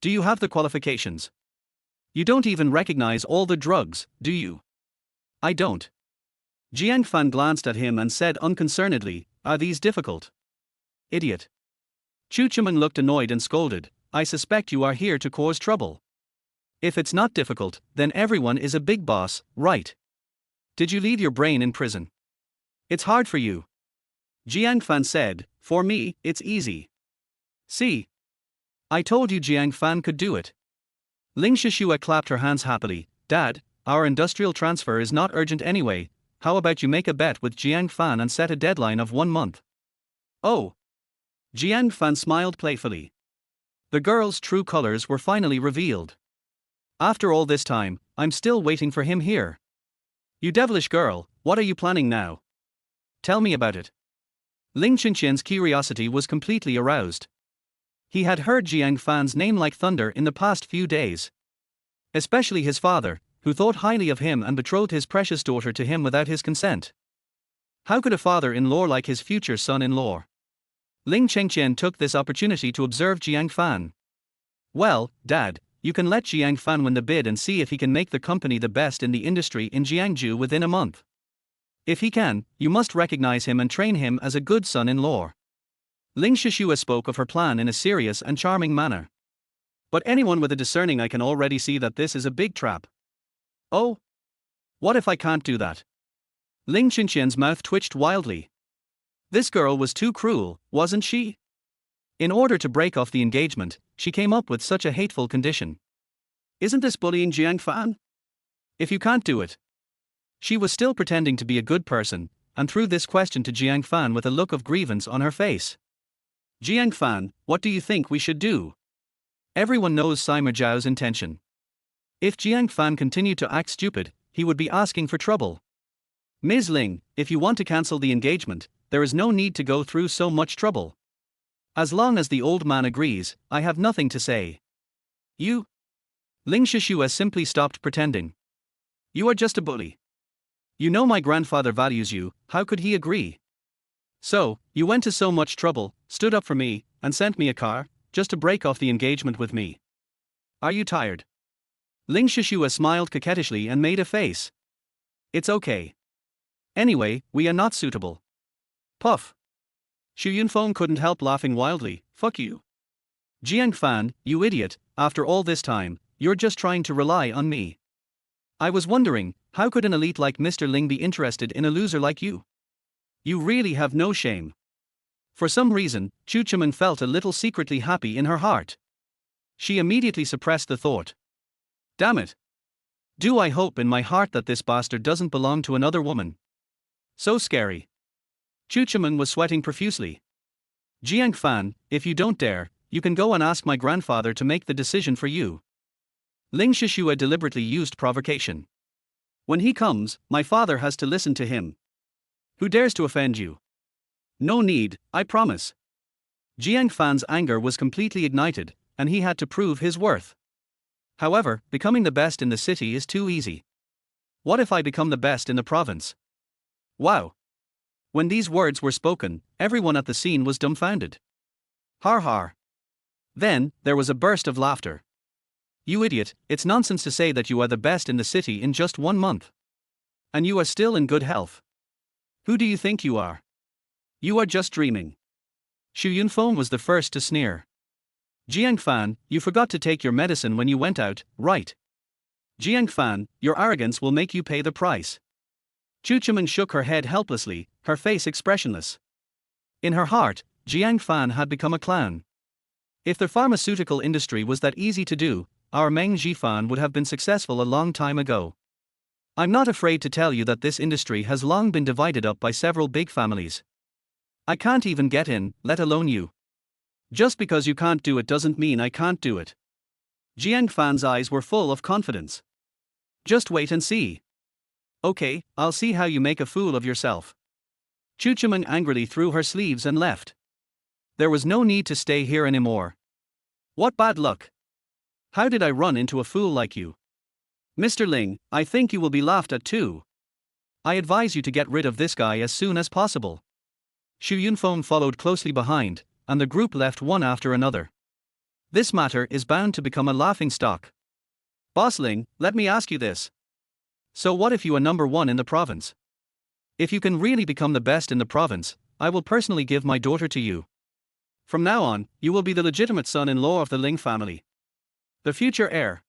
Do you have the qualifications? You don't even recognize all the drugs, do you? I don't. Jiang Fan glanced at him and said unconcernedly, are these difficult? Idiot. Chu Chumeng looked annoyed and scolded, I suspect you are here to cause trouble. If it's not difficult, then everyone is a big boss, right? Did you leave your brain in prison? It's hard for you. Jiang Fan said, for me, it's easy. See? I told you Jiang Fan could do it. Ling Shishua clapped her hands happily, Dad, our industrial transfer is not urgent anyway, how about you make a bet with Jiang Fan and set a deadline of 1 month? Oh. Jiang Fan smiled playfully. The girl's true colors were finally revealed. After all this time, I'm still waiting for him here. You devilish girl, what are you planning now? Tell me about it. Ling Qingqian's curiosity was completely aroused. He had heard Jiang Fan's name like thunder in the past few days. Especially his father, who thought highly of him and betrothed his precious daughter to him without his consent. How could a father-in-law like his future son-in-law? Ling Qingqian took this opportunity to observe Jiang Fan. Well, Dad, you can let Jiang Fan win the bid and see if he can make the company the best in the industry in Jiangju within a month. If he can, you must recognize him and train him as a good son-in-law. Ling Shishua spoke of her plan in a serious and charming manner. But anyone with a discerning eye can already see that this is a big trap. Oh? What if I can't do that? Ling Qingqian's mouth twitched wildly. This girl was too cruel, wasn't she? In order to break off the engagement, she came up with such a hateful condition. Isn't this bullying Jiang Fan? If you can't do it. She was still pretending to be a good person, and threw this question to Jiang Fan with a look of grievance on her face. Jiang Fan, what do you think we should do? Everyone knows Sima Zhao's intention. If Jiang Fan continued to act stupid, he would be asking for trouble. Ms. Ling, if you want to cancel the engagement, there is no need to go through so much trouble. As long as the old man agrees, I have nothing to say. You? Ling Shishua simply stopped pretending. You are just a bully. You know my grandfather values you, how could he agree? So, you went to so much trouble, stood up for me, and sent me a car, just to break off the engagement with me. Are you tired? Ling Shishua smiled coquettishly and made a face. It's okay. Anyway, we are not suitable. Puff. Xu Yunfeng couldn't help laughing wildly. Fuck you. Jiang Fan, you idiot, after all this time, you're just trying to rely on me. I was wondering, how could an elite like Mr. Ling be interested in a loser like you? You really have no shame. For some reason, Chu Chimen felt a little secretly happy in her heart. She immediately suppressed the thought. Damn it. Do I hope in my heart that this bastard doesn't belong to another woman? So scary. Chu Chimen was sweating profusely. Jiang Fan, if you don't dare, you can go and ask my grandfather to make the decision for you. Ling Shishua deliberately used provocation. When he comes, my father has to listen to him. Who dares to offend you? No need, I promise. Jiang Fan's anger was completely ignited, and he had to prove his worth. However, becoming the best in the city is too easy. What if I become the best in the province? Wow. When these words were spoken, everyone at the scene was dumbfounded. Har har. Then, there was a burst of laughter. You idiot, it's nonsense to say that you are the best in the city in just 1 month. And you are still in good health. Who do you think you are? You are just dreaming. Xu Yunfeng was the first to sneer. Jiang Fan, you forgot to take your medicine when you went out, right? Jiang Fan, your arrogance will make you pay the price. Chu Chimen shook her head helplessly, her face expressionless. In her heart, Jiang Fan had become a clown. If the pharmaceutical industry was that easy to do, our Meng Zhifan would have been successful a long time ago. I'm not afraid to tell you that this industry has long been divided up by several big families. I can't even get in, let alone you. Just because you can't do it doesn't mean I can't do it. Jiang Fan's eyes were full of confidence. Just wait and see. Okay, I'll see how you make a fool of yourself. Chu Chimen angrily threw her sleeves and left. There was no need to stay here anymore. What bad luck. How did I run into a fool like you? Mr. Ling, I think you will be laughed at too. I advise you to get rid of this guy as soon as possible. Xu Yunfeng followed closely behind, and the group left one after another. This matter is bound to become a laughingstock. Boss Ling, let me ask you this. So what if you are number 1 in the province? If you can really become the best in the province, I will personally give my daughter to you. From now on, you will be the legitimate son-in-law of the Ling family. The future heir.